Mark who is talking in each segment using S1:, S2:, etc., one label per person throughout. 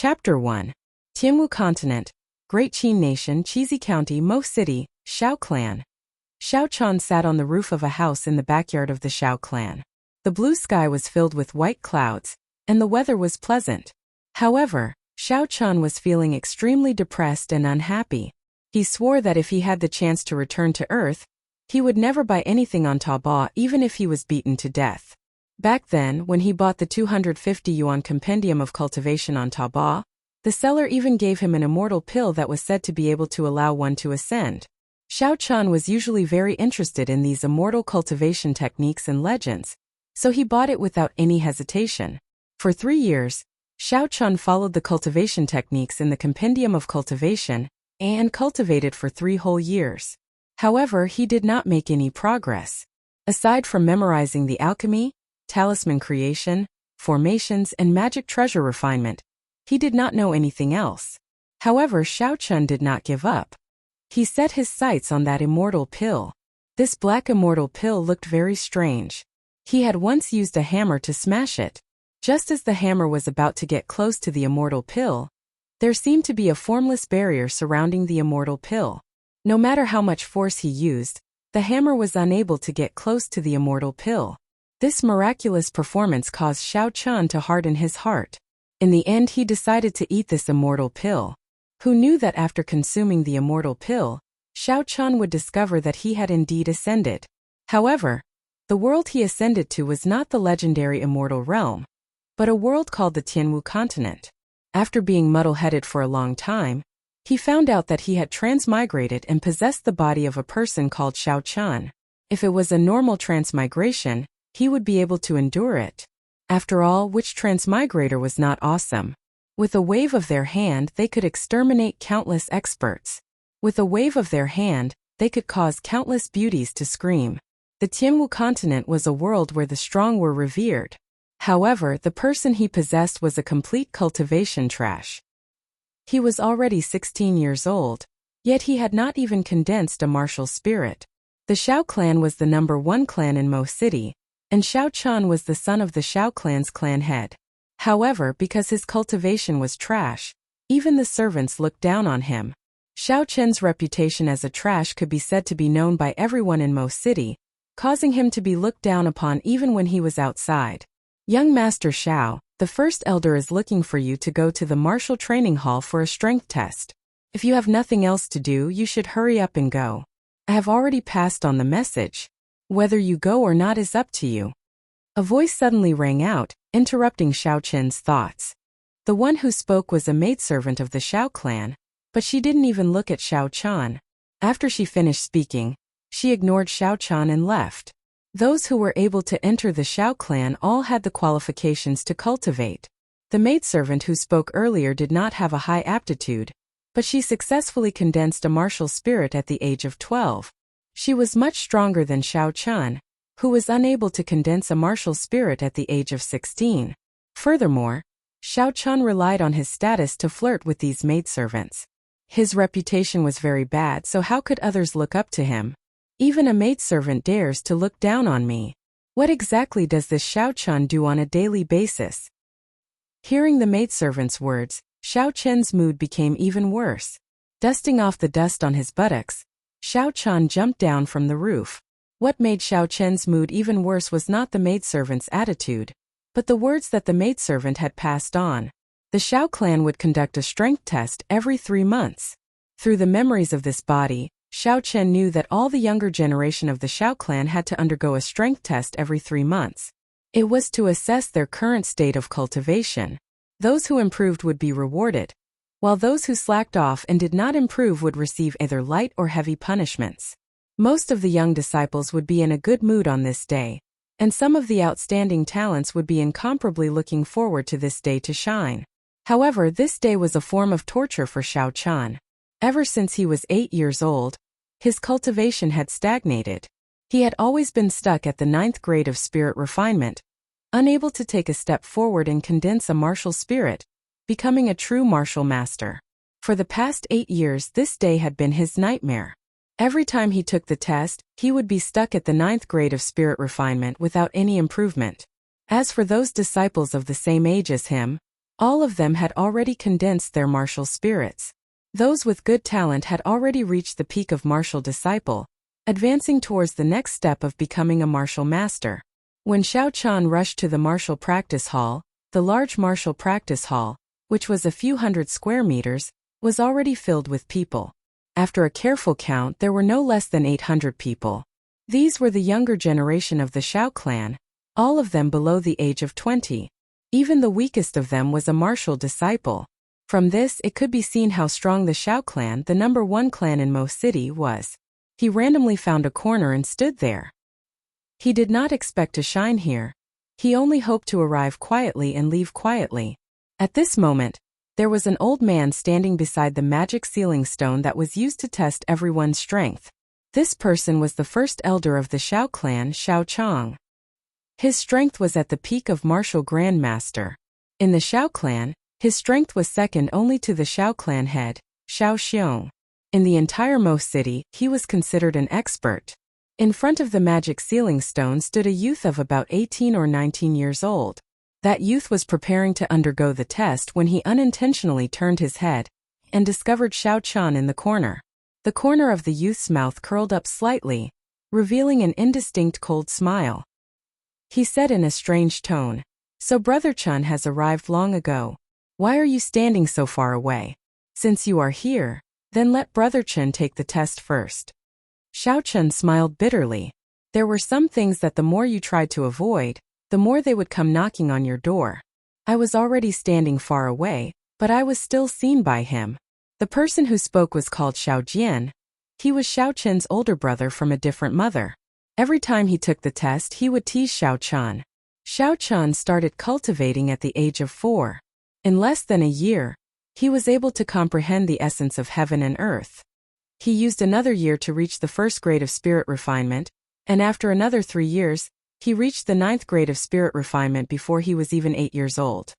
S1: Chapter 1. Tianwu Continent, Great Qin Nation, Cheesy County, Mo City, Shao Clan. Shao Chan sat on the roof of a house in the backyard of the Shao clan. The blue sky was filled with white clouds, and the weather was pleasant. However, Shao Chan was feeling extremely depressed and unhappy. He swore that if he had the chance to return to Earth, he would never buy anything on Taobao even if he was beaten to death. Back then, when he bought the 250 yuan compendium of cultivation on Taobao, the seller even gave him an immortal pill that was said to be able to allow one to ascend. Shao Chan was usually very interested in these immortal cultivation techniques and legends, so he bought it without any hesitation. For 3 years, Shao Chan followed the cultivation techniques in the compendium of cultivation and cultivated for 3 whole years. However, he did not make any progress. Aside from memorizing the alchemy, talisman creation, formations, and magic treasure refinement, he did not know anything else. However, Shao Chan did not give up. He set his sights on that immortal pill. This black immortal pill looked very strange. He had once used a hammer to smash it. Just as the hammer was about to get close to the immortal pill, there seemed to be a formless barrier surrounding the immortal pill. No matter how much force he used, the hammer was unable to get close to the immortal pill. This miraculous performance caused Shao Chan to harden his heart. In the end, he decided to eat this immortal pill. Who knew that after consuming the immortal pill, Shao Chan would discover that he had indeed ascended. However, the world he ascended to was not the legendary immortal realm, but a world called the Tianwu Continent. After being muddle-headed for a long time, he found out that he had transmigrated and possessed the body of a person called Shao Chan. If it was a normal transmigration, he would be able to endure it. After all, which transmigrator was not awesome? With a wave of their hand, they could exterminate countless experts. With a wave of their hand, they could cause countless beauties to scream. The Tianwu Continent was a world where the strong were revered. However, the person he possessed was a complete cultivation trash. He was already 16 years old, yet he had not even condensed a martial spirit. The Shao clan was the #1 clan in Mo City, and Shao Chan was the son of the Shao clan's clan head. However, because his cultivation was trash, even the servants looked down on him. Shao Chen's reputation as a trash could be said to be known by everyone in Mo City, causing him to be looked down upon even when he was outside. Young Master Shao, the first elder is looking for you to go to the martial training hall for a strength test. If you have nothing else to do, you should hurry up and go. I have already passed on the message. Whether you go or not is up to you. A voice suddenly rang out, interrupting Shao Chen's thoughts. The one who spoke was a maidservant of the Shao clan, but she didn't even look at Shao Chan. After she finished speaking, she ignored Shao Chan and left. Those who were able to enter the Shao clan all had the qualifications to cultivate. The maidservant who spoke earlier did not have a high aptitude, but she successfully condensed a martial spirit at the age of 12. She was much stronger than Shao Chan, who was unable to condense a martial spirit at the age of 16. Furthermore, Shao Chan relied on his status to flirt with these maidservants. His reputation was very bad, so how could others look up to him? Even a maidservant dares to look down on me. What exactly does this Shao Chan do on a daily basis? Hearing the maidservant's words, Shao Chen's mood became even worse. Dusting off the dust on his buttocks, Shao Chan jumped down from the roof. What made Shao Chen's mood even worse was not the maidservant's attitude, but the words that the maidservant had passed on. The Shao clan would conduct a strength test every 3 months. Through the memories of this body, Shao Chen knew that all the younger generation of the Shao clan had to undergo a strength test every 3 months. It was to assess their current state of cultivation. Those who improved would be rewarded, while those who slacked off and did not improve would receive either light or heavy punishments. Most of the young disciples would be in a good mood on this day, and some of the outstanding talents would be incomparably looking forward to this day to shine. However, this day was a form of torture for Shao Chan. Ever since he was 8 years old, his cultivation had stagnated. He had always been stuck at the 9th grade of spirit refinement, unable to take a step forward and condense a martial spirit, becoming a true martial master. For the past 8 years, this day had been his nightmare. Every time he took the test, he would be stuck at the 9th grade of spirit refinement without any improvement. As for those disciples of the same age as him, All of them had already condensed their martial spirits. Those with good talent had already reached the peak of martial disciple, advancing towards the next step of becoming a martial master. When Xiao Chan rushed to the martial practice hall, the large martial practice hall, which was a few hundred square meters, was already filled with people. After a careful count, there were no less than 800 people. These were the younger generation of the Xiao clan, all of them below the age of 20. Even the weakest of them was a martial disciple. From this, it could be seen how strong the Xiao clan, the number one clan in Mo City, was. He randomly found a corner and stood there. He did not expect to shine here. He only hoped to arrive quietly and leave quietly. At this moment, there was an old man standing beside the magic sealing stone that was used to test everyone's strength. This person was the first elder of the Xiao clan, Xiao Chong. His strength was at the peak of martial grandmaster. In the Xiao clan, his strength was second only to the Xiao clan head, Xiao Xiong. In the entire Mo City, he was considered an expert. In front of the magic sealing stone stood a youth of about 18 or 19 years old. That youth was preparing to undergo the test when he unintentionally turned his head and discovered Xiao Chan in the corner. The corner of the youth's mouth curled up slightly, revealing an indistinct cold smile. He said in a strange tone, "So Brother Chun has arrived long ago. Why are you standing so far away? Since you are here, then let Brother Chun take the test first." Xiao Chun smiled bitterly. There were some things that the more you tried to avoid, the more they would come knocking on your door. I was already standing far away, but I was still seen by him. The person who spoke was called Xiao Jian. He was Xiao Chen's older brother from a different mother. Every time he took the test, he would tease Xiao Chan. Xiao Chan started cultivating at the age of 4. In less than a year, he was able to comprehend the essence of heaven and earth. He used another year to reach the first grade of spirit refinement, and after another 3 years, he reached the 9th grade of spirit refinement before he was even 8 years old.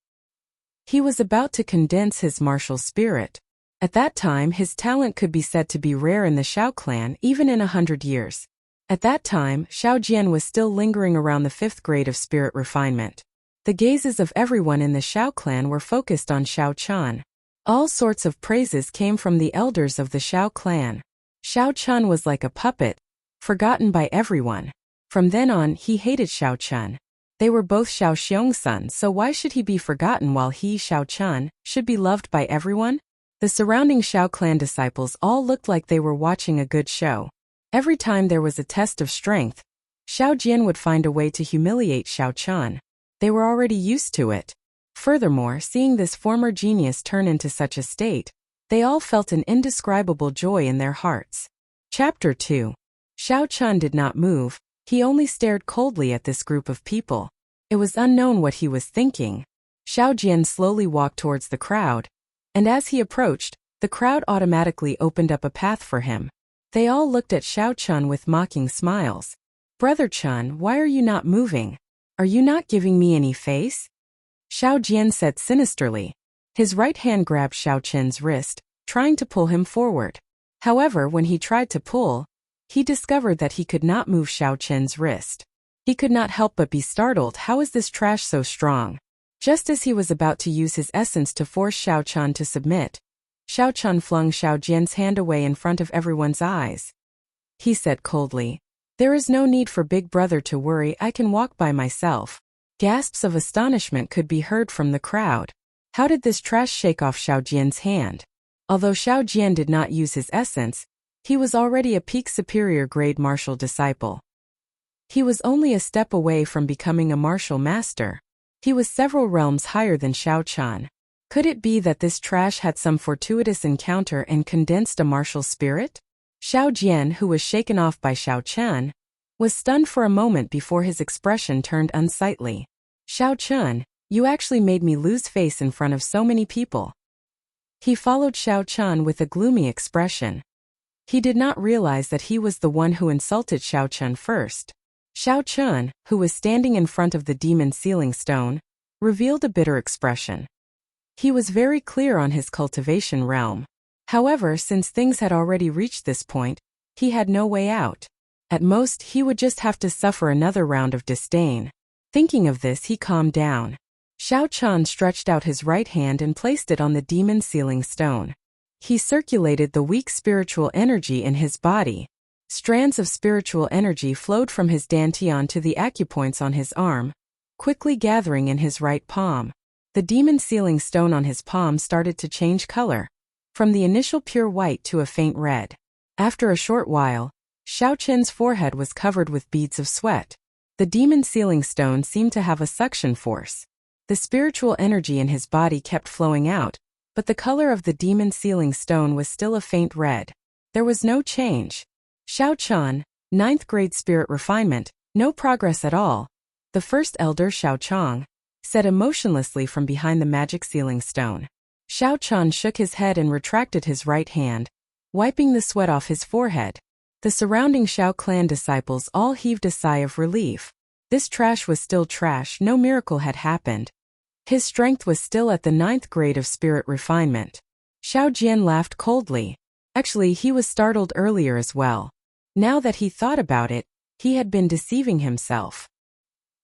S1: He was about to condense his martial spirit. At that time, his talent could be said to be rare in the Xiao clan, even in 100 years. At that time, Xiao Jian was still lingering around the 5th grade of spirit refinement. The gazes of everyone in the Xiao clan were focused on Xiao Chan. All sorts of praises came from the elders of the Xiao clan. Xiao Chan was like a puppet, forgotten by everyone. From then on, he hated Xiao Chan. They were both Xiao Xiong's sons, so why should he be forgotten while he, Xiao Chan, should be loved by everyone? The surrounding Xiao clan disciples all looked like they were watching a good show. Every time there was a test of strength, Xiao Jian would find a way to humiliate Xiao Chan. They were already used to it. Furthermore, seeing this former genius turn into such a state, they all felt an indescribable joy in their hearts. Chapter 2. Xiao Chan did not move, he only stared coldly at this group of people. It was unknown what he was thinking. Xiao Jian slowly walked towards the crowd, and as he approached, the crowd automatically opened up a path for him. They all looked at Xiao Chun with mocking smiles. "Brother Chun, why are you not moving? Are you not giving me any face?" Xiao Jian said sinisterly. His right hand grabbed Xiao Chen's wrist, trying to pull him forward. However, when he tried to pull, he discovered that he could not move Xiao Chen's wrist. He could not help but be startled. How is this trash so strong? Just as he was about to use his essence to force Xiao Chan to submit, Xiao Chan flung Xiao Jian's hand away in front of everyone's eyes. He said coldly, "There is no need for Big Brother to worry, I can walk by myself." Gasps of astonishment could be heard from the crowd. How did this trash shake off Xiao Jian's hand? Although Xiao Jian did not use his essence, he was already a peak superior grade martial disciple. He was only a step away from becoming a martial master. He was several realms higher than Xiao Chan. Could it be that this trash had some fortuitous encounter and condensed a martial spirit? Xiao Jian, who was shaken off by Xiao Chan, was stunned for a moment before his expression turned unsightly. "Xiao Chan, you actually made me lose face in front of so many people." He followed Xiao Chan with a gloomy expression. He did not realize that he was the one who insulted Xiao Chan first. Xiao Chan, who was standing in front of the demon sealing stone, revealed a bitter expression. He was very clear on his cultivation realm. However, since things had already reached this point, he had no way out. At most, he would just have to suffer another round of disdain. Thinking of this, he calmed down. Xiao Chan stretched out his right hand and placed it on the demon sealing stone. He circulated the weak spiritual energy in his body. Strands of spiritual energy flowed from his dantian to the acupoints on his arm, quickly gathering in his right palm. The demon sealing stone on his palm started to change color, from the initial pure white to a faint red. After a short while, Xiao Chen's forehead was covered with beads of sweat. The demon sealing stone seemed to have a suction force. The spiritual energy in his body kept flowing out, but the color of the demon sealing stone was still a faint red. There was no change. Xiao Chan, 9th grade spirit refinement, no progress at all. The first elder Xiao Chang said emotionlessly from behind the magic sealing stone. Xiao Chan shook his head and retracted his right hand, wiping the sweat off his forehead. The surrounding Xiao clan disciples all heaved a sigh of relief. This trash was still trash, no miracle had happened. His strength was still at the 9th grade of spirit refinement. Xiao Jian laughed coldly. Actually, he was startled earlier as well. Now that he thought about it, he had been deceiving himself.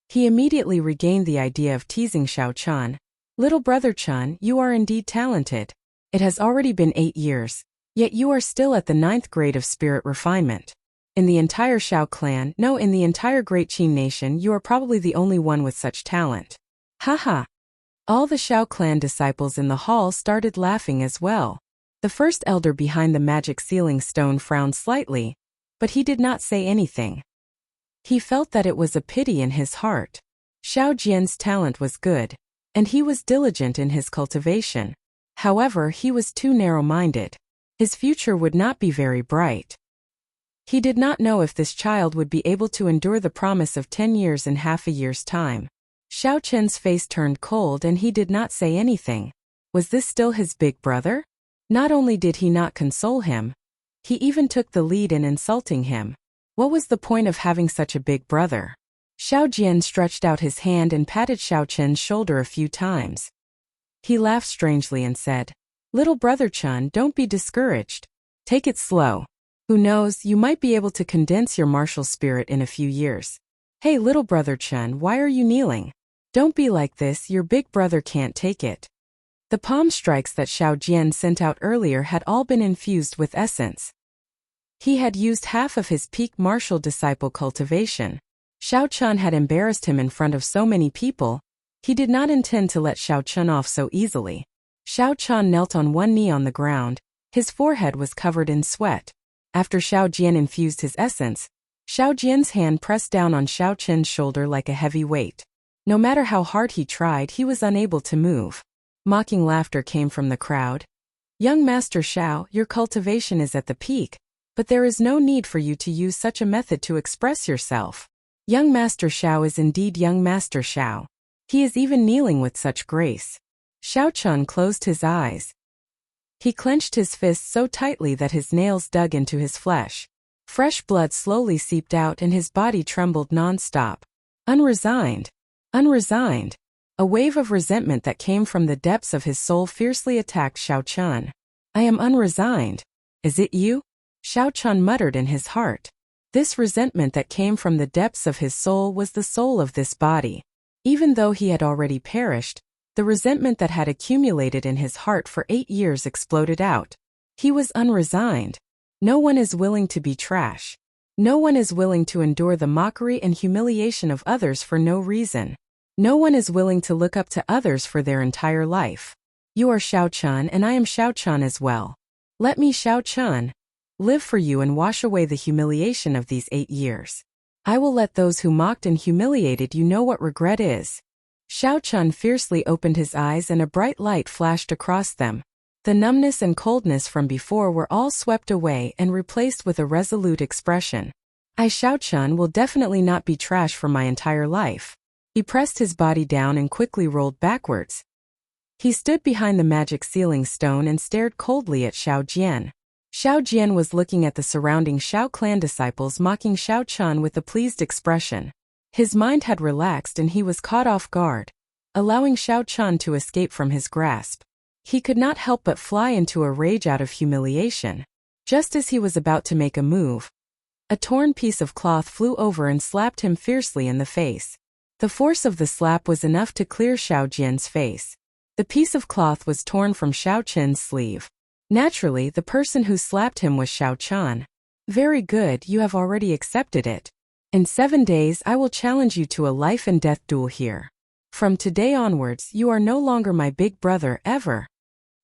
S1: He immediately regained the idea of teasing Xiao Chan. Little brother Chan, you are indeed talented. It has already been 8 years, yet you are still at the 9th grade of spirit refinement. In the entire Xiao clan, no, in the entire Great Qin nation, you are probably the only one with such talent. Haha. All the Xiao clan disciples in the hall started laughing as well. The first elder behind the magic sealing stone frowned slightly, but he did not say anything. He felt that it was a pity in his heart. Xiao Jian's talent was good, and he was diligent in his cultivation. However, he was too narrow-minded. His future would not be very bright. He did not know if this child would be able to endure the promise of 10 years in half a year's time. Xiao Chen's face turned cold and he did not say anything. Was this still his big brother? Not only did he not console him, he even took the lead in insulting him. What was the point of having such a big brother? Xiao Jian stretched out his hand and patted Xiao Chen's shoulder a few times. He laughed strangely and said, "Little brother Chun, don't be discouraged. Take it slow. Who knows, you might be able to condense your martial spirit in a few years. Hey little brother Chun, why are you kneeling? Don't be like this, your big brother can't take it." The palm strikes that Xiao Jian sent out earlier had all been infused with essence. He had used half of his peak martial disciple cultivation. Xiao Chun had embarrassed him in front of so many people. He did not intend to let Xiao Chun off so easily. Xiao Chun knelt on one knee on the ground. His forehead was covered in sweat. After Xiao Jian infused his essence, Xiao Jian's hand pressed down on Xiao Chen's shoulder like a heavy weight. No matter how hard he tried, he was unable to move. Mocking laughter came from the crowd. "Young Master Xiao, your cultivation is at the peak, but there is no need for you to use such a method to express yourself. Young Master Xiao is indeed young Master Xiao. He is even kneeling with such grace." Xiao Chun closed his eyes. He clenched his fists so tightly that his nails dug into his flesh. Fresh blood slowly seeped out and his body trembled non-stop. Unresigned. Unresigned. A wave of resentment that came from the depths of his soul fiercely attacked Xiao Chun. "I am unresigned. Is it you?" Xiao Chun muttered in his heart. This resentment that came from the depths of his soul was the soul of this body. Even though he had already perished, the resentment that had accumulated in his heart for 8 years exploded out. He was unresigned. No one is willing to be trash. No one is willing to endure the mockery and humiliation of others for no reason. No one is willing to look up to others for their entire life. You are Xiao Chun and I am Xiao Chun as well. Let me, Xiao Chun, live for you and wash away the humiliation of these 8 years. I will let those who mocked and humiliated you know what regret is." Xiao Chun fiercely opened his eyes and a bright light flashed across them. The numbness and coldness from before were all swept away and replaced with a resolute expression. "I, Xiao Chun, will definitely not be trash for my entire life." He pressed his body down and quickly rolled backwards. He stood behind the magic sealing stone and stared coldly at Xiao Jian. Xiao Jian was looking at the surrounding Xiao clan disciples mocking Xiao Chun with a pleased expression. His mind had relaxed and he was caught off guard, allowing Xiao Chun to escape from his grasp. He could not help but fly into a rage out of humiliation. Just as he was about to make a move, a torn piece of cloth flew over and slapped him fiercely in the face. The force of the slap was enough to clear Xiao Jian's face. The piece of cloth was torn from Xiao Chen's sleeve. Naturally, the person who slapped him was Xiao Chan. Very good, you have already accepted it. In 7 days I will challenge you to a life and death duel here. From today onwards, you are no longer my big brother ever.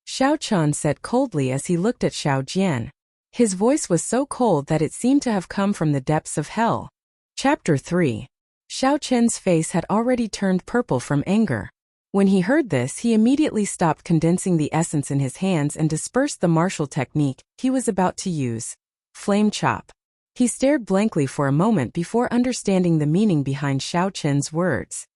S1: Xiao Chan said coldly as he looked at Xiao Jian. His voice was so cold that it seemed to have come from the depths of hell. Chapter 3. Xiao Chen's face had already turned purple from anger. When he heard this, he immediately stopped condensing the essence in his hands and dispersed the martial technique he was about to use. Flame chop. He stared blankly for a moment before understanding the meaning behind Xiao Chen's words.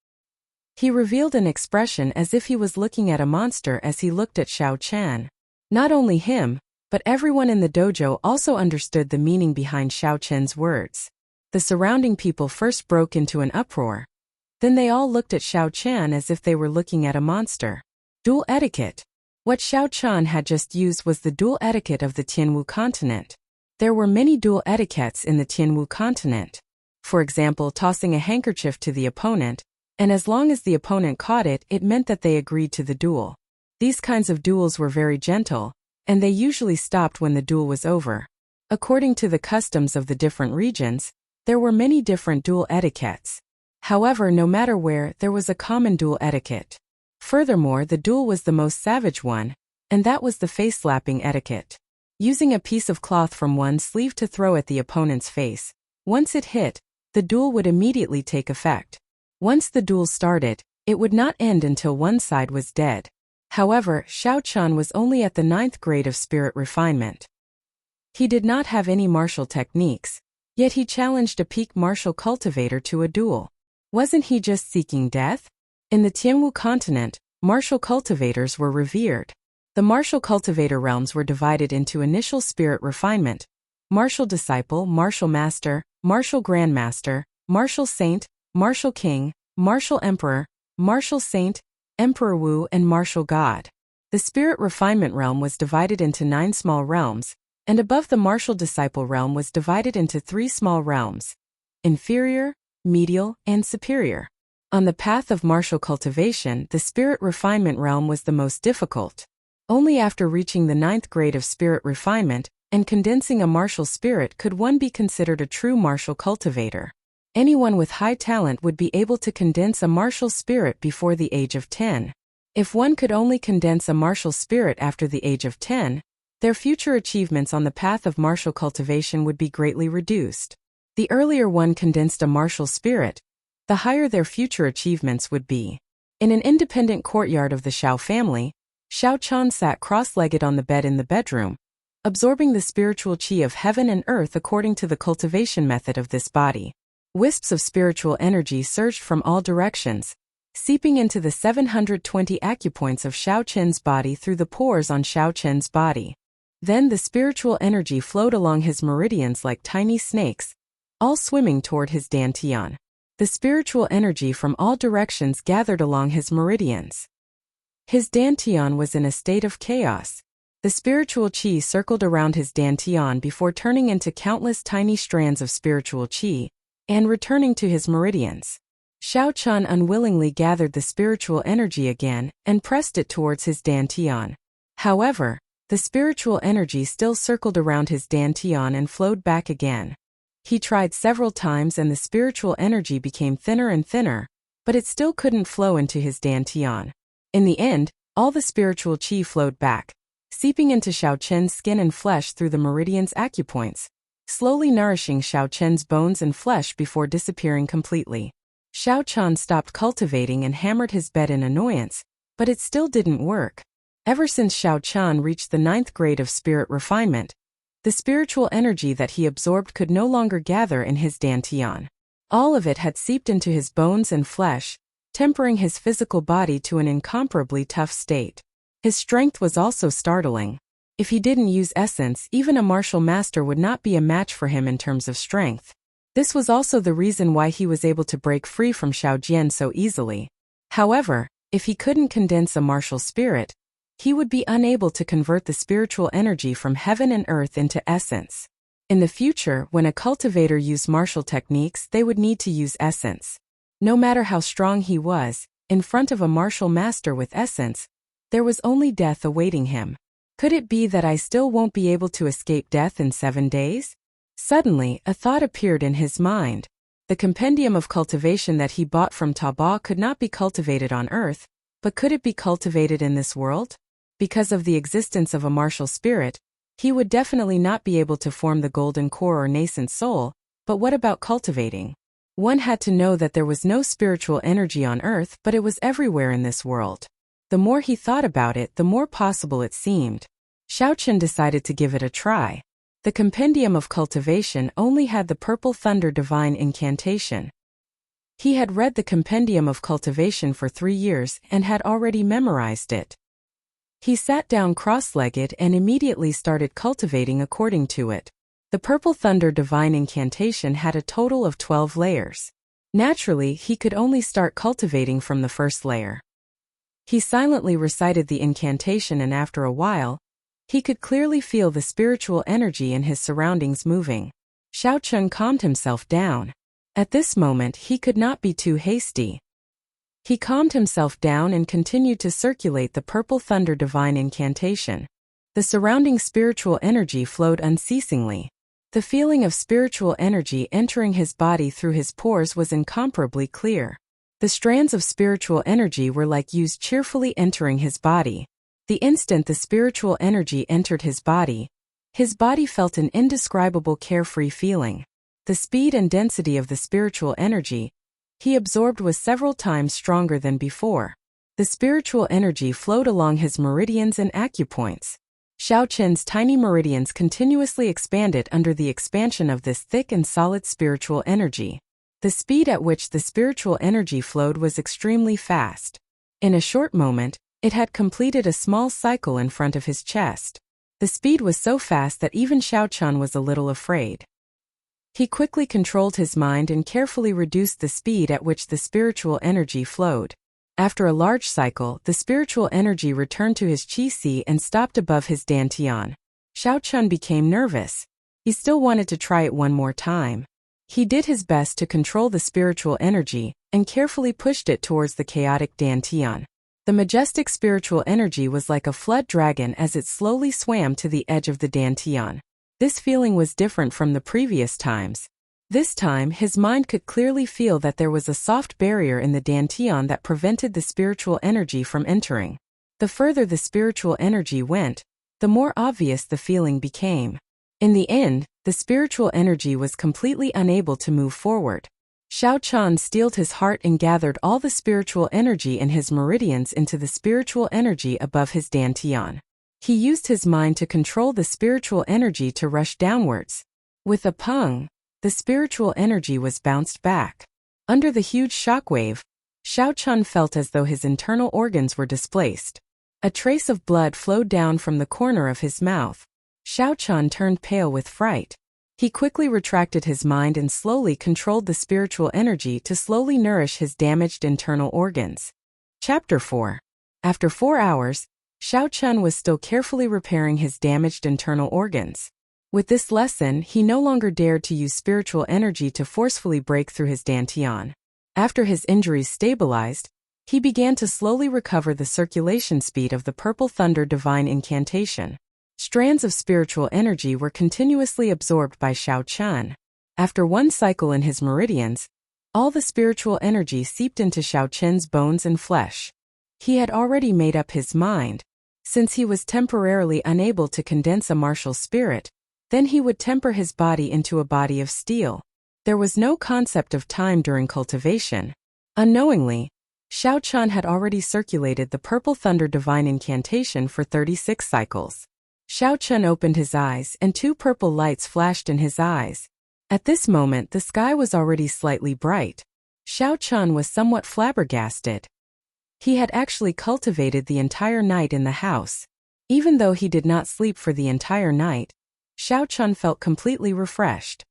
S1: He revealed an expression as if he was looking at a monster as he looked at Xiao Chan. Not only him, but everyone in the dojo also understood the meaning behind Xiao Chen's words. The surrounding people first broke into an uproar. Then they all looked at Xiao Chan as if they were looking at a monster. Duel etiquette. What Xiao Chan had just used was the duel etiquette of the Tianwu continent. There were many duel etiquettes in the Tianwu continent. For example, tossing a handkerchief to the opponent, and as long as the opponent caught it, it meant that they agreed to the duel. These kinds of duels were very gentle, and they usually stopped when the duel was over. According to the customs of the different regions, there were many different duel etiquettes. However, no matter where, there was a common duel etiquette. Furthermore, the duel was the most savage one, and that was the face-slapping etiquette. Using a piece of cloth from one sleeve to throw at the opponent's face. Once it hit, the duel would immediately take effect. Once the duel started, it would not end until one side was dead. However, Xiao Chan was only at the 9th grade of spirit refinement. He did not have any martial techniques, yet he challenged a peak martial cultivator to a duel. Wasn't he just seeking death? In the Tianwu continent, martial cultivators were revered. The martial cultivator realms were divided into initial spirit refinement, martial disciple, martial master, martial grandmaster, martial saint, martial king, martial emperor, martial saint, emperor Wu, and martial god. The spirit refinement realm was divided into 9 small realms, and above the martial disciple realm was divided into 3 small realms: inferior, medial, and superior. On the path of martial cultivation, the spirit refinement realm was the most difficult. Only after reaching the 9th grade of spirit refinement and condensing a martial spirit could one be considered a true martial cultivator. Anyone with high talent would be able to condense a martial spirit before the age of 10. If one could only condense a martial spirit after the age of 10, their future achievements on the path of martial cultivation would be greatly reduced. The earlier one condensed a martial spirit, the higher their future achievements would be. In an independent courtyard of the Xiao family, Xiao Chan sat cross-legged on the bed in the bedroom, absorbing the spiritual qi of heaven and earth according to the cultivation method of this body. Wisps of spiritual energy surged from all directions, seeping into the 720 acupoints of Xiao Chen's body through the pores on Xiao Chen's body. Then the spiritual energy flowed along his meridians like tiny snakes, all swimming toward his dantian. The spiritual energy from all directions gathered along his meridians. His dantian was in a state of chaos. The spiritual qi circled around his dantian before turning into countless tiny strands of spiritual qi and returning to his meridians. Xiao Chan unwillingly gathered the spiritual energy again and pressed it towards his dantian. However, the spiritual energy still circled around his dantian and flowed back again. He tried several times and the spiritual energy became thinner and thinner, but it still couldn't flow into his dantian. In the end, all the spiritual qi flowed back, seeping into Xiao Chen's skin and flesh through the meridian's acupoints, slowly nourishing Xiao Chen's bones and flesh before disappearing completely. Xiao Chan stopped cultivating and hammered his bed in annoyance, but it still didn't work. Ever since Xiao Chan reached the 9th grade of spirit refinement, the spiritual energy that he absorbed could no longer gather in his dantian. All of it had seeped into his bones and flesh, tempering his physical body to an incomparably tough state. His strength was also startling. If he didn't use essence, even a martial master would not be a match for him in terms of strength. This was also the reason why he was able to break free from Xiao Jian so easily. However, if he couldn't condense a martial spirit, he would be unable to convert the spiritual energy from heaven and earth into essence. In the future, when a cultivator used martial techniques, they would need to use essence. No matter how strong he was, in front of a martial master with essence, there was only death awaiting him. Could it be that I still won't be able to escape death in 7 days? Suddenly, a thought appeared in his mind. The compendium of cultivation that he bought from Taba could not be cultivated on Earth, but could it be cultivated in this world? Because of the existence of a martial spirit, he would definitely not be able to form the golden core or nascent soul, but what about cultivating? One had to know that there was no spiritual energy on Earth, but it was everywhere in this world. The more he thought about it, the more possible it seemed. Xiaochen decided to give it a try. The compendium of cultivation only had the purple thunder divine incantation. He had read the compendium of cultivation for 3 years and had already memorized it. He sat down cross-legged and immediately started cultivating according to it. The purple thunder divine incantation had a total of 12 layers. Naturally, he could only start cultivating from the first layer. He silently recited the incantation, and after a while, he could clearly feel the spiritual energy in his surroundings moving. Xiaochen calmed himself down. At this moment, he could not be too hasty. He calmed himself down and continued to circulate the purple thunder divine incantation. The surrounding spiritual energy flowed unceasingly. The feeling of spiritual energy entering his body through his pores was incomparably clear. The strands of spiritual energy were like used cheerfully entering his body. The instant the spiritual energy entered his body felt an indescribable carefree feeling. The speed and density of the spiritual energy he absorbed was several times stronger than before. The spiritual energy flowed along his meridians and acupoints. Xiaochen's tiny meridians continuously expanded under the expansion of this thick and solid spiritual energy. The speed at which the spiritual energy flowed was extremely fast. In a short moment, it had completed a small cycle in front of his chest. The speed was so fast that even Xiaochen was a little afraid. He quickly controlled his mind and carefully reduced the speed at which the spiritual energy flowed. After a large cycle, the spiritual energy returned to his qi and stopped above his dantian. Xiaochen became nervous. He still wanted to try it one more time. He did his best to control the spiritual energy and carefully pushed it towards the chaotic dantian. The majestic spiritual energy was like a flood dragon as it slowly swam to the edge of the dantian. This feeling was different from the previous times. This time, his mind could clearly feel that there was a soft barrier in the dantian that prevented the spiritual energy from entering. The further the spiritual energy went, the more obvious the feeling became. In the end, the spiritual energy was completely unable to move forward. Xiaochen steeled his heart and gathered all the spiritual energy in his meridians into the spiritual energy above his dantian. He used his mind to control the spiritual energy to rush downwards. With a pung, the spiritual energy was bounced back. Under the huge shockwave, Xiaochen felt as though his internal organs were displaced. A trace of blood flowed down from the corner of his mouth. Xiaochen turned pale with fright. He quickly retracted his mind and slowly controlled the spiritual energy to slowly nourish his damaged internal organs. Chapter 4. After 4 hours, Xiaochen was still carefully repairing his damaged internal organs. With this lesson, he no longer dared to use spiritual energy to forcefully break through his dantian. After his injuries stabilized, he began to slowly recover the circulation speed of the purple thunder divine incantation. Strands of spiritual energy were continuously absorbed by Xiaochen. After one cycle in his meridians, all the spiritual energy seeped into Xiaochen's bones and flesh. He had already made up his mind. Since he was temporarily unable to condense a martial spirit, then he would temper his body into a body of steel. There was no concept of time during cultivation. Unknowingly, Xiaochen had already circulated the purple thunder divine incantation for 36 cycles. Xiaochen opened his eyes and 2 purple lights flashed in his eyes. At this moment the sky was already slightly bright. Xiaochen was somewhat flabbergasted. He had actually cultivated the entire night in the house. Even though he did not sleep for the entire night, Xiaochen felt completely refreshed.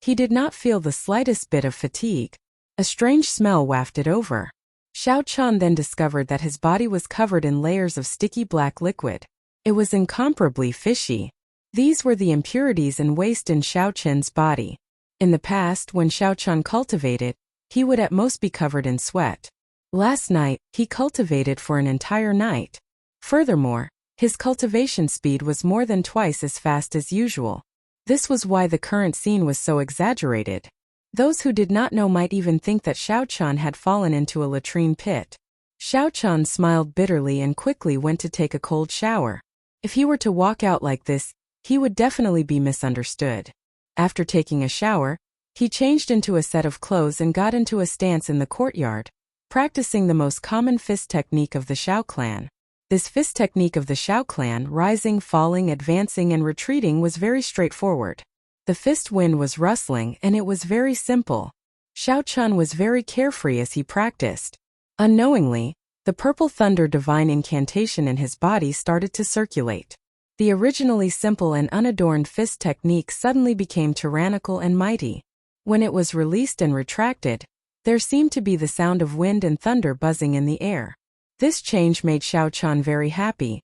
S1: He did not feel the slightest bit of fatigue. A strange smell wafted over. Xiaochen then discovered that his body was covered in layers of sticky black liquid. It was incomparably fishy. These were the impurities and waste in Xiaochen's body. In the past, when Xiaochen cultivated, he would at most be covered in sweat. Last night, he cultivated for an entire night. Furthermore, his cultivation speed was more than twice as fast as usual. This was why the current scene was so exaggerated. Those who did not know might even think that Xiao Chan had fallen into a latrine pit. Xiao Chan smiled bitterly and quickly went to take a cold shower. If he were to walk out like this, he would definitely be misunderstood. After taking a shower, he changed into a set of clothes and got into a stance in the courtyard, practicing the most common fist technique of the Xiao clan. This fist technique of the Xiao clan, rising, falling, advancing and retreating, was very straightforward. The fist wind was rustling and it was very simple. Xiao Chan was very carefree as he practiced. Unknowingly, the purple thunder divine incantation in his body started to circulate. The originally simple and unadorned fist technique suddenly became tyrannical and mighty. When it was released and retracted, there seemed to be the sound of wind and thunder buzzing in the air. This change made Xiao Chan very happy.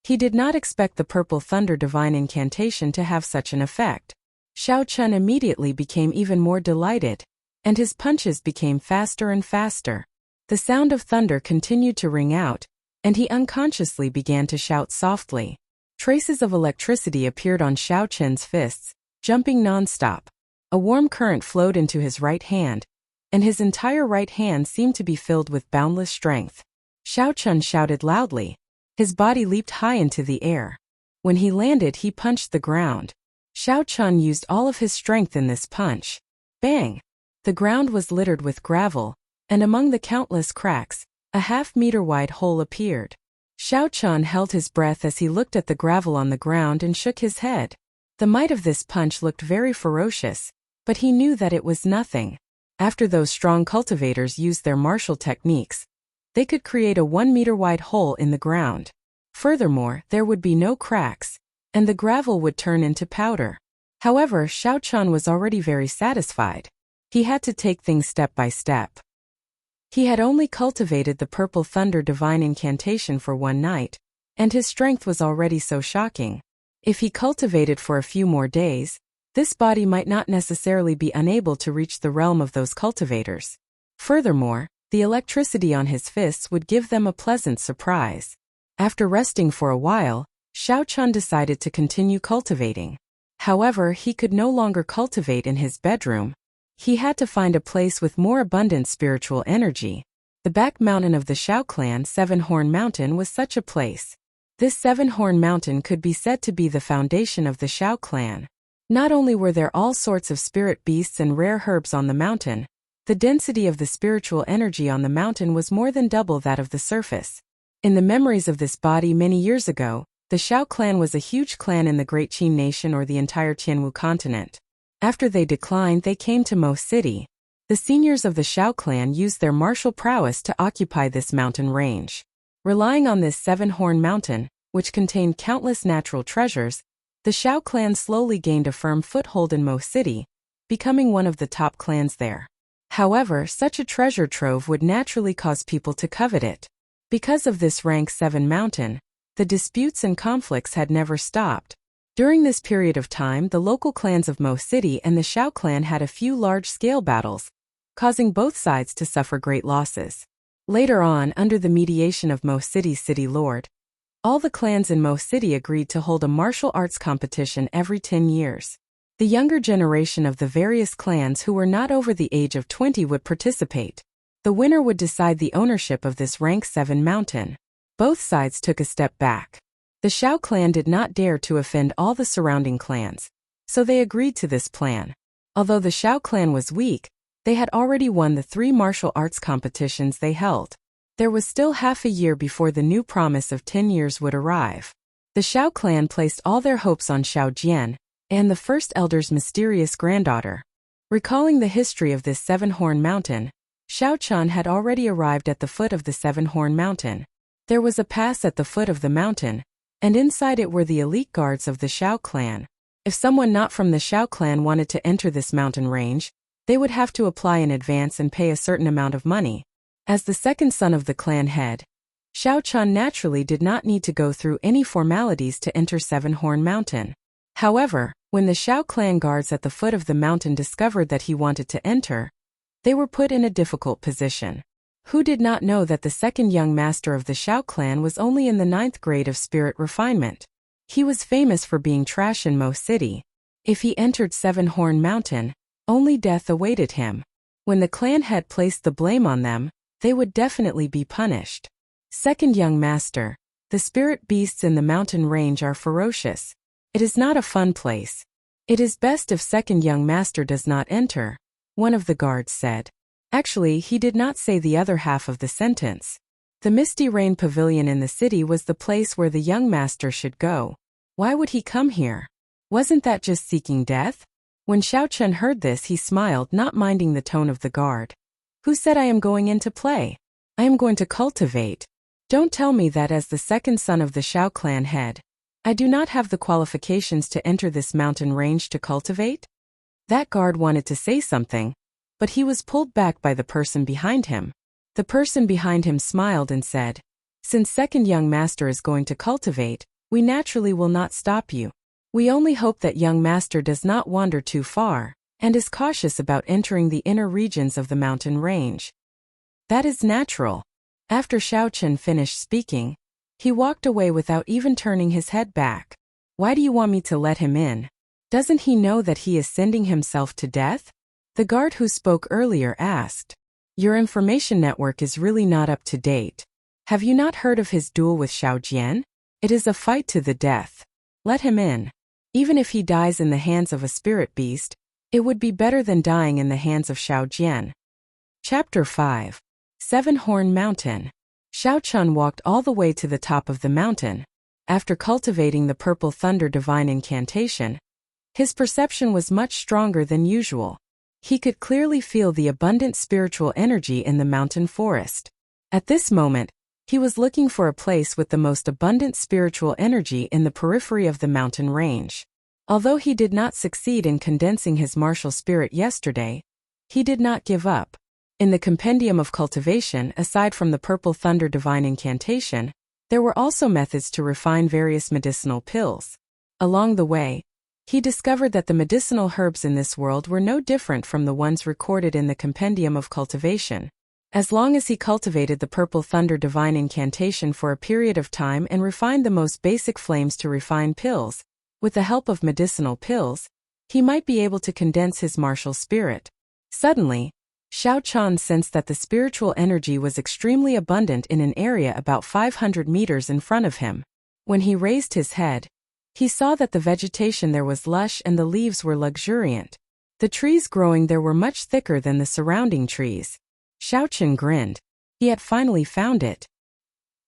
S1: He did not expect the purple thunder divine incantation to have such an effect. Xiao Chan immediately became even more delighted, and his punches became faster and faster. The sound of thunder continued to ring out, and he unconsciously began to shout softly. Traces of electricity appeared on Xiao Chen's fists, jumping non-stop. A warm current flowed into his right hand, and his entire right hand seemed to be filled with boundless strength. Xiao Chen shouted loudly. His body leaped high into the air. When he landed, he punched the ground. Xiao Chen used all of his strength in this punch. Bang! The ground was littered with gravel, and among the countless cracks, a half-meter-wide hole appeared. Xiao Chen held his breath as he looked at the gravel on the ground and shook his head. The might of this punch looked very ferocious, but he knew that it was nothing. After those strong cultivators used their martial techniques, they could create a 1-meter-wide hole in the ground. Furthermore, there would be no cracks, and the gravel would turn into powder. However, Xiao Chan was already very satisfied. He had to take things step by step. He had only cultivated the purple thunder divine incantation for one night, and his strength was already so shocking. If he cultivated for a few more days, this body might not necessarily be unable to reach the realm of those cultivators. Furthermore, the electricity on his fists would give them a pleasant surprise. After resting for a while, Xiao Chan decided to continue cultivating. However, he could no longer cultivate in his bedroom. He had to find a place with more abundant spiritual energy. The back mountain of the Xiao clan, Seven-Horn Mountain, was such a place. This Seven-Horn Mountain could be said to be the foundation of the Xiao clan. Not only were there all sorts of spirit beasts and rare herbs on the mountain, the density of the spiritual energy on the mountain was more than double that of the surface. In the memories of this body many years ago, the Xiao clan was a huge clan in the Great Qin Nation or the entire Tianwu continent. After they declined, they came to Mo City. The seniors of the Xiao clan used their martial prowess to occupy this mountain range. Relying on this Seven-Horn Mountain, which contained countless natural treasures, the Xiao clan slowly gained a firm foothold in Mo City, becoming one of the top clans there. However, such a treasure trove would naturally cause people to covet it. Because of this rank 7 mountain, the disputes and conflicts had never stopped. During this period of time, the local clans of Mo City and the Xiao clan had a few large-scale battles, causing both sides to suffer great losses. Later on, under the mediation of Mo City's city lord, all the clans in Mo City agreed to hold a martial arts competition every 10 years. The younger generation of the various clans who were not over the age of 20 would participate. The winner would decide the ownership of this rank 7 mountain. Both sides took a step back. The Xiao clan did not dare to offend all the surrounding clans, so they agreed to this plan. Although the Xiao clan was weak, they had already won the 3 martial arts competitions they held. There was still half a year before the new promise of 10 years would arrive. The Xiao clan placed all their hopes on Xiao Jian and the first elder's mysterious granddaughter. Recalling the history of this Seven-Horn Mountain, Xiao Chan had already arrived at the foot of the Seven-Horn Mountain. There was a pass at the foot of the mountain, and inside it were the elite guards of the Xiao clan. If someone not from the Xiao clan wanted to enter this mountain range, they would have to apply in advance and pay a certain amount of money. As the second son of the clan head, Xiao Chan naturally did not need to go through any formalities to enter Seven-Horn Mountain. However, when the Xiao clan guards at the foot of the mountain discovered that he wanted to enter, They were put in a difficult position. Who did not know that the second young master of the Shao clan was only in the 9th grade of spirit refinement? He was famous for being trash in Mo City. If he entered Seven-Horn Mountain, only death awaited him. When the clan head placed the blame on them, they would definitely be punished. Second young master, the spirit beasts in the mountain range are ferocious. It is not a fun place. It is best if second young master does not enter, one of the guards said. Actually, he did not say the other half of the sentence. The Misty Rain Pavilion in the city was the place where the young master should go. Why would he come here? Wasn't that just seeking death? When Xiao Chen heard this, he smiled, not minding the tone of the guard. Who said I am going in to play? I am going to cultivate. Don't tell me that as the second son of the Shao clan head, I do not have the qualifications to enter this mountain range to cultivate? That guard wanted to say something, but he was pulled back by the person behind him. The person behind him smiled and said, since second young master is going to cultivate, we naturally will not stop you. We only hope that young master does not wander too far, and is cautious about entering the inner regions of the mountain range. That is natural. After Xiao Chen finished speaking, he walked away without even turning his head back. Why do you want me to let him in? Doesn't he know that he is sending himself to death? The guard who spoke earlier asked. Your information network is really not up to date. Have you not heard of his duel with Xiao Jian? It is a fight to the death. Let him in. Even if he dies in the hands of a spirit beast, it would be better than dying in the hands of Xiao Jian. Chapter 5. Seven-Horn Mountain. Xiao Chen walked all the way to the top of the mountain. After cultivating the Purple Thunder Divine Incantation, his perception was much stronger than usual. He could clearly feel the abundant spiritual energy in the mountain forest. At this moment, he was looking for a place with the most abundant spiritual energy in the periphery of the mountain range. Although he did not succeed in condensing his martial spirit yesterday, he did not give up. In the compendium of cultivation, aside from the Purple Thunder Divine Incantation, there were also methods to refine various medicinal pills. Along the way, he discovered that the medicinal herbs in this world were no different from the ones recorded in the compendium of cultivation. As long as he cultivated the Purple Thunder Divine Incantation for a period of time and refined the most basic flames to refine pills, with the help of medicinal pills, he might be able to condense his martial spirit. Suddenly, Xiao Chen sensed that the spiritual energy was extremely abundant in an area about 500 meters in front of him. When he raised his head, he saw that the vegetation there was lush and the leaves were luxuriant. The trees growing there were much thicker than the surrounding trees. Xiao Chen grinned. He had finally found it.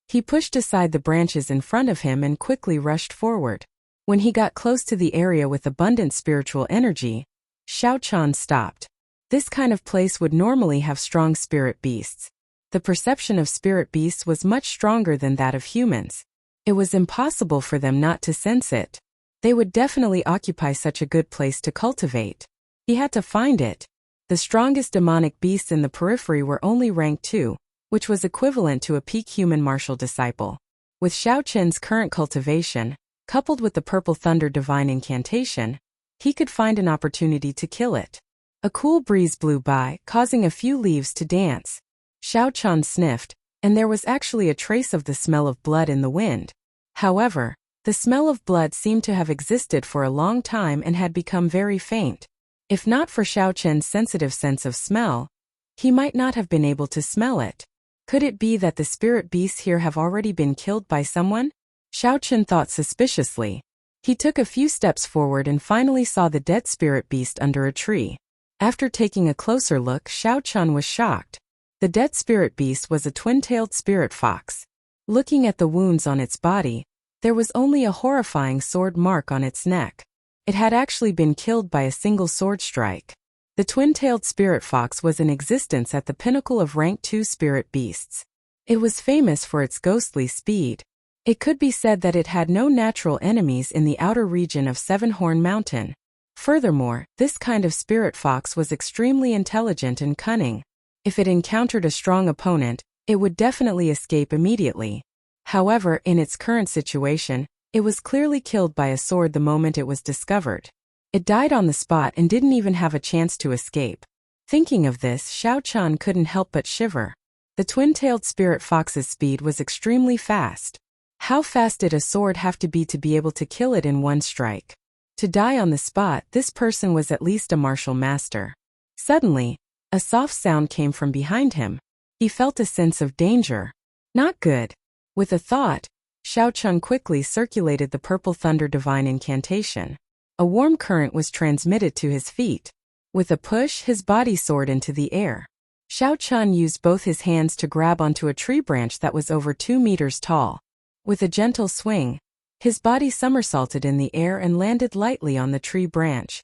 S1: He pushed aside the branches in front of him and quickly rushed forward. When he got close to the area with abundant spiritual energy, Xiao Chen stopped. This kind of place would normally have strong spirit beasts. The perception of spirit beasts was much stronger than that of humans. It was impossible for them not to sense it. They would definitely occupy such a good place to cultivate. He had to find it. The strongest demonic beasts in the periphery were only rank 2, which was equivalent to a peak human martial disciple. With Xiao Chen's current cultivation, coupled with the Purple Thunder Divine Incantation, he could find an opportunity to kill it. A cool breeze blew by, causing a few leaves to dance. Xiao Chen sniffed, and there was actually a trace of the smell of blood in the wind. However, the smell of blood seemed to have existed for a long time and had become very faint. If not for Xiao Chen's sensitive sense of smell, he might not have been able to smell it. Could it be that the spirit beasts here have already been killed by someone? Xiao Chen thought suspiciously. He took a few steps forward and finally saw the dead spirit beast under a tree. After taking a closer look, Xiao Chen was shocked. The dead spirit beast was a twin-tailed spirit fox. Looking at the wounds on its body, there was only a horrifying sword mark on its neck. It had actually been killed by a single sword strike. The twin-tailed spirit fox was in existence at the pinnacle of rank 2 spirit beasts. It was famous for its ghostly speed. It could be said that it had no natural enemies in the outer region of Seven-Horn Mountain. Furthermore, this kind of spirit fox was extremely intelligent and cunning. If it encountered a strong opponent, it would definitely escape immediately. However, in its current situation, it was clearly killed by a sword the moment it was discovered. It died on the spot and didn't even have a chance to escape. Thinking of this, Xiao Chan couldn't help but shiver. The twin-tailed spirit fox's speed was extremely fast. How fast did a sword have to be able to kill it in one strike? To die on the spot, this person was at least a martial master. Suddenly, a soft sound came from behind him. He felt a sense of danger. Not good. With a thought, Xiao Chan quickly circulated the purple thunder divine incantation. A warm current was transmitted to his feet. With a push, his body soared into the air. Xiao Chan used both his hands to grab onto a tree branch that was over 2 meters tall. With a gentle swing, his body somersaulted in the air and landed lightly on the tree branch.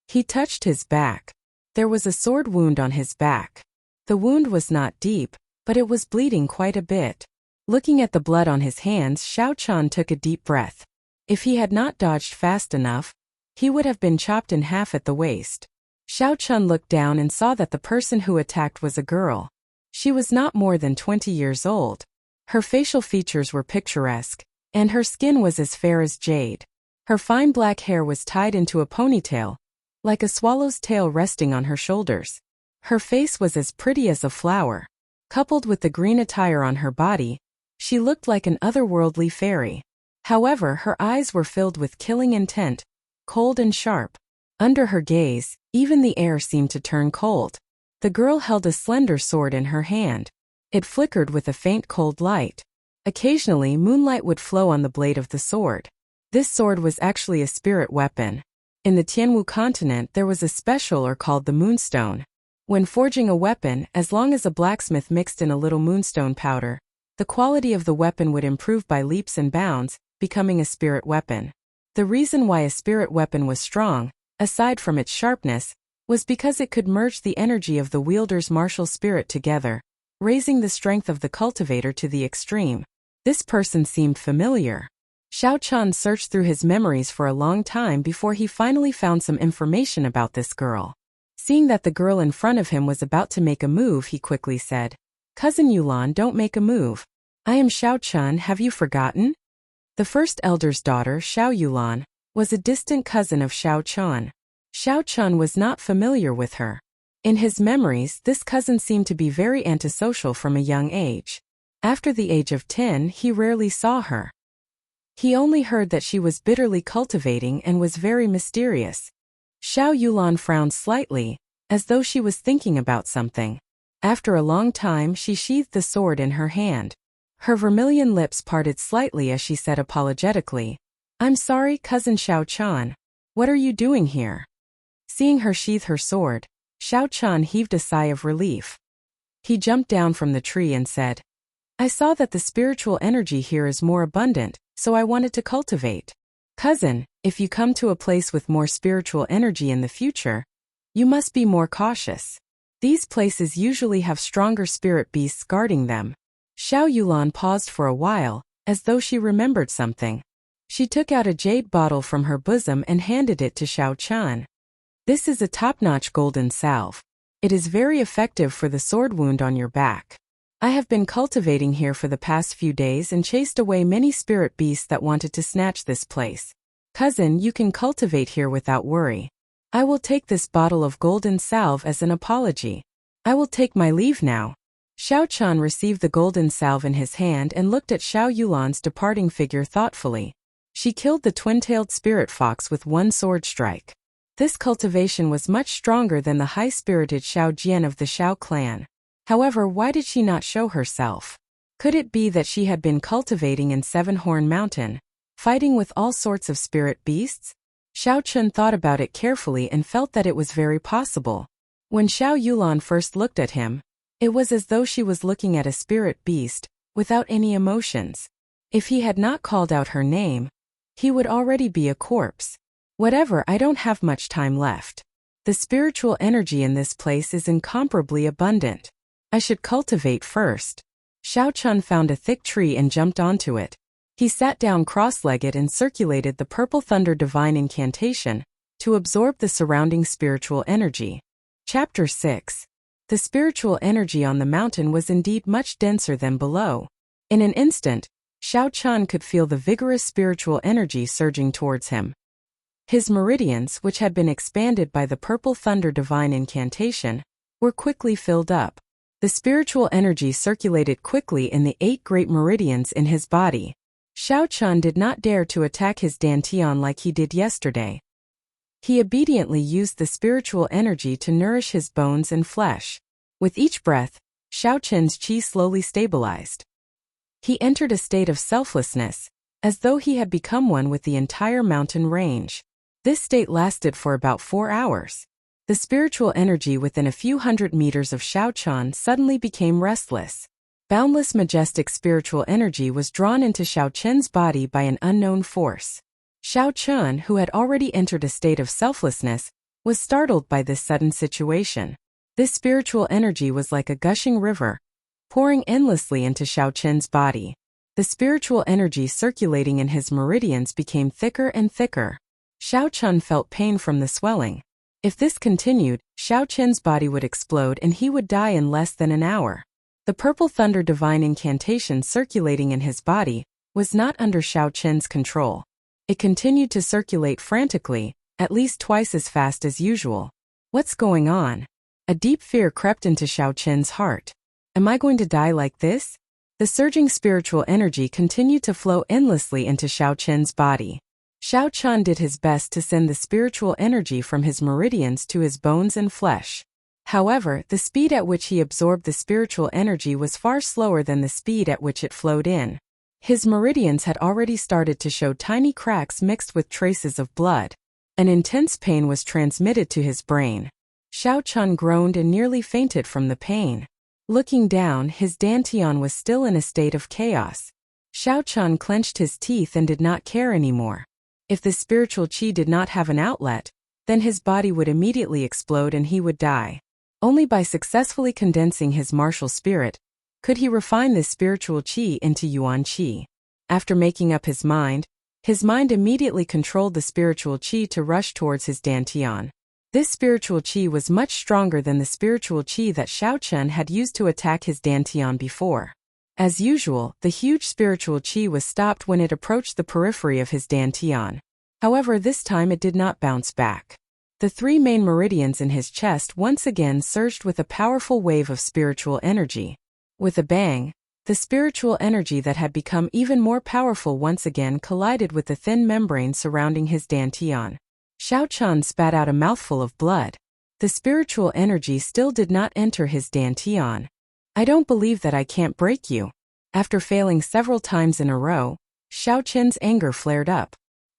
S1: He touched his back. There was a sword wound on his back. The wound was not deep, but it was bleeding quite a bit. Looking at the blood on his hands, Xiao Chan took a deep breath. If he had not dodged fast enough, he would have been chopped in half at the waist. Xiao Chan looked down and saw that the person who attacked was a girl. She was not more than 20 years old. Her facial features were picturesque, and her skin was as fair as jade. Her fine black hair was tied into a ponytail, like a swallow's tail resting on her shoulders. Her face was as pretty as a flower. Coupled with the green attire on her body, she looked like an otherworldly fairy. However, her eyes were filled with killing intent, cold and sharp. Under her gaze, even the air seemed to turn cold. The girl held a slender sword in her hand. It flickered with a faint cold light. Occasionally, moonlight would flow on the blade of the sword. This sword was actually a spirit weapon. In the Tianwu continent, there was a special ore called the moonstone. When forging a weapon, as long as a blacksmith mixed in a little moonstone powder, the quality of the weapon would improve by leaps and bounds, becoming a spirit weapon. The reason why a spirit weapon was strong, aside from its sharpness, was because it could merge the energy of the wielder's martial spirit together, raising the strength of the cultivator to the extreme. This person seemed familiar. Xiao Chan searched through his memories for a long time before he finally found some information about this girl. Seeing that the girl in front of him was about to make a move, he quickly said, "Cousin Yulan, don't make a move. I am Xiao Chan, have you forgotten?" The first elder's daughter, Xiao Yulan, was a distant cousin of Xiao Chan. Xiao Chan was not familiar with her. In his memories, this cousin seemed to be very antisocial from a young age. After the age of 10, he rarely saw her. He only heard that she was bitterly cultivating and was very mysterious. Xiao Yulan frowned slightly, as though she was thinking about something. After a long time, she sheathed the sword in her hand. Her vermilion lips parted slightly as she said apologetically, "I'm sorry, cousin Xiao Chan. What are you doing here?" Seeing her sheath her sword, Xiao Chan heaved a sigh of relief. He jumped down from the tree and said, "I saw that the spiritual energy here is more abundant, so I wanted to cultivate. Cousin, if you come to a place with more spiritual energy in the future, you must be more cautious. These places usually have stronger spirit beasts guarding them." Xiao Yulan paused for a while, as though she remembered something. She took out a jade bottle from her bosom and handed it to Xiao Chan. "This is a top-notch golden salve. It is very effective for the sword wound on your back. I have been cultivating here for the past few days and chased away many spirit beasts that wanted to snatch this place. Cousin, you can cultivate here without worry. I will take this bottle of golden salve as an apology. I will take my leave now." Xiao Chan received the golden salve in his hand and looked at Xiao Yulan's departing figure thoughtfully. She killed the twin-tailed spirit fox with one sword strike. This cultivation was much stronger than the high-spirited Xiao Jian of the Xiao clan. However, why did she not show herself? Could it be that she had been cultivating in Seven-Horn Mountain, fighting with all sorts of spirit beasts? Xiao Chun thought about it carefully and felt that it was very possible. When Xiao Yulan first looked at him, it was as though she was looking at a spirit beast, without any emotions. If he had not called out her name, he would already be a corpse. Whatever, I don't have much time left. The spiritual energy in this place is incomparably abundant. I should cultivate first. Xiao Chun found a thick tree and jumped onto it. He sat down cross-legged and circulated the purple thunder divine incantation to absorb the surrounding spiritual energy. Chapter 6. The spiritual energy on the mountain was indeed much denser than below. In an instant, Xiao Chun could feel the vigorous spiritual energy surging towards him. His meridians, which had been expanded by the purple thunder divine incantation, were quickly filled up. The spiritual energy circulated quickly in the 8 great meridians in his body. Xiao Chun did not dare to attack his dantian like he did yesterday. He obediently used the spiritual energy to nourish his bones and flesh. With each breath, Xiao Chun's qi slowly stabilized. He entered a state of selflessness, as though he had become one with the entire mountain range. This state lasted for about 4 hours. The spiritual energy within a few hundred meters of Xiao Chun suddenly became restless. Boundless majestic spiritual energy was drawn into Xiao Chun's body by an unknown force. Xiao Chun, who had already entered a state of selflessness, was startled by this sudden situation. This spiritual energy was like a gushing river, pouring endlessly into Xiao Chun's body. The spiritual energy circulating in his meridians became thicker and thicker. Xiao Chun felt pain from the swelling. If this continued, Xiao Chun's body would explode and he would die in less than an hour. The purple thunder divine incantation circulating in his body was not under Xiao Chun's control. It continued to circulate frantically, at least twice as fast as usual. What's going on? A deep fear crept into Xiao Chun's heart. Am I going to die like this? The surging spiritual energy continued to flow endlessly into Xiao Chun's body. Xiao Chun did his best to send the spiritual energy from his meridians to his bones and flesh. However, the speed at which he absorbed the spiritual energy was far slower than the speed at which it flowed in. His meridians had already started to show tiny cracks mixed with traces of blood. An intense pain was transmitted to his brain. Xiao Chun groaned and nearly fainted from the pain. Looking down, his dantian was still in a state of chaos. Xiao Chun clenched his teeth and did not care anymore. If the spiritual qi did not have an outlet, then his body would immediately explode and he would die. Only by successfully condensing his martial spirit could he refine this spiritual qi into yuan qi. After making up his mind immediately controlled the spiritual qi to rush towards his dantian. This spiritual qi was much stronger than the spiritual qi that Xiao Chun had used to attack his dantian before. As usual, the huge spiritual qi was stopped when it approached the periphery of his dantian. However, this time it did not bounce back. The 3 main meridians in his chest once again surged with a powerful wave of spiritual energy. With a bang, the spiritual energy that had become even more powerful once again collided with the thin membrane surrounding his dantian. Xiao Chun spat out a mouthful of blood. The spiritual energy still did not enter his dantian. I don't believe that I can't break you. After failing several times in a row, Xiao Chun's anger flared up.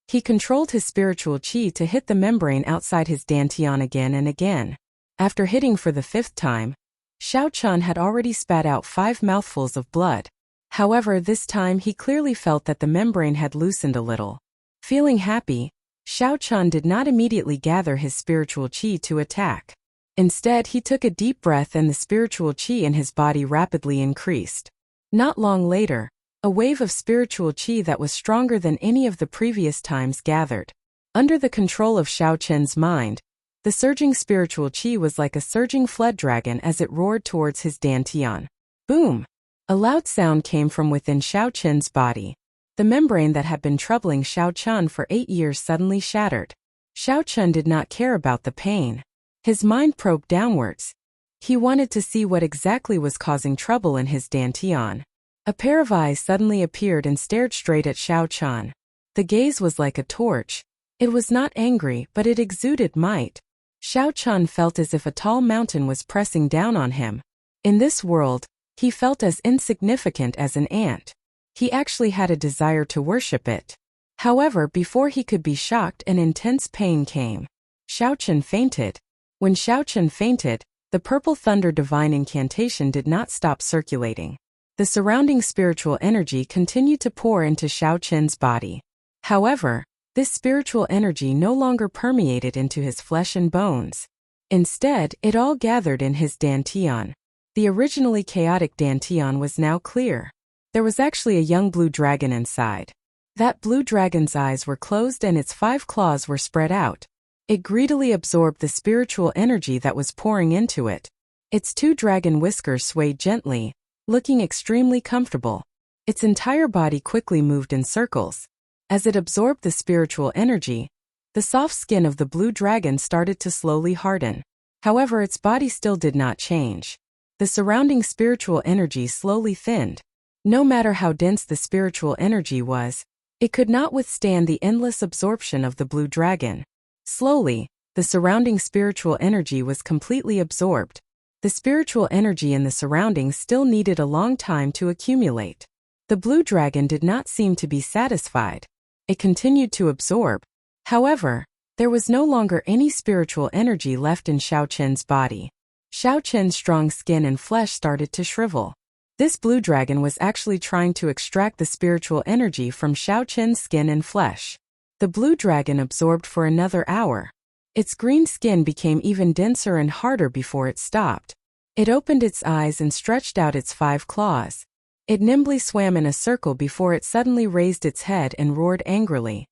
S1: He controlled his spiritual qi to hit the membrane outside his dantian again and again. After hitting for the 5th time, Xiao Chun had already spat out 5 mouthfuls of blood. However, this time he clearly felt that the membrane had loosened a little. Feeling happy, Xiao Chun did not immediately gather his spiritual qi to attack. Instead, he took a deep breath and the spiritual qi in his body rapidly increased. Not long later, a wave of spiritual qi that was stronger than any of the previous times gathered. Under the control of Xiao Chun's mind, the surging spiritual qi was like a surging flood dragon as it roared towards his dantian. Boom! A loud sound came from within Xiao Chun's body. The membrane that had been troubling Xiao Chun for 8 years suddenly shattered. Xiao Chun did not care about the pain. His mind probed downwards. He wanted to see what exactly was causing trouble in his dantian. A pair of eyes suddenly appeared and stared straight at Xiao Chun. The gaze was like a torch. It was not angry, but it exuded might. Xiao Chun felt as if a tall mountain was pressing down on him. In this world, he felt as insignificant as an ant. He actually had a desire to worship it. However, before he could be shocked, an intense pain came. Xiao Chun fainted. When Xiao Chun fainted, the purple thunder divine incantation did not stop circulating. The surrounding spiritual energy continued to pour into Xiao Chun's body. However, this spiritual energy no longer permeated into his flesh and bones. Instead, it all gathered in his dantian. The originally chaotic dantian was now clear. There was actually a young blue dragon inside. That blue dragon's eyes were closed and its 5 claws were spread out. It greedily absorbed the spiritual energy that was pouring into it. Its 2 dragon whiskers swayed gently, looking extremely comfortable. Its entire body quickly moved in circles. As it absorbed the spiritual energy, the soft skin of the blue dragon started to slowly harden. However, its body still did not change. The surrounding spiritual energy slowly thinned. No matter how dense the spiritual energy was, it could not withstand the endless absorption of the blue dragon. Slowly, the surrounding spiritual energy was completely absorbed. The spiritual energy in the surroundings still needed a long time to accumulate. The blue dragon did not seem to be satisfied. It continued to absorb. However, there was no longer any spiritual energy left in Xiao Chen's body. Xiao Chen's strong skin and flesh started to shrivel. This blue dragon was actually trying to extract the spiritual energy from Xiao Chen's skin and flesh. The blue dragon absorbed for another hour. Its green skin became even denser and harder before it stopped. It opened its eyes and stretched out its 5 claws. It nimbly swam in a circle before it suddenly raised its head and roared angrily.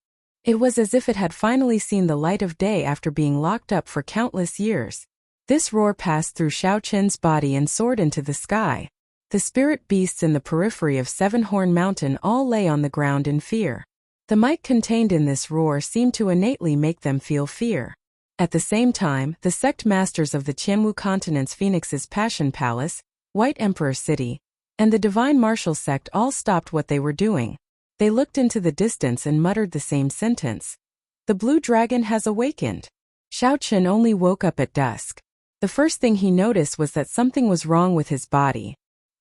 S1: It was as if it had finally seen the light of day after being locked up for countless years. This roar passed through Xiao Chen's body and soared into the sky. The spirit beasts in the periphery of Seven-Horn Mountain all lay on the ground in fear. The might contained in this roar seemed to innately make them feel fear. At the same time, the sect masters of the Qianwu continent's Phoenix's Passion Palace, White Emperor City, and the Divine Martial sect all stopped what they were doing. They looked into the distance and muttered the same sentence. The blue dragon has awakened. Xiao Chen only woke up at dusk. The first thing he noticed was that something was wrong with his body.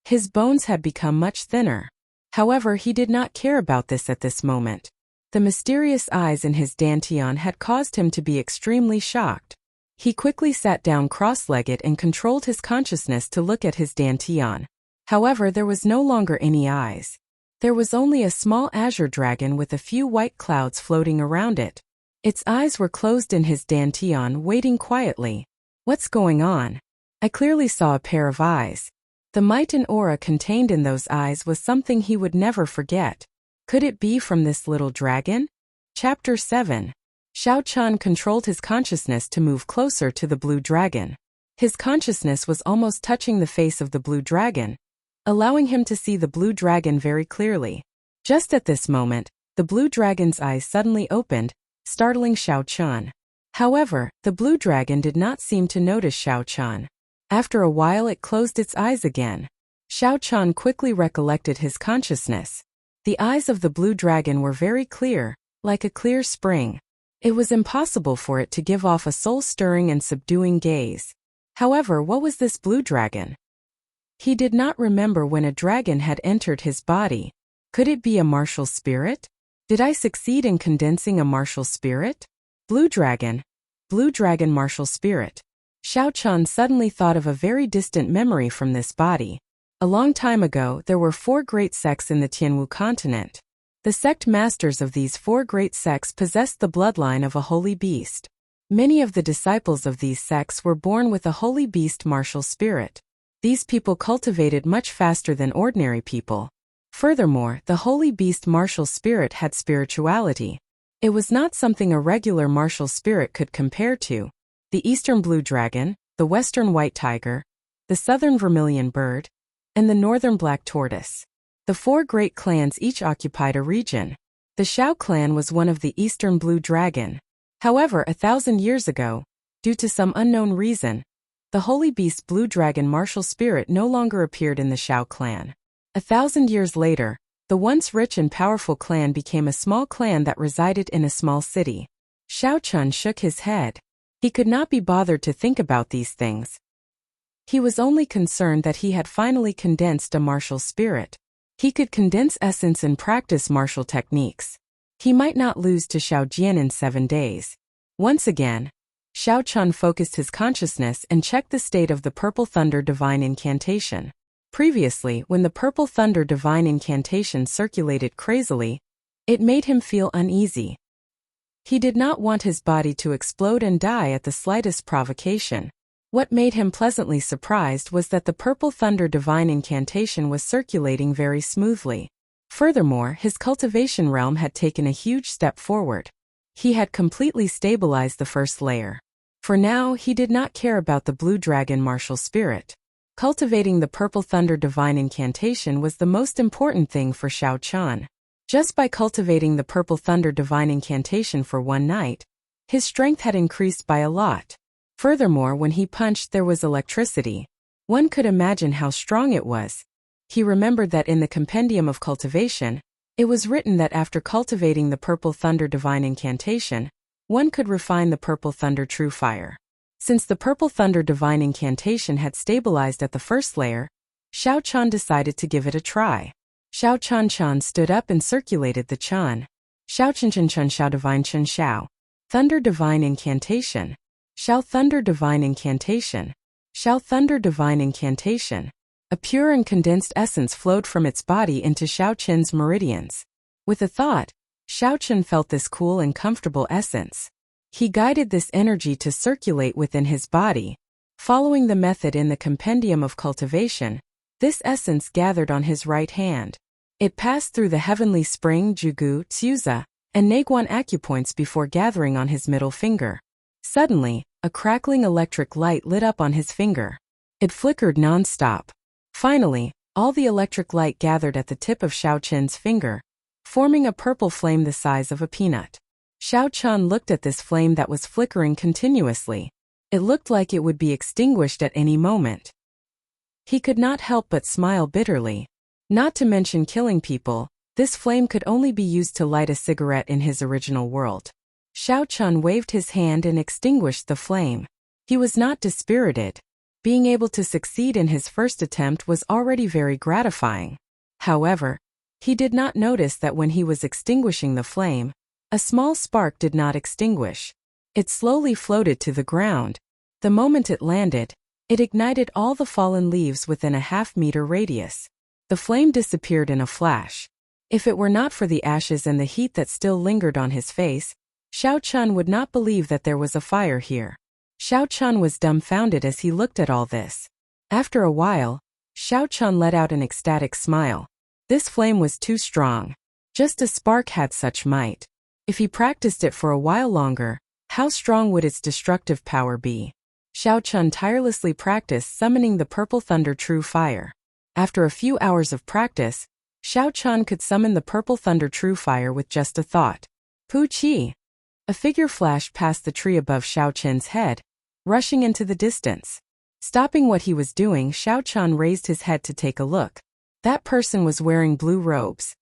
S1: His bones had become much thinner. However, he did not care about this at this moment. The mysterious eyes in his dantian had caused him to be extremely shocked. He quickly sat down cross-legged and controlled his consciousness to look at his dantian. However, there was no longer any eyes. There was only a small azure dragon with a few white clouds floating around it. Its eyes were closed in his dantian, waiting quietly. What's going on? I clearly saw a pair of eyes. The might and aura contained in those eyes was something he would never forget. Could it be from this little dragon? Chapter 7. Xiao Chen controlled his consciousness to move closer to the blue dragon. His consciousness was almost touching the face of the blue dragon, allowing him to see the blue dragon very clearly. Just at this moment, the blue dragon's eyes suddenly opened, startling Xiao Chen. However, the blue dragon did not seem to notice Xiao Chen. After a while it closed its eyes again. Xiao Chen quickly recollected his consciousness. The eyes of the blue dragon were very clear, like a clear spring. It was impossible for it to give off a soul-stirring and subduing gaze. However, what was this blue dragon? He did not remember when a dragon had entered his body. Could it be a martial spirit? Did I succeed in condensing a martial spirit? Blue dragon martial spirit. Xiao Chen suddenly thought of a very distant memory from this body. A long time ago, there were 4 great sects in the Qianwu continent. The sect masters of these 4 great sects possessed the bloodline of a holy beast. Many of the disciples of these sects were born with a holy beast martial spirit. These people cultivated much faster than ordinary people. Furthermore, the holy beast martial spirit had spirituality. It was not something a regular martial spirit could compare to. The eastern blue dragon, the western white tiger, the southern vermilion bird, and the northern black tortoise. The 4 great clans each occupied a region. The Xiao clan was one of the eastern blue dragon. However, 1,000 years ago, due to some unknown reason, the holy beast blue dragon martial spirit no longer appeared in the Xiao clan. 1,000 years later, the once rich and powerful clan became a small clan that resided in a small city. Xiao Chen shook his head. He could not be bothered to think about these things. He was only concerned that he had finally condensed a martial spirit. He could condense essence and practice martial techniques. He might not lose to Xiao Jian in 7 days. Once again, Xiao Chen focused his consciousness and checked the state of the Purple Thunder Divine Incantation. Previously, when the Purple Thunder Divine Incantation circulated crazily, it made him feel uneasy. He did not want his body to explode and die at the slightest provocation. What made him pleasantly surprised was that the Purple Thunder Divine Incantation was circulating very smoothly. Furthermore, his cultivation realm had taken a huge step forward. He had completely stabilized the first layer. For now, he did not care about the blue dragon martial spirit. Cultivating the Purple Thunder Divine Incantation was the most important thing for Xiao Chen. Just by cultivating the Purple Thunder Divine Incantation for one night, his strength had increased by a lot. Furthermore, when he punched, there was electricity. One could imagine how strong it was. He remembered that in the Compendium of Cultivation, it was written that after cultivating the Purple Thunder Divine Incantation, one could refine the Purple Thunder True Fire. Since the Purple Thunder Divine Incantation had stabilized at the first layer, Xiao Chan decided to give it a try. Xiao Chan Chan stood up and circulated the Chan. Xiao Chen Chen Chen Xiao Divine Chen Xiao. Thunder Divine Incantation. Xiao Thunder Divine Incantation. Xiao Thunder Divine Incantation. A pure and condensed essence flowed from its body into Xiao Chen's meridians. With a thought, Xiao Chen felt this cool and comfortable essence. He guided this energy to circulate within his body. Following the method in the Compendium of Cultivation, this essence gathered on his right hand. It passed through the heavenly spring, Jugu, Tsuza, and Naguan acupoints before gathering on his middle finger. Suddenly, a crackling electric light lit up on his finger. It flickered non-stop. Finally, all the electric light gathered at the tip of Xiao Chen's finger, forming a purple flame the size of a peanut. Xiao Chen looked at this flame that was flickering continuously. It looked like it would be extinguished at any moment. He could not help but smile bitterly. Not to mention killing people, this flame could only be used to light a cigarette in his original world. Xiao Chen waved his hand and extinguished the flame. He was not dispirited. Being able to succeed in his first attempt was already very gratifying. However, he did not notice that when he was extinguishing the flame, a small spark did not extinguish. It slowly floated to the ground. The moment it landed, it ignited all the fallen leaves within a half-meter radius. The flame disappeared in a flash. If it were not for the ashes and the heat that still lingered on his face, Xiao Chen would not believe that there was a fire here. Xiao Chen was dumbfounded as he looked at all this. After a while, Xiao Chen let out an ecstatic smile. This flame was too strong. Just a spark had such might. If he practiced it for a while longer, how strong would its destructive power be? Xiao Chen tirelessly practiced summoning the Purple Thunder True Fire. After a few hours of practice, Xiao Chen could summon the Purple Thunder True Fire with just a thought. Pu Qi! A figure flashed past the tree above Xiao Chen's head, rushing into the distance. Stopping what he was doing, Xiao Chen raised his head to take a look. That person was wearing blue robes.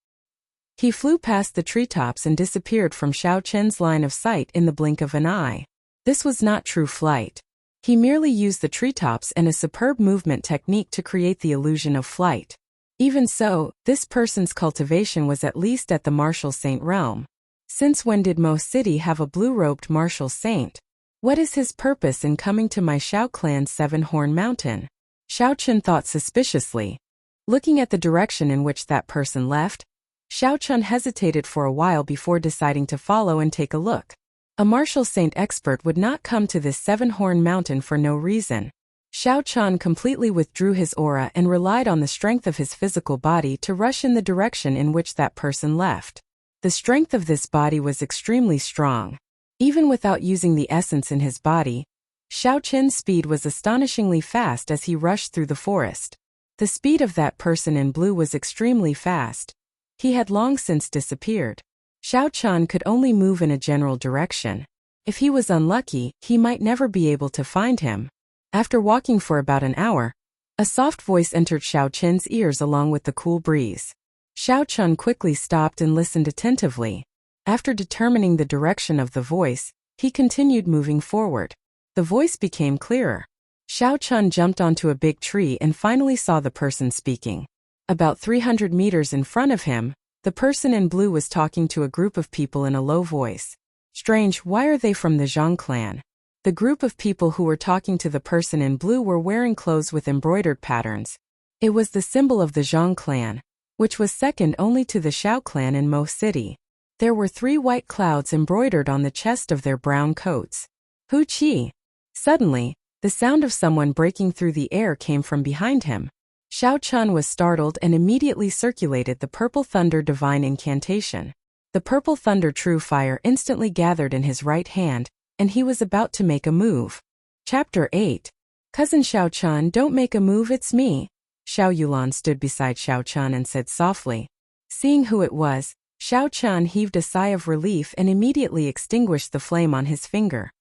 S1: He flew past the treetops and disappeared from Xiao Chen's line of sight in the blink of an eye. This was not true flight. He merely used the treetops and a superb movement technique to create the illusion of flight. Even so, this person's cultivation was at least at the martial saint realm. Since when did Mo City have a blue-robed martial saint? What is his purpose in coming to my Xiao clan's Seven-Horn Mountain? Xiao Chen thought suspiciously. Looking at the direction in which that person left, Xiao Chen hesitated for a while before deciding to follow and take a look. A martial saint expert would not come to this Seven-Horn Mountain for no reason. Xiao Chen completely withdrew his aura and relied on the strength of his physical body to rush in the direction in which that person left. The strength of this body was extremely strong. Even without using the essence in his body, Xiao Chen's speed was astonishingly fast as he rushed through the forest. The speed of that person in blue was extremely fast. He had long since disappeared. Xiao Chen could only move in a general direction. If he was unlucky, he might never be able to find him. After walking for about an hour, a soft voice entered Xiao Chen's ears along with the cool breeze. Xiao Chen quickly stopped and listened attentively. After determining the direction of the voice, he continued moving forward. The voice became clearer. Xiao Chen jumped onto a big tree and finally saw the person speaking. About 300 meters in front of him, the person in blue was talking to a group of people in a low voice. Strange, why are they from the Zhang clan? The group of people who were talking to the person in blue were wearing clothes with embroidered patterns. It was the symbol of the Zhang clan, which was second only to the Xiao clan in Mo City. There were 3 white clouds embroidered on the chest of their brown coats. Hu Qi! Suddenly, the sound of someone breaking through the air came from behind him. Xiao Chen was startled and immediately circulated the Purple Thunder Divine Incantation. The Purple Thunder True Fire instantly gathered in his right hand, and he was about to make a move. Chapter 8. Cousin Xiao Chen, don't make a move, it's me. Xiao Yulan stood beside Xiao Chen and said softly. Seeing who it was, Xiao Chen heaved a sigh of relief and immediately extinguished the flame on his finger.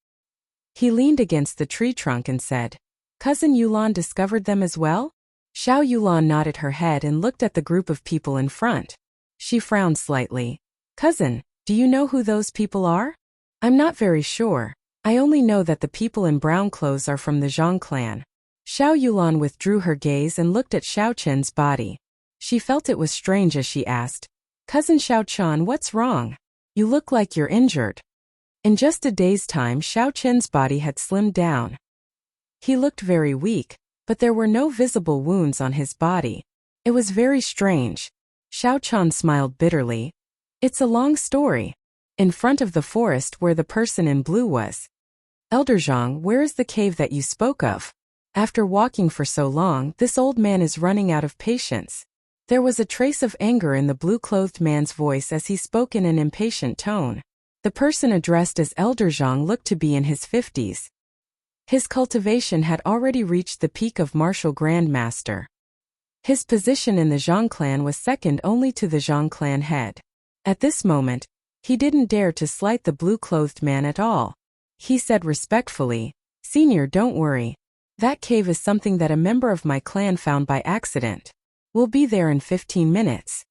S1: He leaned against the tree trunk and said, "Cousin Yulan discovered them as well?" Xiao Yulan nodded her head and looked at the group of people in front. She frowned slightly. "Cousin, do you know who those people are?" "I'm not very sure. I only know that the people in brown clothes are from the Zhang clan." Xiao Yulan withdrew her gaze and looked at Xiao Chen's body. She felt it was strange as she asked, "Cousin Xiao Chen, what's wrong? You look like you're injured." In just a day's time, Xiao Chen's body had slimmed down. He looked very weak, but there were no visible wounds on his body. It was very strange. Xiao Chen smiled bitterly. "It's a long story." In front of the forest where the person in blue was. "Elder Zhang, where is the cave that you spoke of? After walking for so long, this old man is running out of patience." There was a trace of anger in the blue-clothed man's voice as he spoke in an impatient tone. The person addressed as Elder Zhang looked to be in his 50s. His cultivation had already reached the peak of martial grandmaster. His position in the Zhang clan was second only to the Zhang clan head. At this moment, he didn't dare to slight the blue-clothed man at all. He said respectfully, "Senior, don't worry. That cave is something that a member of my clan found by accident. We'll be there in 15 minutes.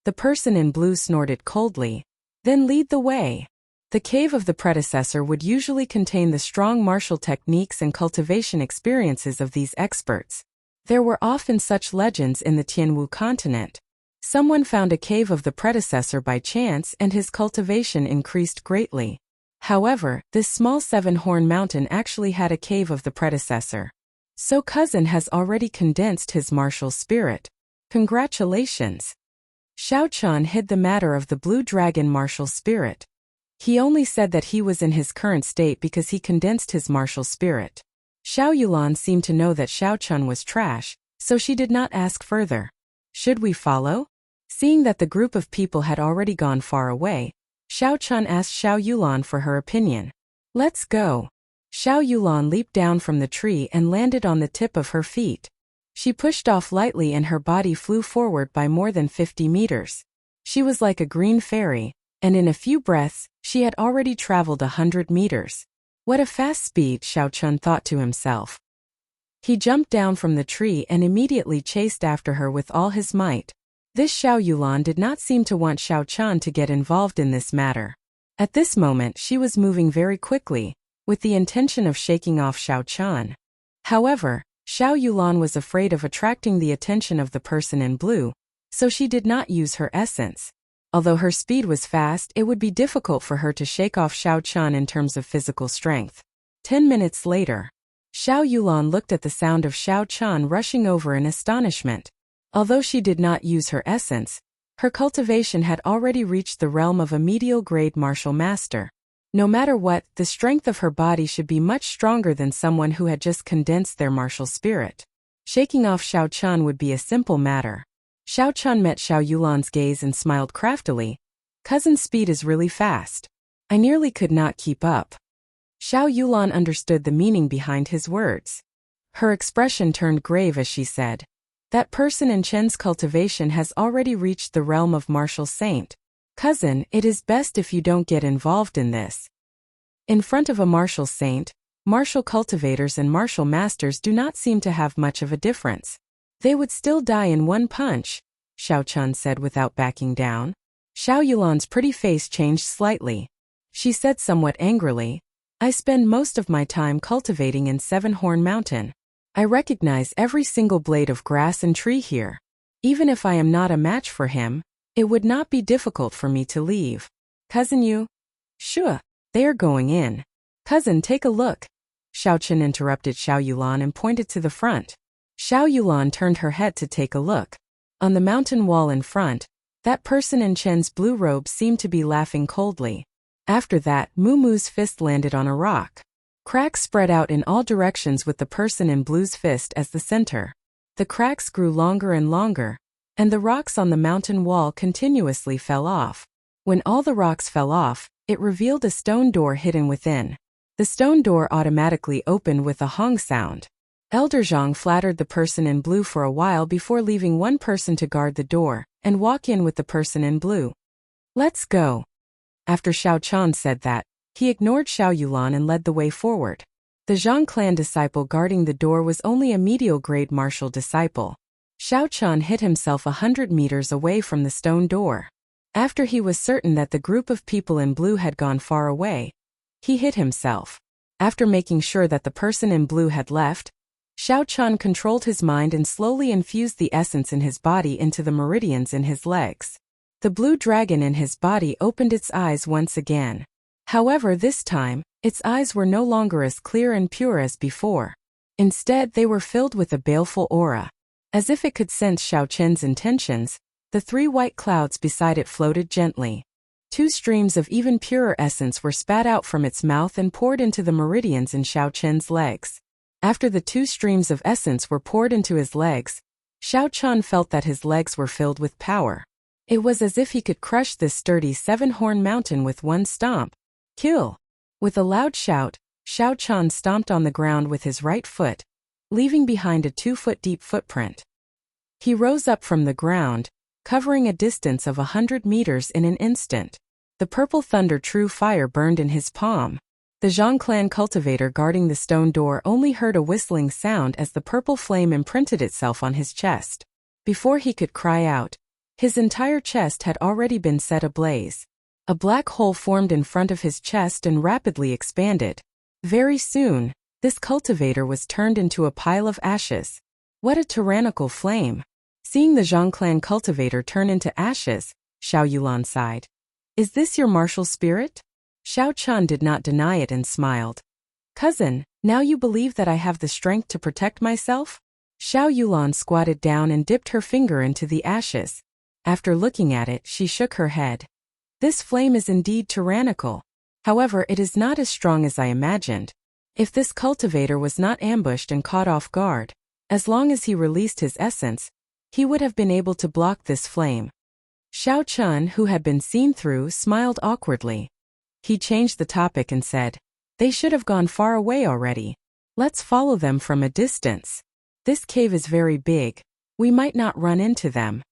S1: The person in blue snorted coldly. "Then lead the way." The cave of the predecessor would usually contain the strong martial techniques and cultivation experiences of these experts. There were often such legends in the Tianwu continent. Someone found a cave of the predecessor by chance and his cultivation increased greatly. However, this small seven-horn mountain actually had a cave of the predecessor. So cousin has already condensed his martial spirit. Congratulations. Xiao Chen hid the matter of the blue dragon martial spirit. He only said that he was in his current state because he condensed his martial spirit. Xiao Yulan seemed to know that Xiao Chen was trash, so she did not ask further. "Should we follow?" Seeing that the group of people had already gone far away, Xiao Chen asked Xiao Yulan for her opinion. "Let's go." Xiao Yulan leaped down from the tree and landed on the tip of her feet. She pushed off lightly and her body flew forward by more than 50 meters. She was like a green fairy, and in a few breaths, she had already traveled 100 meters. What a fast speed, Xiao Chen thought to himself. He jumped down from the tree and immediately chased after her with all his might. This Xiao Yulan did not seem to want Xiao Chen to get involved in this matter. At this moment she was moving very quickly, with the intention of shaking off Xiao Chen. However, Xiao Yulan was afraid of attracting the attention of the person in blue, so she did not use her essence. Although her speed was fast, it would be difficult for her to shake off Xiao Chen in terms of physical strength. 10 minutes later, Xiao Yulan looked at the sound of Xiao Chen rushing over in astonishment. Although she did not use her essence, her cultivation had already reached the realm of a medial-grade martial master. No matter what, the strength of her body should be much stronger than someone who had just condensed their martial spirit. Shaking off Xiao Chen would be a simple matter. Xiao Chen met Xiao Yulan's gaze and smiled craftily. "Cousin's speed is really fast. I nearly could not keep up." Xiao Yulan understood the meaning behind his words. Her expression turned grave as she said, "That person in Chen's cultivation has already reached the realm of martial saint. Cousin, it is best if you don't get involved in this." In front of a martial saint, martial cultivators and martial masters do not seem to have much of a difference. They would still die in one punch, Xiao Chen said without backing down. Xiao Yulan's pretty face changed slightly. She said somewhat angrily, "I spend most of my time cultivating in Seven-Horn Mountain. I recognize every single blade of grass and tree here. Even if I am not a match for him, it would not be difficult for me to leave. Cousin you?" "Sure, they are going in." "Cousin, take a look." Xiao Chen interrupted Xiao Yulan and pointed to the front. Xiao Yulan turned her head to take a look. On the mountain wall in front, that person in Chen's blue robe seemed to be laughing coldly. After that, Muumu's fist landed on a rock. Cracks spread out in all directions with the person in blue's fist as the center. The cracks grew longer and longer, and the rocks on the mountain wall continuously fell off. When all the rocks fell off, it revealed a stone door hidden within. The stone door automatically opened with a hong sound. Elder Zhang flattered the person in blue for a while before leaving one person to guard the door, and walk in with the person in blue. "Let's go." After Xiao Chen said that, He ignored Xiao Yulan and led the way forward. The Zhang clan disciple guarding the door was only a medial-grade martial disciple. Xiao Chun hid himself 100 meters away from the stone door. After he was certain that the group of people in blue had gone far away, he hid himself. After making sure that the person in blue had left, Xiao Chun controlled his mind and slowly infused the essence in his body into the meridians in his legs. The blue dragon in his body opened its eyes once again. However, this time, its eyes were no longer as clear and pure as before. Instead, they were filled with a baleful aura. As if it could sense Xiao Chen's intentions, the 3 white clouds beside it floated gently. 2 streams of even purer essence were spat out from its mouth and poured into the meridians in Xiao Chen's legs. After the 2 streams of essence were poured into his legs, Xiao Chun felt that his legs were filled with power. It was as if he could crush this sturdy 7-horn mountain with one stomp. Kill! With a loud shout, Xiao Chun stomped on the ground with his right foot, leaving behind a 2-foot-deep footprint. He rose up from the ground, covering a distance of 100 meters in an instant. The purple thunder true fire burned in his palm. The Zhang clan cultivator guarding the stone door only heard a whistling sound as the purple flame imprinted itself on his chest. Before he could cry out, his entire chest had already been set ablaze. A black hole formed in front of his chest and rapidly expanded. Very soon, this cultivator was turned into a pile of ashes. What a tyrannical flame! Seeing the Zhang clan cultivator turn into ashes, Xiao Yulan sighed. Is this your martial spirit? Xiao Chun did not deny it and smiled. Cousin, now you believe that I have the strength to protect myself? Xiao Yulan squatted down and dipped her finger into the ashes. After looking at it, she shook her head. This flame is indeed tyrannical. However, it is not as strong as I imagined. If this cultivator was not ambushed and caught off guard, as long as he released his essence, he would have been able to block this flame. Xiao Chun, who had been seen through, smiled awkwardly. He changed the topic and said, They should have gone far away already. Let's follow them from a distance. This cave is very big. We might not run into them.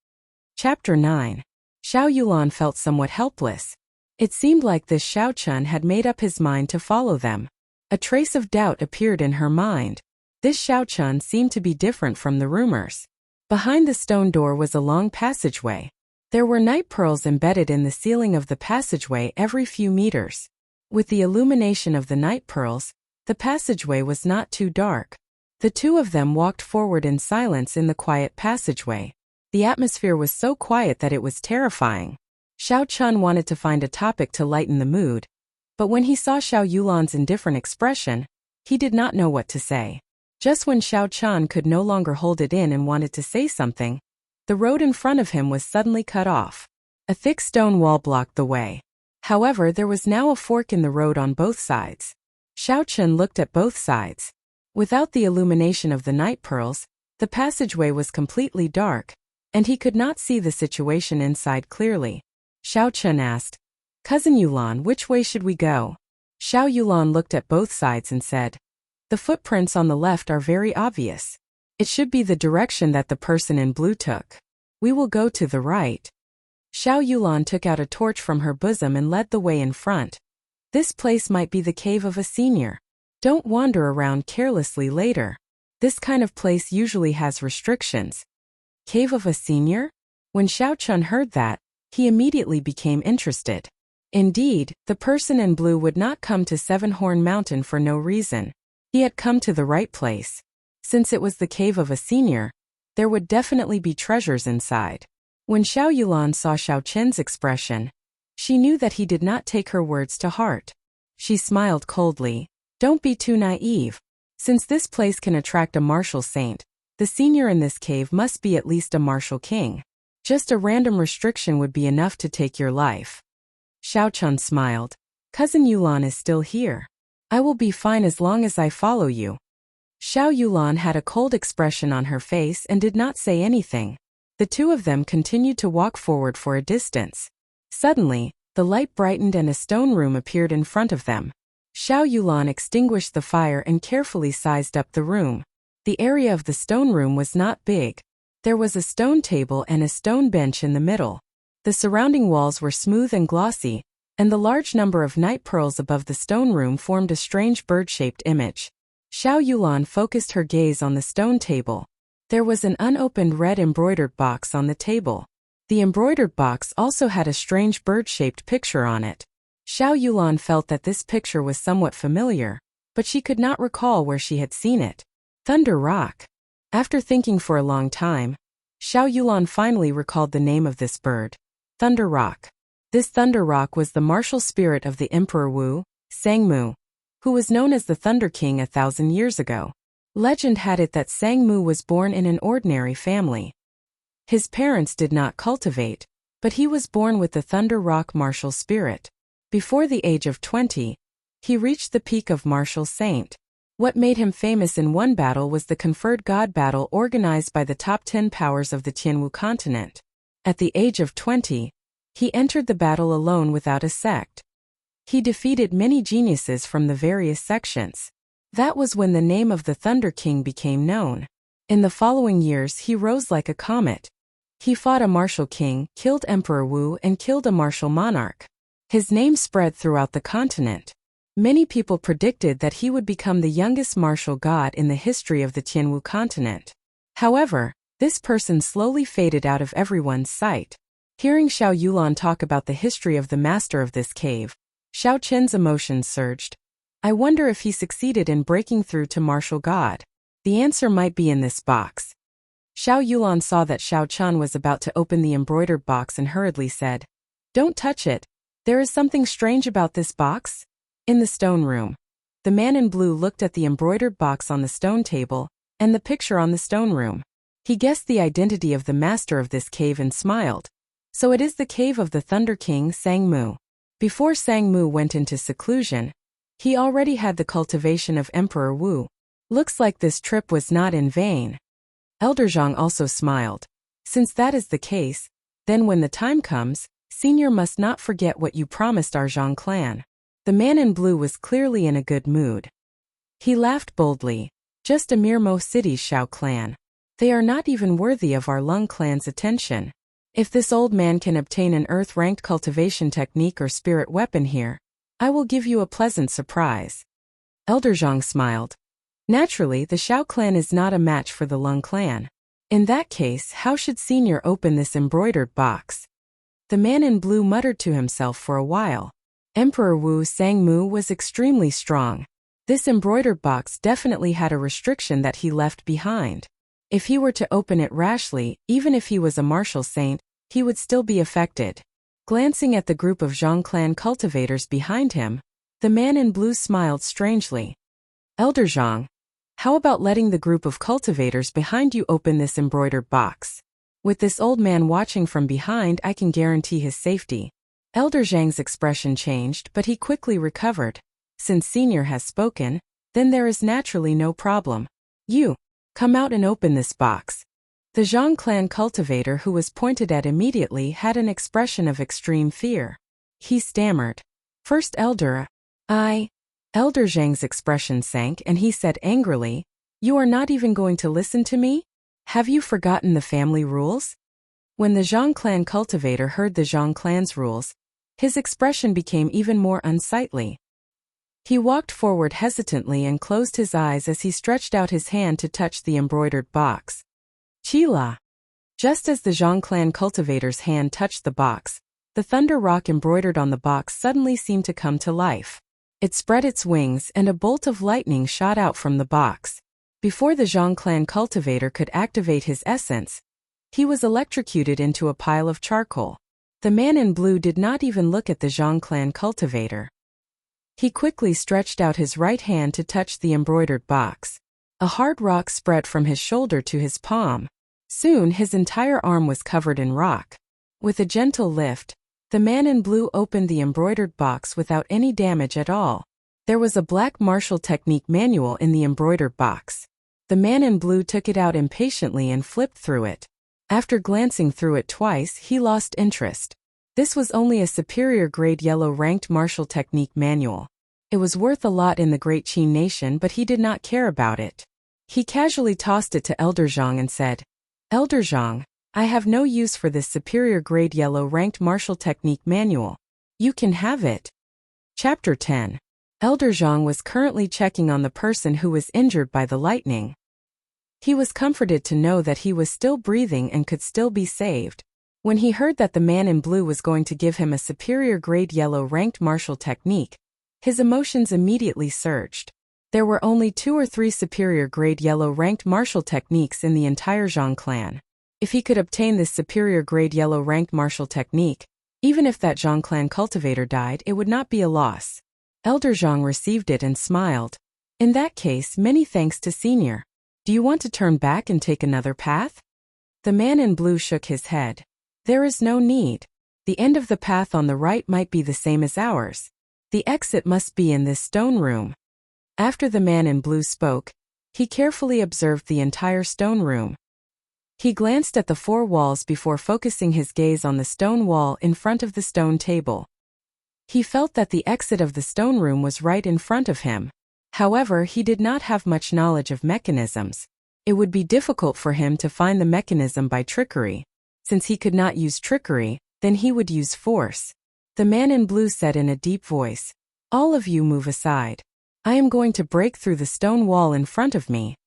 S1: Chapter 9. Xiao Yulan felt somewhat helpless. It seemed like this Xiao Chun had made up his mind to follow them. A trace of doubt appeared in her mind. This Xiao Chun seemed to be different from the rumors. Behind the stone door was a long passageway. There were night pearls embedded in the ceiling of the passageway every few meters. With the illumination of the night pearls, the passageway was not too dark. The 2 of them walked forward in silence in the quiet passageway. The atmosphere was so quiet that it was terrifying. Xiao Chun wanted to find a topic to lighten the mood, but when he saw Xiao Yulan's indifferent expression, he did not know what to say. Just when Xiao Chun could no longer hold it in and wanted to say something, the road in front of him was suddenly cut off. A thick stone wall blocked the way. However, there was now a fork in the road on both sides. Xiao Chun looked at both sides. Without the illumination of the night pearls, the passageway was completely dark, and he could not see the situation inside clearly. Xiao Chun asked, Cousin Yulan, which way should we go? Xiao Yulan looked at both sides and said, The footprints on the left are very obvious. It should be the direction that the person in blue took. We will go to the right. Xiao Yulan took out a torch from her bosom and led the way in front. This place might be the cave of a senior. Don't wander around carelessly later. This kind of place usually has restrictions. Cave of a senior? When Xiao Chun heard that, he immediately became interested. Indeed, the person in blue would not come to 7-Horn Mountain for no reason. He had come to the right place. Since it was the cave of a senior, there would definitely be treasures inside. When Xiao Yulan saw Xiao Chen's expression, she knew that he did not take her words to heart. She smiled coldly. Don't be too naive. Since this place can attract a martial saint, the senior in this cave must be at least a martial king. Just a random restriction would be enough to take your life. Xiao Chun smiled. Cousin Yulan is still here. I will be fine as long as I follow you. Xiao Yulan had a cold expression on her face and did not say anything. The 2 of them continued to walk forward for a distance. Suddenly, the light brightened and a stone room appeared in front of them. Xiao Yulan extinguished the fire and carefully sized up the room. The area of the stone room was not big. There was a stone table and a stone bench in the middle. The surrounding walls were smooth and glossy, and the large number of night pearls above the stone room formed a strange bird-shaped image. Xiao Yulan focused her gaze on the stone table. There was an unopened red embroidered box on the table. The embroidered box also had a strange bird-shaped picture on it. Xiao Yulan felt that this picture was somewhat familiar, but she could not recall where she had seen it. Thunder Rock. After thinking for a long time, Xiao Yulan finally recalled the name of this bird. Thunder Rock. This Thunder Rock was the martial spirit of the Emperor Wu, Sangmu, who was known as the Thunder King 1,000 years ago. Legend had it that Sangmu was born in an ordinary family. His parents did not cultivate, but he was born with the Thunder Rock martial spirit. Before the age of 20, he reached the peak of martial saint. What made him famous in one battle was the conferred god battle organized by the top 10 powers of the Tianwu continent. At the age of 20, he entered the battle alone without a sect. He defeated many geniuses from the various sections. That was when the name of the Thunder King became known. In the following years he rose like a comet. He fought a martial king, killed Emperor Wu, and killed a martial monarch. His name spread throughout the continent. Many people predicted that he would become the youngest martial god in the history of the Tianwu continent. However, this person slowly faded out of everyone's sight. Hearing Xiao Yulan talk about the history of the master of this cave, Xiao Qin's emotions surged. I wonder if he succeeded in breaking through to martial god. The answer might be in this box. Xiao Yulan saw that Xiao Qin was about to open the embroidered box and hurriedly said, "Don't touch it. There is something strange about this box." In the stone room, the man in blue looked at the embroidered box on the stone table and the picture on the stone room. He guessed the identity of the master of this cave and smiled. So it is the cave of the Thunder King Sangmu. Before Sangmu went into seclusion, he already had the cultivation of Emperor Wu. Looks like this trip was not in vain. Elder Zhang also smiled. Since that is the case, then when the time comes, Senior must not forget what you promised our Zhang clan. The man in blue was clearly in a good mood. He laughed boldly. Just a mere Mo City's Xiao clan. They are not even worthy of our Lung clan's attention. If this old man can obtain an earth-ranked cultivation technique or spirit weapon here, I will give you a pleasant surprise. Elder Zhang smiled. Naturally, the Xiao clan is not a match for the Lung clan. In that case, how should Senior open this embroidered box? The man in blue muttered to himself for a while. Emperor Wu Sangmu was extremely strong. This embroidered box definitely had a restriction that he left behind. If he were to open it rashly, even if he was a martial saint, he would still be affected. Glancing at the group of Zhang clan cultivators behind him, the man in blue smiled strangely. Elder Zhang, how about letting the group of cultivators behind you open this embroidered box? With this old man watching from behind, I can guarantee his safety. Elder Zhang's expression changed, but he quickly recovered. Since Senior has spoken, then there is naturally no problem. You, come out and open this box. The Zhang clan cultivator who was pointed at immediately had an expression of extreme fear. He stammered. First Elder, Elder Zhang's expression sank and he said angrily, "You are not even going to listen to me? Have you forgotten the family rules?" When the Zhang clan cultivator heard the Zhang clan's rules, his expression became even more unsightly. He walked forward hesitantly and closed his eyes as he stretched out his hand to touch the embroidered box. Chila! Just as the Zhang clan cultivator's hand touched the box, the thunder rock embroidered on the box suddenly seemed to come to life. It spread its wings and a bolt of lightning shot out from the box. Before the Zhang clan cultivator could activate his essence, he was electrocuted into a pile of charcoal. The man in blue did not even look at the Zhang clan cultivator. He quickly stretched out his right hand to touch the embroidered box. A hard rock spread from his shoulder to his palm. Soon his entire arm was covered in rock. With a gentle lift, the man in blue opened the embroidered box without any damage at all. There was a black martial technique manual in the embroidered box. The man in blue took it out impatiently and flipped through it. After glancing through it twice, he lost interest. This was only a superior grade yellow-ranked martial technique manual. It was worth a lot in the Great Qin nation, but he did not care about it. He casually tossed it to Elder Zhang and said, "Elder Zhang, I have no use for this superior grade yellow-ranked martial technique manual. You can have it. Chapter 10. Elder Zhang was currently checking on the person who was injured by the lightning. He was comforted to know that he was still breathing and could still be saved. When he heard that the man in blue was going to give him a superior grade yellow ranked martial technique, his emotions immediately surged. There were only 2 or 3 superior grade yellow ranked martial techniques in the entire Zhang clan. If he could obtain this superior grade yellow ranked martial technique, even if that Zhang clan cultivator died, it would not be a loss. Elder Zhang received it and smiled. In that case, many thanks to Senior. Do you want to turn back and take another path? The man in blue shook his head. There is no need. The end of the path on the right might be the same as ours. The exit must be in this stone room. After the man in blue spoke, he carefully observed the entire stone room. He glanced at the 4 walls before focusing his gaze on the stone wall in front of the stone table. He felt that the exit of the stone room was right in front of him. However, he did not have much knowledge of mechanisms. It would be difficult for him to find the mechanism by trickery. Since he could not use trickery, then he would use force. The man in blue said in a deep voice, "All of you move aside. I am going to break through the stone wall in front of me."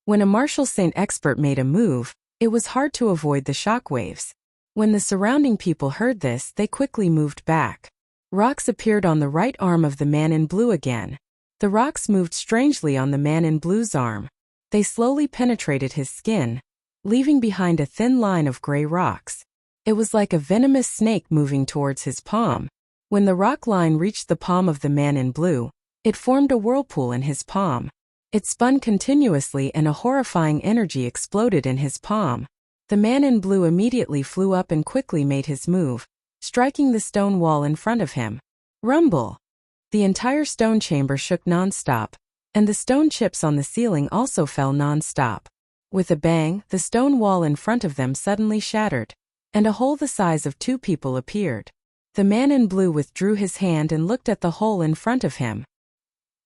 S1: When a martial saint expert made a move, it was hard to avoid the shockwaves. When the surrounding people heard this, they quickly moved back. Rocks appeared on the right arm of the man in blue again. The rocks moved strangely on the man in blue's arm. They slowly penetrated his skin, leaving behind a thin line of gray rocks. It was like a venomous snake moving towards his palm. When the rock line reached the palm of the man in blue, it formed a whirlpool in his palm. It spun continuously and a horrifying energy exploded in his palm. The man in blue immediately flew up and quickly made his move, striking the stone wall in front of him. Rumble! The entire stone chamber shook non-stop, and the stone chips on the ceiling also fell non-stop. With a bang, the stone wall in front of them suddenly shattered, and a hole the size of 2 people appeared. The man in blue withdrew his hand and looked at the hole in front of him.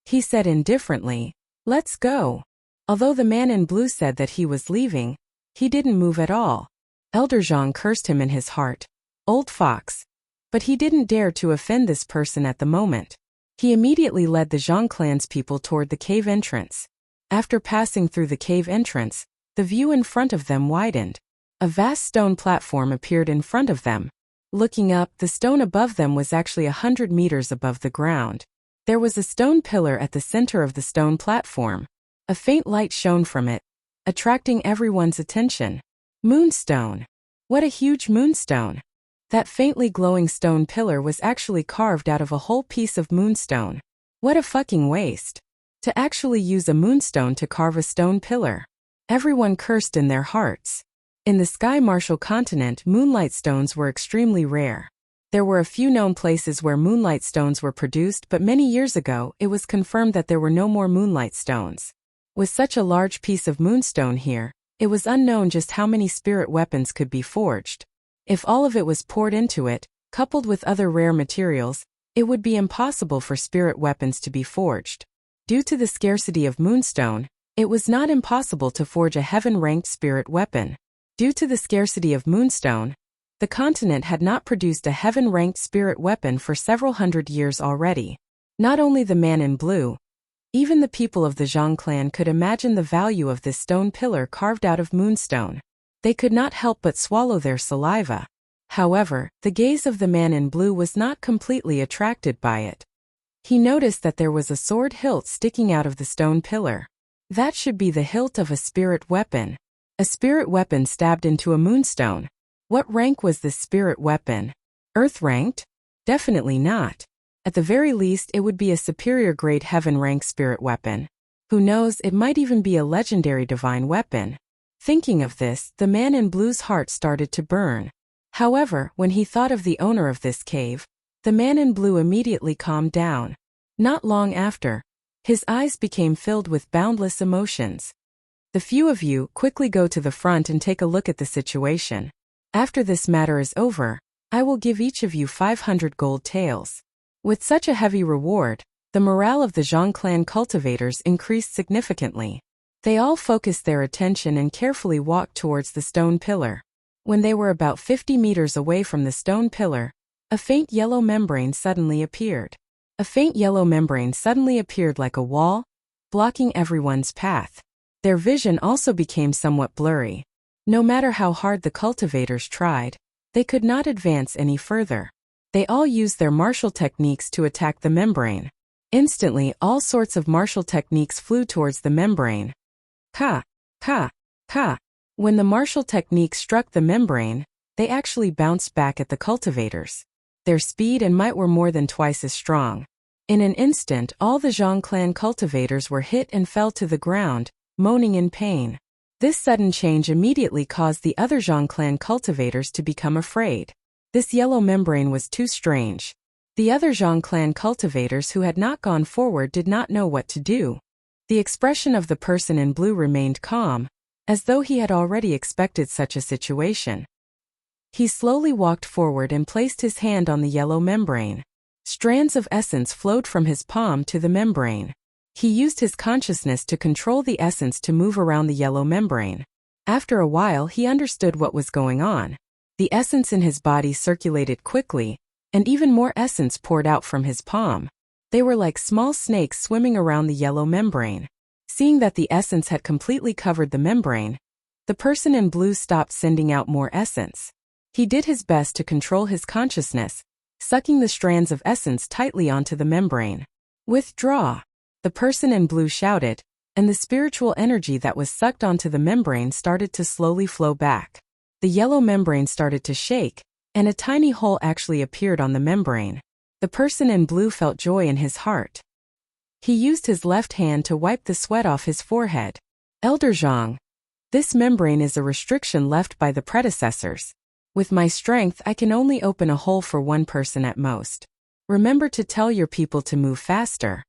S1: He said indifferently, "Let's go." Although the man in blue said that he was leaving, he didn't move at all. Elder Zhang cursed him in his heart. Old fox. But he didn't dare to offend this person at the moment. He immediately led the Zhang clan's people toward the cave entrance. After passing through the cave entrance, the view in front of them widened. A vast stone platform appeared in front of them. Looking up, the stone above them was actually 100 meters above the ground. There was a stone pillar at the center of the stone platform. A faint light shone from it, attracting everyone's attention. Moonstone. What a huge moonstone! That faintly glowing stone pillar was actually carved out of a whole piece of moonstone. What a fucking waste. To actually use a moonstone to carve a stone pillar. Everyone cursed in their hearts. In the Sky Martial continent, moonlight stones were extremely rare. There were a few known places where moonlight stones were produced, but many years ago, it was confirmed that there were no more moonlight stones. With such a large piece of moonstone here, it was unknown just how many spirit weapons could be forged. If all of it was poured into it, coupled with other rare materials, it would be impossible for spirit weapons to be forged. Due to the scarcity of moonstone, it was not impossible to forge a heaven-ranked spirit weapon. Due to the scarcity of moonstone, the continent had not produced a heaven-ranked spirit weapon for several hundred years already. Not only the man in blue, even the people of the Zhang clan could imagine the value of this stone pillar carved out of moonstone. They could not help but swallow their saliva. However, the gaze of the man in blue was not completely attracted by it. He noticed that there was a sword hilt sticking out of the stone pillar. That should be the hilt of a spirit weapon. A spirit weapon stabbed into a moonstone. What rank was this spirit weapon? Earth-ranked? Definitely not. At the very least, it would be a superior grade heaven-ranked spirit weapon. Who knows, it might even be a legendary divine weapon. Thinking of this, the man in blue's heart started to burn. However, when he thought of the owner of this cave, the man in blue immediately calmed down. Not long after, his eyes became filled with boundless emotions. The few of you quickly go to the front and take a look at the situation. After this matter is over, I will give each of you 500 gold taels. With such a heavy reward, the morale of the Zhang clan cultivators increased significantly. They all focused their attention and carefully walked towards the stone pillar. When they were about 50 meters away from the stone pillar, A faint yellow membrane suddenly appeared. A faint yellow membrane suddenly appeared like a wall, blocking everyone's path. Their vision also became somewhat blurry. No matter how hard the cultivators tried, they could not advance any further. They all used their martial techniques to attack the membrane. Instantly, all sorts of martial techniques flew towards the membrane. Ka, ka, ka. When the martial technique struck the membrane, they actually bounced back at the cultivators. Their speed and might were more than twice as strong. In an instant, all the Zhang clan cultivators were hit and fell to the ground, moaning in pain. This sudden change immediately caused the other Zhang clan cultivators to become afraid. This yellow membrane was too strange. The other Zhang clan cultivators who had not gone forward did not know what to do. The expression of the person in blue remained calm, as though he had already expected such a situation. He slowly walked forward and placed his hand on the yellow membrane. Strands of essence flowed from his palm to the membrane. He used his consciousness to control the essence to move around the yellow membrane. After a while, he understood what was going on. The essence in his body circulated quickly, and even more essence poured out from his palm. They were like small snakes swimming around the yellow membrane. Seeing that the essence had completely covered the membrane, the person in blue stopped sending out more essence. He did his best to control his consciousness, sucking the strands of essence tightly onto the membrane. Withdraw! The person in blue shouted, and the spiritual energy that was sucked onto the membrane started to slowly flow back. The yellow membrane started to shake, and a tiny hole actually appeared on the membrane. The person in blue felt joy in his heart. He used his left hand to wipe the sweat off his forehead. Elder Zhang, this membrane is a restriction left by the predecessors. With my strength, I can only open a hole for one person at most. Remember to tell your people to move faster.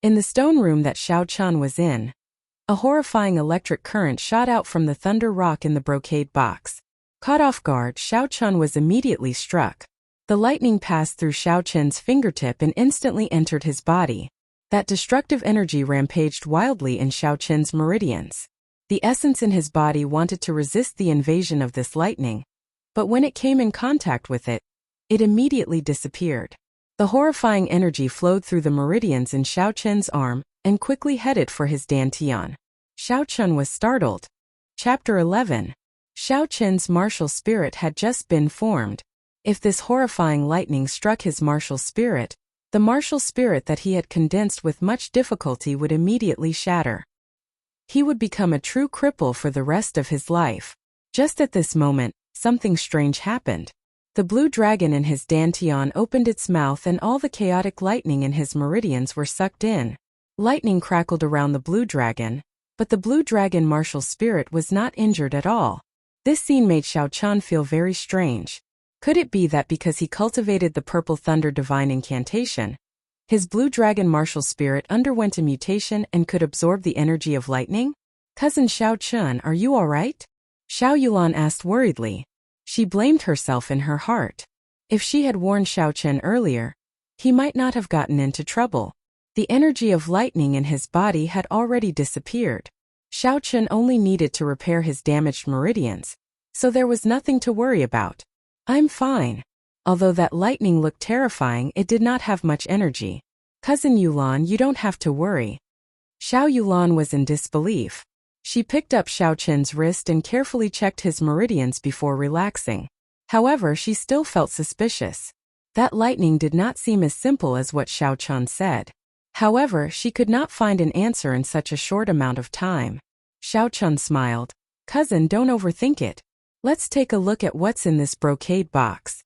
S1: In the stone room that Xiao Chun was in, a horrifying electric current shot out from the thunder rock in the brocade box. Caught off guard, Xiao Chun was immediately struck. The lightning passed through Xiao Chun's fingertip and instantly entered his body. That destructive energy rampaged wildly in Xiao Chun's meridians. The essence in his body wanted to resist the invasion of this lightning, but when it came in contact with it, it immediately disappeared. The horrifying energy flowed through the meridians in Xiao Chun's arm and quickly headed for his dantian. Xiao Chun was startled. Chapter 11. Xiao Chun's martial spirit had just been formed. If this horrifying lightning struck his martial spirit, the martial spirit that he had condensed with much difficulty would immediately shatter. He would become a true cripple for the rest of his life. Just at this moment, something strange happened. The blue dragon in his dantian opened its mouth and all the chaotic lightning in his meridians were sucked in. Lightning crackled around the blue dragon, but the blue dragon martial spirit was not injured at all. This scene made Xiao Chun feel very strange. Could it be that because he cultivated the purple thunder divine incantation, his blue dragon martial spirit underwent a mutation and could absorb the energy of lightning? Cousin Xiao Chun, are you all right? Xiao Yulan asked worriedly. She blamed herself in her heart. If she had warned Xiao Chun earlier, he might not have gotten into trouble. The energy of lightning in his body had already disappeared. Xiao Chun only needed to repair his damaged meridians, so there was nothing to worry about. I'm fine. Although that lightning looked terrifying, it did not have much energy. Cousin Yulan, you don't have to worry. Xiao Yulan was in disbelief. She picked up Xiao Chun's wrist and carefully checked his meridians before relaxing. However, she still felt suspicious. That lightning did not seem as simple as what Xiao Chun said. However, she could not find an answer in such a short amount of time. Xiao Chun smiled. Cousin, don't overthink it. Let's take a look at what's in this brocade box.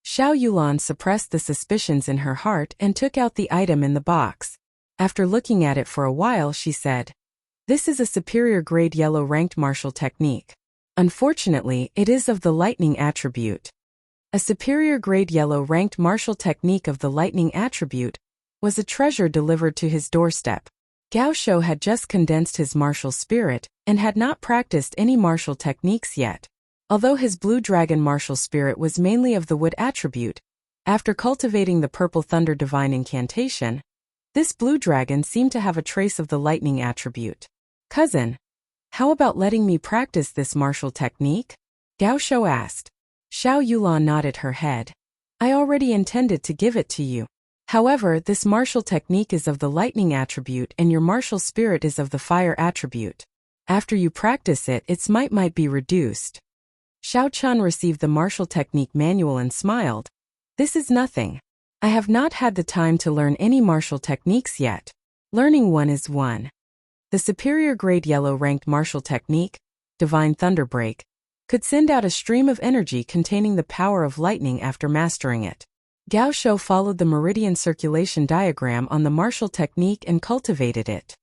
S1: Xiao Yulan suppressed the suspicions in her heart and took out the item in the box. After looking at it for a while, she said, "This is a superior grade yellow ranked martial technique. Unfortunately, it is of the lightning attribute." A superior grade yellow ranked martial technique of the lightning attribute was a treasure delivered to his doorstep. Gao Shou had just condensed his martial spirit and had not practiced any martial techniques yet. Although his blue dragon martial spirit was mainly of the wood attribute, after cultivating the purple thunder divine incantation, this blue dragon seemed to have a trace of the lightning attribute. Cousin, how about letting me practice this martial technique? Gao Shou asked. Xiao Yulan nodded her head. I already intended to give it to you. However, this martial technique is of the lightning attribute and your martial spirit is of the fire attribute. After you practice it, its might be reduced. Xiao Chun received the martial technique manual and smiled. This is nothing. I have not had the time to learn any martial techniques yet. Learning one is one. The superior grade yellow ranked martial technique, Divine Thunderbreak, could send out a stream of energy containing the power of lightning after mastering it. Gao Shou followed the meridian circulation diagram on the martial technique and cultivated it.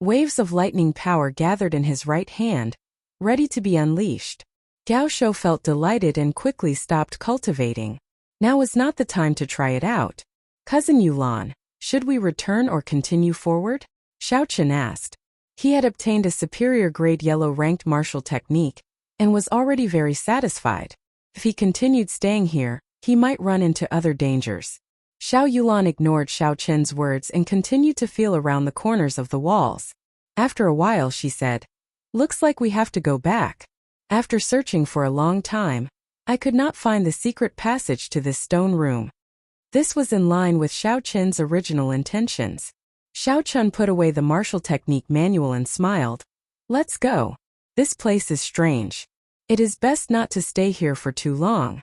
S1: Waves of lightning power gathered in his right hand, ready to be unleashed. Gao Shou felt delighted and quickly stopped cultivating. Now was not the time to try it out. Cousin Yulan, should we return or continue forward? Xiao Chen asked. He had obtained a superior grade yellow ranked martial technique and was already very satisfied. If he continued staying here, he might run into other dangers. Xiao Yulan ignored Xiao Chen's words and continued to feel around the corners of the walls. After a while she said, "Looks like we have to go back. After searching for a long time, I could not find the secret passage to this stone room." This was in line with Xiao Chen's original intentions. Xiao Chun put away the martial technique manual and smiled. "Let's go. This place is strange. It is best not to stay here for too long."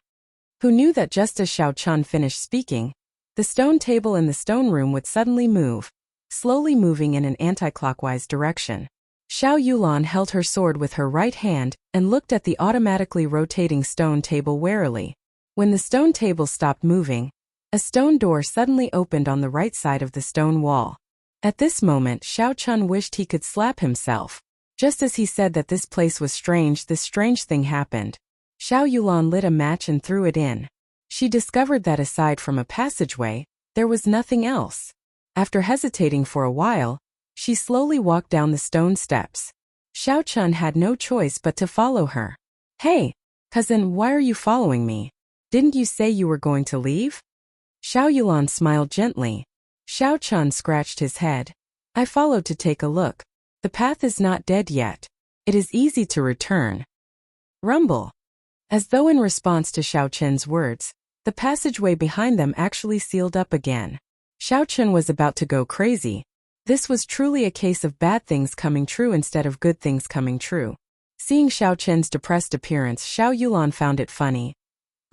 S1: Who knew that just as Xiao Chun finished speaking, the stone table in the stone room would suddenly move, slowly moving in an anti-clockwise direction. Xiao Yulan held her sword with her right hand and looked at the automatically rotating stone table warily. When the stone table stopped moving, a stone door suddenly opened on the right side of the stone wall. At this moment, Xiao Chun wished he could slap himself. Just as he said that this place was strange, this strange thing happened. Xiao Yulan lit a match and threw it in. She discovered that aside from a passageway, there was nothing else. After hesitating for a while, she slowly walked down the stone steps. Xiao Chun had no choice but to follow her. "Hey, cousin, why are you following me? Didn't you say you were going to leave?" Xiao Yulan smiled gently. Xiao Chun scratched his head. "I followed to take a look. The path is not dead yet. It is easy to return." Rumble. As though in response to Xiao Chen's words, the passageway behind them actually sealed up again. Xiao Chen was about to go crazy. This was truly a case of bad things coming true instead of good things coming true. Seeing Xiao Chen's depressed appearance, Xiao Yulan found it funny.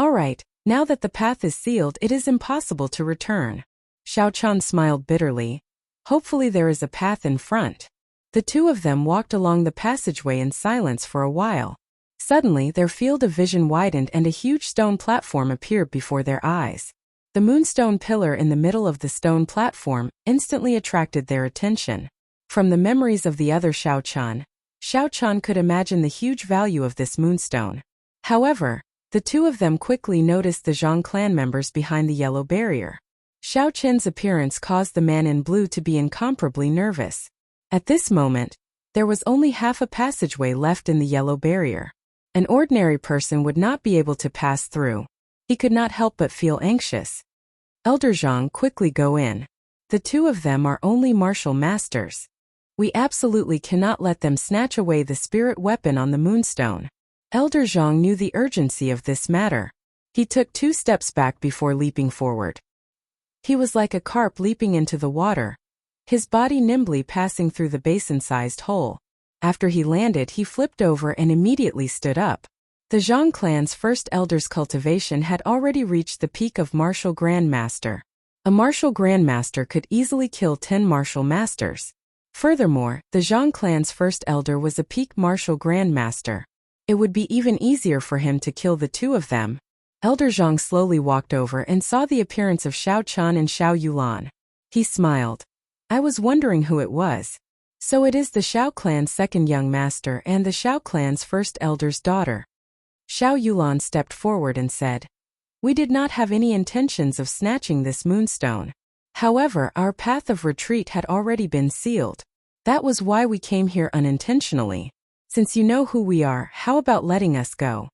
S1: "Alright, now that the path is sealed, it is impossible to return." Xiao Chen smiled bitterly. "Hopefully there is a path in front." The two of them walked along the passageway in silence for a while. Suddenly, their field of vision widened and a huge stone platform appeared before their eyes. The moonstone pillar in the middle of the stone platform instantly attracted their attention. From the memories of the other Xiao Chun could imagine the huge value of this moonstone. However, the two of them quickly noticed the Zhang clan members behind the yellow barrier. Xiao Chen's appearance caused the man in blue to be incomparably nervous. At this moment, there was only half a passageway left in the yellow barrier. An ordinary person would not be able to pass through. He could not help but feel anxious. "Elder Zhang, quickly go in. The two of them are only martial masters. We absolutely cannot let them snatch away the spirit weapon on the moonstone." Elder Zhang knew the urgency of this matter. He took 2 steps back before leaping forward. He was like a carp leaping into the water, his body nimbly passing through the basin-sized hole. After he landed, he flipped over and immediately stood up. The Zhang clan's first elder's cultivation had already reached the peak of martial grandmaster. A martial grandmaster could easily kill 10 martial masters. Furthermore, the Zhang clan's first elder was a peak martial grandmaster. It would be even easier for him to kill the two of them. Elder Zhang slowly walked over and saw the appearance of Xiao Chun and Xiao Yulan. He smiled. "I was wondering who it was. So it is the Xiao clan's second young master and the Xiao clan's first elder's daughter." Xiao Yulan stepped forward and said, "We did not have any intentions of snatching this moonstone. However, our path of retreat had already been sealed. That was why we came here unintentionally. Since you know who we are, how about letting us go?"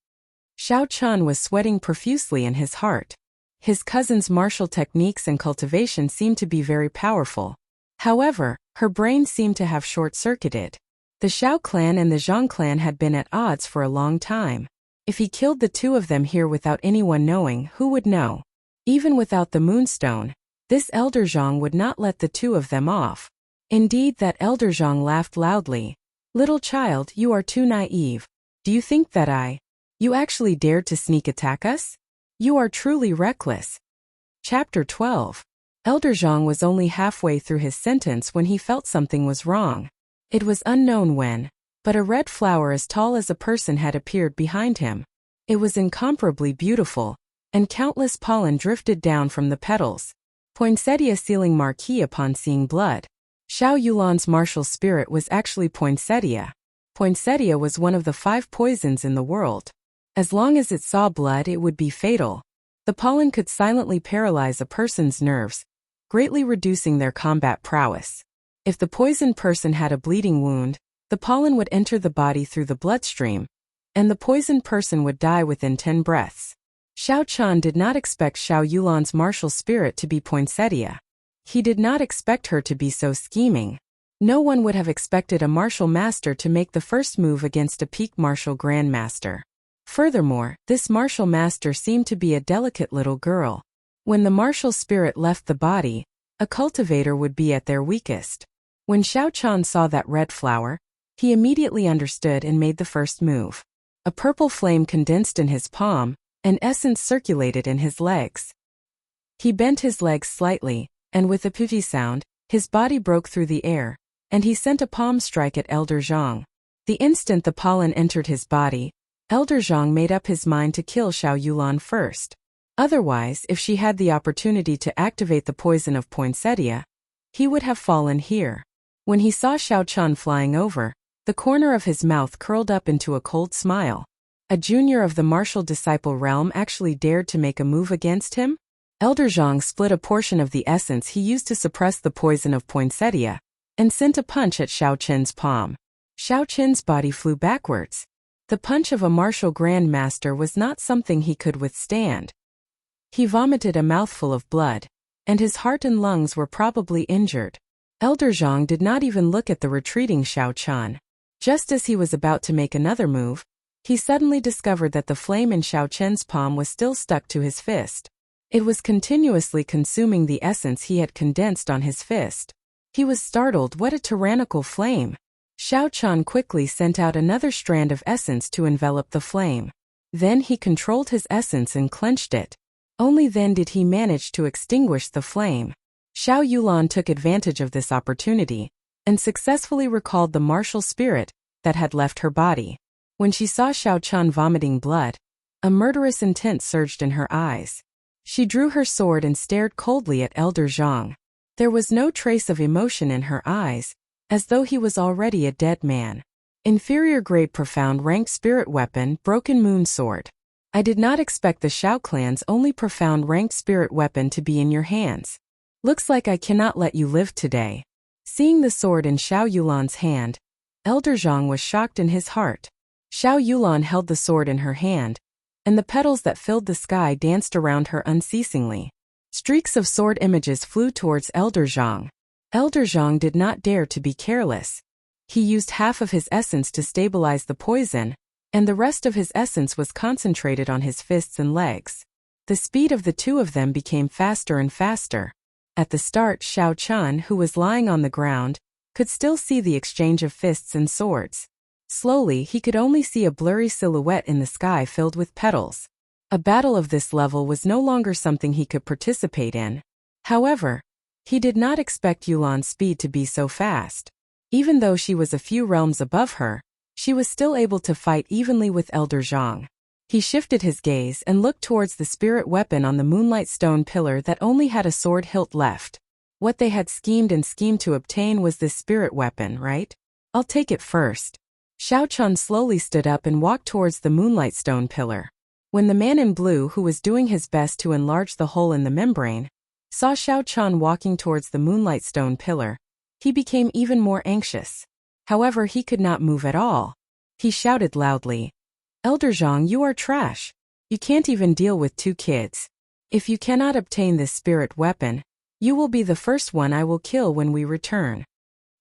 S1: Xiao Chun was sweating profusely in his heart. His cousin's martial techniques and cultivation seemed to be very powerful. However, her brain seemed to have short-circuited. The Xiao clan and the Zhang clan had been at odds for a long time. If he killed the two of them here without anyone knowing, who would know? Even without the moonstone, this elder Zhang would not let the two of them off. Indeed, that elder Zhang laughed loudly. "Little child, you are too naive. Do you think that you actually dared to sneak attack us? You are truly reckless." Chapter 12. Elder Zhang was only halfway through his sentence when he felt something was wrong. It was unknown when, but a red flower as tall as a person had appeared behind him. It was incomparably beautiful, and countless pollen drifted down from the petals. Poinsettia sealing marquee upon seeing blood. Xiao Yulan's martial spirit was actually poinsettia. Poinsettia was one of the 5 poisons in the world. As long as it saw blood, it would be fatal. The pollen could silently paralyze a person's nerves, greatly reducing their combat prowess. If the poisoned person had a bleeding wound, the pollen would enter the body through the bloodstream, and the poisoned person would die within 10 breaths. Xiao Chan did not expect Xiao Yulan's martial spirit to be poinsettia. He did not expect her to be so scheming. No one would have expected a martial master to make the first move against a peak martial grandmaster. Furthermore, this martial master seemed to be a delicate little girl. When the martial spirit left the body, a cultivator would be at their weakest. When Xiao Chan saw that red flower, he immediately understood and made the first move. A purple flame condensed in his palm, and essence circulated in his legs. He bent his legs slightly, and with a pity sound, his body broke through the air, and he sent a palm strike at Elder Zhang. The instant the pollen entered his body, Elder Zhang made up his mind to kill Xiao Yulan first. Otherwise, if she had the opportunity to activate the poison of poinsettia, he would have fallen here. When he saw Xiao Chan flying over, the corner of his mouth curled up into a cold smile. A junior of the martial disciple realm actually dared to make a move against him? Elder Zhang split a portion of the essence he used to suppress the poison of poinsettia, and sent a punch at Xiao Qin's palm. Xiao Qin's body flew backwards. The punch of a martial grandmaster was not something he could withstand. He vomited a mouthful of blood, and his heart and lungs were probably injured. Elder Zhang did not even look at the retreating Xiao Chan. Just as he was about to make another move, he suddenly discovered that the flame in Xiao Chen's palm was still stuck to his fist. It was continuously consuming the essence he had condensed on his fist. He was startled. What a tyrannical flame! Xiao Chan quickly sent out another strand of essence to envelop the flame. Then he controlled his essence and clenched it. Only then did he manage to extinguish the flame. Xiao Yulan took advantage of this opportunity, and successfully recalled the martial spirit that had left her body. When she saw Xiao Chan vomiting blood, a murderous intent surged in her eyes. She drew her sword and stared coldly at Elder Zhang. There was no trace of emotion in her eyes, as though he was already a dead man. Inferior grade profound ranked spirit weapon, broken moon sword. I did not expect the Xiao clan's only profound ranked spirit weapon to be in your hands. Looks like I cannot let you live today. Seeing the sword in Xiao Yulan's hand, Elder Zhang was shocked in his heart. Xiao Yulan held the sword in her hand, and the petals that filled the sky danced around her unceasingly. Streaks of sword images flew towards Elder Zhang. Elder Zhang did not dare to be careless. He used half of his essence to stabilize the poison, and the rest of his essence was concentrated on his fists and legs. The speed of the two of them became faster and faster. At the start, Xiao Chan, who was lying on the ground, could still see the exchange of fists and swords. Slowly, he could only see a blurry silhouette in the sky filled with petals. A battle of this level was no longer something he could participate in. However, he did not expect Yulan's speed to be so fast. Even though she was a few realms above her, she was still able to fight evenly with Elder Zhang. He shifted his gaze and looked towards the spirit weapon on the moonlight stone pillar that only had a sword hilt left. What they had schemed to obtain was this spirit weapon, right? I'll take it first. Xiao Chan slowly stood up and walked towards the moonlight stone pillar. When the man in blue, who was doing his best to enlarge the hole in the membrane, saw Xiao Chan walking towards the moonlight stone pillar, he became even more anxious. However, he could not move at all. He shouted loudly, "Elder Zhang, you are trash. You can't even deal with 2 kids. If you cannot obtain this spirit weapon, you will be the first one I will kill when we return."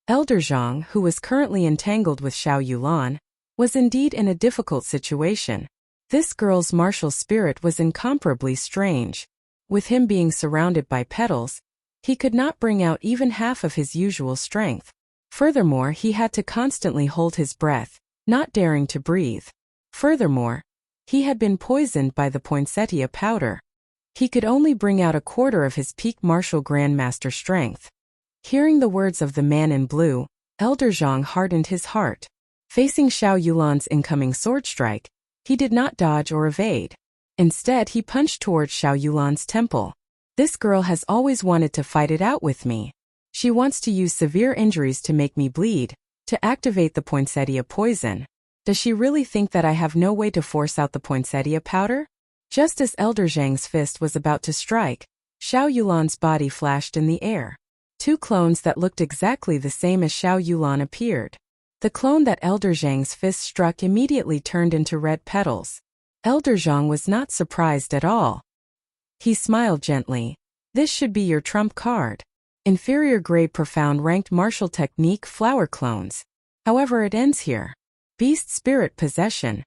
S1: Elder Zhang, who was currently entangled with Xiao Yulan, was indeed in a difficult situation. This girl's martial spirit was incomparably strange. With him being surrounded by petals, he could not bring out even half of his usual strength. Furthermore, he had to constantly hold his breath, not daring to breathe. Furthermore, he had been poisoned by the poinsettia powder. He could only bring out a quarter of his peak martial grandmaster strength. Hearing the words of the man in blue, Elder Zhang hardened his heart. Facing Xiao Yulan's incoming sword strike, he did not dodge or evade. Instead, he punched towards Xiao Yulan's temple. This girl has always wanted to fight it out with me. She wants to use severe injuries to make me bleed, to activate the poinsettia poison. Does she really think that I have no way to force out the poinsettia powder? Just as Elder Zhang's fist was about to strike, Xiao Yulan's body flashed in the air. Two clones that looked exactly the same as Xiao Yulan appeared. The clone that Elder Zhang's fist struck immediately turned into red petals. Elder Zhang was not surprised at all. He smiled gently. This should be your trump card. Inferior grade profound ranked martial technique flower clones. However, it ends here. Beast spirit possession.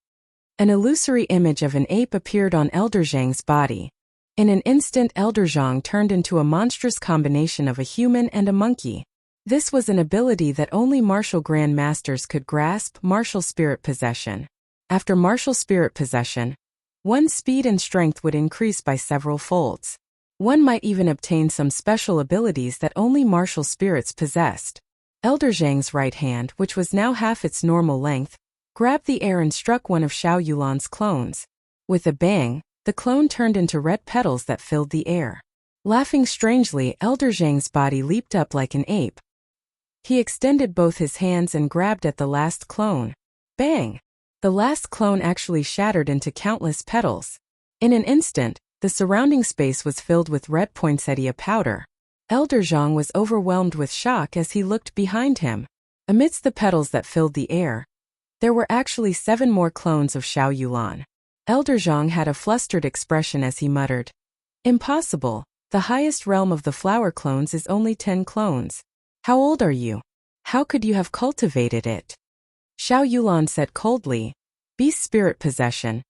S1: An illusory image of an ape appeared on Elder Zhang's body. In an instant, Elder Zhang turned into a monstrous combination of a human and a monkey. This was an ability that only martial grandmasters could grasp, martial spirit possession. After martial spirit possession, one's speed and strength would increase by several folds. One might even obtain some special abilities that only martial spirits possessed. Elder Zhang's right hand, which was now half its normal length, grabbed the air and struck one of Xiao Yulan's clones. With a bang, the clone turned into red petals that filled the air. Laughing strangely, Elder Zhang's body leaped up like an ape. He extended both his hands and grabbed at the last clone. Bang! The last clone actually shattered into countless petals. In an instant, the surrounding space was filled with red poinsettia powder. Elder Zhang was overwhelmed with shock as he looked behind him. Amidst the petals that filled the air, there were actually 7 more clones of Xiao Yulan. Elder Zhang had a flustered expression as he muttered, "Impossible, the highest realm of the flower clones is only 10 clones. How old are you? How could you have cultivated it?" Xiao Yulan said coldly, "Beast spirit possession.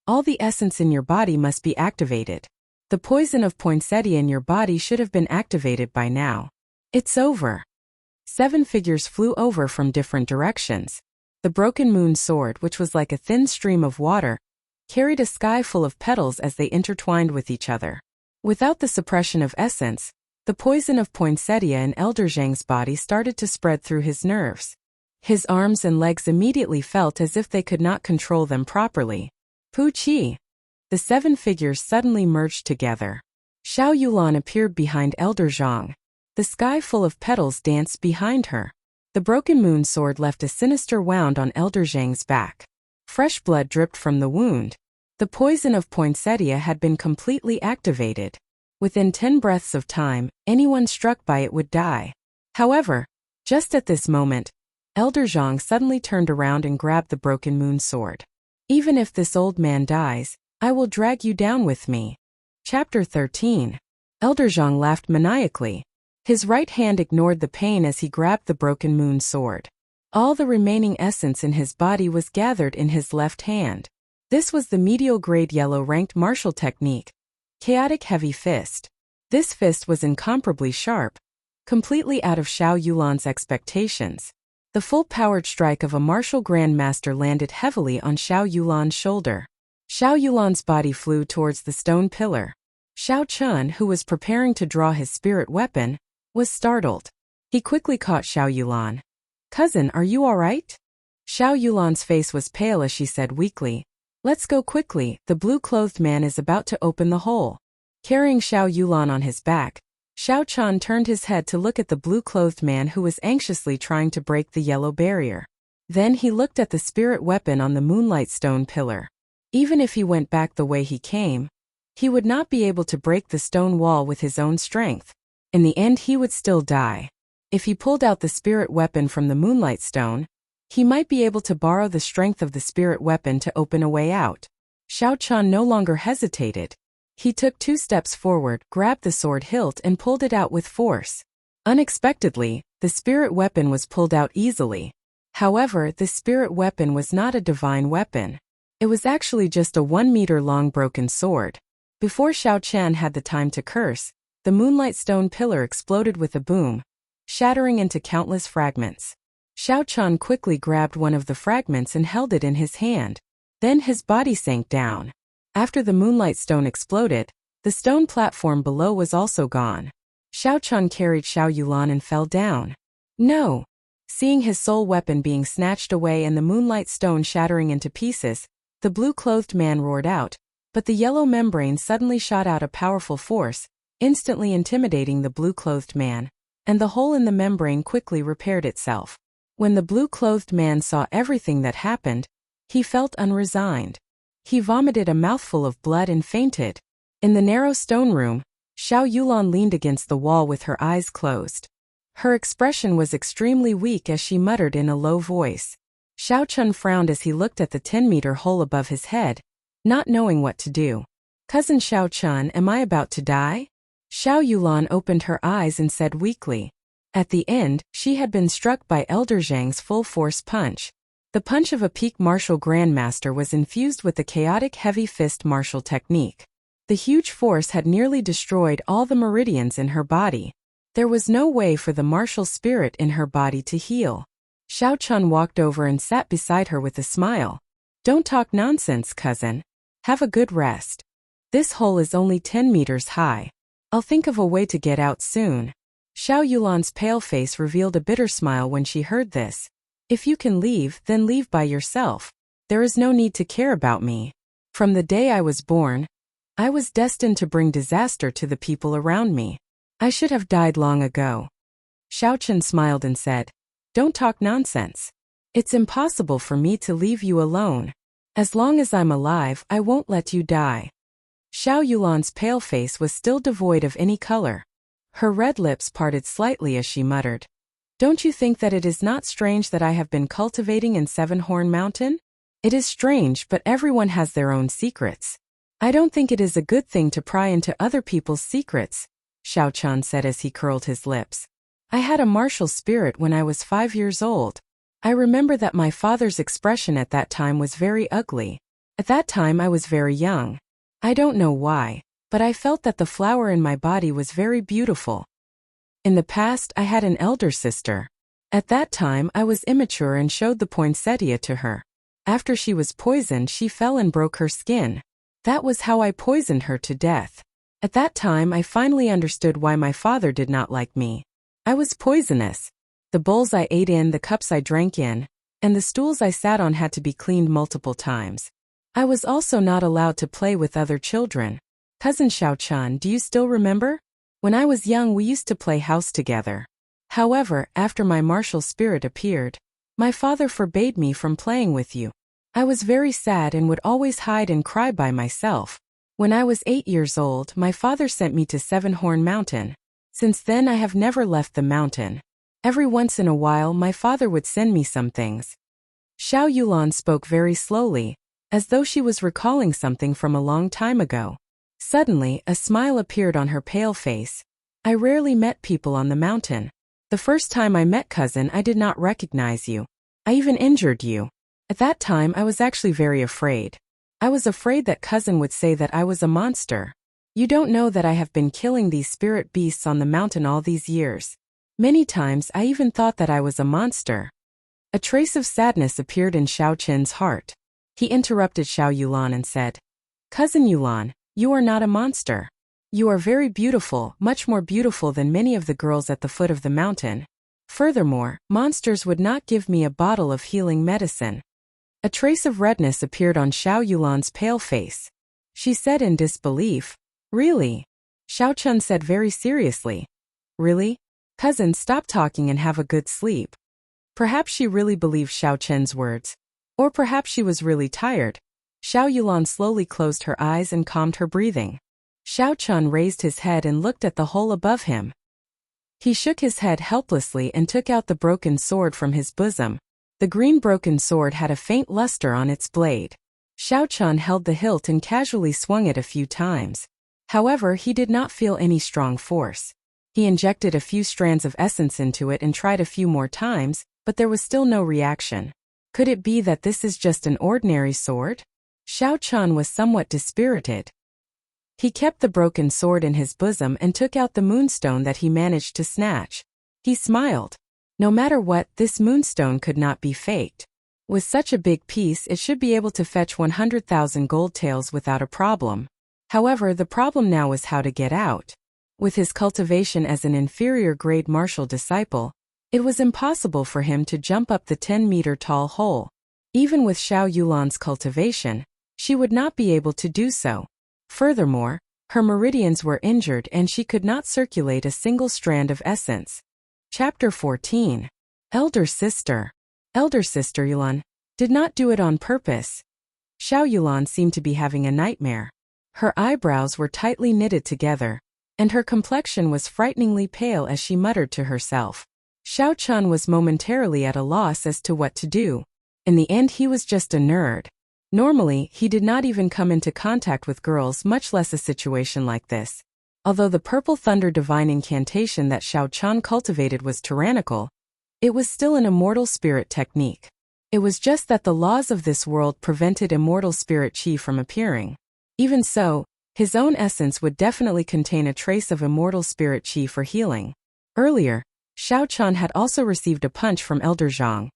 S1: All the essence in your body must be activated. The poison of poinsettia in your body should have been activated by now. It's over." 7 figures flew over from different directions. The broken moon sword, which was like a thin stream of water, carried a sky full of petals as they intertwined with each other. Without the suppression of essence, the poison of poinsettia in Elder Zhang's body started to spread through his nerves. His arms and legs immediately felt as if they could not control them properly. Pu Qi! The 7 figures suddenly merged together. Xiao Yulan appeared behind Elder Zhang. The sky full of petals danced behind her. The broken moon sword left a sinister wound on Elder Zhang's back. Fresh blood dripped from the wound. The poison of poinsettia had been completely activated. Within 10 breaths of time, anyone struck by it would die. However, just at this moment, Elder Zhang suddenly turned around and grabbed the broken moon sword. "Even if this old man dies, I will drag you down with me." Chapter 13. Elder Zhang laughed maniacally. His right hand ignored the pain as he grabbed the broken moon sword. All the remaining essence in his body was gathered in his left hand. This was the medial grade yellow ranked martial technique, Chaotic Heavy Fist. This fist was incomparably sharp, completely out of Xiao Yulan's expectations. The full-powered strike of a martial grandmaster landed heavily on Xiao Yulan's shoulder. Xiao Yulan's body flew towards the stone pillar. Xiao Chun, who was preparing to draw his spirit weapon, was startled. He quickly caught Xiao Yulan. "Cousin, are you all right?" Xiao Yulan's face was pale as she said weakly, "Let's go quickly, the blue-clothed man is about to open the hole." Carrying Xiao Yulan on his back, Xiao Chun turned his head to look at the blue-clothed man who was anxiously trying to break the yellow barrier. Then he looked at the spirit weapon on the moonlight stone pillar. Even if he went back the way he came, he would not be able to break the stone wall with his own strength. In the end, he would still die. If he pulled out the spirit weapon from the moonlight stone, he might be able to borrow the strength of the spirit weapon to open a way out. Xiao Chun no longer hesitated. He took 2 steps forward, grabbed the sword hilt and pulled it out with force. Unexpectedly, the spirit weapon was pulled out easily. However, the spirit weapon was not a divine weapon. It was actually just a 1-meter-long broken sword. Before Xiao Chen had the time to curse, the moonlight stone pillar exploded with a boom, shattering into countless fragments. Xiao Chen quickly grabbed one of the fragments and held it in his hand. Then his body sank down. After the moonlight stone exploded, the stone platform below was also gone. Xiao Chen carried Xiao Yulan and fell down. No! Seeing his sole weapon being snatched away and the moonlight stone shattering into pieces, the blue-clothed man roared out, but the yellow membrane suddenly shot out a powerful force, instantly intimidating the blue-clothed man, and the hole in the membrane quickly repaired itself. When the blue-clothed man saw everything that happened, he felt unresigned. He vomited a mouthful of blood and fainted. In the narrow stone room, Xiao Yulan leaned against the wall with her eyes closed. Her expression was extremely weak as she muttered in a low voice. Xiao Chen frowned as he looked at the 10-meter hole above his head, not knowing what to do. "Cousin Xiao Chen, am I about to die?" Xiao Yulan opened her eyes and said weakly. At the end, she had been struck by Elder Zhang's full-force punch. The punch of a peak martial grandmaster was infused with the chaotic heavy fist martial technique. The huge force had nearly destroyed all the meridians in her body. There was no way for the martial spirit in her body to heal. Xiao Chen walked over and sat beside her with a smile. "Don't talk nonsense, cousin. Have a good rest. This hole is only 10 meters high. I'll think of a way to get out soon." Xiao Yulan's pale face revealed a bitter smile when she heard this. "If you can leave, then leave by yourself. There is no need to care about me. From the day I was born, I was destined to bring disaster to the people around me. I should have died long ago." Xiao Chen smiled and said, "Don't talk nonsense. It's impossible for me to leave you alone. As long as I'm alive, I won't let you die." Xiao Yulan's pale face was still devoid of any color. Her red lips parted slightly as she muttered, "Don't you think that it is not strange that I have been cultivating in Seven-Horn Mountain? It is strange, but everyone has their own secrets. I don't think it is a good thing to pry into other people's secrets," Xiao Chen said as he curled his lips. "I had a martial spirit when I was 5 years old. I remember that my father's expression at that time was very ugly. At that time I was very young. I don't know why, but I felt that the flower in my body was very beautiful. In the past I had an elder sister. At that time I was immature and showed the poinsettia to her. After she was poisoned, she fell and broke her skin. That was how I poisoned her to death. At that time I finally understood why my father did not like me. I was poisonous. The bowls I ate in, the cups I drank in, and the stools I sat on had to be cleaned multiple times. I was also not allowed to play with other children. Cousin Xiao Chen, do you still remember? When I was young we used to play house together. However, after my martial spirit appeared, my father forbade me from playing with you. I was very sad and would always hide and cry by myself. When I was 8 years old, my father sent me to Seven-Horn Mountain. Since then I have never left the mountain. Every once in a while my father would send me some things." Xiao Yulan spoke very slowly, as though she was recalling something from a long time ago. Suddenly, a smile appeared on her pale face. "I rarely met people on the mountain. The first time I met cousin I did not recognize you. I even injured you. At that time I was actually very afraid. I was afraid that cousin would say that I was a monster. You don't know that I have been killing these spirit beasts on the mountain all these years. Many times I even thought that I was a monster." A trace of sadness appeared in Xiao Chen's heart. He interrupted Xiao Yulan and said, "Cousin Yulan, you are not a monster. You are very beautiful, much more beautiful than many of the girls at the foot of the mountain. Furthermore, monsters would not give me a bottle of healing medicine." A trace of redness appeared on Xiao Yulan's pale face. She said in disbelief, "Really?" Xiao Chen said very seriously, "Really? Cousin, stop talking and have a good sleep." Perhaps she really believed Xiao Chen's words. Or perhaps she was really tired. Xiao Yulan slowly closed her eyes and calmed her breathing. Xiao Chen raised his head and looked at the hole above him. He shook his head helplessly and took out the broken sword from his bosom. The green broken sword had a faint luster on its blade. Xiao Chen held the hilt and casually swung it a few times. However, he did not feel any strong force. He injected a few strands of essence into it and tried a few more times, but there was still no reaction. Could it be that this is just an ordinary sword? Xiao Chen was somewhat dispirited. He kept the broken sword in his bosom and took out the moonstone that he managed to snatch. He smiled. No matter what, this moonstone could not be faked. With such a big piece, it should be able to fetch 100,000 gold taels without a problem. However, the problem now was how to get out. With his cultivation as an inferior-grade martial disciple, it was impossible for him to jump up the 10-meter-tall hole. Even with Xiao Yulan's cultivation, she would not be able to do so. Furthermore, her meridians were injured and she could not circulate a single strand of essence. Chapter 14. Elder Sister. Elder Sister Yulan did not do it on purpose. Xiao Yulan seemed to be having a nightmare. Her eyebrows were tightly knitted together, and her complexion was frighteningly pale as she muttered to herself. Xiao Chun was momentarily at a loss as to what to do. In the end, he was just a nerd. Normally, he did not even come into contact with girls, much less a situation like this. Although the Purple Thunder divine incantation that Xiao Chun cultivated was tyrannical, it was still an immortal spirit technique. It was just that the laws of this world prevented immortal spirit chi from appearing. Even so, his own essence would definitely contain a trace of immortal spirit chi for healing. Earlier, Xiao Chun had also received a punch from Elder Zhang,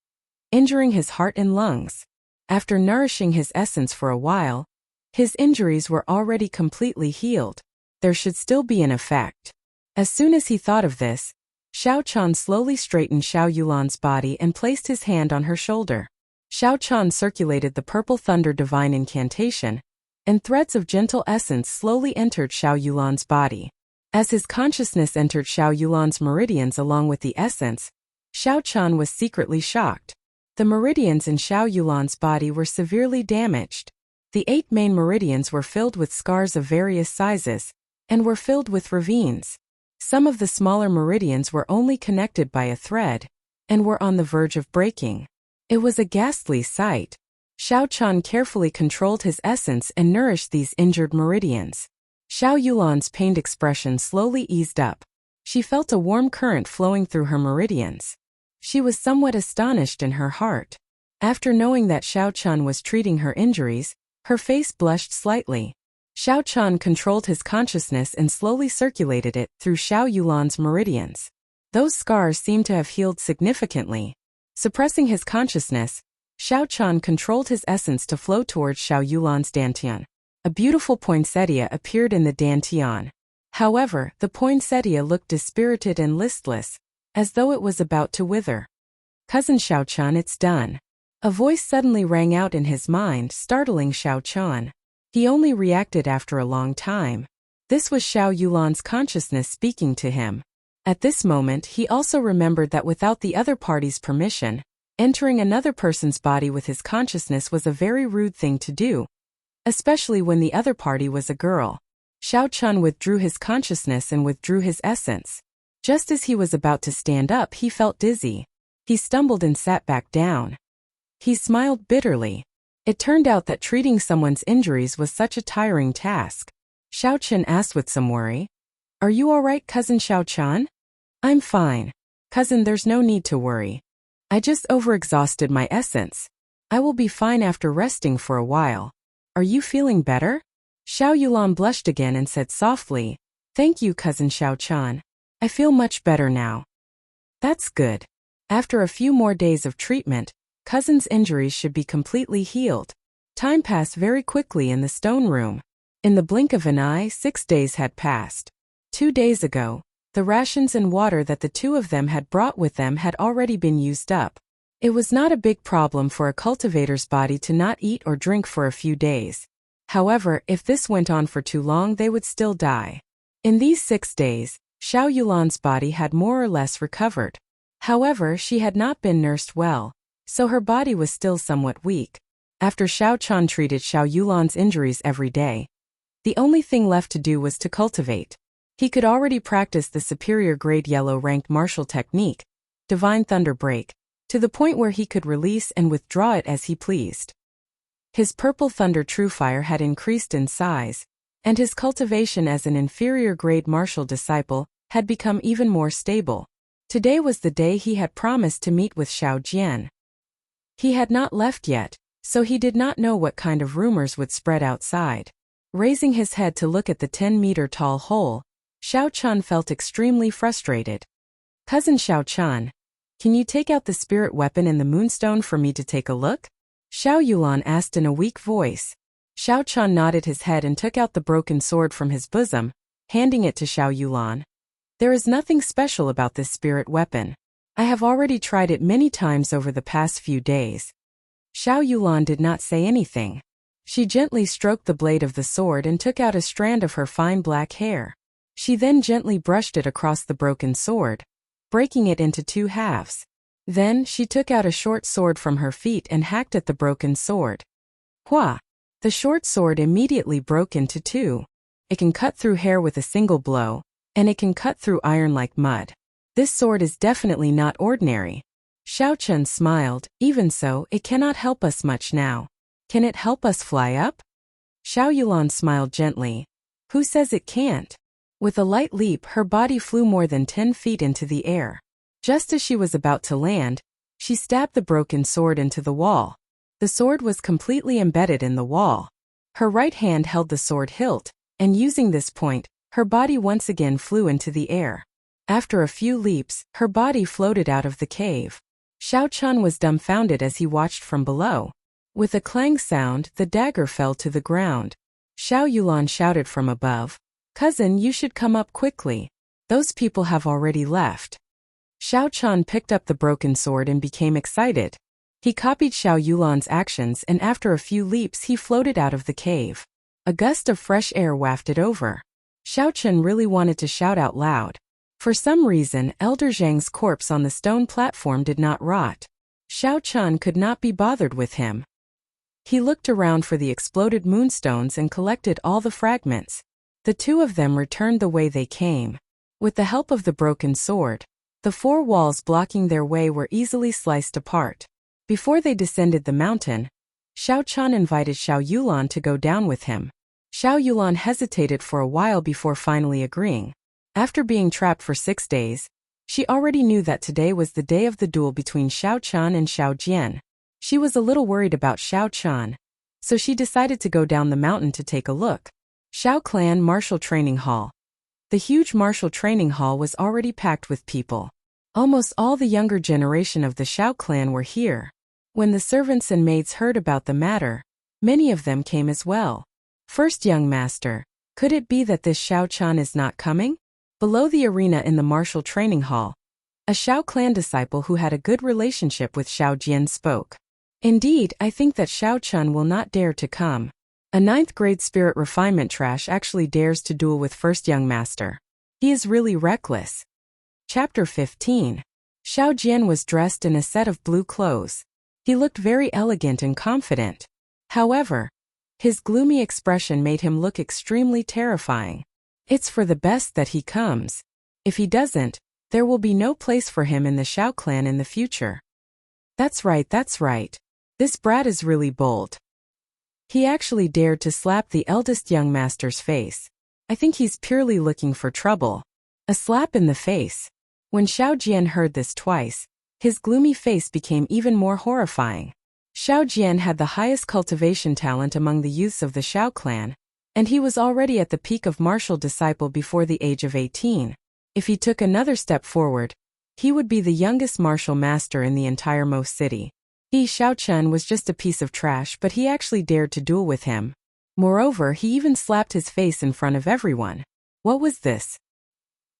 S1: injuring his heart and lungs. After nourishing his essence for a while, his injuries were already completely healed. There should still be an effect. As soon as he thought of this, Xiao Chun slowly straightened Xiao Yulan's body and placed his hand on her shoulder. Xiao Chun circulated the Purple Thunder divine incantation, and threads of gentle essence slowly entered Xiao Yulan's body. As his consciousness entered Xiao Yulan's meridians along with the essence, Xiao Chun was secretly shocked. The meridians in Xiao Yulan's body were severely damaged. The 8 main meridians were filled with scars of various sizes, and were filled with ravines. Some of the smaller meridians were only connected by a thread, and were on the verge of breaking. It was a ghastly sight. Xiao Chun carefully controlled his essence and nourished these injured meridians. Xiao Yulan's pained expression slowly eased up. She felt a warm current flowing through her meridians. She was somewhat astonished in her heart. After knowing that Xiao Chun was treating her injuries, her face blushed slightly. Xiao Chun controlled his consciousness and slowly circulated it through Xiao Yulan's meridians. Those scars seemed to have healed significantly. Suppressing his consciousness, Xiao Chun controlled his essence to flow towards Xiao Yulan's dantian. A beautiful poinsettia appeared in the dantian. However, the poinsettia looked dispirited and listless, as though it was about to wither. "Cousin Xiao Chun, it's done." A voice suddenly rang out in his mind, startling Xiao Chun. He only reacted after a long time. This was Xiao Yulan's consciousness speaking to him. At this moment, he also remembered that without the other party's permission, entering another person's body with his consciousness was a very rude thing to do, especially when the other party was a girl. Xiao Chun withdrew his consciousness and withdrew his essence. Just as he was about to stand up, he felt dizzy. He stumbled and sat back down. He smiled bitterly. It turned out that treating someone's injuries was such a tiring task. Xiao Chun asked with some worry, "Are you all right, Cousin Xiao Chun?" "I'm fine. Cousin, there's no need to worry. I just overexhausted my essence. I will be fine after resting for a while. Are you feeling better?" Xiao Yulan blushed again and said softly, "Thank you, Cousin Xiao Chun. I feel much better now." "That's good. After a few more days of treatment, Cousin's injuries should be completely healed." Time passed very quickly in the stone room. In the blink of an eye, 6 days had passed. 2 days ago, the rations and water that the two of them had brought with them had already been used up. It was not a big problem for a cultivator's body to not eat or drink for a few days. However, if this went on for too long, they would still die. In these 6 days, Xiao Yulan's body had more or less recovered. However, she had not been nursed well, so her body was still somewhat weak. After Xiao Chun treated Xiao Yulan's injuries every day, the only thing left to do was to cultivate. He could already practice the superior grade yellow-ranked martial technique, Divine Thunder Break, to the point where he could release and withdraw it as he pleased. His Purple Thunder True Fire had increased in size, and his cultivation as an inferior grade martial disciple had become even more stable. Today was the day he had promised to meet with Xiao Jian. He had not left yet, so he did not know what kind of rumors would spread outside. Raising his head to look at the 10-meter-tall hole, Xiao Chun felt extremely frustrated. Cousin Xiao Chun, can you take out the spirit weapon in the moonstone for me to take a look? Xiao Yulan asked in a weak voice. Xiao Chun nodded his head and took out the broken sword from his bosom, handing it to Xiao Yulan. There is nothing special about this spirit weapon. I have already tried it many times over the past few days. Xiao Yulan did not say anything. She gently stroked the blade of the sword and took out a strand of her fine black hair. She then gently brushed it across the broken sword, breaking it into 2 halves. Then, she took out a short sword from her feet and hacked at the broken sword. Hua! The short sword immediately broke into 2. It can cut through hair with a single blow, and it can cut through iron like mud. This sword is definitely not ordinary. Xiao Chun smiled. Even so, it cannot help us much now. Can it help us fly up? Xiao Yulan smiled gently. Who says it can't? With a light leap, her body flew more than 10 feet into the air. Just as she was about to land, she stabbed the broken sword into the wall. The sword was completely embedded in the wall. Her right hand held the sword hilt, and using this point, her body once again flew into the air. After a few leaps, her body floated out of the cave. Xiao Chun was dumbfounded as he watched from below. With a clang sound, the dagger fell to the ground. Xiao Yulan shouted from above, "Cousin, you should come up quickly. Those people have already left." Xiao Chun picked up the broken sword and became excited. He copied Xiao Yulan's actions and after a few leaps he floated out of the cave. A gust of fresh air wafted over. Xiao Chun really wanted to shout out loud. For some reason, Elder Zhang's corpse on the stone platform did not rot. Xiao Chun could not be bothered with him. He looked around for the exploded moonstones and collected all the fragments. The 2 of them returned the way they came. With the help of the broken sword, the 4 walls blocking their way were easily sliced apart. Before they descended the mountain, Xiao Chun invited Xiao Yulan to go down with him. Xiao Yulan hesitated for a while before finally agreeing. After being trapped for 6 days, she already knew that today was the day of the duel between Xiao Chun and Xiao Jian. She was a little worried about Xiao Chun, so she decided to go down the mountain to take a look. Xiao Clan Martial Training Hall. The huge martial training hall was already packed with people. Almost all the younger generation of the Xiao clan were here. When the servants and maids heard about the matter, many of them came as well. First young master, could it be that this Xiao Chun is not coming? Below the arena in the martial training hall, a Xiao clan disciple who had a good relationship with Xiao Jian spoke. Indeed, I think that Xiao Chun will not dare to come. A 9th grade spirit refinement trash actually dares to duel with first young master. He is really reckless. Chapter 15. Xiao Jian was dressed in a set of blue clothes. He looked very elegant and confident. However, his gloomy expression made him look extremely terrifying. It's for the best that he comes. If he doesn't, there will be no place for him in the Xiao clan in the future. That's right, that's right. This brat is really bold. He actually dared to slap the eldest young master's face. I think he's purely looking for trouble. A slap in the face. When Xiao Jian heard this twice, his gloomy face became even more horrifying. Xiao Jian had the highest cultivation talent among the youths of the Xiao clan, and he was already at the peak of martial disciple before the age of 18. If he took another step forward, he would be the youngest martial master in the entire Mo city. Xiao Chun was just a piece of trash, but he actually dared to duel with him. Moreover, he even slapped his face in front of everyone. What was this?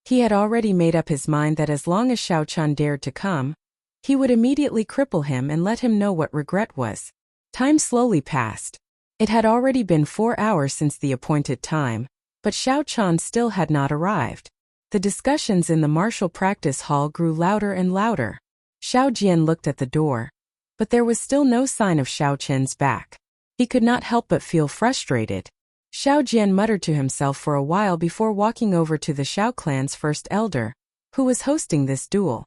S1: He had already made up his mind that as long as Xiao Chun dared to come, he would immediately cripple him and let him know what regret was. Time slowly passed. It had already been 4 hours since the appointed time, but Xiao Chun still had not arrived. The discussions in the martial practice hall grew louder and louder. Xiao Jian looked at the door, but there was still no sign of Xiao Chen's back. He could not help but feel frustrated. Xiao Jian muttered to himself for a while before walking over to the Xiao clan's first elder, who was hosting this duel.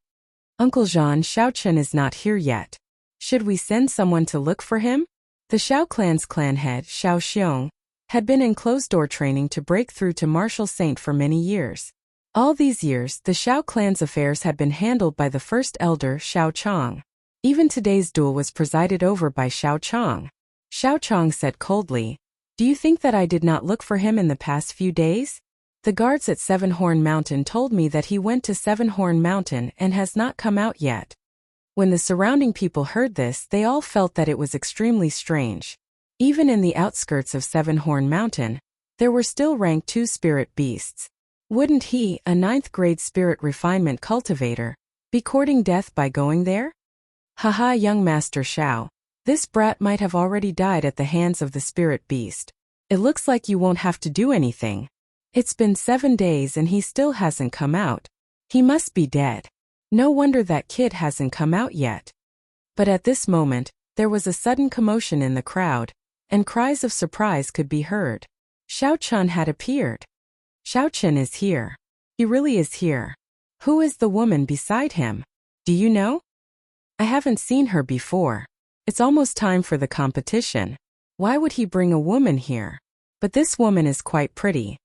S1: Uncle Zhan, Xiao Chen is not here yet. Should we send someone to look for him? The Xiao clan's clan head, Xiao Xiong, had been in closed-door training to break through to martial saint for many years. All these years, the Xiao clan's affairs had been handled by the first elder, Xiao Chong. Even today's duel was presided over by Xiao Chong. Xiao Chong said coldly, Do you think that I did not look for him in the past few days? The guards at Seven Horn Mountain told me that he went to Seven Horn Mountain and has not come out yet. When the surrounding people heard this, they all felt that it was extremely strange. Even in the outskirts of Seven Horn Mountain, there were still rank 2 spirit beasts. Wouldn't he, a 9th grade spirit refinement cultivator, be courting death by going there? Haha, young Master Xiao. This brat might have already died at the hands of the spirit beast. It looks like you won't have to do anything. It's been 7 days and he still hasn't come out. He must be dead. No wonder that kid hasn't come out yet. But at this moment, there was a sudden commotion in the crowd, and cries of surprise could be heard. Xiao Chun had appeared. Xiao Chun is here. He really is here. Who is the woman beside him? Do you know? I haven't seen her before. It's almost time for the competition. Why would he bring a woman here? But this woman is quite pretty.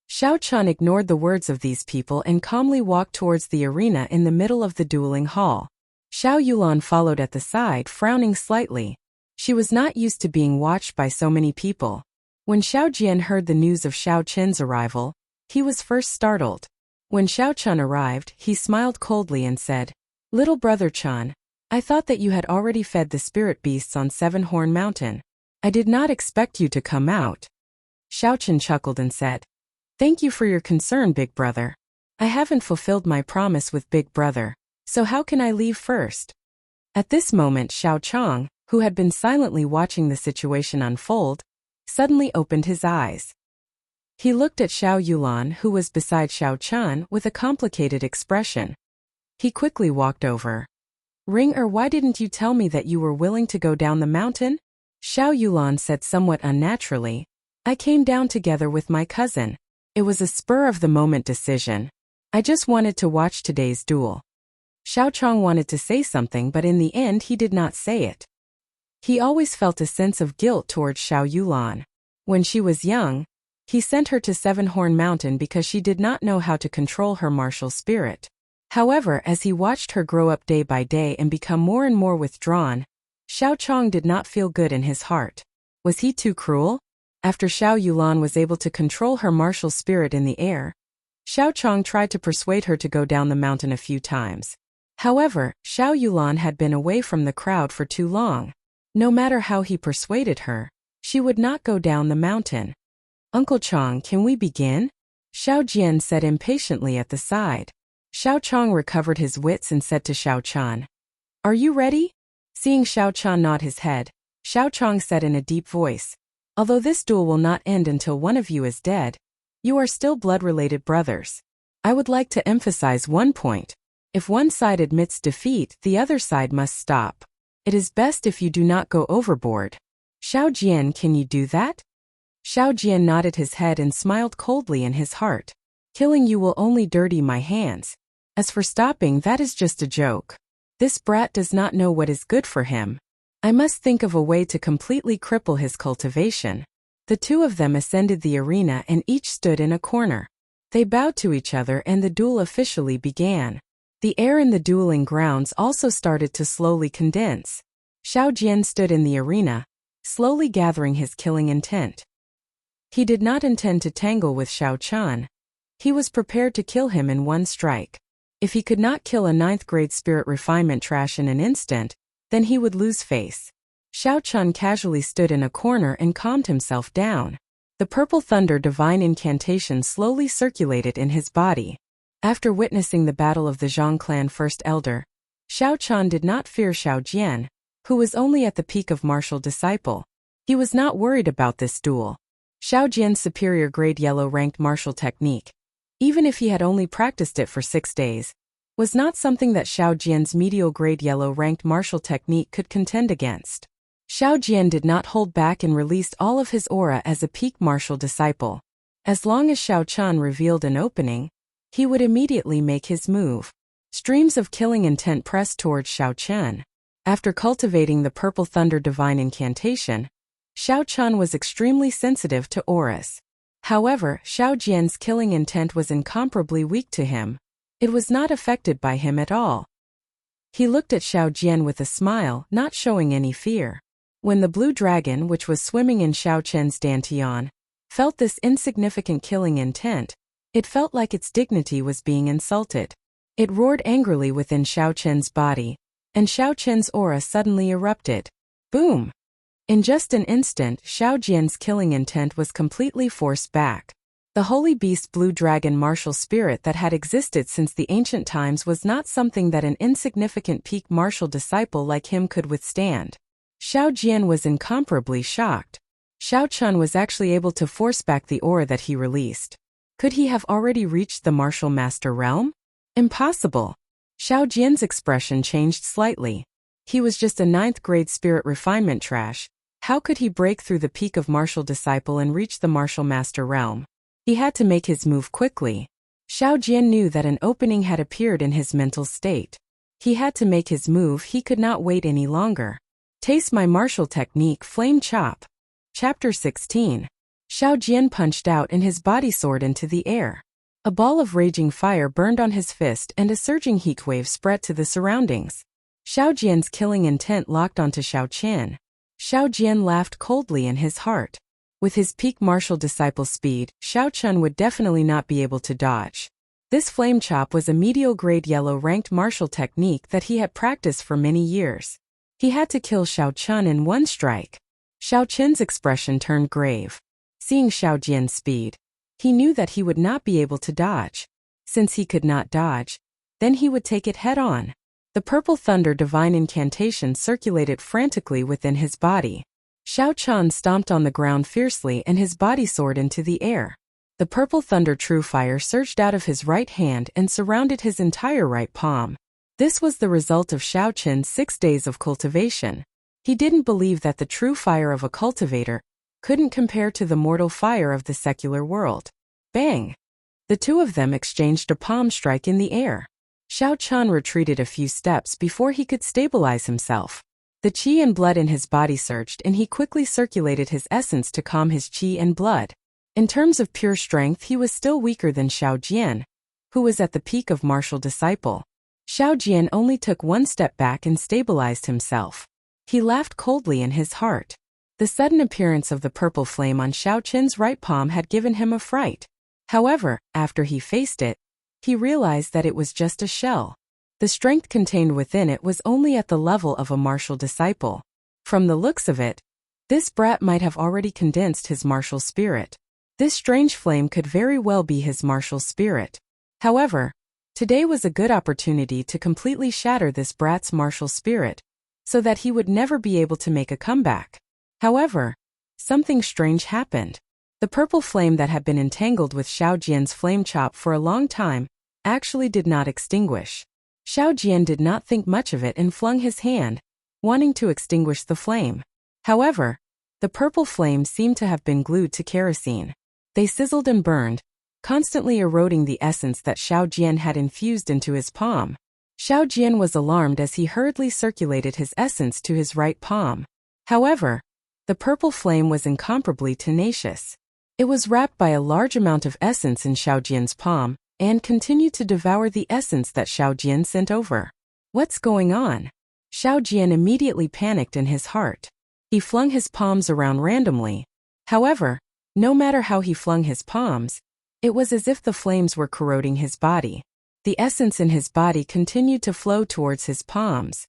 S1: Xiao Chun ignored the words of these people and calmly walked towards the arena in the middle of the dueling hall. Xiao Yulan followed at the side, frowning slightly. She was not used to being watched by so many people. When Xiao Jian heard the news of Xiao Chen's arrival, he was first startled. When Xiao Chun arrived, he smiled coldly and said, "Little brother Chun, I thought that you had already fed the spirit beasts on Seven Horn Mountain. I did not expect you to come out." Xiao Chun chuckled and said, "Thank you for your concern, big brother. I haven't fulfilled my promise with big brother, so how can I leave first?" At this moment, Xiao Chong, who had been silently watching the situation unfold, suddenly opened his eyes. He looked at Xiao Yulan, who was beside Xiao Chun, with a complicated expression. He quickly walked over. "Ring-er, why didn't you tell me that you were willing to go down the mountain?" Xiao Yulan said somewhat unnaturally. "I came down together with my cousin. It was a spur-of-the-moment decision. I just wanted to watch today's duel." Xiao Chong wanted to say something, but in the end he did not say it. He always felt a sense of guilt towards Xiao Yulan. When she was young, he sent her to Seven Horn Mountain because she did not know how to control her martial spirit. However, as he watched her grow up day by day and become more and more withdrawn, Xiao Chong did not feel good in his heart. Was he too cruel? After Xiao Yulan was able to control her martial spirit in the air, Xiao Chong tried to persuade her to go down the mountain a few times. However, Xiao Yulan had been away from the crowd for too long. No matter how he persuaded her, she would not go down the mountain. "Uncle Chong, can we begin?" Xiao Jian said impatiently at the side. Xiao Chong recovered his wits and said to Xiao Chan, "Are you ready?" Seeing Xiao Chan nod his head, Xiao Chong said in a deep voice, "Although this duel will not end until one of you is dead, you are still blood-related brothers. I would like to emphasize one point. If one side admits defeat, the other side must stop. It is best if you do not go overboard. Xiao Jian, can you do that?" Xiao Jian nodded his head and smiled coldly in his heart. "Killing you will only dirty my hands. As for stopping, that is just a joke. This brat does not know what is good for him. I must think of a way to completely cripple his cultivation." The two of them ascended the arena and each stood in a corner. They bowed to each other and the duel officially began. The air in the dueling grounds also started to slowly condense. Xiao Jian stood in the arena, slowly gathering his killing intent. He did not intend to tangle with Xiao Chan. He was prepared to kill him in one strike. If he could not kill a 9th grade spirit refinement trash in an instant, then he would lose face. Xiao Chun casually stood in a corner and calmed himself down. The purple thunder divine incantation slowly circulated in his body. After witnessing the battle of the Zhang clan first elder, Xiao Chan did not fear Xiao Jian, who was only at the peak of martial disciple. He was not worried about this duel. Xiao Jian's superior grade yellow ranked martial technique, even if he had only practiced it for 6 days, was not something that Xiao Jian's medial grade yellow ranked martial technique could contend against. Xiao Jian did not hold back and released all of his aura as a peak martial disciple. As long as Xiao Chan revealed an opening, he would immediately make his move. Streams of killing intent pressed towards Xiao Chen. After cultivating the purple thunder divine incantation, Xiao Chen was extremely sensitive to auras. However, Xiao Jian's killing intent was incomparably weak to him. It was not affected by him at all. He looked at Xiao Jian with a smile, not showing any fear. When the blue dragon, which was swimming in Xiao Chen's dantian, felt this insignificant killing intent, it felt like its dignity was being insulted. It roared angrily within Xiao Chen's body, and Xiao Chen's aura suddenly erupted. Boom! In just an instant, Xiao Jian's killing intent was completely forced back. The holy beast blue dragon martial spirit that had existed since the ancient times was not something that an insignificant peak martial disciple like him could withstand. Xiao Jian was incomparably shocked. Xiao Chun was actually able to force back the aura that he released. Could he have already reached the martial master realm? Impossible. Xiao Jian's expression changed slightly. He was just a 9th grade spirit refinement trash. How could he break through the peak of martial disciple and reach the martial master realm? He had to make his move quickly. Xiao Jian knew that an opening had appeared in his mental state. He had to make his move. He could not wait any longer. Taste my martial technique, Flame Chop. Chapter 16. Xiao Jian punched out in his body sword into the air. A ball of raging fire burned on his fist and a surging heatwave spread to the surroundings. Xiao Jian's killing intent locked onto Xiao Qian. Xiao Jian laughed coldly in his heart. With his peak martial disciple speed, Xiao Chun would definitely not be able to dodge. This flame chop was a medial grade yellow ranked martial technique that he had practiced for many years. He had to kill Xiao Chun in one strike. Xiao Qian's expression turned grave. Seeing Xiao Jian's speed, he knew that he would not be able to dodge. Since he could not dodge, then he would take it head on. The purple thunder divine incantation circulated frantically within his body. Xiao Chun stomped on the ground fiercely and his body soared into the air. The purple thunder true fire surged out of his right hand and surrounded his entire right palm. This was the result of Xiao Qin's 6 days of cultivation. He didn't believe that the true fire of a cultivator couldn't compare to the mortal fire of the secular world. Bang! The two of them exchanged a palm strike in the air. Xiao Chun retreated a few steps before he could stabilize himself. The qi and blood in his body surged and he quickly circulated his essence to calm his qi and blood. In terms of pure strength, he was still weaker than Xiao Jian, who was at the peak of martial disciple. Xiao Jian only took one step back and stabilized himself. He laughed coldly in his heart. The sudden appearance of the purple flame on Xiao Qin's right palm had given him a fright. However, after he faced it, he realized that it was just a shell. The strength contained within it was only at the level of a martial disciple. From the looks of it, this brat might have already condensed his martial spirit. This strange flame could very well be his martial spirit. However, today was a good opportunity to completely shatter this brat's martial spirit, so that he would never be able to make a comeback. However, something strange happened. The purple flame that had been entangled with Xiao Jian's flame chop for a long time actually did not extinguish. Xiao Jian did not think much of it and flung his hand, wanting to extinguish the flame. However, the purple flame seemed to have been glued to kerosene. They sizzled and burned, constantly eroding the essence that Xiao Jian had infused into his palm. Xiao Jian was alarmed as he hurriedly circulated his essence to his right palm. However, the purple flame was incomparably tenacious. It was wrapped by a large amount of essence in Xiao Jian's palm, and continued to devour the essence that Xiao Jian sent over. What's going on? Xiao Jian immediately panicked in his heart. He flung his palms around randomly. However, no matter how he flung his palms, it was as if the flames were corroding his body. The essence in his body continued to flow towards his palms.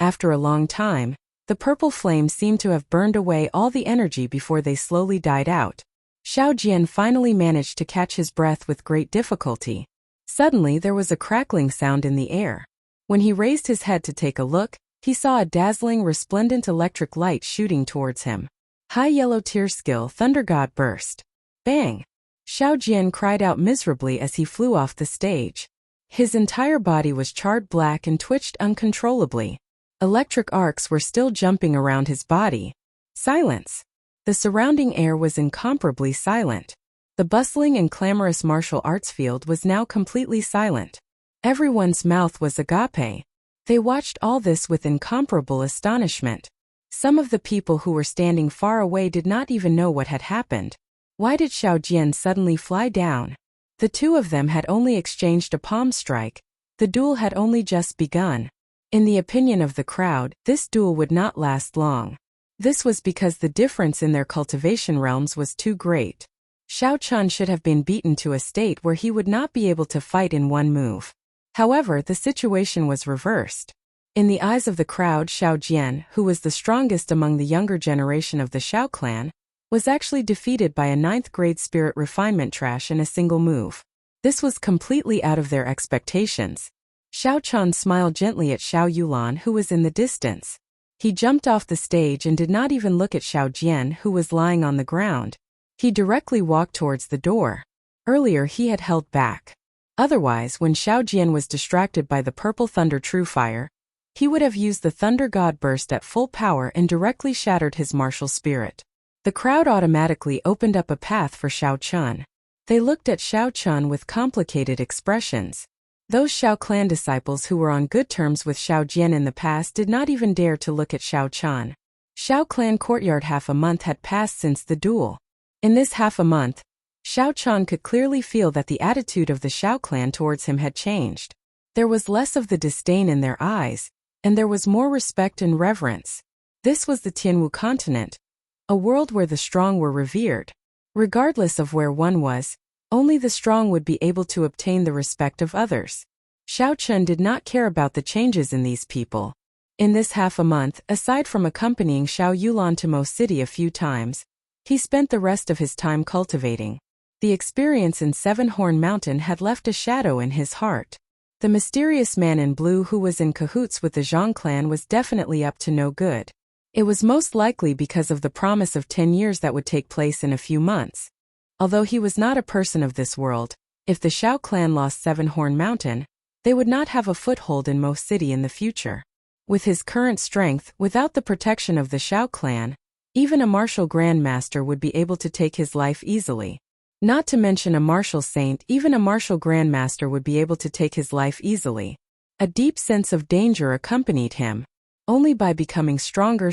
S1: After a long time, the purple flame seemed to have burned away all the energy before they slowly died out. Xiao Jian finally managed to catch his breath with great difficulty. Suddenly there was a crackling sound in the air. When he raised his head to take a look, he saw a dazzling resplendent electric light shooting towards him. High yellow tear skill Thunder God burst. Bang! Xiao Jian cried out miserably as he flew off the stage. His entire body was charred black and twitched uncontrollably. Electric arcs were still jumping around his body. Silence. The surrounding air was incomparably silent. The bustling and clamorous martial arts field was now completely silent. Everyone's mouth was agape. They watched all this with incomparable astonishment. Some of the people who were standing far away did not even know what had happened. Why did Xiao Jian suddenly fly down? The two of them had only exchanged a palm strike. The duel had only just begun. In the opinion of the crowd, this duel would not last long. This was because the difference in their cultivation realms was too great. Xiao Chun should have been beaten to a state where he would not be able to fight in one move. However, the situation was reversed. In the eyes of the crowd, Xiao Jian, who was the strongest among the younger generation of the Xiao clan, was actually defeated by a 9th-grade spirit refinement trash in a single move. This was completely out of their expectations. Xiao Chun smiled gently at Xiao Yulan, who was in the distance. He jumped off the stage and did not even look at Xiao Jian, who was lying on the ground. He directly walked towards the door. Earlier he had held back. Otherwise, when Xiao Jian was distracted by the purple thunder true fire, he would have used the thunder god burst at full power and directly shattered his martial spirit. The crowd automatically opened up a path for Xiao Chun. They looked at Xiao Chun with complicated expressions. Those Xiao clan disciples who were on good terms with Xiao Jian in the past did not even dare to look at Xiao Chun. Xiao clan courtyard. Half a month had passed since the duel. In this half a month, Xiao Chun could clearly feel that the attitude of the Xiao clan towards him had changed. There was less of the disdain in their eyes, and there was more respect and reverence. This was the Tianwu continent, a world where the strong were revered. Regardless of where one was, only the strong would be able to obtain the respect of others. Xiao Chun did not care about the changes in these people. In this half a month, aside from accompanying Xiao Yulan to Mo City a few times, he spent the rest of his time cultivating. The experience in Seven Horn Mountain had left a shadow in his heart. The mysterious man in blue who was in cahoots with the Zhang clan was definitely up to no good. It was most likely because of the promise of 10 years that would take place in a few months. Although he was not a person of this world, if the Xiao clan lost Seven Horn Mountain, they would not have a foothold in Mo City in the future. With his current strength, without the protection of the Xiao clan, even a martial grandmaster would be able to take his life easily. Not to mention a martial saint, even a martial grandmaster would be able to take his life easily. A deep sense of danger accompanied him. Only by becoming stronger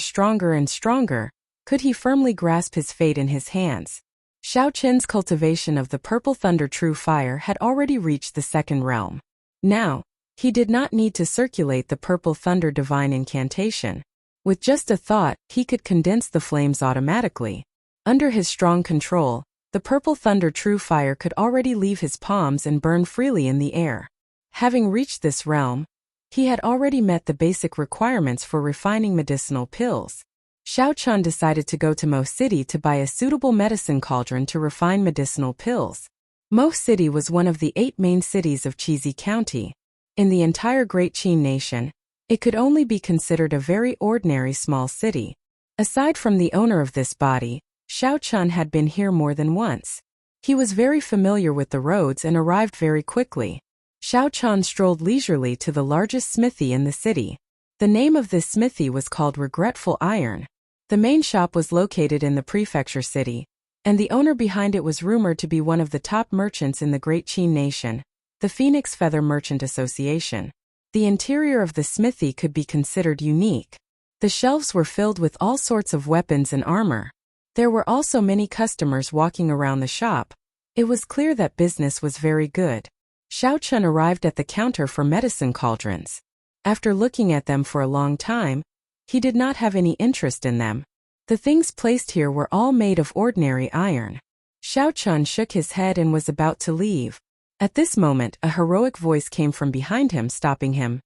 S1: and stronger, could he firmly grasp his fate in his hands. Xiao Chen's cultivation of the purple thunder true fire had already reached the second realm. Now, he did not need to circulate the purple thunder divine incantation. With just a thought, he could condense the flames automatically. Under his strong control, the purple thunder true fire could already leave his palms and burn freely in the air. Having reached this realm, he had already met the basic requirements for refining medicinal pills. Xiao Chun decided to go to Mo City to buy a suitable medicine cauldron to refine medicinal pills. Mo City was one of the 8 main cities of Chizi County. In the entire Great Qin Nation, it could only be considered a very ordinary small city. Aside from the owner of this body, Xiao Chun had been here more than once. He was very familiar with the roads and arrived very quickly. Xiao Chun strolled leisurely to the largest smithy in the city. The name of this smithy was called Regretful Iron. The main shop was located in the prefecture city, and the owner behind it was rumored to be one of the top merchants in the Great Qin Nation, the Phoenix Feather Merchant Association. The interior of the smithy could be considered unique. The shelves were filled with all sorts of weapons and armor. There were also many customers walking around the shop. It was clear that business was very good. Xiao Chun arrived at the counter for medicine cauldrons. After looking at them for a long time, he did not have any interest in them. The things placed here were all made of ordinary iron. Xiao Chun shook his head and was about to leave. At this moment, a heroic voice came from behind him, stopping him.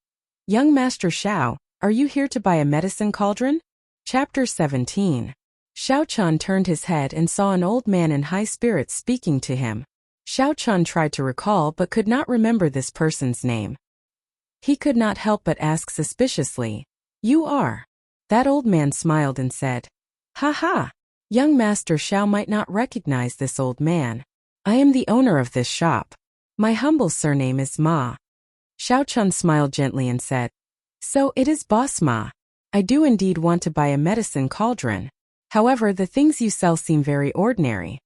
S1: "Young Master Xiao, are you here to buy a medicine cauldron?" Chapter 17. Xiao Chun turned his head and saw an old man in high spirits speaking to him. Xiao Chun tried to recall but could not remember this person's name. He could not help but ask suspiciously, "You are?" That old man smiled and said, "Ha ha! Young Master Xiao might not recognize this old man. I am the owner of this shop. My humble surname is Ma." Xiao Chun smiled gently and said, "So it is Boss Ma. I do indeed want to buy a medicine cauldron. However, the things you sell seem very ordinary."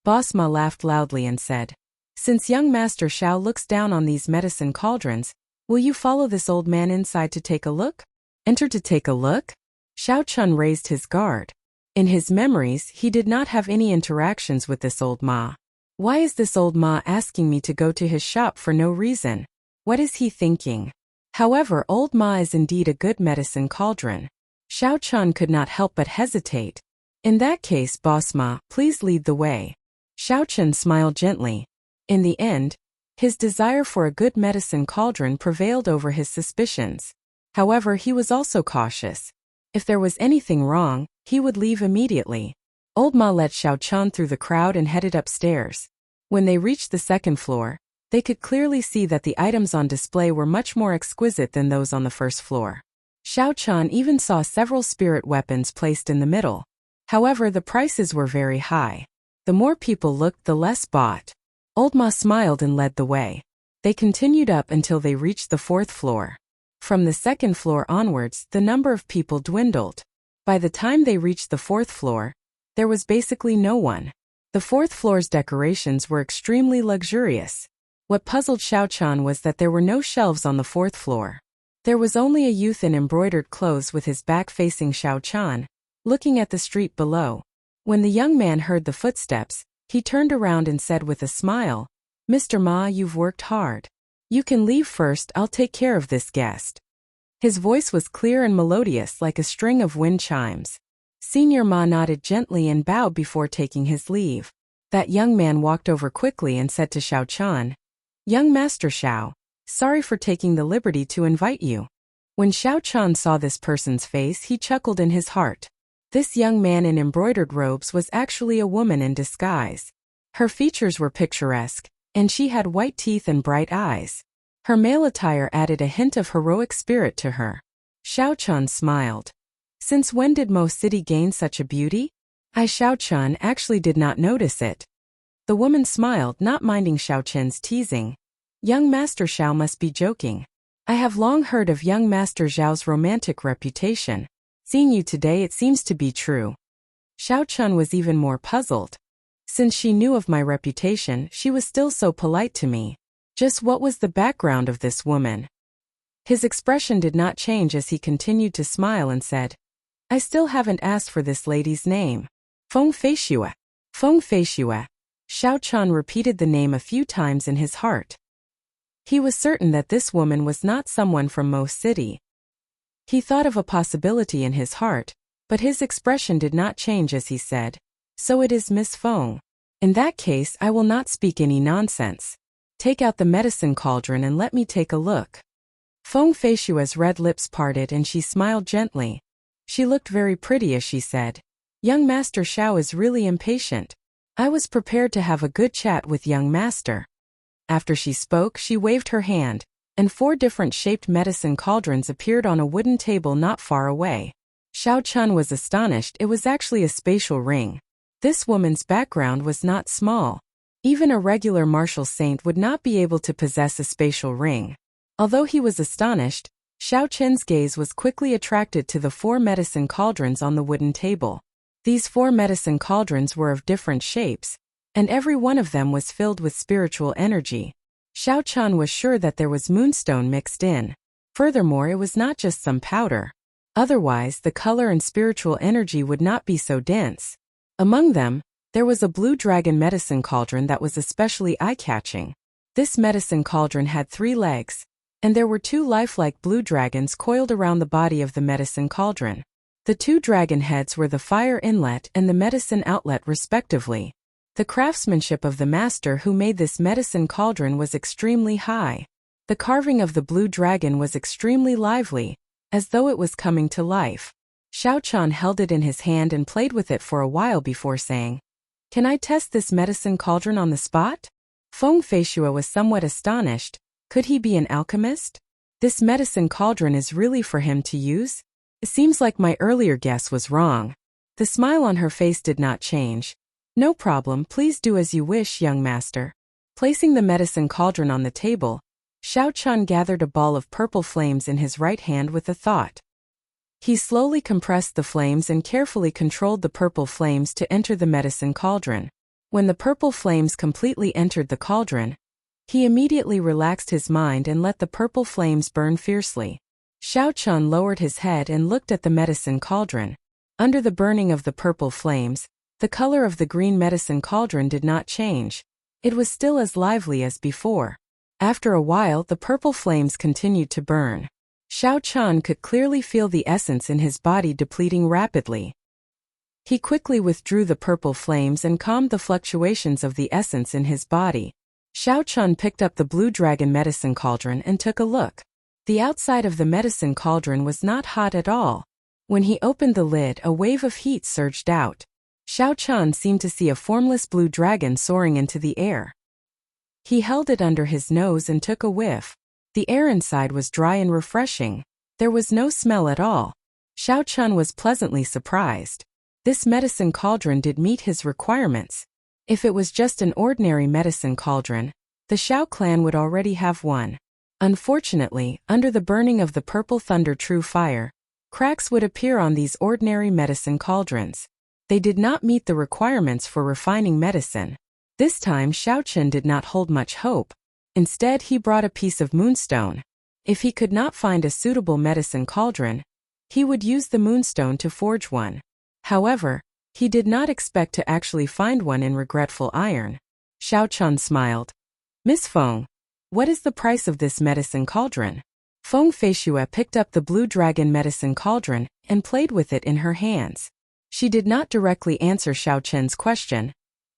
S1: Boss Ma laughed loudly and said, "Since young Master Xiao looks down on these medicine cauldrons, will you follow this old man inside to take a look?" "Enter to take a look?" Xiao Chun raised his guard. In his memories, he did not have any interactions with this old Ma. Why is this old Ma asking me to go to his shop for no reason? What is he thinking? However, old Ma is indeed a good medicine cauldron. Xiao Chun could not help but hesitate. In that case, Boss Ma, please lead the way. Xiao Chun smiled gently. In the end, his desire for a good medicine cauldron prevailed over his suspicions. However, he was also cautious. If there was anything wrong, he would leave immediately. Old Ma led Xiao Chun through the crowd and headed upstairs. When they reached the second floor, they could clearly see that the items on display were much more exquisite than those on the first floor. Xiao Chun even saw several spirit weapons placed in the middle. However, the prices were very high. The more people looked, the less bought. Old Ma smiled and led the way. They continued up until they reached the fourth floor. From the second floor onwards, the number of people dwindled. By the time they reached the fourth floor, there was basically no one. The fourth floor's decorations were extremely luxurious. What puzzled Xiao Chun was that there were no shelves on the fourth floor. There was only a youth in embroidered clothes with his back facing Xiao Chun, looking at the street below. When the young man heard the footsteps, he turned around and said with a smile, "Mr. Ma, you've worked hard. You can leave first, I'll take care of this guest." His voice was clear and melodious like a string of wind chimes. Senior Ma nodded gently and bowed before taking his leave. That young man walked over quickly and said to Xiao Chun, "Young Master Xiao, sorry for taking the liberty to invite you." When Xiao Chun saw this person's face, he chuckled in his heart. This young man in embroidered robes was actually a woman in disguise. Her features were picturesque, and she had white teeth and bright eyes. Her male attire added a hint of heroic spirit to her. Xiao Chun smiled. Since when did Mo City gain such a beauty? Xiao Chun actually did not notice it. The woman smiled, not minding Xiao Chun's teasing. Young Master Xiao must be joking. I have long heard of young Master Zhao's romantic reputation. Seeing you today, it seems to be true. Xiao Chun was even more puzzled. Since she knew of my reputation, she was still so polite to me. Just what was the background of this woman? His expression did not change as he continued to smile and said, "I still haven't asked for this lady's name." Feng Feixue. Feng Feixue. Xiao Chun repeated the name a few times in his heart. He was certain that this woman was not someone from Mo City. He thought of a possibility in his heart, but his expression did not change as he said, "So it is Miss Feng. In that case, I will not speak any nonsense. Take out the medicine cauldron and let me take a look." Feng Feixue's red lips parted and she smiled gently. She looked very pretty as she said, "Young Master Xiao is really impatient. I was prepared to have a good chat with young master." After she spoke, she waved her hand, and 4 different shaped medicine cauldrons appeared on a wooden table not far away. Xiao Chun was astonished. It was actually a spatial ring. This woman's background was not small. Even a regular martial saint would not be able to possess a spatial ring. Although he was astonished, Xiao Chun's gaze was quickly attracted to the 4 medicine cauldrons on the wooden table. These 4 medicine cauldrons were of different shapes, and every one of them was filled with spiritual energy. Xiao Chun was sure that there was moonstone mixed in. Furthermore, it was not just some powder. Otherwise, the color and spiritual energy would not be so dense. Among them, there was a blue dragon medicine cauldron that was especially eye-catching. This medicine cauldron had 3 legs, and there were 2 lifelike blue dragons coiled around the body of the medicine cauldron. The 2 dragon heads were the fire inlet and the medicine outlet respectively. The craftsmanship of the master who made this medicine cauldron was extremely high. The carving of the blue dragon was extremely lively, as though it was coming to life. Xiao Chun held it in his hand and played with it for a while before saying, "Can I test this medicine cauldron on the spot?" Feng Feixue was somewhat astonished. Could he be an alchemist? This medicine cauldron is really for him to use? It seems like my earlier guess was wrong. The smile on her face did not change. "No problem, please do as you wish, young master." Placing the medicine cauldron on the table, Xiao Chun gathered a ball of purple flames in his right hand with a thought. He slowly compressed the flames and carefully controlled the purple flames to enter the medicine cauldron. When the purple flames completely entered the cauldron, he immediately relaxed his mind and let the purple flames burn fiercely. Xiao Chun lowered his head and looked at the medicine cauldron. Under the burning of the purple flames, the color of the green medicine cauldron did not change. It was still as lively as before. After a while, the purple flames continued to burn. Xiao Chan could clearly feel the essence in his body depleting rapidly. He quickly withdrew the purple flames and calmed the fluctuations of the essence in his body. Xiao Chan picked up the blue dragon medicine cauldron and took a look. The outside of the medicine cauldron was not hot at all. When he opened the lid, a wave of heat surged out. Xiao Chan seemed to see a formless blue dragon soaring into the air. He held it under his nose and took a whiff. The air inside was dry and refreshing. There was no smell at all. Xiao Chan was pleasantly surprised. This medicine cauldron did meet his requirements. If it was just an ordinary medicine cauldron, the Xiao clan would already have one. Unfortunately, under the burning of the purple thunder true fire, cracks would appear on these ordinary medicine cauldrons. They did not meet the requirements for refining medicine. This time Xiao Chan did not hold much hope. Instead, he brought a piece of moonstone. If he could not find a suitable medicine cauldron, he would use the moonstone to forge one. However, he did not expect to actually find one in regretful iron. Xiao Chan smiled. "Miss Feng, what is the price of this medicine cauldron?" Feng Feishue picked up the blue dragon medicine cauldron and played with it in her hands. She did not directly answer Xiao Chen's question.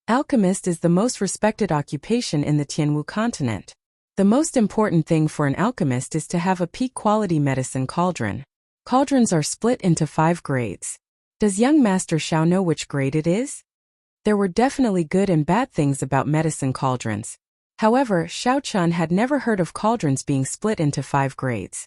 S1: Alchemist is the most respected occupation in the Tianwu continent. The most important thing for an alchemist is to have a peak-quality medicine cauldron. Cauldrons are split into 5 grades. Does young Master Xiao know which grade it is? There were definitely good and bad things about medicine cauldrons. However, Xiao Chan had never heard of cauldrons being split into 5 grades.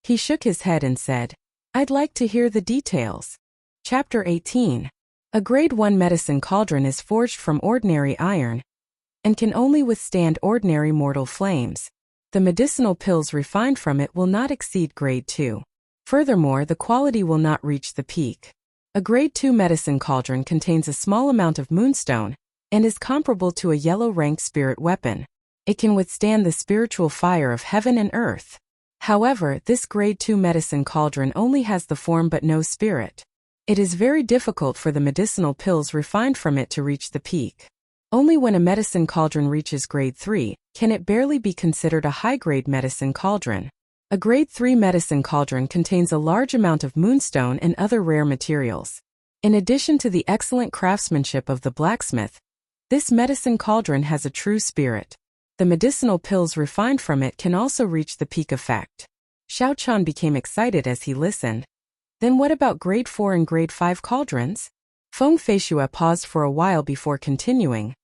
S1: He shook his head and said, "I'd like to hear the details." Chapter 18. A Grade 1 medicine cauldron is forged from ordinary iron and can only withstand ordinary mortal flames. The medicinal pills refined from it will not exceed Grade 2. Furthermore, the quality will not reach the peak. A Grade 2 medicine cauldron contains a small amount of moonstone and is comparable to a yellow-ranked spirit weapon. It can withstand the spiritual fire of heaven and earth. However, this Grade 2 medicine cauldron only has the form but no spirit. It is very difficult for the medicinal pills refined from it to reach the peak. Only when a medicine cauldron reaches Grade 3 can it barely be considered a high-grade medicine cauldron. A Grade 3 medicine cauldron contains a large amount of moonstone and other rare materials. In addition to the excellent craftsmanship of the blacksmith, this medicine cauldron has a true spirit. The medicinal pills refined from it can also reach the peak effect. Xiao Chan became excited as he listened. Then what about Grade 4 and Grade 5 cauldrons? Feng Feishue paused for a while before continuing.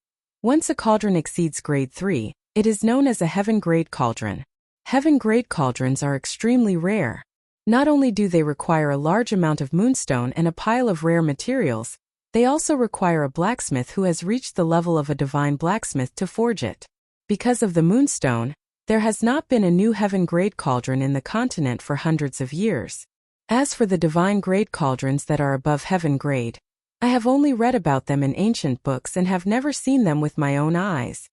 S1: Once a cauldron exceeds Grade 3, it is known as a heaven-grade cauldron. Heaven-grade cauldrons are extremely rare. Not only do they require a large amount of moonstone and a pile of rare materials, they also require a blacksmith who has reached the level of a divine blacksmith to forge it. Because of the moonstone, there has not been a new heaven-grade cauldron in the continent for hundreds of years. As for the divine-grade cauldrons that are above heaven-grade, I have only read about them in ancient books and have never seen them with my own eyes.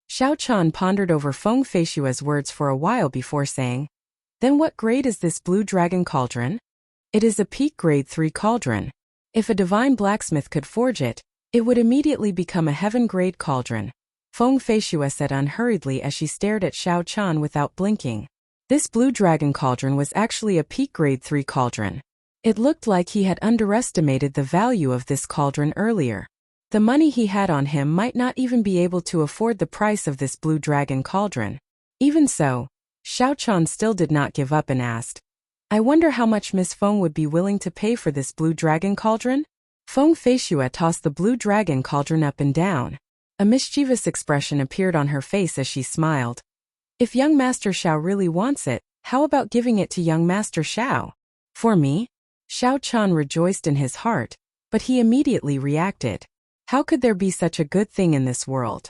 S1: Xiao Chan pondered over Feng Feishue's words for a while before saying, "Then what grade is this blue dragon cauldron?" "It is a peak Grade 3 cauldron. If a divine blacksmith could forge it, it would immediately become a heaven-grade cauldron," Feng Feishue said unhurriedly as she stared at Xiao Chan without blinking. This blue dragon cauldron was actually a peak Grade 3 cauldron. It looked like he had underestimated the value of this cauldron earlier. The money he had on him might not even be able to afford the price of this blue dragon cauldron. Even so, Xiao Chan still did not give up and asked, "I wonder how much Miss Feng would be willing to pay for this blue dragon cauldron?" Feng Feishue tossed the blue dragon cauldron up and down. A mischievous expression appeared on her face as she smiled. "If young Master Xiao really wants it, how about giving it to young Master Xiao?" "For me?" Xiao Chan rejoiced in his heart, but he immediately reacted. How could there be such a good thing in this world?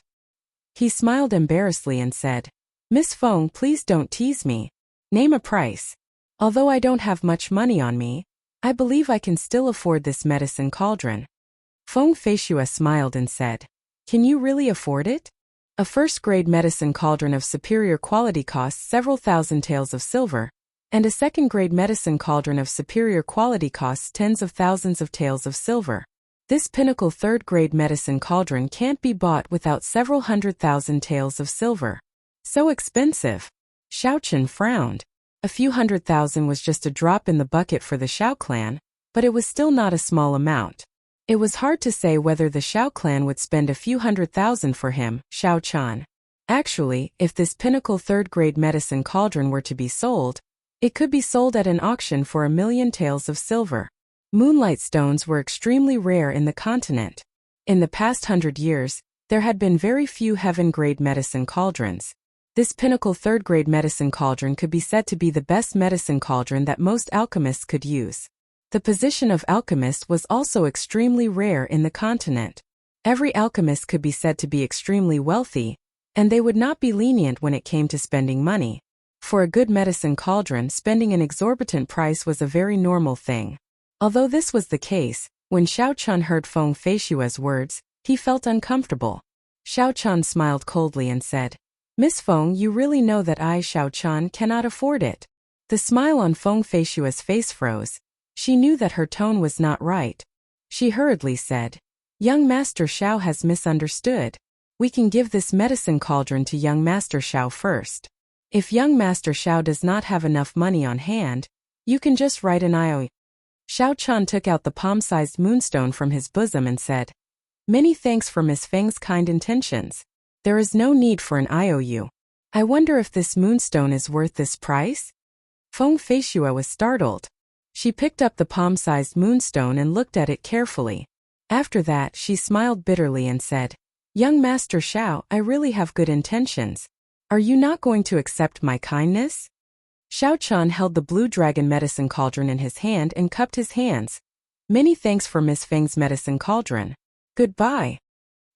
S1: He smiled embarrassedly and said, "Miss Feng, please don't tease me. Name a price. Although I don't have much money on me, I believe I can still afford this medicine cauldron." Feng Feishue smiled and said, "Can you really afford it?" A first-grade medicine cauldron of superior quality costs several thousand taels of silver, and a second-grade medicine cauldron of superior quality costs tens of thousands of taels of silver. This pinnacle third-grade medicine cauldron can't be bought without several 100,000 taels of silver. So expensive. Xiao Chen frowned. A few 100,000 was just a drop in the bucket for the Shao clan, but it was still not a small amount. It was hard to say whether the Shao clan would spend a few 100,000 for him, Shao Chan. Actually, if this pinnacle third-grade medicine cauldron were to be sold, it could be sold at an auction for 1,000,000 taels of silver. Moonlight stones were extremely rare in the continent. In the past 100 years, there had been very few heaven-grade medicine cauldrons. This pinnacle third-grade medicine cauldron could be said to be the best medicine cauldron that most alchemists could use. The position of alchemist was also extremely rare in the continent. Every alchemist could be said to be extremely wealthy, and they would not be lenient when it came to spending money. For a good medicine cauldron, spending an exorbitant price was a very normal thing. Although this was the case, when Shao Chan heard Feng Feishua's words, he felt uncomfortable. Shao Chan smiled coldly and said, "Miss Feng, you really know that I, Shao Chan, cannot afford it." The smile on Feng Feishua's face froze. She knew that her tone was not right. She hurriedly said, "Young Master Shao has misunderstood. We can give this medicine cauldron to young Master Shao first. If young Master Shao does not have enough money on hand, you can just write an IOU." Shao Chan took out the palm-sized moonstone from his bosom and said, "Many thanks for Miss Feng's kind intentions. There is no need for an IOU. I wonder if this moonstone is worth this price?" Feng Feishua was startled. She picked up the palm-sized moonstone and looked at it carefully. After that, she smiled bitterly and said, "Young Master Shao, I really have good intentions. Are you not going to accept my kindness?" Shao Chan held the blue dragon medicine cauldron in his hand and cupped his hands. "Many thanks for Miss Feng's medicine cauldron. Goodbye."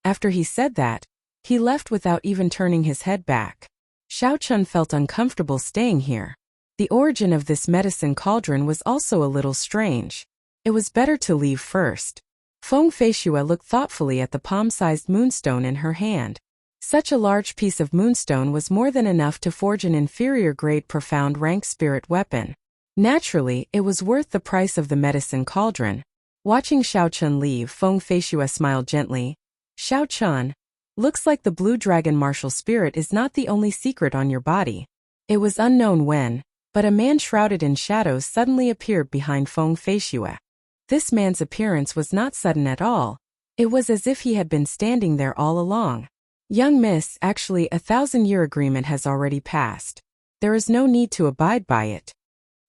S1: After he said that, he left without even turning his head back. Shao Chan felt uncomfortable staying here. The origin of this medicine cauldron was also a little strange. It was better to leave first. Feng Feishua looked thoughtfully at the palm-sized moonstone in her hand. Such a large piece of moonstone was more than enough to forge an inferior-grade profound-rank spirit weapon. Naturally, it was worth the price of the medicine cauldron. Watching Shao Chan leave, Feng Feishua smiled gently. "Shao Chan, looks like the blue dragon martial spirit is not the only secret on your body." It was unknown when, but a man shrouded in shadows suddenly appeared behind Feng Feishua. This man's appearance was not sudden at all. It was as if he had been standing there all along. "Young miss, actually a 1,000-year agreement has already passed. There is no need to abide by it."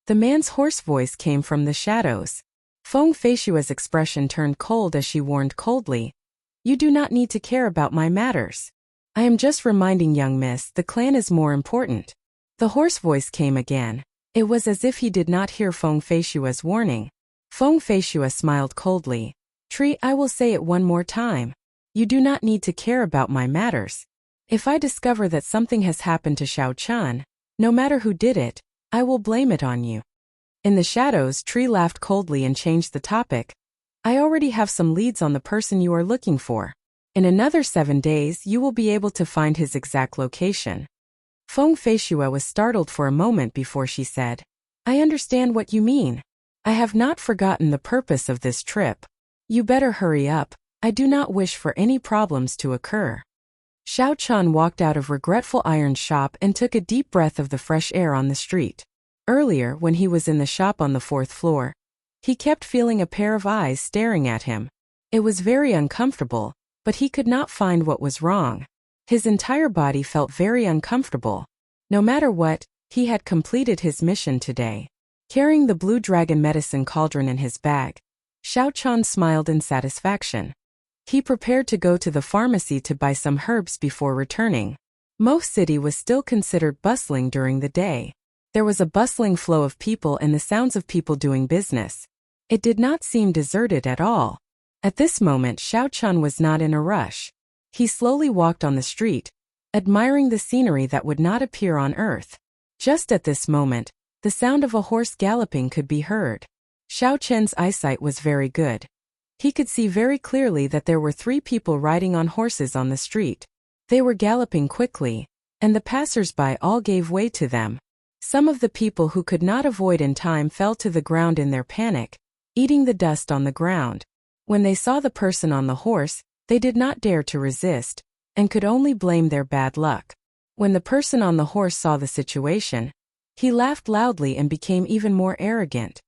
S1: The man's hoarse voice came from the shadows. Feng Feishua's expression turned cold as she warned coldly, "You do not need to care about my matters. I am just reminding young miss, the clan is more important." The hoarse voice came again. It was as if he did not hear Feng Feishua's warning. Feng Feishua smiled coldly. "Tree, I will say it one more time. You do not need to care about my matters. If I discover that something has happened to Shao Chan, no matter who did it, I will blame it on you." In the shadows, Tree laughed coldly and changed the topic. "I already have some leads on the person you are looking for. In another 7 days, you will be able to find his exact location." Feng Feishua was startled for a moment before she said, "I understand what you mean. I have not forgotten the purpose of this trip. You better hurry up. I do not wish for any problems to occur." Shao Chan walked out of Regretful Iron's shop and took a deep breath of the fresh air on the street. Earlier, when he was in the shop on the 4th floor, he kept feeling a pair of eyes staring at him. It was very uncomfortable, but he could not find what was wrong. His entire body felt very uncomfortable. No matter what, he had completed his mission today. Carrying the blue dragon medicine cauldron in his bag, Shao Chan smiled in satisfaction. He prepared to go to the pharmacy to buy some herbs before returning. Mo City was still considered bustling during the day. There was a bustling flow of people and the sounds of people doing business. It did not seem deserted at all. At this moment, Shao Chan was not in a rush. He slowly walked on the street, admiring the scenery that would not appear on earth. Just at this moment, the sound of a horse galloping could be heard. Shao Chen's eyesight was very good. He could see very clearly that there were 3 people riding on horses on the street. They were galloping quickly, and the passers-by all gave way to them. Some of the people who could not avoid in time fell to the ground in their panic, eating the dust on the ground. When they saw the person on the horse, they did not dare to resist, and could only blame their bad luck. When the person on the horse saw the situation, He laughed loudly and became even more arrogant.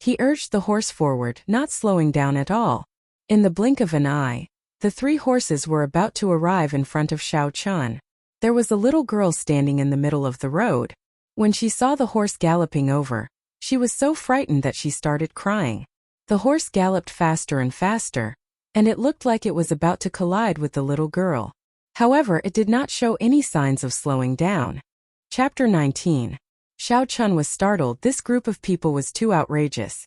S1: He urged the horse forward, not slowing down at all. In the blink of an eye, the 3 horses were about to arrive in front of Xiao Chun. There was a little girl standing in the middle of the road. When she saw the horse galloping over, she was so frightened that she started crying. The horse galloped faster and faster, and it looked like it was about to collide with the little girl. However, it did not show any signs of slowing down. Chapter 19. Xiao Chun was startled. This group of people was too outrageous.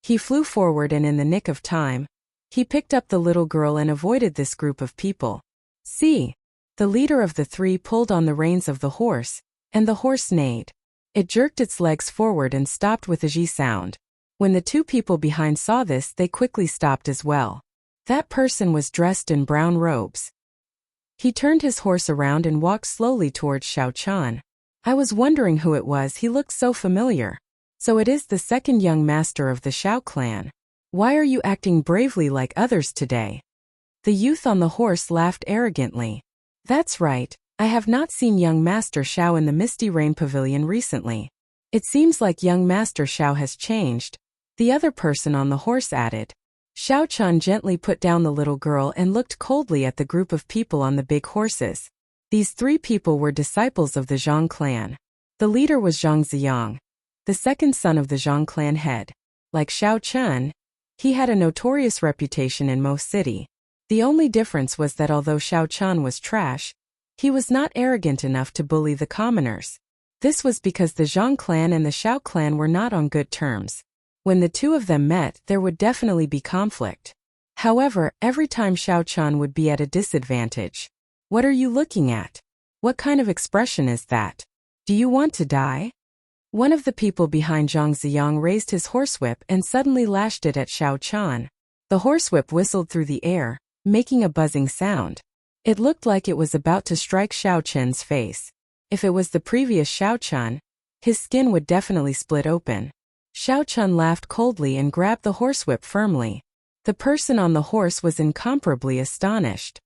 S1: He flew forward and in the nick of time, he picked up the little girl and avoided this group of people. See! The leader of the 3 pulled on the reins of the horse, and the horse neighed. It jerked its legs forward and stopped with a G sound. When the 2 people behind saw this, they quickly stopped as well. That person was dressed in brown robes. He turned his horse around and walked slowly towards Xiao Chun. I was wondering who it was. He looked so familiar. So it is the second young master of the Xiao clan. Why are you acting bravely like others today? The youth on the horse laughed arrogantly. That's right, I have not seen young Master Xiao in the Misty Rain Pavilion recently. It seems like young Master Xiao has changed. The other person on the horse added. Xiao Chun gently put down the little girl and looked coldly at the group of people on the big horses. These 3 people were disciples of the Zhang clan. The leader was Zhang Ziyang, the second son of the Zhang clan head. Like Xiao Chun, he had a notorious reputation in Mo City. The only difference was that although Xiao Chun was trash, he was not arrogant enough to bully the commoners. This was because the Zhang clan and the Xiao clan were not on good terms. When the 2 of them met, there would definitely be conflict. However, every time Xiao Chun would be at a disadvantage. What are you looking at? What kind of expression is that? Do you want to die? One of the people behind Zhang Ziyang raised his horsewhip and suddenly lashed it at Xiao Chun. The horsewhip whistled through the air, making a buzzing sound. It looked like it was about to strike Xiao Chun's face. If it was the previous Xiao Chun, his skin would definitely split open. Xiao Chun laughed coldly and grabbed the horsewhip firmly. The person on the horse was incomparably astonished.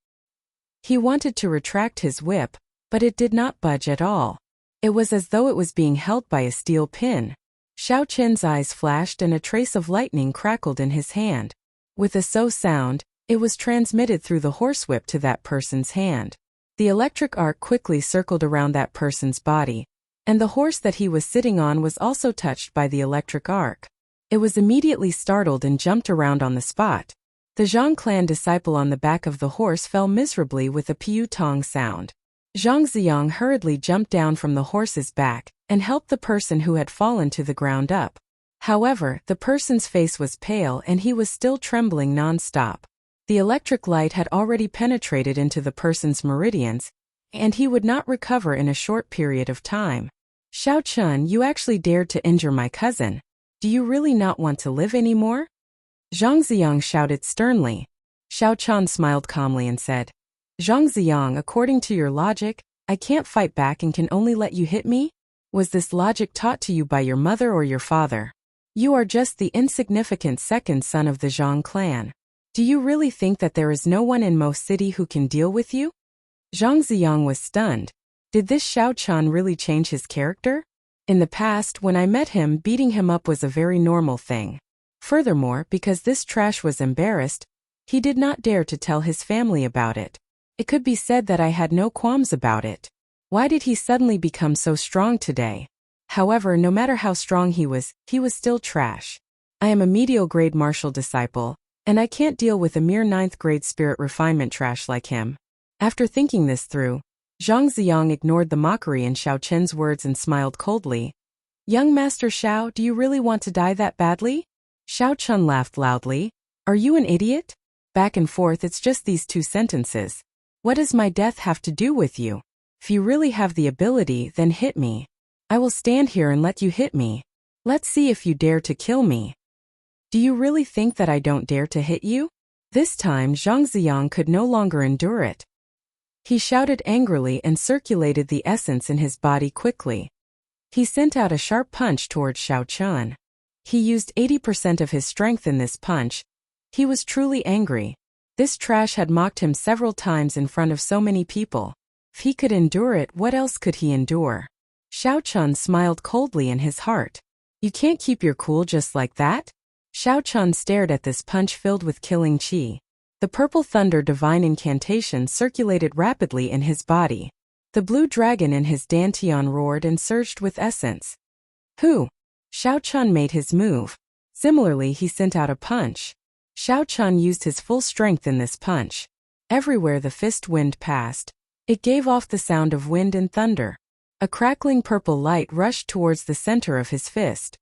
S1: He wanted to retract his whip, but it did not budge at all. It was as though it was being held by a steel pin. Xiao Chun's eyes flashed and a trace of lightning crackled in his hand. With a so sound, it was transmitted through the horsewhip to that person's hand. The electric arc quickly circled around that person's body, and the horse that he was sitting on was also touched by the electric arc. It was immediately startled and jumped around on the spot. The Zhang clan disciple on the back of the horse fell miserably with a piu tong sound. Zhang Ziyang hurriedly jumped down from the horse's back and helped the person who had fallen to the ground up. However, the person's face was pale and he was still trembling non-stop. The electric light had already penetrated into the person's meridians, and he would not recover in a short period of time. Xiao Chun, you actually dared to injure my cousin. Do you really not want to live anymore? Zhang Ziyang shouted sternly. Xiao Chun smiled calmly and said, Zhang Ziyang, according to your logic, I can't fight back and can only let you hit me? Was this logic taught to you by your mother or your father? You are just the insignificant second son of the Zhang clan. Do you really think that there is no one in Mo City who can deal with you? Zhang Ziyang was stunned. Did this Xiao Chun really change his character? In the past, when I met him, beating him up was a very normal thing. Furthermore, because this trash was embarrassed, he did not dare to tell his family about it. It could be said that I had no qualms about it. Why did he suddenly become so strong today? However, no matter how strong he was still trash. I am a medial grade martial disciple, and I can't deal with a mere 9th grade spirit refinement trash like him. After thinking this through, Zhang Ziyang ignored the mockery in Xiao Chen's words and smiled coldly. Young Master Xiao, do you really want to die that badly? Xiao Chun laughed loudly. Are you an idiot? Back and forth, it's just these 2 sentences. What does my death have to do with you? If you really have the ability, then hit me. I will stand here and let you hit me. Let's see if you dare to kill me. Do you really think that I don't dare to hit you? This time Zhang Ziyang could no longer endure it. He shouted angrily and circulated the essence in his body quickly. He sent out a sharp punch towards Xiao Chun. He used 80% of his strength in this punch. He was truly angry. This trash had mocked him several times in front of so many people. If he could endure it, what else could he endure? Xiao Chun smiled coldly in his heart. You can't keep your cool just like that? Xiao Chun stared at this punch filled with killing qi. The purple thunder divine incantation circulated rapidly in his body. The blue dragon in his dantian roared and surged with essence. Who? Xiao Chun made his move. Similarly, he sent out a punch. Xiao Chun used his full strength in this punch. Everywhere the fist wind passed, it gave off the sound of wind and thunder. A crackling purple light rushed towards the center of his fist.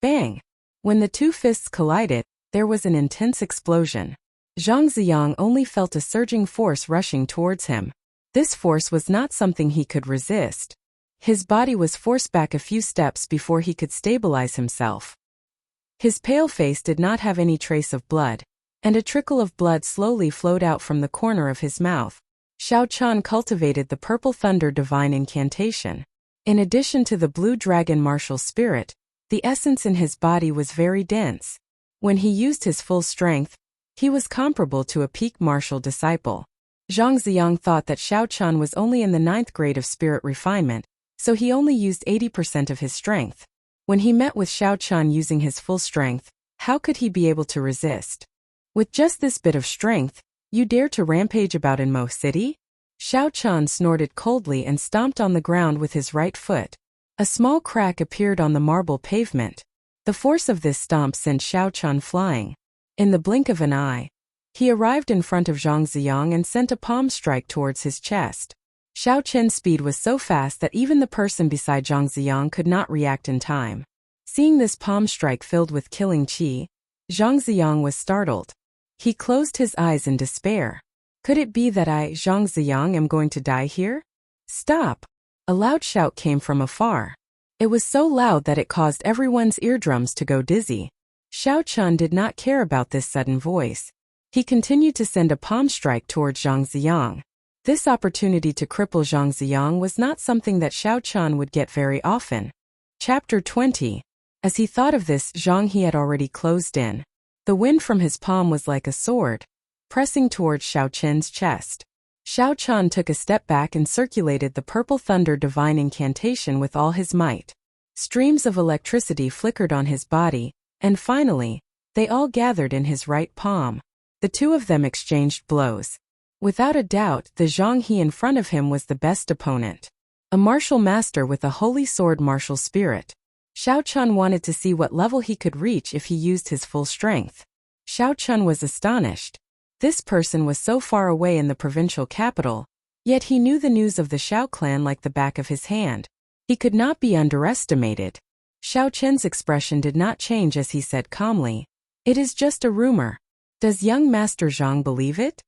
S1: Bang! When the two fists collided, there was an intense explosion. Zhang Ziyang only felt a surging force rushing towards him. This force was not something he could resist. His body was forced back a few steps before he could stabilize himself. His pale face did not have any trace of blood, and a trickle of blood slowly flowed out from the corner of his mouth. Xiao Chun cultivated the purple thunder divine incantation. In addition to the blue dragon martial spirit, the essence in his body was very dense. When he used his full strength, he was comparable to a peak martial disciple. Zhang Ziyang thought that Xiao Chun was only in the 9th grade of spirit refinement, so he only used 80% of his strength. When he met with Xiao Chun using his full strength, how could he be able to resist? With just this bit of strength, you dare to rampage about in Mo City? Xiao Chun snorted coldly and stomped on the ground with his right foot. A small crack appeared on the marble pavement. The force of this stomp sent Xiao Chun flying. In the blink of an eye, he arrived in front of Zhang Ziyang and sent a palm strike towards his chest. Xiao Chen's speed was so fast that even the person beside Zhang Ziyang could not react in time. Seeing this palm strike filled with killing qi, Zhang Ziyang was startled. He closed his eyes in despair. Could it be that I, Zhang Ziyang, am going to die here? Stop! A loud shout came from afar. It was so loud that it caused everyone's eardrums to go dizzy. Xiao Chun did not care about this sudden voice. He continued to send a palm strike towards Zhang Ziyang. This opportunity to cripple Zhang Ziyang was not something that Xiao Chun would get very often. Chapter 20. As he thought of this, Zhang He had already closed in. The wind from his palm was like a sword, pressing towards Xiao Chen's chest. Xiao Chun took a step back and circulated the purple thunder divine incantation with all his might. Streams of electricity flickered on his body, and finally, they all gathered in his right palm. The two of them exchanged blows. Without a doubt, the Zhang He in front of him was the best opponent. A martial master with a holy sword martial spirit. Xiao Chun wanted to see what level he could reach if he used his full strength. Xiao Chun was astonished. This person was so far away in the provincial capital, yet he knew the news of the Xiao clan like the back of his hand. He could not be underestimated. Xiao Chen's expression did not change as he said calmly, "It is just a rumor. Does young Master Zhang believe it?"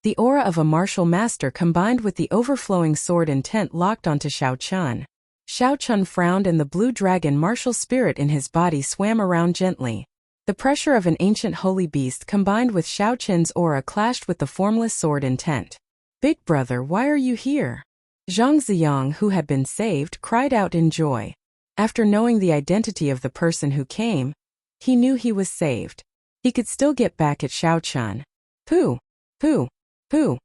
S1: The aura of a martial master combined with the overflowing sword intent locked onto Xiao Chun. Xiao Chun frowned and the blue dragon martial spirit in his body swam around gently. The pressure of an ancient holy beast combined with Xiao Chen's aura clashed with the formless sword intent. "Big brother, why are you here?" Zhang Ziyang, who had been saved, cried out in joy. After knowing the identity of the person who came, he knew he was saved. He could still get back at Xiao Chun. Pooh! Pooh! Pooh!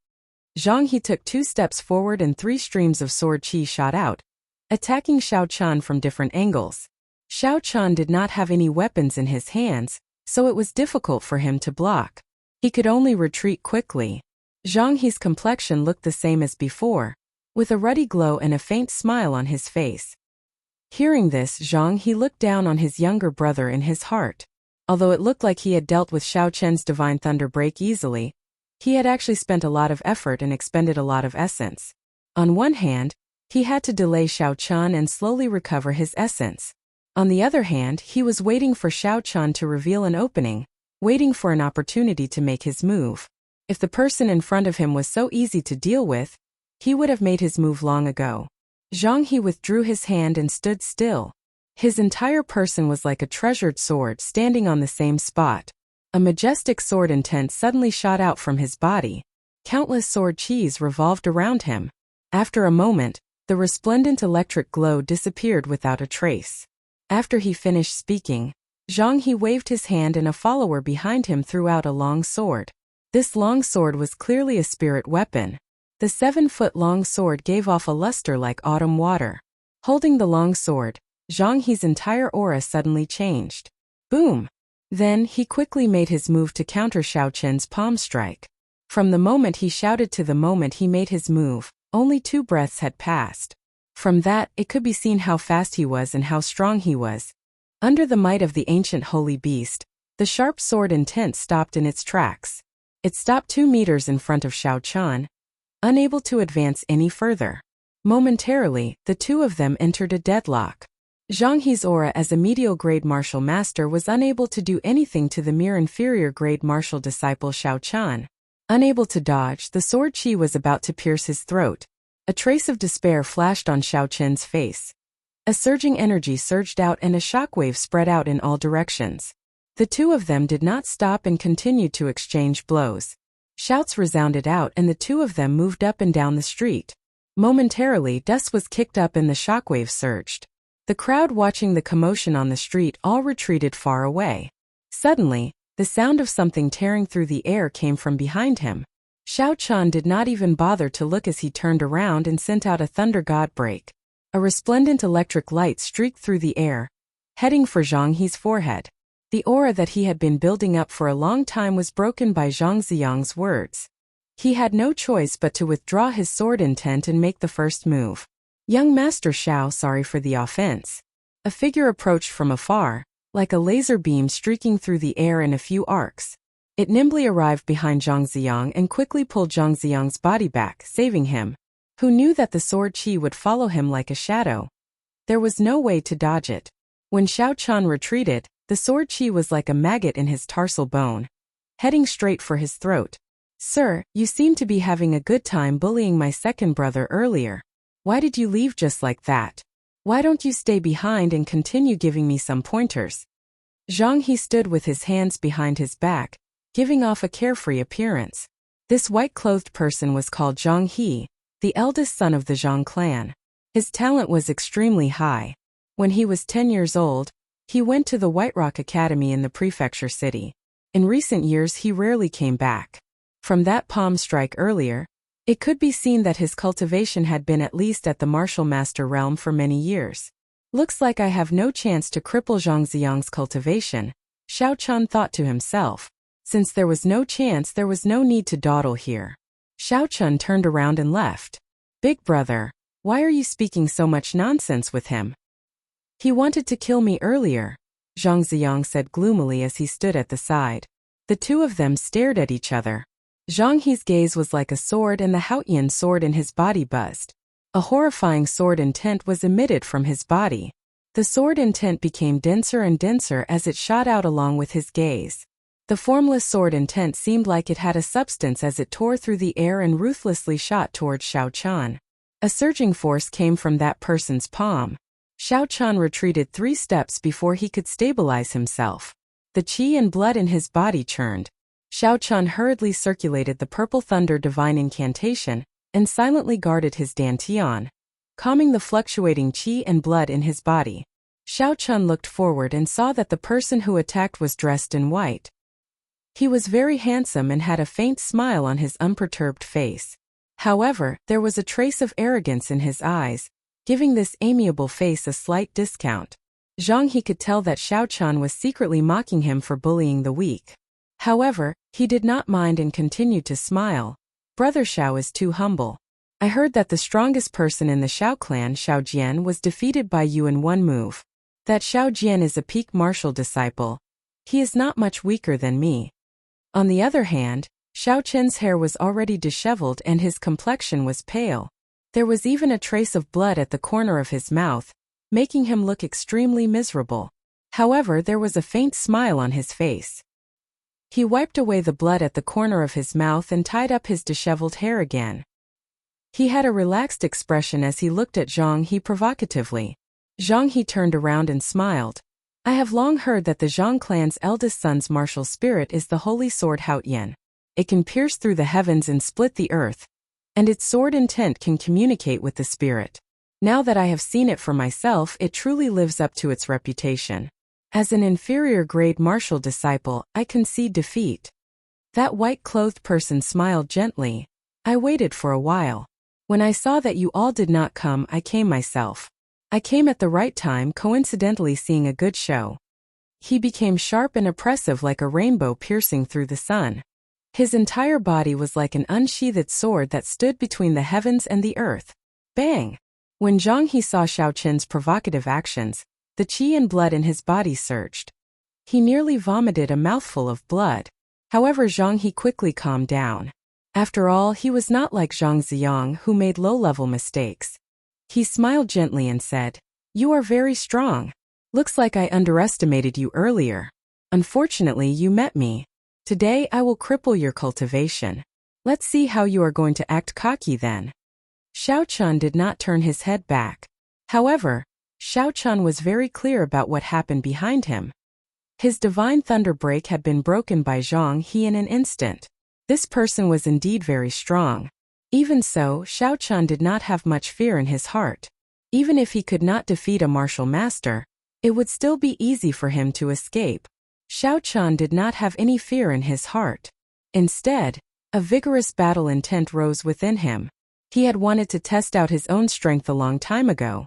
S1: Zhang He took 2 steps forward and 3 streams of sword qi shot out, attacking Xiao Chun from different angles. Xiao Chun did not have any weapons in his hands, so it was difficult for him to block. He could only retreat quickly. Zhang He's complexion looked the same as before, with a ruddy glow and a faint smile on his face. Hearing this, Zhang He looked down on his younger brother in his heart. Although it looked like he had dealt with Xiao Chen's divine thunder break easily, he had actually spent a lot of effort and expended a lot of essence. On one hand, he had to delay Xiao Chun and slowly recover his essence. On the other hand, he was waiting for Xiao Chun to reveal an opening, waiting for an opportunity to make his move. If the person in front of him was so easy to deal with, he would have made his move long ago. Zhang He withdrew his hand and stood still. His entire person was like a treasured sword standing on the same spot. A majestic sword intent suddenly shot out from his body. Countless sword qis revolved around him. After a moment, the resplendent electric glow disappeared without a trace. After he finished speaking, Zhang He waved his hand and a follower behind him threw out a long sword. This long sword was clearly a spirit weapon. The 7-foot-long sword gave off a luster like autumn water. Holding the long sword, Zhang He's entire aura suddenly changed. Boom! Then, he quickly made his move to counter Xiao Chen's palm strike. From the moment he shouted to the moment he made his move, only 2 breaths had passed. From that, it could be seen how fast he was and how strong he was. Under the might of the ancient holy beast, the sharp sword intent stopped in its tracks. It stopped 2 meters in front of Xiao Chen, unable to advance any further. Momentarily, the 2 of them entered a deadlock. Zhang He's aura as a medial grade martial master was unable to do anything to the mere inferior grade martial disciple Xiao Chen. Unable to dodge, the sword chi was about to pierce his throat. A trace of despair flashed on Xiao Chen's face. A surging energy surged out and a shockwave spread out in all directions. The 2 of them did not stop and continued to exchange blows. Shouts resounded out and the 2 of them moved up and down the street. Momentarily, dust was kicked up and the shockwave surged. The crowd watching the commotion on the street all retreated far away. Suddenly, the sound of something tearing through the air came from behind him. Xiao Chen did not even bother to look as he turned around and sent out a thunder god break. A resplendent electric light streaked through the air, heading for Zhang He's forehead. The aura that he had been building up for a long time was broken by Zhang Ziyang's words. He had no choice but to withdraw his sword intent and make the first move. Young Master Xiao, sorry for the offense. A figure approached from afar, like a laser beam streaking through the air in a few arcs. It nimbly arrived behind Zhang Ziyang and quickly pulled Zhang Ziyang's body back, saving him. Who knew that the sword chi would follow him like a shadow? There was no way to dodge it. When Xiao Chen retreated, the sword chi was like a maggot in his tarsal bone, heading straight for his throat. Sir, you seem to be having a good time bullying my second brother earlier. Why did you leave just like that? Why don't you stay behind and continue giving me some pointers? Zhang He stood with his hands behind his back, giving off a carefree appearance. This white-clothed person was called Zhang He, the eldest son of the Zhang clan. His talent was extremely high. When he was 10 years old, he went to the White Rock Academy in the prefecture city. In recent years he rarely came back. From that palm strike earlier, it could be seen that his cultivation had been at least at the martial master realm for many years. Looks like I have no chance to cripple Zhang Ziyang's cultivation, Xiao Chen thought to himself. Since there was no chance, there was no need to dawdle here. Xiao Chen turned around and left. Big brother, why are you speaking so much nonsense with him? He wanted to kill me earlier, Zhang Ziyang said gloomily as he stood at the side. The 2 of them stared at each other. Zhang He's gaze was like a sword and the Haotian sword in his body buzzed. A horrifying sword intent was emitted from his body. The sword intent became denser and denser as it shot out along with his gaze. The formless sword intent seemed like it had a substance as it tore through the air and ruthlessly shot towards Xiao Chen. A surging force came from that person's palm. Xiao Chen retreated 3 steps before he could stabilize himself. The qi and blood in his body churned. Xiao Chen hurriedly circulated the purple thunder divine incantation and silently guarded his dantian, calming the fluctuating qi and blood in his body. Xiao Chen looked forward and saw that the person who attacked was dressed in white. He was very handsome and had a faint smile on his unperturbed face. However, there was a trace of arrogance in his eyes, giving this amiable face a slight discount. Zhang He could tell that Xiao Chen was secretly mocking him for bullying the weak. However, he did not mind and continued to smile. Brother Xiao is too humble. I heard that the strongest person in the Xiao clan, Xiao Jian, was defeated by you in 1 move. That Xiao Jian is a peak martial disciple. He is not much weaker than me. On the other hand, Xiao Chen's hair was already disheveled and his complexion was pale. There was even a trace of blood at the corner of his mouth, making him look extremely miserable. However, there was a faint smile on his face. He wiped away the blood at the corner of his mouth and tied up his disheveled hair again. He had a relaxed expression as he looked at Zhang He provocatively. Zhang He turned around and smiled. I have long heard that the Zhang clan's eldest son's martial spirit is the holy sword Haotian. It can pierce through the heavens and split the earth, and its sword intent can communicate with the spirit. Now that I have seen it for myself, it truly lives up to its reputation. As an inferior grade martial disciple, I concede defeat. That white-clothed person smiled gently. I waited for a while. When I saw that you all did not come, I came myself. I came at the right time, coincidentally seeing a good show. He became sharp and oppressive like a rainbow piercing through the sun. His entire body was like an unsheathed sword that stood between the heavens and the earth. Bang! When Zhang He saw Xiao Qin's provocative actions, the qi and blood in his body surged. He nearly vomited a mouthful of blood. However, Zhang He quickly calmed down. After all, he was not like Zhang Ziyang, who made low-level mistakes. He smiled gently and said, "You are very strong. Looks like I underestimated you earlier. Unfortunately, you met me. Today I will cripple your cultivation. Let's see how you are going to act cocky then." Xiao Chun did not turn his head back. However, Xiao Chun was very clear about what happened behind him. His divine thunder break had been broken by Zhang He in an instant. This person was indeed very strong. Even so, Xiao Chun did not have much fear in his heart. Even if he could not defeat a martial master, it would still be easy for him to escape. Xiao Chun did not have any fear in his heart. Instead, a vigorous battle intent rose within him. He had wanted to test out his own strength a long time ago.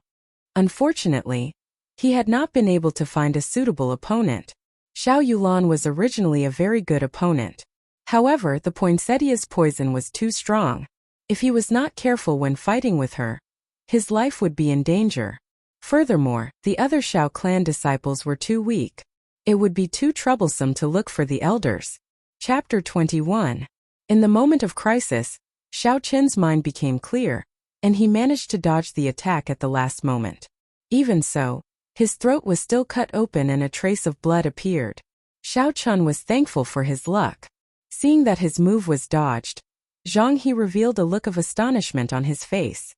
S1: Unfortunately, he had not been able to find a suitable opponent. Xiao Yulan was originally a very good opponent. However, the poinsettia's poison was too strong. If he was not careful when fighting with her, his life would be in danger. Furthermore, the other Xiao clan disciples were too weak. It would be too troublesome to look for the elders. Chapter 21. In the moment of crisis, Xiao Qin's mind became clear, and he managed to dodge the attack at the last moment. Even so, his throat was still cut open and a trace of blood appeared. Xiao Chun was thankful for his luck. Seeing that his move was dodged, Zhang He revealed a look of astonishment on his face.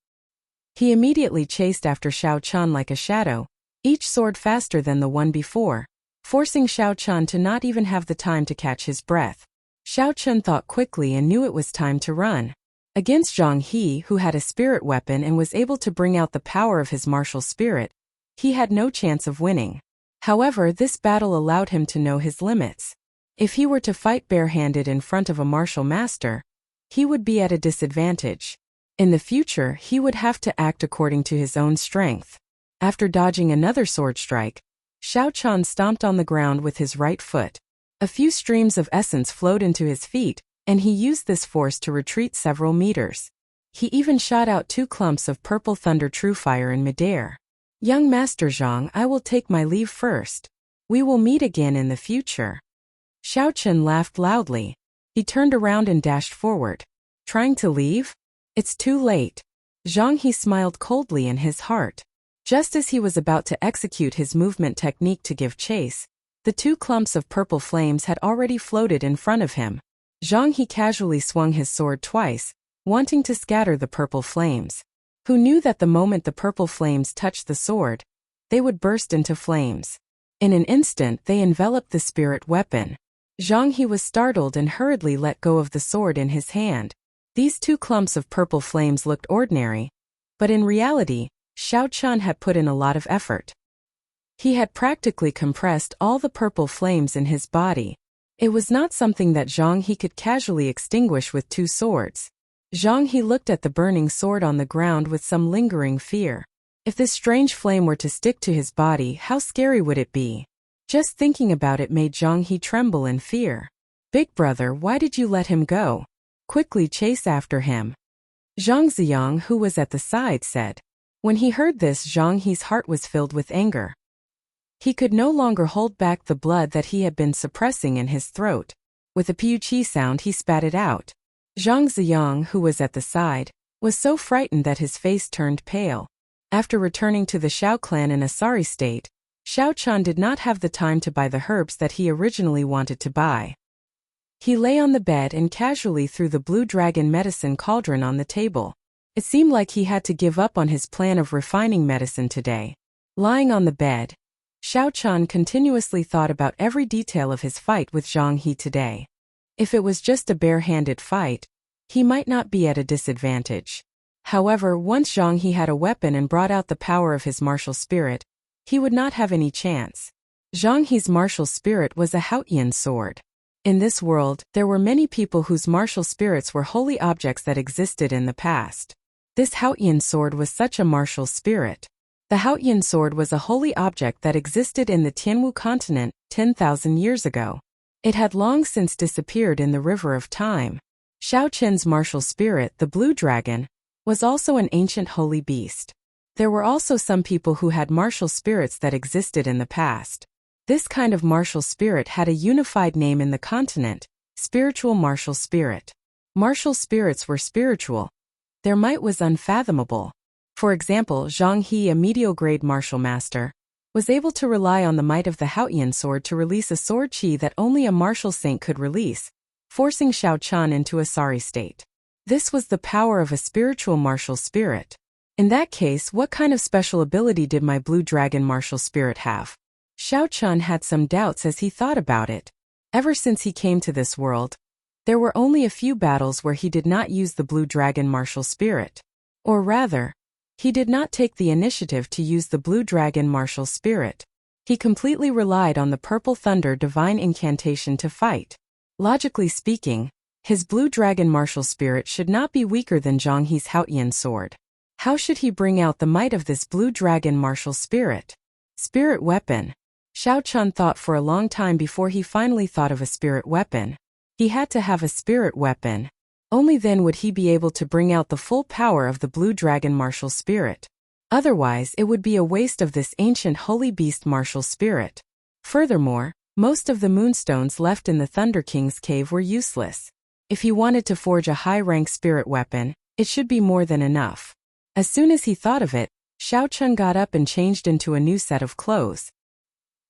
S1: He immediately chased after Xiao Chun like a shadow, each sword faster than the one before, forcing Xiao Chun to not even have the time to catch his breath. Xiao Chun thought quickly and knew it was time to run. Against Zhang He, who had a spirit weapon and was able to bring out the power of his martial spirit, he had no chance of winning. However, this battle allowed him to know his limits. If he were to fight barehanded in front of a martial master, he would be at a disadvantage. In the future, he would have to act according to his own strength. After dodging another sword strike, Xiao Chun stomped on the ground with his right foot. A few streams of essence flowed into his feet, and he used this force to retreat several meters. He even shot out 2 clumps of purple thunder true fire in midair. "Young Master Zhang, I will take my leave first. We will meet again in the future." Xiao Chun laughed loudly. He turned around and dashed forward. Trying to leave? It's too late. Zhang He smiled coldly in his heart. Just as he was about to execute his movement technique to give chase, the 2 clumps of purple flames had already floated in front of him. Zhang He casually swung his sword twice, wanting to scatter the purple flames. Who knew that the moment the purple flames touched the sword, they would burst into flames. In an instant they enveloped the spirit weapon. Zhang He was startled and hurriedly let go of the sword in his hand. These 2 clumps of purple flames looked ordinary, but in reality, Xiao Chun had put in a lot of effort. He had practically compressed all the purple flames in his body. It was not something that Zhang He could casually extinguish with 2 swords. Zhang He looked at the burning sword on the ground with some lingering fear. If this strange flame were to stick to his body, how scary would it be? Just thinking about it made Zhang He tremble in fear. "Big brother, why did you let him go? Quickly chase after him." Zhang Ziyang, who was at the side, said. When he heard this, Zhang He's heart was filled with anger. He could no longer hold back the blood that he had been suppressing in his throat. With a piu-chi sound, he spat it out. Zhang Ziyang, who was at the side, was so frightened that his face turned pale. After returning to the Xiao clan in a sorry state, Xiao Chun did not have the time to buy the herbs that he originally wanted to buy. He lay on the bed and casually threw the blue dragon medicine cauldron on the table. It seemed like he had to give up on his plan of refining medicine today. Lying on the bed, Xiao Chun continuously thought about every detail of his fight with Zhang He today. If it was just a bare-handed fight, he might not be at a disadvantage. However, once Zhang He had a weapon and brought out the power of his martial spirit, he would not have any chance. Zhang He's martial spirit was a Haotian sword. In this world, there were many people whose martial spirits were holy objects that existed in the past. This Haotian sword was such a martial spirit. The Haotian sword was a holy object that existed in the Tianwu continent 10,000 years ago. It had long since disappeared in the river of time. Shao Qin's martial spirit, the blue dragon, was also an ancient holy beast. There were also some people who had martial spirits that existed in the past. This kind of martial spirit had a unified name in the continent: spiritual martial spirit. Martial spirits were spiritual. Their might was unfathomable. For example, Zhang He, a medial-grade martial master, was able to rely on the might of the Haotian sword to release a sword chi that only a martial saint could release, forcing Shao Qian into a sorry state. This was the power of a spiritual martial spirit. In that case, what kind of special ability did my blue dragon martial spirit have? Shao Qian had some doubts as he thought about it. Ever since he came to this world, there were only a few battles where he did not use the blue dragon martial spirit. Or rather, he did not take the initiative to use the blue dragon martial spirit. He completely relied on the purple thunder divine incantation to fight. Logically speaking, his blue dragon martial spirit should not be weaker than Zhang He's Haotian sword. How should he bring out the might of this blue dragon martial spirit? Spirit weapon. Shao Qian thought for a long time before he finally thought of a spirit weapon. He had to have a spirit weapon. Only then would he be able to bring out the full power of the blue dragon martial spirit. Otherwise, it would be a waste of this ancient holy beast martial spirit. Furthermore, most of the moonstones left in the Thunder King's cave were useless. If he wanted to forge a high-rank spirit weapon, it should be more than enough. As soon as he thought of it, Shao Qian got up and changed into a new set of clothes.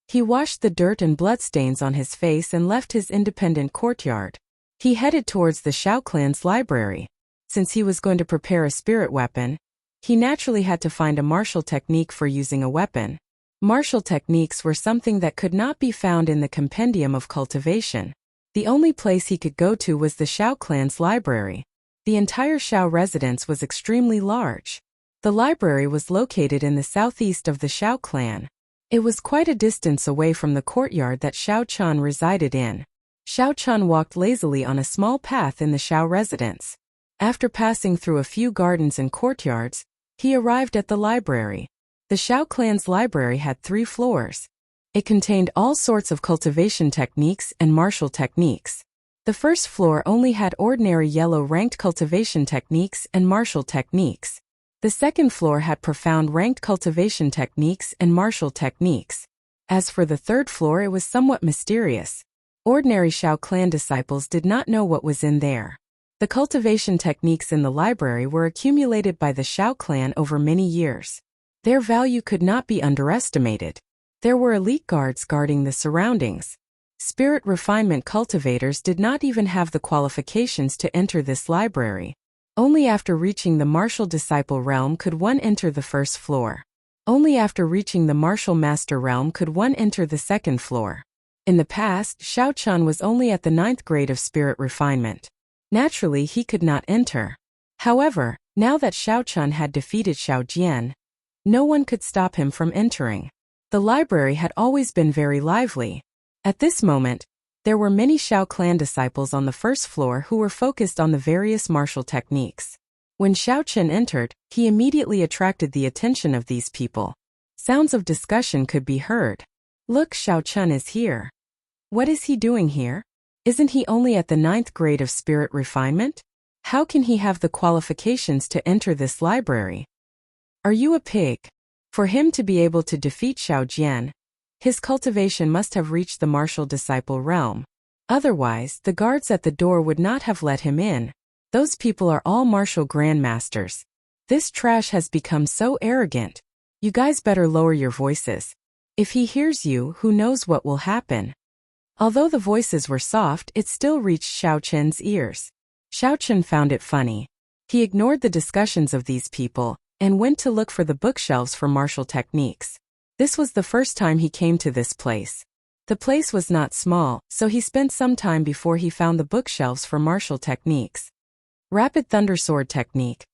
S1: He washed the dirt and bloodstains on his face and left his independent courtyard. He headed towards the Shao clan's library. Since he was going to prepare a spirit weapon, he naturally had to find a martial technique for using a weapon. Martial techniques were something that could not be found in the compendium of cultivation. The only place he could go to was the Shao clan's library. The entire Shao residence was extremely large. The library was located in the southeast of the Shao clan. It was quite a distance away from the courtyard that Shao Qian resided in. Shao Qian walked lazily on a small path in the Shao residence. After passing through a few gardens and courtyards, he arrived at the library. The Shao clan's library had 3 floors. It contained all sorts of cultivation techniques and martial techniques. The first floor only had ordinary yellow-ranked cultivation techniques and martial techniques. The second floor had profound ranked cultivation techniques and martial techniques. As for the third floor, it was somewhat mysterious. Ordinary Shao clan disciples did not know what was in there. The cultivation techniques in the library were accumulated by the Shao clan over many years. Their value could not be underestimated. There were elite guards guarding the surroundings. Spirit refinement cultivators did not even have the qualifications to enter this library. Only after reaching the martial disciple realm could one enter the first floor. Only after reaching the martial master realm could one enter the second floor. In the past, Shao Qian was only at the 9th grade of spirit refinement. Naturally, he could not enter. However, now that Shao Qian had defeated Shao Jian, no one could stop him from entering. The library had always been very lively. At this moment, there were many Shao clan disciples on the first floor who were focused on the various martial techniques. When Shao Qian entered, he immediately attracted the attention of these people. Sounds of discussion could be heard. Look, Shao Qian is here. What is he doing here? Isn't he only at the 9th grade of spirit refinement? How can he have the qualifications to enter this library? Are you a pig? For him to be able to defeat Shao Jian, his cultivation must have reached the martial disciple realm. Otherwise, the guards at the door would not have let him in. Those people are all martial grandmasters. This trash has become so arrogant. You guys better lower your voices. If he hears you, who knows what will happen? Although the voices were soft, it still reached Shao Qian's ears. Shao Qian found it funny. He ignored the discussions of these people and went to look for the bookshelves for martial techniques. This was the first time he came to this place. The place was not small, so he spent some time before he found the bookshelves for martial techniques. Rapid Thunder Sword Technique.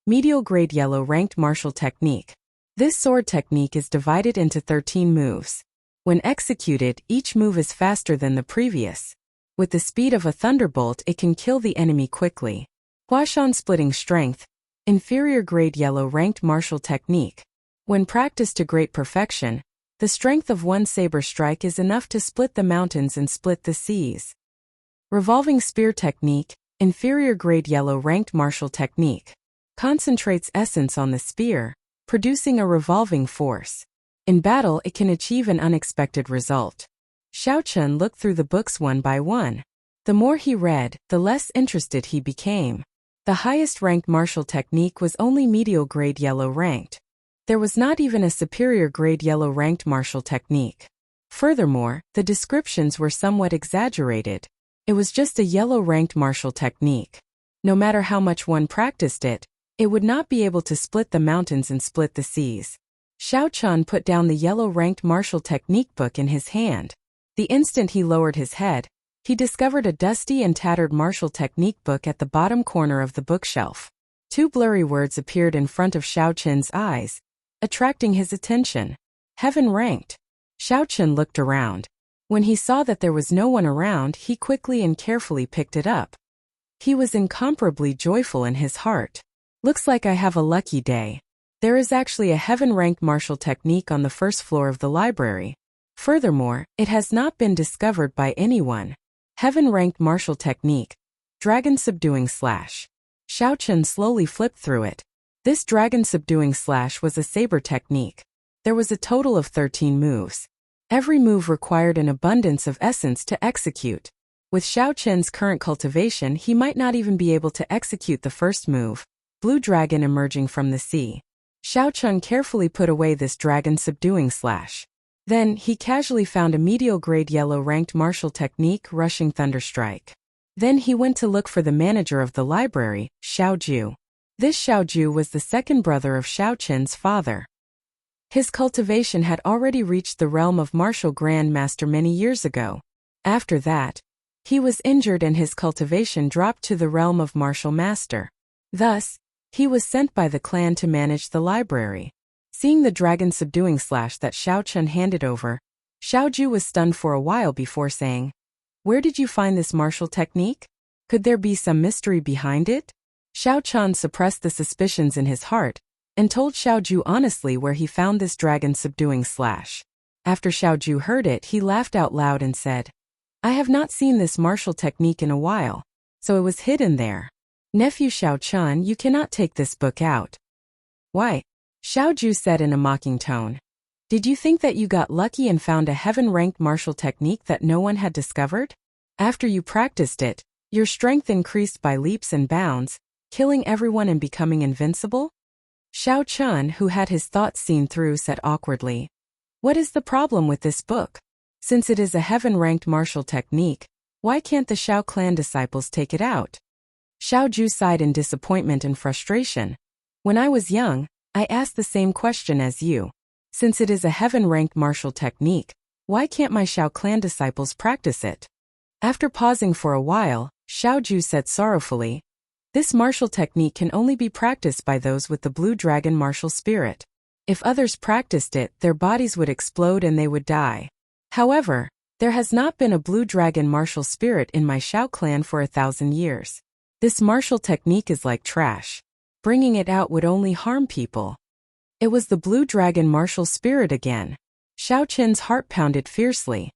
S1: Medial Grade Yellow Ranked Martial Technique. This sword technique is divided into 13 moves. When executed, each move is faster than the previous. With the speed of a thunderbolt, it can kill the enemy quickly. Huashan Splitting Strength. Inferior Grade Yellow Ranked Martial Technique. When practiced to great perfection, the strength of one saber strike is enough to split the mountains and split the seas. Revolving spear technique, inferior grade yellow ranked martial technique, concentrates essence on the spear, producing a revolving force. In battle, it can achieve an unexpected result. Xiaochun looked through the books one by one. The more he read, the less interested he became. The highest ranked martial technique was only medial grade yellow ranked. There was not even a superior grade yellow ranked martial technique. Furthermore, the descriptions were somewhat exaggerated. It was just a yellow ranked martial technique. No matter how much one practiced it, it would not be able to split the mountains and split the seas. Xiaochun put down the yellow ranked martial technique book in his hand. The instant he lowered his head, he discovered a dusty and tattered martial technique book at the bottom corner of the bookshelf. Two blurry words appeared in front of Xiaochun's eyes, attracting his attention. Heaven ranked. Xiaochun looked around. When he saw that there was no one around, he quickly and carefully picked it up. He was incomparably joyful in his heart. Looks like I have a lucky day. There is actually a heaven-ranked martial technique on the first floor of the library. Furthermore, it has not been discovered by anyone. Heaven-ranked martial technique, dragon subduing slash. Xiaochun slowly flipped through it. This dragon subduing slash was a saber technique. There was a total of 13 moves. Every move required an abundance of essence to execute. With Xiaochun's current cultivation, he might not even be able to execute the first move, blue dragon emerging from the sea. Xiaochun carefully put away this dragon subduing slash. Then, he casually found a medial grade yellow ranked martial technique, rushing thunderstrike. Then he went to look for the manager of the library, Xiaoju. This Xiaoju was the second brother of Xiaochun's father. His cultivation had already reached the realm of martial grand master many years ago. After that, he was injured and his cultivation dropped to the realm of martial master. Thus, he was sent by the clan to manage the library. Seeing the dragon subduing slash that Xiaochun handed over, Xiaoju was stunned for a while before saying, "Where did you find this martial technique? Could there be some mystery behind it?" Xiaochun suppressed the suspicions in his heart and told Xiaoju honestly where he found this dragon subduing slash. After Xiaoju heard it, he laughed out loud and said, "I have not seen this martial technique in a while, so it was hidden there. Nephew Xiaochun, you cannot take this book out." "Why?" Xiaoju said in a mocking tone. "Did you think that you got lucky and found a heaven-ranked martial technique that no one had discovered? After you practiced it, your strength increased by leaps and bounds, killing everyone and becoming invincible?" Xiaochun, who had his thoughts seen through, said awkwardly, "What is the problem with this book? Since it is a heaven-ranked martial technique, why can't the Xiao clan disciples take it out?" Xiaoju sighed in disappointment and frustration. "When I was young, I asked the same question as you. Since it is a heaven-ranked martial technique, why can't my Xiao clan disciples practice it?" After pausing for a while, Xiaoju said sorrowfully, "This martial technique can only be practiced by those with the blue dragon martial spirit. If others practiced it, their bodies would explode and they would die. However, there has not been a blue dragon martial spirit in my Xiao clan for 1,000 years. This martial technique is like trash. Bringing it out would only harm people." It was the blue dragon martial spirit again. Xiaochun's heart pounded fiercely.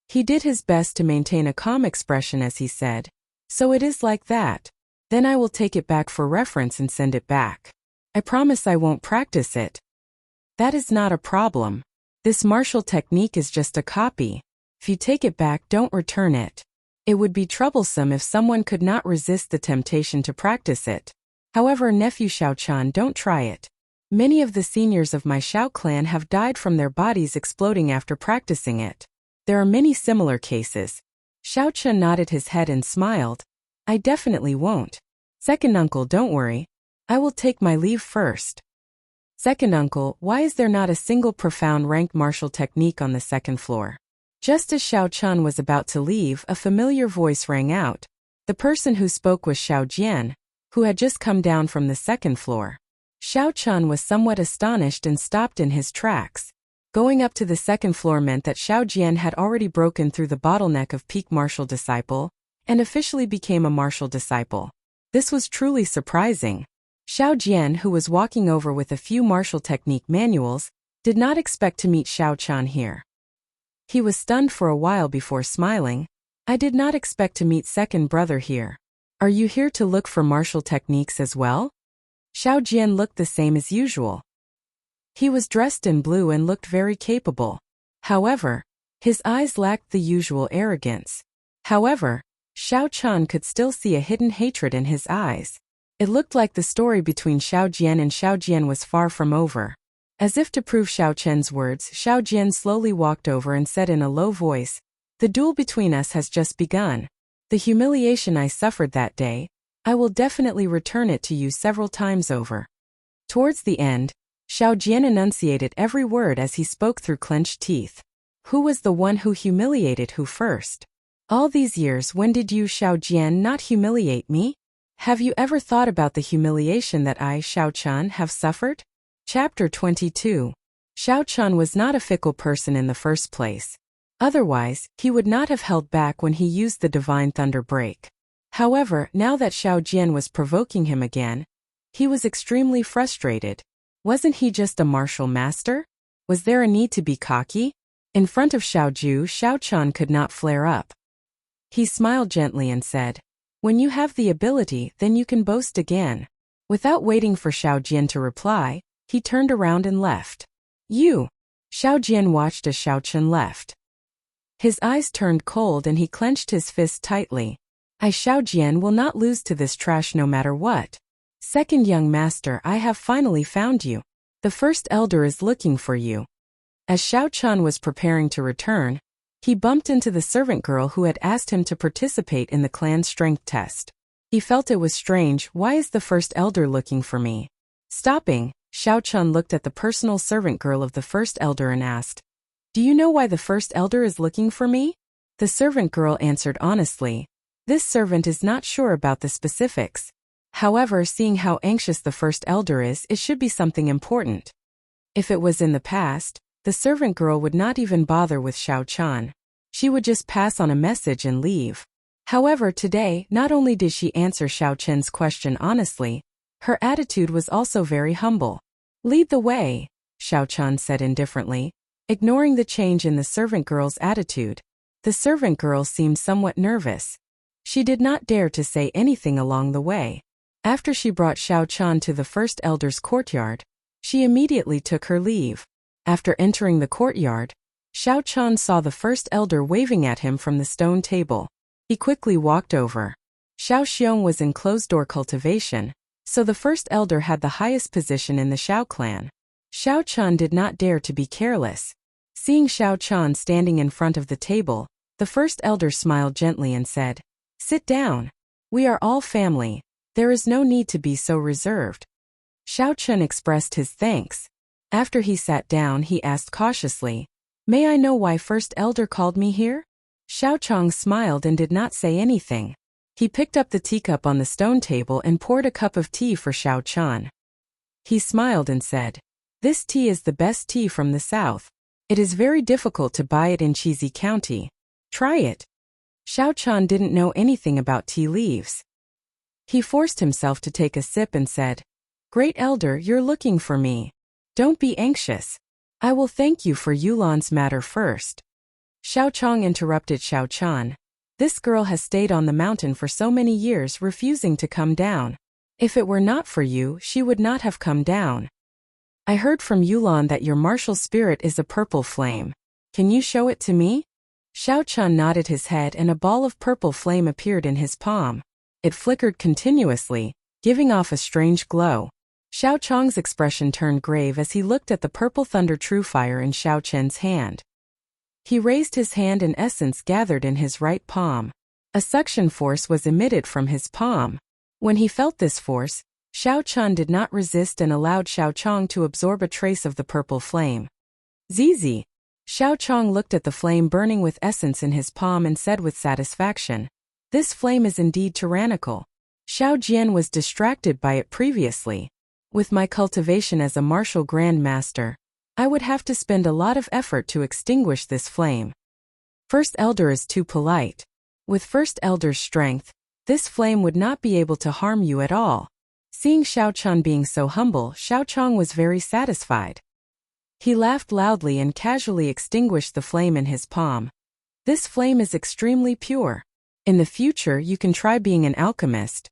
S1: He did his best to maintain a calm expression as he said, "So it is like that. Then I will take it back for reference and send it back. I promise I won't practice it." "That is not a problem. This martial technique is just a copy. If you take it back, don't return it. It would be troublesome if someone could not resist the temptation to practice it. However, nephew Xiaochun, don't try it. Many of the seniors of my Xiao clan have died from their bodies exploding after practicing it. There are many similar cases." Xiaochun nodded his head and smiled. "I definitely won't. Second uncle, don't worry. I will take my leave first." "Second uncle, why is there not a single profound ranked martial technique on the second floor?" Just as Xiaochun was about to leave, a familiar voice rang out. The person who spoke was Xiao Jian, who had just come down from the second floor. Xiaochun was somewhat astonished and stopped in his tracks. Going up to the second floor meant that Xiao Jian had already broken through the bottleneck of peak martial disciple and officially became a martial disciple. This was truly surprising. Xiao Jian, who was walking over with a few martial technique manuals, did not expect to meet Xiao Chan here. He was stunned for a while before smiling. I did not expect to meet second brother here. Are you here to look for martial techniques as well? Xiao Jian looked the same as usual. He was dressed in blue and looked very capable. However, his eyes lacked the usual arrogance. However, Xiao Chan could still see a hidden hatred in his eyes. It looked like the story between Xiao Jian and Xiao Jian was far from over. As if to prove Xiao Chen's words, Xiao Jian slowly walked over and said in a low voice, "The duel between us has just begun. The humiliation I suffered that day, I will definitely return it to you several times over." Towards the end, Xiao Jian enunciated every word as he spoke through clenched teeth. Who was the one who humiliated who first? All these years, when did you, Xiao Jian, not humiliate me? Have you ever thought about the humiliation that I, Xiao Chan, have suffered? Chapter 22. Xiao Chan was not a fickle person in the first place. Otherwise, he would not have held back when he used the divine thunder break. However, now that Xiao Jian was provoking him again, he was extremely frustrated. Wasn't he just a martial master? Was there a need to be cocky? In front of Xiao Ju, Xiao Chan could not flare up. He smiled gently and said, "When you have the ability, then you can boast again." Without waiting for Xiao Jian to reply, he turned around and left. You! Xiao Jian watched as Xiao Chen left. His eyes turned cold and he clenched his fist tightly. I, Xiao Jian, will not lose to this trash no matter what. Second young master, I have finally found you. The first elder is looking for you. As Xiao Chan was preparing to return, he bumped into the servant girl who had asked him to participate in the clan's strength test. He felt it was strange. Why is the first elder looking for me? Stopping, Xiao Chan looked at the personal servant girl of the first elder and asked, "Do you know why the first elder is looking for me?" The servant girl answered honestly, "This servant is not sure about the specifics. However, seeing how anxious the first elder is, it should be something important." If it was in the past, the servant girl would not even bother with Xiao Chan. She would just pass on a message and leave. However, today, not only did she answer Xiao Chen's question honestly, her attitude was also very humble. "Lead the way," Xiao Chan said indifferently, ignoring the change in the servant girl's attitude. The servant girl seemed somewhat nervous. She did not dare to say anything along the way. After she brought Xiao Chan to the first elder's courtyard, she immediately took her leave. After entering the courtyard, Xiao Chan saw the first elder waving at him from the stone table. He quickly walked over. Xiao Xiong was in closed-door cultivation, so the first elder had the highest position in the Xiao clan. Xiao Chan did not dare to be careless. Seeing Xiao Chan standing in front of the table, the first elder smiled gently and said, "Sit down. We are all family. There is no need to be so reserved." Xiao Chen expressed his thanks. After he sat down, he asked cautiously, "May I know why first elder called me here?" Xiao Chong smiled and did not say anything. He picked up the teacup on the stone table and poured a cup of tea for Xiao Chan. He smiled and said, "This tea is the best tea from the south. It is very difficult to buy it in Cheesy County. Try it." Xiao Chan didn't know anything about tea leaves. He forced himself to take a sip and said, "Great elder, you're looking for me. Don't be anxious. I will thank you for Yulan's matter first." Xiao Chong interrupted Xiao Chan. "This girl has stayed on the mountain for so many years, refusing to come down. If it were not for you, she would not have come down. I heard from Yulan that your martial spirit is a purple flame. Can you show it to me?" Xiao Chan nodded his head and a ball of purple flame appeared in his palm. It flickered continuously, giving off a strange glow. Xiao Chong's expression turned grave as he looked at the purple thunder true fire in Xiao Chen's hand. He raised his hand and essence gathered in his right palm. A suction force was emitted from his palm. When he felt this force, Xiao Chan did not resist and allowed Xiao Chong to absorb a trace of the purple flame. "Zizi." Xiao Chong looked at the flame burning with essence in his palm and said with satisfaction, "This flame is indeed tyrannical. Xiao Jian was distracted by it previously. With my cultivation as a martial grand master, I would have to spend a lot of effort to extinguish this flame. First elder is too polite. With first elder's strength, this flame would not be able to harm you at all. Seeing Xiaochun being so humble, Xiaochong was very satisfied. He laughed loudly and casually extinguished the flame in his palm. This flame is extremely pure. In the future you can try being an alchemist.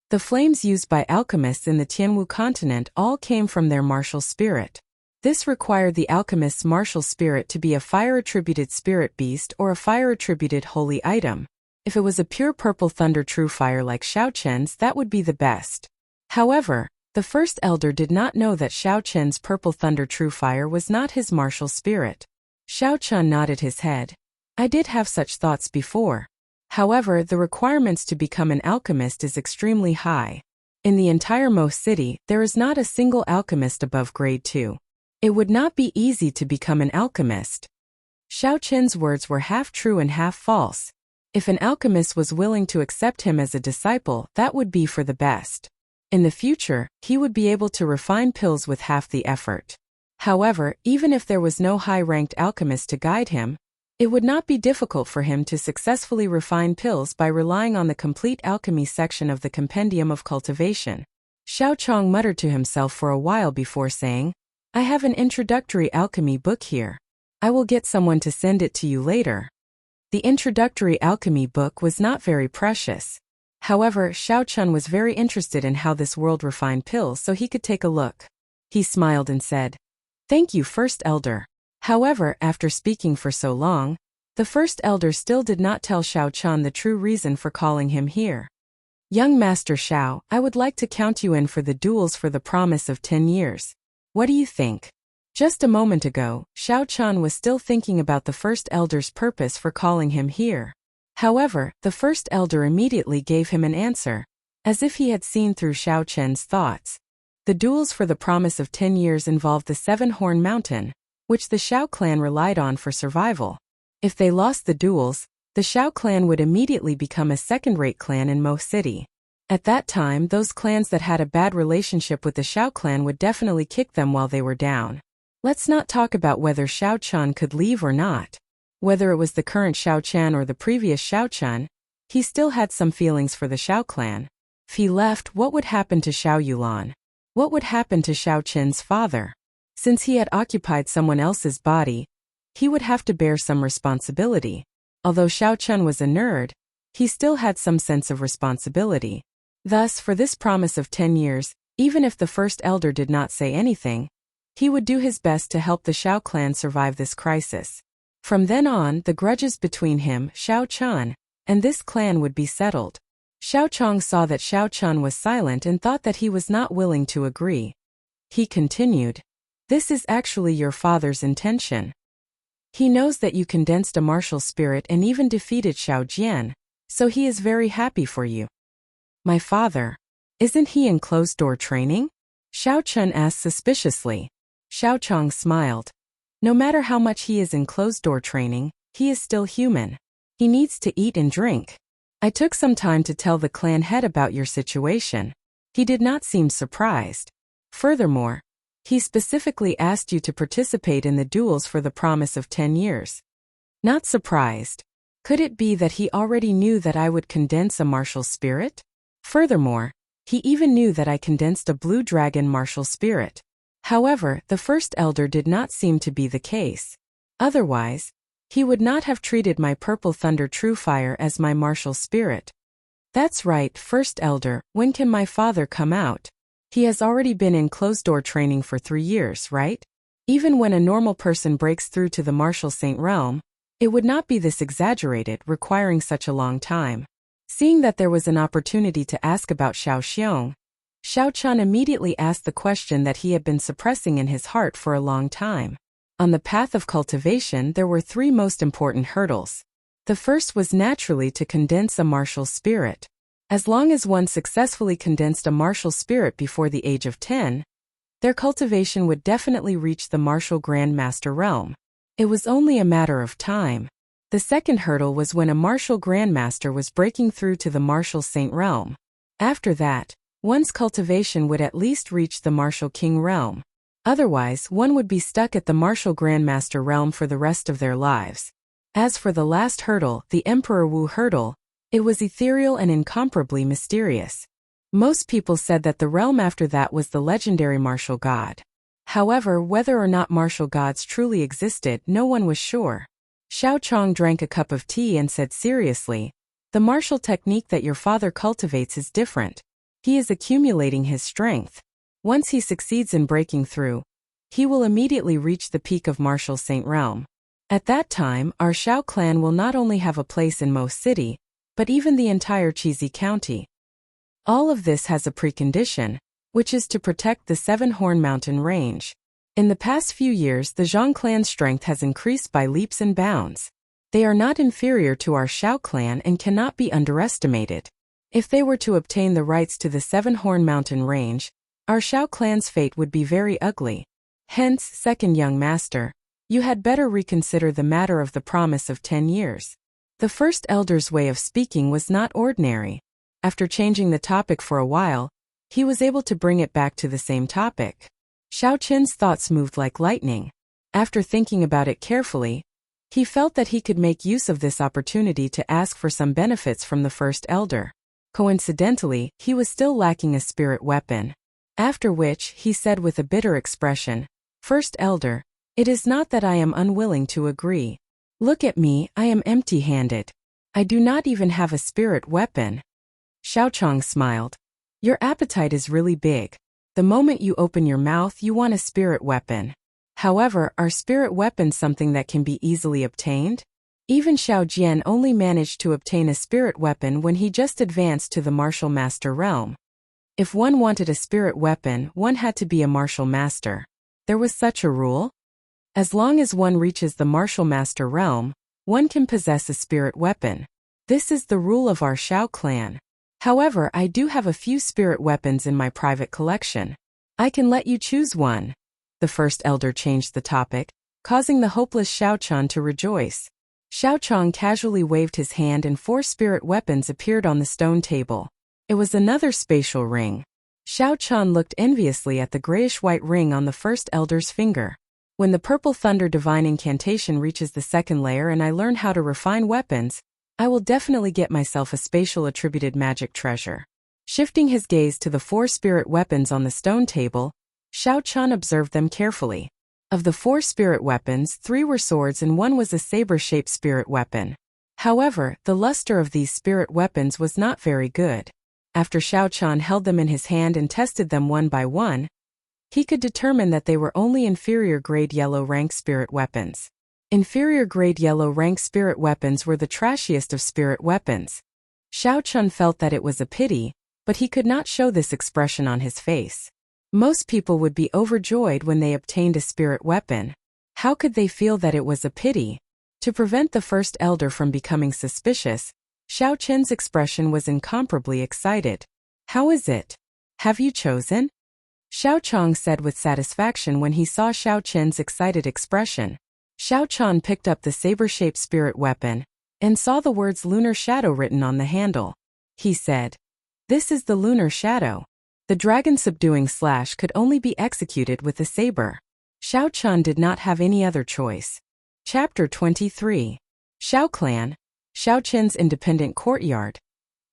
S1: The flames used by alchemists in the Tianwu continent all came from their martial spirit. This required the alchemist's martial spirit to be a fire-attributed spirit beast or a fire-attributed holy item. If it was a pure purple thunder true fire like Xiaochen's, that would be the best. However, the first elder did not know that Xiaochen's purple thunder true fire was not his martial spirit. Xiaochun nodded his head. I did have such thoughts before. However, the requirements to become an alchemist is extremely high. In the entire Mo city, there is not a single alchemist above grade 2. It would not be easy to become an alchemist. Xiaochen's words were half true and half false. If an alchemist was willing to accept him as a disciple, that would be for the best. In the future, he would be able to refine pills with half the effort. However, even if there was no high-ranked alchemist to guide him, it would not be difficult for him to successfully refine pills by relying on the complete alchemy section of the Compendium of Cultivation. Xiaochong muttered to himself for a while before saying, I have an introductory alchemy book here. I will get someone to send it to you later. The introductory alchemy book was not very precious. However, Xiaochun was very interested in how this world refined pills, so he could take a look. He smiled and said, Thank you, First Elder. However, after speaking for so long, the First Elder still did not tell Xiaochun the true reason for calling him here. Young Master Xiao, I would like to count you in for the duels for the promise of 10 years. What do you think? Just a moment ago, Xiaochun was still thinking about the First Elder's purpose for calling him here. However, the First Elder immediately gave him an answer, as if he had seen through Xiaochen's thoughts. The duels for the promise of 10 years involved the Seven-Horn Mountain, which the Xiao clan relied on for survival. If they lost the duels, the Xiao clan would immediately become a second-rate clan in Mo City. At that time, those clans that had a bad relationship with the Xiao clan would definitely kick them while they were down. Let's not talk about whether Xiaochun could leave or not. Whether it was the current Xiaochun or the previous Xiaochun, he still had some feelings for the Xiao clan. If he left, what would happen to Xiao Yulan? What would happen to Xiaochen's father? Since he had occupied someone else's body, he would have to bear some responsibility. Although Xiaochun was a nerd, he still had some sense of responsibility. Thus, for this promise of 10 years, even if the First Elder did not say anything, he would do his best to help the Xiao clan survive this crisis. From then on, the grudges between him, Xiaochun, and this clan would be settled. Xiaochong saw that Xiaochun was silent and thought that he was not willing to agree. He continued, This is actually your father's intention. He knows that you condensed a martial spirit and even defeated Xiao Jian, so he is very happy for you. My father? Isn't he in closed-door training? Xiaochun asked suspiciously. Xiaochong smiled. No matter how much he is in closed-door training, he is still human. He needs to eat and drink. I took some time to tell the clan head about your situation. He did not seem surprised. Furthermore, he specifically asked you to participate in the duels for the promise of 10 years. Not surprised. Could it be that he already knew that I would condense a martial spirit? Furthermore, he even knew that I condensed a blue dragon martial spirit. However, the First Elder did not seem to be the case. Otherwise, he would not have treated my purple thunder true fire as my martial spirit. That's right, First Elder, when can my father come out? He has already been in closed-door training for 3 years, right? Even when a normal person breaks through to the martial saint realm, it would not be this exaggerated, requiring such a long time. Seeing that there was an opportunity to ask about Xiao Xiong, Xiaochun immediately asked the question that he had been suppressing in his heart for a long time. On the path of cultivation, there were 3 most important hurdles. The first was naturally to condense a martial spirit. As long as one successfully condensed a martial spirit before the age of 10, their cultivation would definitely reach the martial Grand Master realm. It was only a matter of time. The second hurdle was when a martial Grandmaster was breaking through to the martial saint realm. After that, one's cultivation would at least reach the martial king realm. Otherwise, one would be stuck at the martial Grandmaster realm for the rest of their lives. As for the last hurdle, the Emperor Wu hurdle, it was ethereal and incomparably mysterious. Most people said that the realm after that was the legendary martial god. However, whether or not martial gods truly existed, no one was sure. Xiao Chong drank a cup of tea and said seriously, "The martial technique that your father cultivates is different. He is accumulating his strength. Once he succeeds in breaking through, he will immediately reach the peak of martial saint realm. At that time, our Xiao clan will not only have a place in Mo City, but even the entire Cheesy County. All of this has a precondition, which is to protect the Seven-Horn Mountain Range. In the past few years, the Zhang clan's strength has increased by leaps and bounds. They are not inferior to our Xiao clan and cannot be underestimated. If they were to obtain the rights to the Seven-Horn Mountain Range, our Xiao clan's fate would be very ugly. Hence, second young master, you had better reconsider the matter of the promise of 10 years. The first elder's way of speaking was not ordinary. After changing the topic for a while, he was able to bring it back to the same topic. Xiao Qin's thoughts moved like lightning. After thinking about it carefully, he felt that he could make use of this opportunity to ask for some benefits from the first elder. Coincidentally, he was still lacking a spirit weapon. After which, he said with a bitter expression, "First elder, it is not that I am unwilling to agree. Look at me, I am empty-handed. I do not even have a spirit weapon." Xiao Chong smiled. "Your appetite is really big. The moment you open your mouth, you want a spirit weapon. However, are spirit weapons something that can be easily obtained? Even Xiao Jian only managed to obtain a spirit weapon when he just advanced to the martial master realm. If one wanted a spirit weapon, one had to be a martial master. There was such a rule. As long as one reaches the martial master realm, one can possess a spirit weapon. This is the rule of our Xiao clan. However, I do have a few spirit weapons in my private collection. I can let you choose one." The first elder changed the topic, causing the hopeless Xiao Chong to rejoice. Xiao Chong casually waved his hand and 4 spirit weapons appeared on the stone table. It was another spatial ring. Xiao Chong looked enviously at the grayish-white ring on the first elder's finger. "When the Purple Thunder Divine Incantation reaches the second layer and I learn how to refine weapons, I will definitely get myself a spatial attributed magic treasure." Shifting his gaze to the 4 spirit weapons on the stone table, Xiao Chong observed them carefully. Of the 4 spirit weapons, 3 were swords and 1 was a saber-shaped spirit weapon. However, the luster of these spirit weapons was not very good. After Xiao Chong held them in his hand and tested them one by one, he could determine that they were only inferior grade yellow rank spirit weapons. Inferior grade yellow rank spirit weapons were the trashiest of spirit weapons. Xiao Chong felt that it was a pity, but he could not show this expression on his face. Most people would be overjoyed when they obtained a spirit weapon. How could they feel that it was a pity? To prevent the first elder from becoming suspicious, Xiao Chen's expression was incomparably excited. "How is it? Have you chosen?" Xiao Chong said with satisfaction when he saw Xiao Chen's excited expression. Xiao Chong picked up the saber-shaped spirit weapon and saw the words Lunar Shadow written on the handle. He said, "This is the Lunar Shadow. The dragon subduing slash could only be executed with the saber." Xiao Chong did not have any other choice. Chapter 23. Xiao Clan, Xiao Chen's independent courtyard.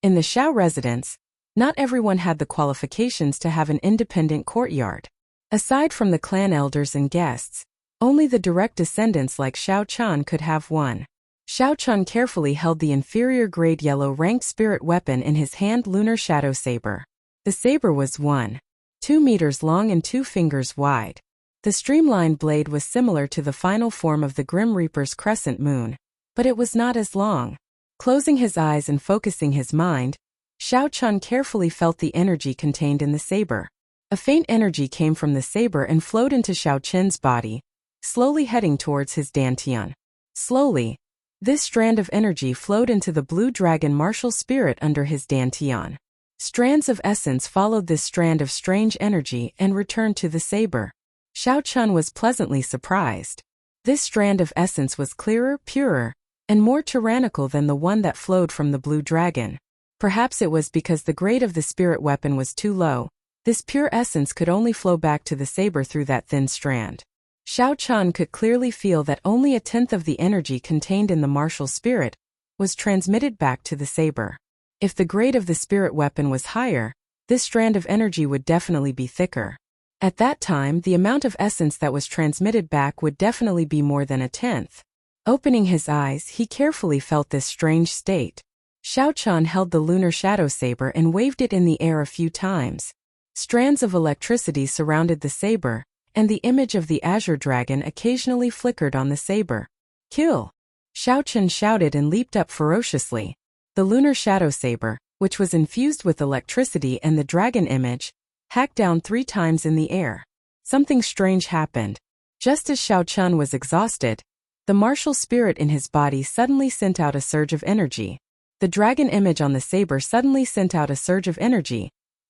S1: In the Xiao residence, not everyone had the qualifications to have an independent courtyard. Aside from the clan elders and guests, only the direct descendants like Xiao Chong could have one. Xiao Chong carefully held the inferior grade yellow ranked spirit weapon in his hand, Lunar Shadow Saber. The saber was 1.2 meters long and 2 fingers wide. The streamlined blade was similar to the final form of the Grim Reaper's crescent moon, but it was not as long. Closing his eyes and focusing his mind, Xiao Chong carefully felt the energy contained in the saber. A faint energy came from the saber and flowed into Xiao Chen's body, slowly heading towards his dantian. Slowly, this strand of energy flowed into the blue dragon martial spirit under his dantian. Strands of essence followed this strand of strange energy and returned to the saber. Xiao Chong was pleasantly surprised. This strand of essence was clearer, purer, and more tyrannical than the one that flowed from the blue dragon. Perhaps it was because the grade of the spirit weapon was too low. This pure essence could only flow back to the saber through that thin strand. Xiao Chong could clearly feel that only 1/10 of the energy contained in the martial spirit was transmitted back to the saber. If the grade of the spirit weapon was higher, this strand of energy would definitely be thicker. At that time, the amount of essence that was transmitted back would definitely be more than a tenth. Opening his eyes, he carefully felt this strange state. Xiao Chan held the lunar shadow saber and waved it in the air a few times. Strands of electricity surrounded the saber, and the image of the azure dragon occasionally flickered on the saber. Kill! Xiao Chan shouted and leaped up ferociously. The lunar shadow saber, which was infused with electricity and the dragon image, hacked down 3 times in the air. Something strange happened. Just as Xiao Chan was exhausted, the martial spirit in his body suddenly sent out a surge of energy. The dragon image on the saber suddenly sent out a surge of energy,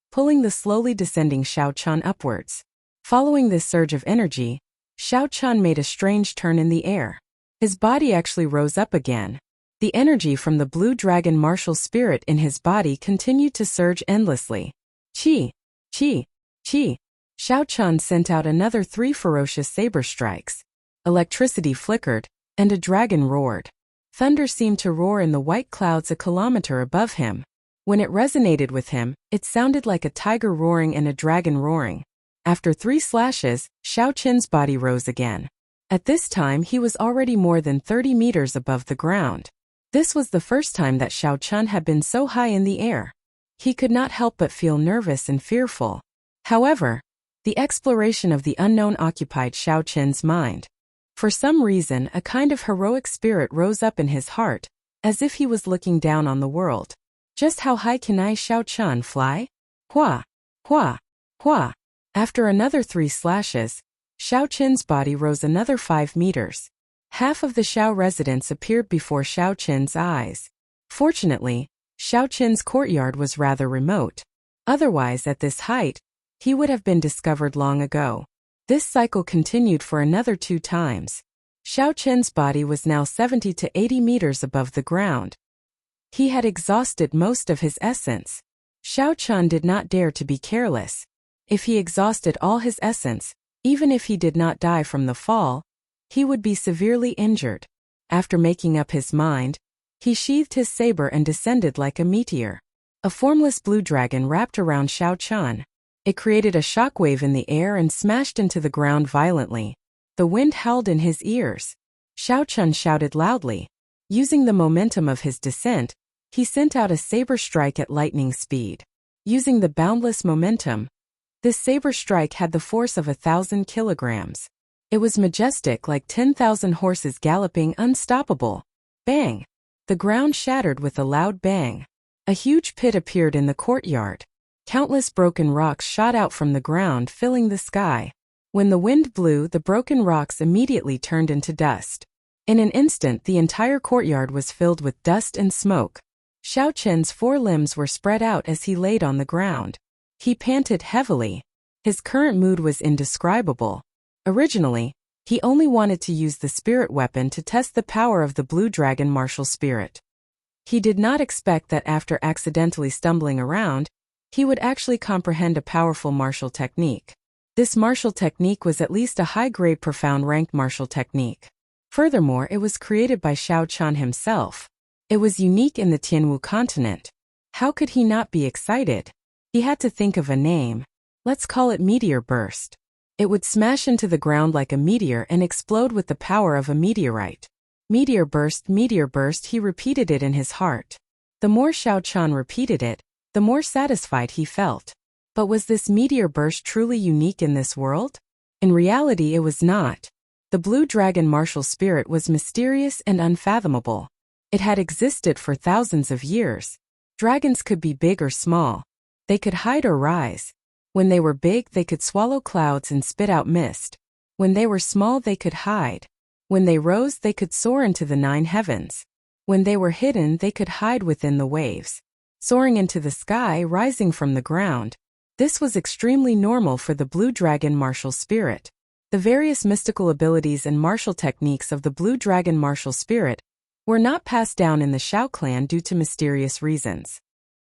S1: pulling the slowly descending Xiao Chan upwards. Following this surge of energy, Xiao Chan made a strange turn in the air. His body actually rose up again. The energy from the blue dragon martial spirit in his body continued to surge endlessly. Chi! Chi! Chi! Xiao Chan sent out another 3 ferocious saber strikes. Electricity flickered, and a dragon roared. Thunder seemed to roar in the white clouds a kilometer above him. When it resonated with him, it sounded like a tiger roaring and a dragon roaring. After 3 slashes, Xiao Chen's body rose again. At this time he was already more than 30 meters above the ground. This was the first time that Xiao Chen had been so high in the air. He could not help but feel nervous and fearful. However, the exploration of the unknown occupied Xiao Chen's mind. For some reason, a kind of heroic spirit rose up in his heart, as if he was looking down on the world. Just how high can I, Xiao Chen, fly? Hua! Hua! Hua! After another 3 slashes, Xiao Chen's body rose another 5 meters. Half of the Xiao residence appeared before Xiao Chen's eyes. Fortunately, Xiao Chen's courtyard was rather remote. Otherwise, at this height, he would have been discovered long ago. This cycle continued for another 2 times. Xiao Chen's body was now 70 to 80 meters above the ground. He had exhausted most of his essence. Xiao Chen did not dare to be careless. If he exhausted all his essence, even if he did not die from the fall, he would be severely injured. After making up his mind, he sheathed his saber and descended like a meteor. A formless blue dragon wrapped around Xiao Chen. It created a shockwave in the air and smashed into the ground violently. The wind howled in his ears. Xiao Chen shouted loudly. Using the momentum of his descent, he sent out a saber strike at lightning speed. Using the boundless momentum, this saber strike had the force of 1,000 kilograms. It was majestic, like 10,000 horses galloping, unstoppable. Bang! The ground shattered with a loud bang. A huge pit appeared in the courtyard. Countless broken rocks shot out from the ground, filling the sky. When the wind blew, the broken rocks immediately turned into dust. In an instant, the entire courtyard was filled with dust and smoke. Xiao Chen's 4 limbs were spread out as he laid on the ground. He panted heavily. His current mood was indescribable. Originally, he only wanted to use the spirit weapon to test the power of the blue dragon martial spirit. He did not expect that after accidentally stumbling around, he would actually comprehend a powerful martial technique. This martial technique was at least a high-grade profound ranked martial technique. Furthermore, it was created by Xiao Chen himself. It was unique in the Tianwu continent. How could he not be excited? He had to think of a name. Let's call it Meteor Burst. It would smash into the ground like a meteor and explode with the power of a meteorite. Meteor burst, he repeated it in his heart. The more Xiao Chen repeated it, the more satisfied he felt. But was this meteor burst truly unique in this world? In reality, it was not. The blue dragon martial spirit was mysterious and unfathomable. It had existed for thousands of years. Dragons could be big or small. They could hide or rise. When they were big, they could swallow clouds and spit out mist. When they were small, they could hide. When they rose, they could soar into the 9 heavens. When they were hidden, they could hide within the waves. Soaring into the sky, rising from the ground. This was extremely normal for the blue dragon martial spirit. The various mystical abilities and martial techniques of the blue dragon martial spirit were not passed down in the Xiao clan due to mysterious reasons.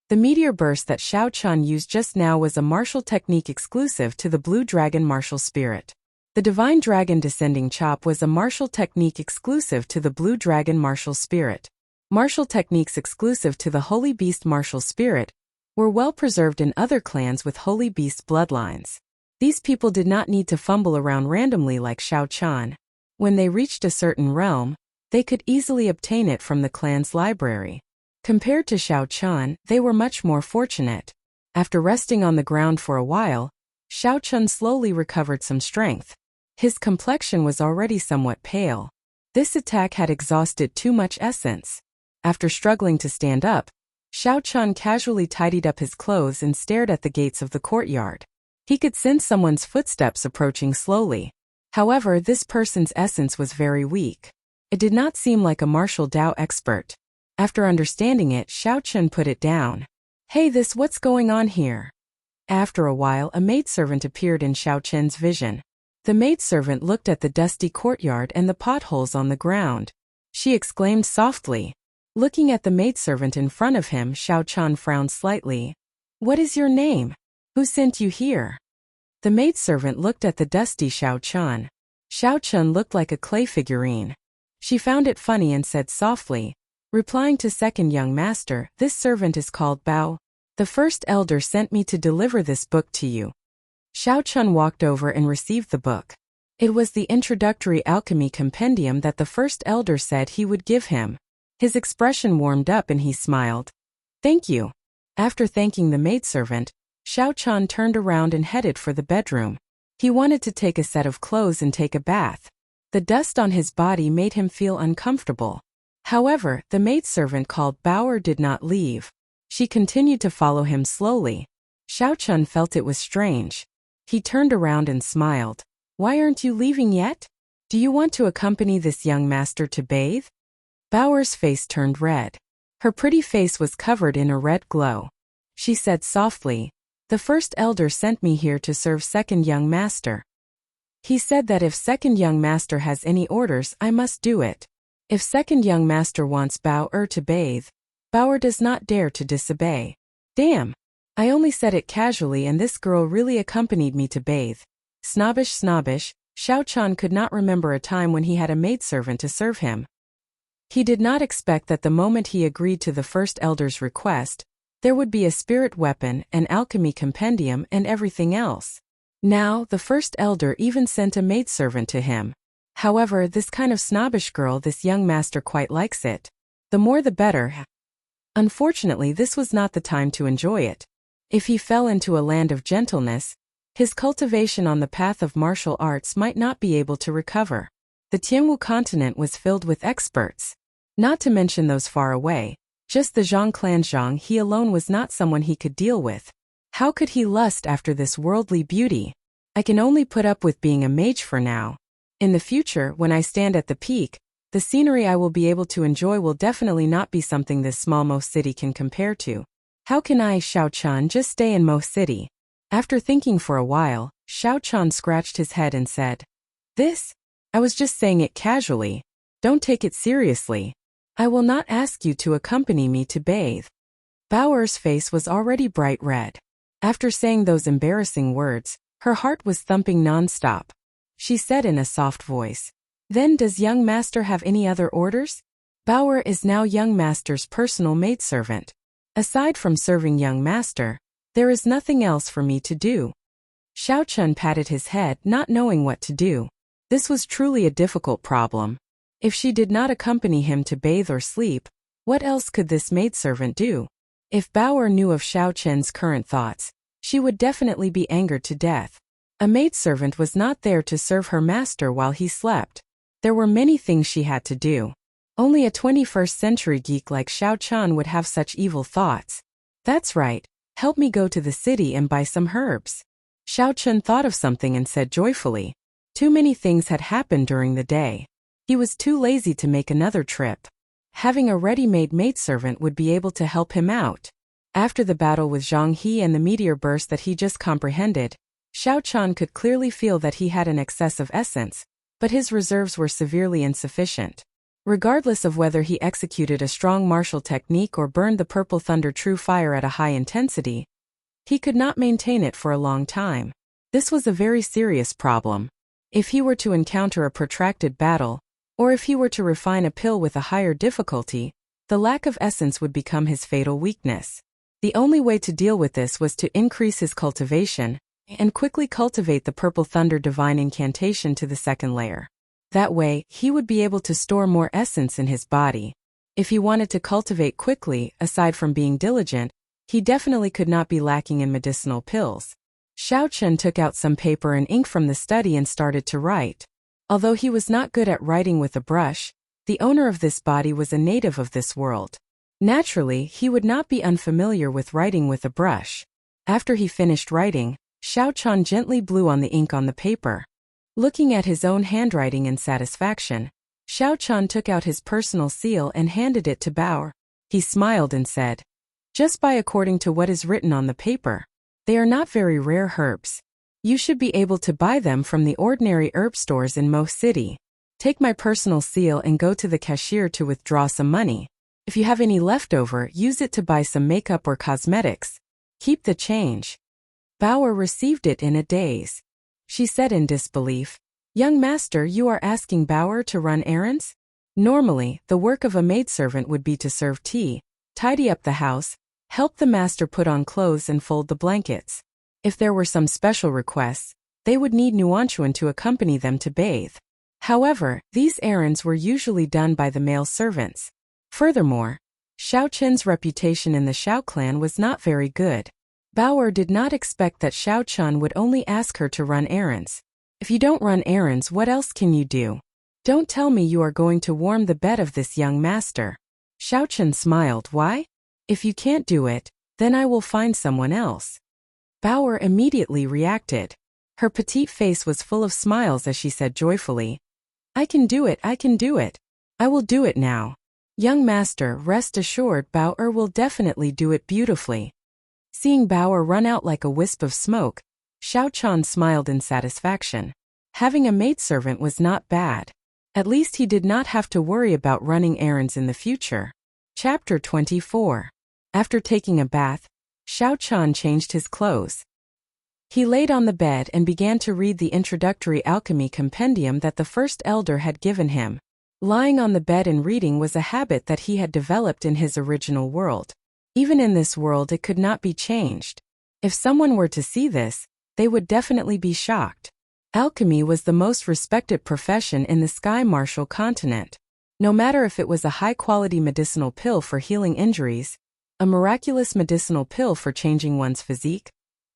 S1: The meteor burst that Xiao Chen used just now was a martial technique exclusive to the blue dragon martial spirit. The divine dragon descending chop was a martial technique exclusive to the blue dragon martial spirit. Martial techniques exclusive to the holy beast martial spirit were well preserved in other clans with holy beast bloodlines. These people did not need to fumble around randomly like Shao Chan. When they reached a certain realm, they could easily obtain it from the clan's library. Compared to Shao Chan, they were much more fortunate. After resting on the ground for a while, Shao Chan slowly recovered some strength. His complexion was already somewhat pale. This attack had exhausted too much essence. After struggling to stand up, Shao Chan casually tidied up his clothes and stared at the gates of the courtyard. He could sense someone's footsteps approaching slowly. However, this person's essence was very weak. It did not seem like a martial Dao expert. After understanding it, Shao Chan put it down. Hey, what's going on here? After a while, a maidservant appeared in Shao Chen's vision. The maidservant looked at the dusty courtyard and the potholes on the ground. She exclaimed softly. Looking at the maidservant in front of him, Shao Chan frowned slightly. What is your name? Who sent you here? The maidservant looked at the dusty Shao Chan. Shao Chan looked like a clay figurine. She found it funny and said softly, replying to second young master, this servant is called Bao. The first elder sent me to deliver this book to you. Shao Chan walked over and received the book. It was the introductory alchemy compendium that the first elder said he would give him. His expression warmed up and he smiled. Thank you. After thanking the maidservant, Shao Chan turned around and headed for the bedroom. He wanted to take a set of clothes and take a bath. The dust on his body made him feel uncomfortable. However, the maidservant called Bauer did not leave. She continued to follow him slowly. Shao Chan felt it was strange. He turned around and smiled. Why aren't you leaving yet? Do you want to accompany this young master to bathe? Bauer's face turned red. Her pretty face was covered in a red glow. She said softly, the first elder sent me here to serve second young master. He said that if second young master has any orders, I must do it. If second young master wants Bauer to bathe, Bauer does not dare to disobey. Damn. I only said it casually and this girl really accompanied me to bathe. Snobbish, Shao Chan could not remember a time when he had a maidservant to serve him. He did not expect that the moment he agreed to the first elder's request, there would be a spirit weapon, an alchemy compendium, and everything else. Now, the first elder even sent a maidservant to him. However, this kind of snobbish girl, this young master quite likes it. The more the better. Unfortunately, this was not the time to enjoy it. If he fell into a land of gentleness, his cultivation on the path of martial arts might not be able to recover. The Tianwu continent was filled with experts. Not to mention those far away. Just the Zhang clan Zhang, he alone was not someone he could deal with. How could he lust after this worldly beauty? I can only put up with being a mage for now. In the future, when I stand at the peak, the scenery I will be able to enjoy will definitely not be something this small Mo city can compare to. How can I, Shao Chan, just stay in Mo city? After thinking for a while, Shao Chan scratched his head and said, I was just saying it casually. Don't take it seriously. I will not ask you to accompany me to bathe. Bauer's face was already bright red. After saying those embarrassing words, her heart was thumping non-stop. She said in a soft voice, Then does young master have any other orders? Bauer is now young master's personal maidservant. Aside from serving young master, there is nothing else for me to do. Shao Chan patted his head, not knowing what to do. This was truly a difficult problem. If she did not accompany him to bathe or sleep, what else could this maidservant do? If Bauer knew of Shao Chen's current thoughts, she would definitely be angered to death. A maidservant was not there to serve her master while he slept. There were many things she had to do. Only a 21st century geek like Shao Chan would have such evil thoughts. That's right, help me go to the city and buy some herbs. Shao Chan thought of something and said joyfully. Too many things had happened during the day. He was too lazy to make another trip. Having a ready-made maidservant would be able to help him out. After the battle with Zhang He and the meteor burst that he just comprehended, Shao Chan could clearly feel that he had an excess of essence, but his reserves were severely insufficient. Regardless of whether he executed a strong martial technique or burned the purple thunder true fire at a high intensity, he could not maintain it for a long time. This was a very serious problem. If he were to encounter a protracted battle, or if he were to refine a pill with a higher difficulty, the lack of essence would become his fatal weakness. The only way to deal with this was to increase his cultivation and quickly cultivate the Purple Thunder Divine Incantation to the second layer. That way, he would be able to store more essence in his body. If he wanted to cultivate quickly, aside from being diligent, he definitely could not be lacking in medicinal pills. Xiao Chen took out some paper and ink from the study and started to write. Although he was not good at writing with a brush, the owner of this body was a native of this world. Naturally, he would not be unfamiliar with writing with a brush. After he finished writing, Xiao Chen gently blew on the ink on the paper. Looking at his own handwriting in satisfaction, Xiao Chen took out his personal seal and handed it to Bao. He smiled and said, "Just by according to what is written on the paper, they are not very rare herbs. You should be able to buy them from the ordinary herb stores in Mo City. Take my personal seal and go to the cashier to withdraw some money. If you have any left over, use it to buy some makeup or cosmetics. Keep the change." Bauer received it in a daze. She said in disbelief, "Young master, you are asking Bauer to run errands? Normally, the work of a maidservant would be to serve tea, tidy up the house, help the master put on clothes and fold the blankets. If there were some special requests, they would need Nuanchuan to accompany them to bathe. However, these errands were usually done by the male servants. Furthermore, Xiao Chen's reputation in the Xiao clan was not very good. Bauer did not expect that Xiao Chen would only ask her to run errands. If you don't run errands, what else can you do? Don't tell me you are going to warm the bed of this young master." Xiao Chen smiled. "Why? If you can't do it, then I will find someone else." Bauer immediately reacted. Her petite face was full of smiles as she said joyfully, I can do it, I can do it. I will do it now. Young master, rest assured Bauer will definitely do it beautifully." Seeing Bauer run out like a wisp of smoke, Xiao Chen smiled in satisfaction. Having a maidservant was not bad. At least he did not have to worry about running errands in the future. Chapter 24. After taking a bath, Xiao Chen changed his clothes. He laid on the bed and began to read the introductory alchemy compendium that the first elder had given him. Lying on the bed and reading was a habit that he had developed in his original world. Even in this world it could not be changed. If someone were to see this, they would definitely be shocked. Alchemy was the most respected profession in the Sky Martial continent. No matter if it was a high-quality medicinal pill for healing injuries, a miraculous medicinal pill for changing one's physique,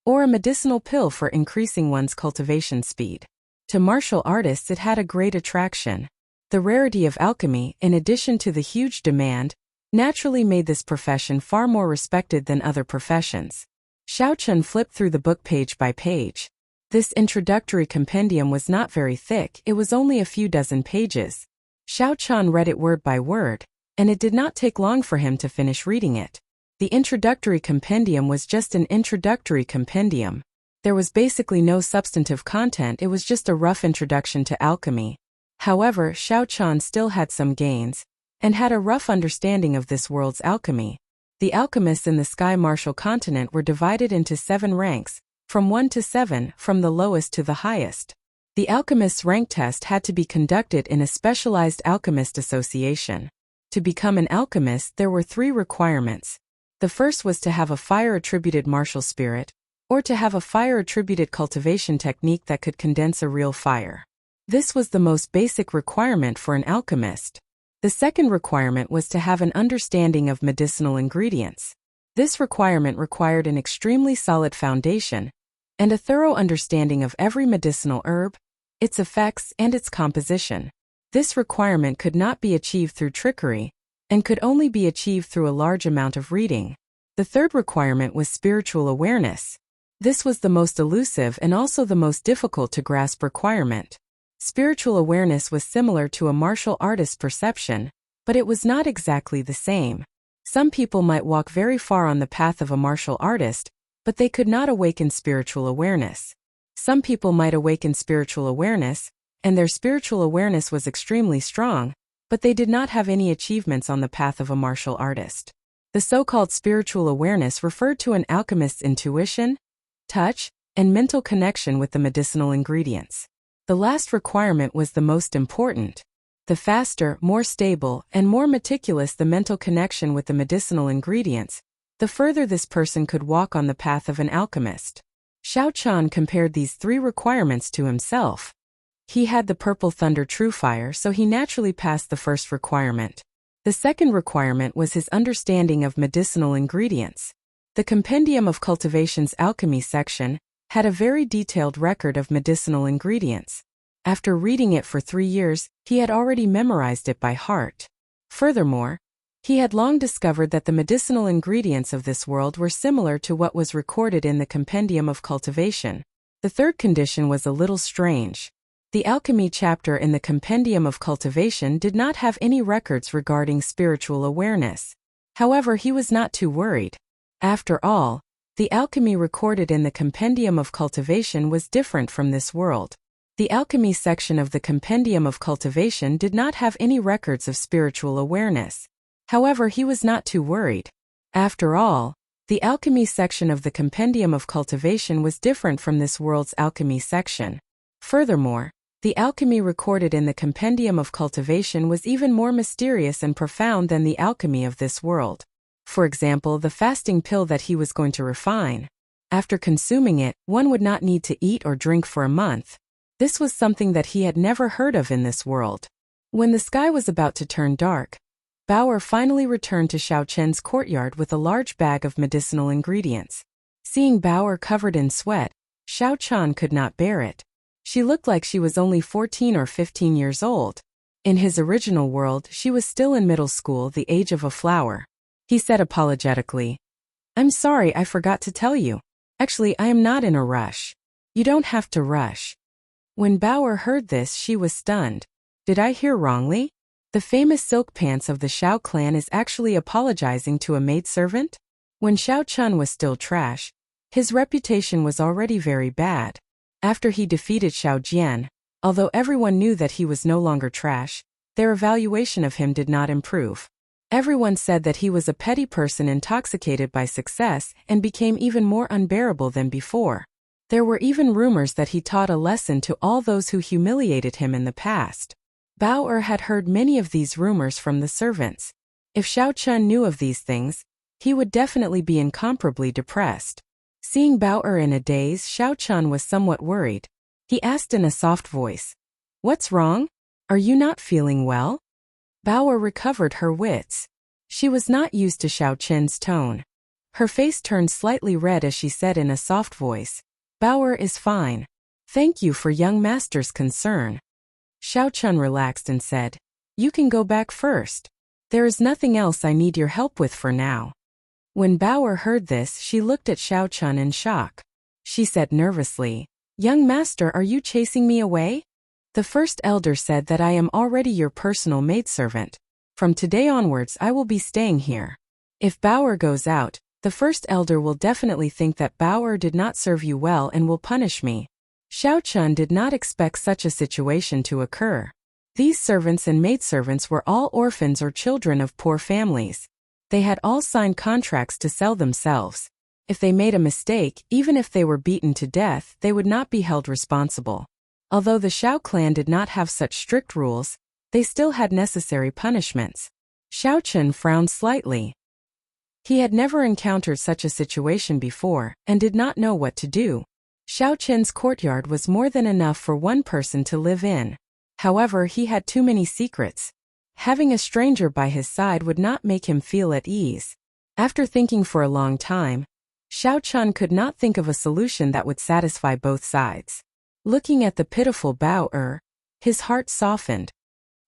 S1: or a medicinal pill for increasing one's cultivation speed. To martial artists it had a great attraction. The rarity of alchemy, in addition to the huge demand, naturally made this profession far more respected than other professions. Xiao Chen flipped through the book page by page. This introductory compendium was not very thick, it was only a few dozen pages. Xiao Chen read it word by word, and it did not take long for him to finish reading it. The introductory compendium was just an introductory compendium. There was basically no substantive content, it was just a rough introduction to alchemy. However, Xiao Chen still had some gains, and had a rough understanding of this world's alchemy. The alchemists in the Sky Martial continent were divided into 7 ranks, from 1 to 7, from the lowest to the highest. The alchemist's rank test had to be conducted in a specialized alchemist association. To become an alchemist, there were 3 requirements. The first was to have a fire-attributed martial spirit, or to have a fire-attributed cultivation technique that could condense a real fire. This was the most basic requirement for an alchemist. The second requirement was to have an understanding of medicinal ingredients. This requirement required an extremely solid foundation, and a thorough understanding of every medicinal herb, its effects, and its composition. This requirement could not be achieved through trickery, and could only be achieved through a large amount of reading. The third requirement was spiritual awareness. This was the most elusive and also the most difficult to grasp requirement. Spiritual awareness was similar to a martial artist's perception, but it was not exactly the same. Some people might walk very far on the path of a martial artist, but they could not awaken spiritual awareness. Some people might awaken spiritual awareness, and their spiritual awareness was extremely strong, but they did not have any achievements on the path of a martial artist. The so-called spiritual awareness referred to an alchemist's intuition, touch, and mental connection with the medicinal ingredients. The last requirement was the most important. The faster, more stable, and more meticulous the mental connection with the medicinal ingredients, the further this person could walk on the path of an alchemist. Xiao Chan compared these 3 requirements to himself. He had the purple thunder true fire, so he naturally passed the first requirement. The second requirement was his understanding of medicinal ingredients. The Compendium of Cultivation's alchemy section had a very detailed record of medicinal ingredients. After reading it for 3 years, he had already memorized it by heart. Furthermore, he had long discovered that the medicinal ingredients of this world were similar to what was recorded in the Compendium of Cultivation. The third condition was a little strange. The alchemy chapter in the Compendium of Cultivation did not have any records regarding spiritual awareness. However, he was not too worried. After all, the alchemy recorded in the Compendium of Cultivation was different from this world. The alchemy section of the Compendium of Cultivation did not have any records of spiritual awareness. However, he was not too worried. After all, the alchemy section of the Compendium of Cultivation was different from this world's alchemy section. Furthermore, the alchemy recorded in the Compendium of Cultivation was even more mysterious and profound than the alchemy of this world. For example, the fasting pill that he was going to refine. After consuming it, one would not need to eat or drink for a month. This was something that he had never heard of in this world. When the sky was about to turn dark, Bauer finally returned to Xiao Chen's courtyard with a large bag of medicinal ingredients. Seeing Bauer covered in sweat, Xiao Chan could not bear it. She looked like she was only 14 or 15 years old. In his original world, she was still in middle school, the age of a flower. He said apologetically, "I'm sorry, I forgot to tell you. Actually, I am not in a rush. You don't have to rush." When Bauer heard this, she was stunned. Did I hear wrongly? The famous silk pants of the Xiao clan is actually apologizing to a maidservant? When Xiao Chun was still trash, his reputation was already very bad. After he defeated Xiao Jian, although everyone knew that he was no longer trash, their evaluation of him did not improve. Everyone said that he was a petty person intoxicated by success and became even more unbearable than before. There were even rumors that he taught a lesson to all those who humiliated him in the past. Bauer had heard many of these rumors from the servants. If Xiao Chun knew of these things, he would definitely be incomparably depressed. Seeing Bauer in a daze, Xiao Chun was somewhat worried. He asked in a soft voice, "What's wrong? Are you not feeling well?" Bauer recovered her wits. She was not used to Xiao Chen's tone. Her face turned slightly red as she said in a soft voice, "Bauer is fine. Thank you for young master's concern." Xiao Chun relaxed and said, "You can go back first. There is nothing else I need your help with for now." When Bauer heard this, she looked at Xiao Chun in shock. She said nervously, "Young master, are you chasing me away? The first elder said that I am already your personal maidservant. From today onwards I will be staying here. If Bauer goes out, the first elder will definitely think that Bauer did not serve you well and will punish me." Xiao Chun did not expect such a situation to occur. These servants and maidservants were all orphans or children of poor families. They had all signed contracts to sell themselves. If they made a mistake, even if they were beaten to death, they would not be held responsible. Although the Xiao clan did not have such strict rules, they still had necessary punishments. Xiao Chun frowned slightly. He had never encountered such a situation before, and did not know what to do. Xiao Chen's courtyard was more than enough for one person to live in. However, he had too many secrets. Having a stranger by his side would not make him feel at ease. After thinking for a long time, Xiao Chun could not think of a solution that would satisfy both sides. Looking at the pitiful Bauer, his heart softened.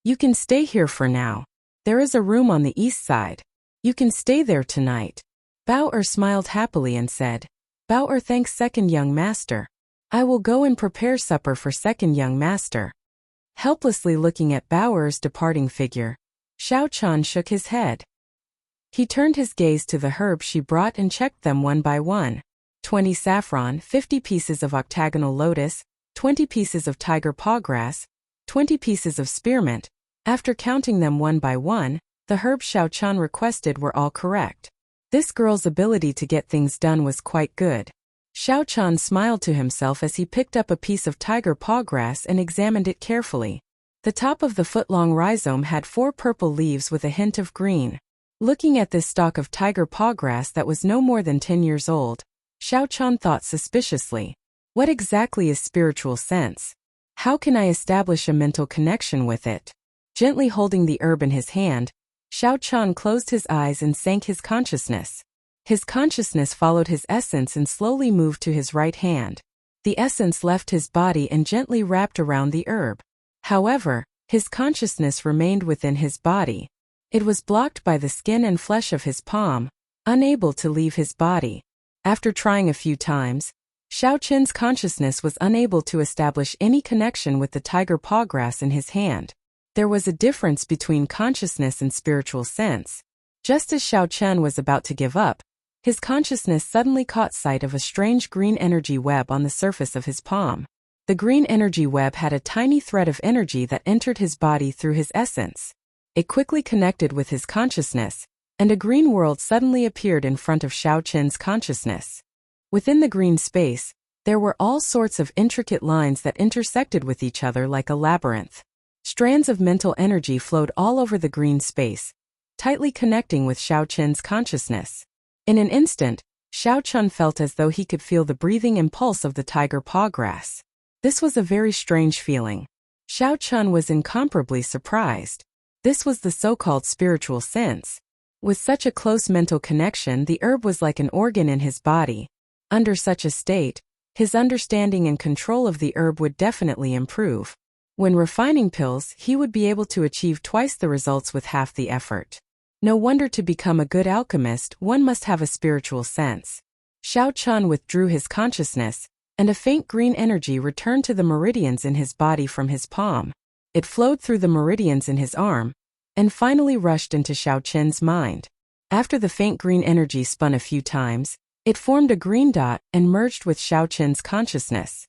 S1: "You can stay here for now. There is a room on the east side. You can stay there tonight." Bauer smiled happily and said, "Bauer thanks second young master. I will go and prepare supper for second young master." Helplessly looking at Bauer's departing figure, Xiao Chun shook his head. He turned his gaze to the herbs she brought and checked them one by one. 20 saffron, 50 pieces of octagonal lotus, 20 pieces of tiger paw grass, 20 pieces of spearmint. After counting them one by one, the herbs Xiao Chun requested were all correct. This girl's ability to get things done was quite good. Xiao Chun smiled to himself as he picked up a piece of tiger paw grass and examined it carefully. The top of the foot-long rhizome had 4 purple leaves with a hint of green. Looking at this stalk of tiger paw grass that was no more than 10 years old, Xiao Chan thought suspiciously, what exactly is spiritual sense? How can I establish a mental connection with it? Gently holding the herb in his hand, Xiao Chan closed his eyes and sank his consciousness. His consciousness followed his essence and slowly moved to his right hand. The essence left his body and gently wrapped around the herb. However, his consciousness remained within his body. It was blocked by the skin and flesh of his palm, unable to leave his body. After trying a few times, Xiao Chen's consciousness was unable to establish any connection with the tiger paw grass in his hand. There was a difference between consciousness and spiritual sense. Just as Xiao Chen was about to give up, his consciousness suddenly caught sight of a strange green energy web on the surface of his palm. The green energy web had a tiny thread of energy that entered his body through his essence. It quickly connected with his consciousness, and a green world suddenly appeared in front of Xiao Chen's consciousness. Within the green space, there were all sorts of intricate lines that intersected with each other like a labyrinth. Strands of mental energy flowed all over the green space, tightly connecting with Xiao Chen's consciousness. In an instant, Xiao Chen felt as though he could feel the breathing impulse of the tiger paw grass. This was a very strange feeling. Xiao Chen was incomparably surprised. This was the so-called spiritual sense. With such a close mental connection, the herb was like an organ in his body. Under such a state, his understanding and control of the herb would definitely improve. When refining pills, he would be able to achieve twice the results with half the effort. No wonder to become a good alchemist, one must have a spiritual sense. Xiao Chen withdrew his consciousness, and a faint green energy returned to the meridians in his body from his palm. It flowed through the meridians in his arm, and finally rushed into Xiao Chen's mind. After the faint green energy spun a few times, it formed a green dot and merged with Xiao Chen's consciousness.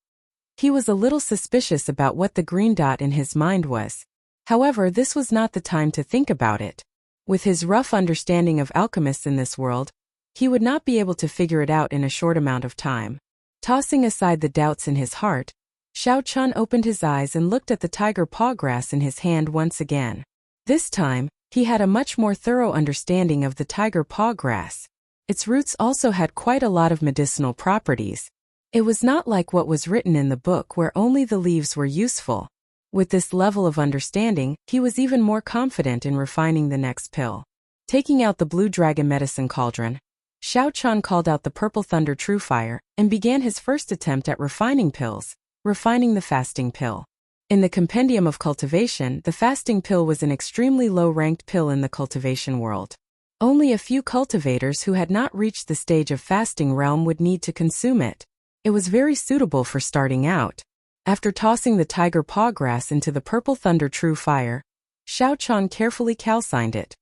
S1: He was a little suspicious about what the green dot in his mind was. However, this was not the time to think about it. With his rough understanding of alchemists in this world, he would not be able to figure it out in a short amount of time. Tossing aside the doubts in his heart, Xiao Chen opened his eyes and looked at the tiger paw grass in his hand once again. This time, he had a much more thorough understanding of the tiger paw grass. Its roots also had quite a lot of medicinal properties. It was not like what was written in the book where only the leaves were useful. With this level of understanding, he was even more confident in refining the next pill. Taking out the blue dragon medicine cauldron, Xiao Chen called out the purple thunder true fire and began his first attempt at refining pills, refining the fasting pill. In the compendium of cultivation, the fasting pill was an extremely low-ranked pill in the cultivation world. Only a few cultivators who had not reached the stage of fasting realm would need to consume it. It was very suitable for starting out. After tossing the tiger paw grass into the purple thunder true fire, Xiao Chen carefully calcined it.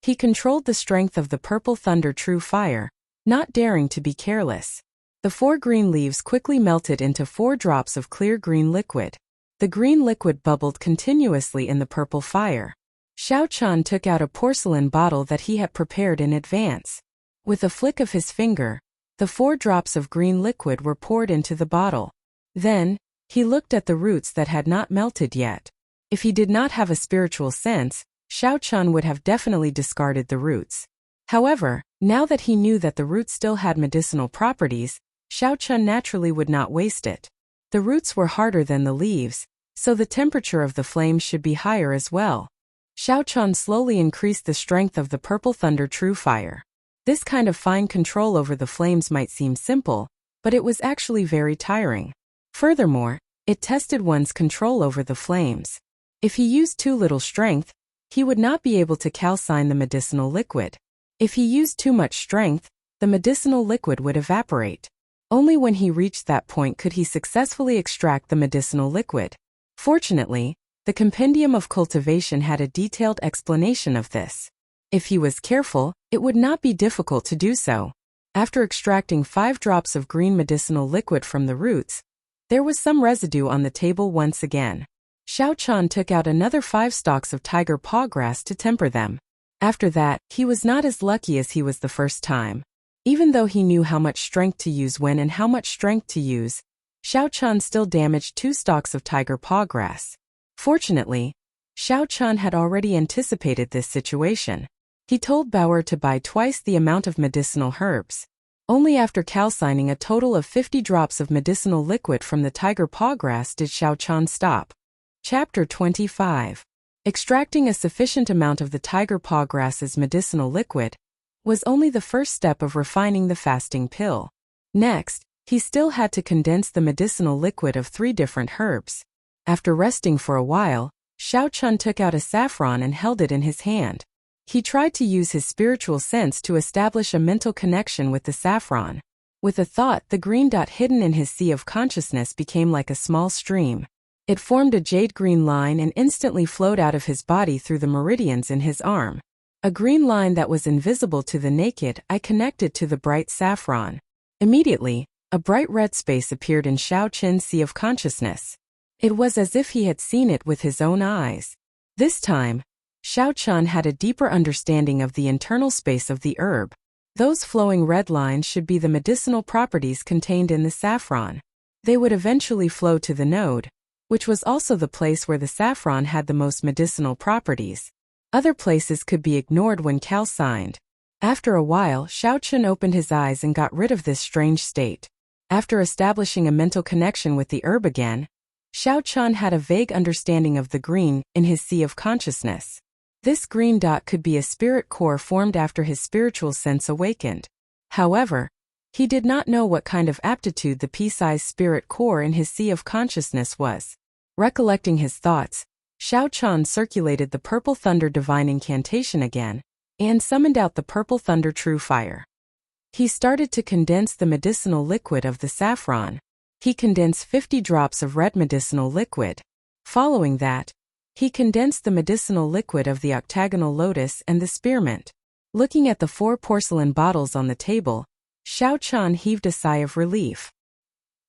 S1: He controlled the strength of the purple thunder true fire, not daring to be careless. The 4 green leaves quickly melted into 4 drops of clear green liquid. The green liquid bubbled continuously in the purple fire. Xiao Chen took out a porcelain bottle that he had prepared in advance. With a flick of his finger, the 4 drops of green liquid were poured into the bottle. Then, he looked at the roots that had not melted yet. If he did not have a spiritual sense, Xiao Chen would have definitely discarded the roots. However, now that he knew that the roots still had medicinal properties, Xiao Chen naturally would not waste it. The roots were harder than the leaves, so the temperature of the flames should be higher as well. Xiao Chen slowly increased the strength of the purple thunder true fire. This kind of fine control over the flames might seem simple, but it was actually very tiring. Furthermore, it tested one's control over the flames. If he used too little strength, he would not be able to calcine the medicinal liquid. If he used too much strength, the medicinal liquid would evaporate. Only when he reached that point could he successfully extract the medicinal liquid. Fortunately, the compendium of cultivation had a detailed explanation of this. If he was careful, it would not be difficult to do so. After extracting 5 drops of green medicinal liquid from the roots, there was some residue on the table once again. Xiao Chen took out another 5 stalks of tiger paw grass to temper them. After that, he was not as lucky as he was the first time. Even though he knew how much strength to use when and how much strength to use, Xiao Chen still damaged 2 stalks of tiger paw grass. Fortunately, Xiao Chen had already anticipated this situation. He told Bauer to buy twice the amount of medicinal herbs. Only after calcining a total of 50 drops of medicinal liquid from the tiger paw grass did Xiao Chan stop. Chapter 25. Extracting a sufficient amount of the tiger paw grass's medicinal liquid was only the first step of refining the fasting pill. Next, he still had to condense the medicinal liquid of 3 different herbs. After resting for a while, Xiao Chan took out a saffron and held it in his hand. He tried to use his spiritual sense to establish a mental connection with the saffron. With a thought, the green dot hidden in his sea of consciousness became like a small stream. It formed a jade-green line and instantly flowed out of his body through the meridians in his arm. A green line that was invisible to the naked eye connected to the bright saffron. Immediately, a bright red space appeared in Xiao Chen's sea of consciousness. It was as if he had seen it with his own eyes. This time, Xiao Chan had a deeper understanding of the internal space of the herb. Those flowing red lines should be the medicinal properties contained in the saffron. They would eventually flow to the node, which was also the place where the saffron had the most medicinal properties. Other places could be ignored when calcined. After a while, Xiao Chan opened his eyes and got rid of this strange state. After establishing a mental connection with the herb again, Xiao Chan had a vague understanding of the green in his sea of consciousness. This green dot could be a spirit core formed after his spiritual sense awakened. However, he did not know what kind of aptitude the pea-sized spirit core in his sea of consciousness was. Recollecting his thoughts, Xiao Chan circulated the Purple Thunder Divine Incantation again, and summoned out the Purple Thunder True Fire. He started to condense the medicinal liquid of the saffron. He condensed 50 drops of red medicinal liquid. Following that, he condensed the medicinal liquid of the octagonal lotus and the spearmint. Looking at the 4 porcelain bottles on the table, Xiao Chan heaved a sigh of relief.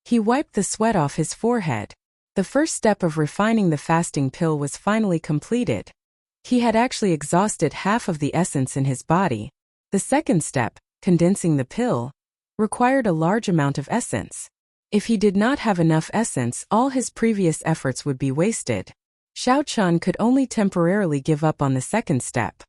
S1: He wiped the sweat off his forehead. The first step of refining the fasting pill was finally completed. He had actually exhausted half of the essence in his body. The second step, condensing the pill, required a large amount of essence. If he did not have enough essence, all his previous efforts would be wasted. Xiao Chan could only temporarily give up on the second step.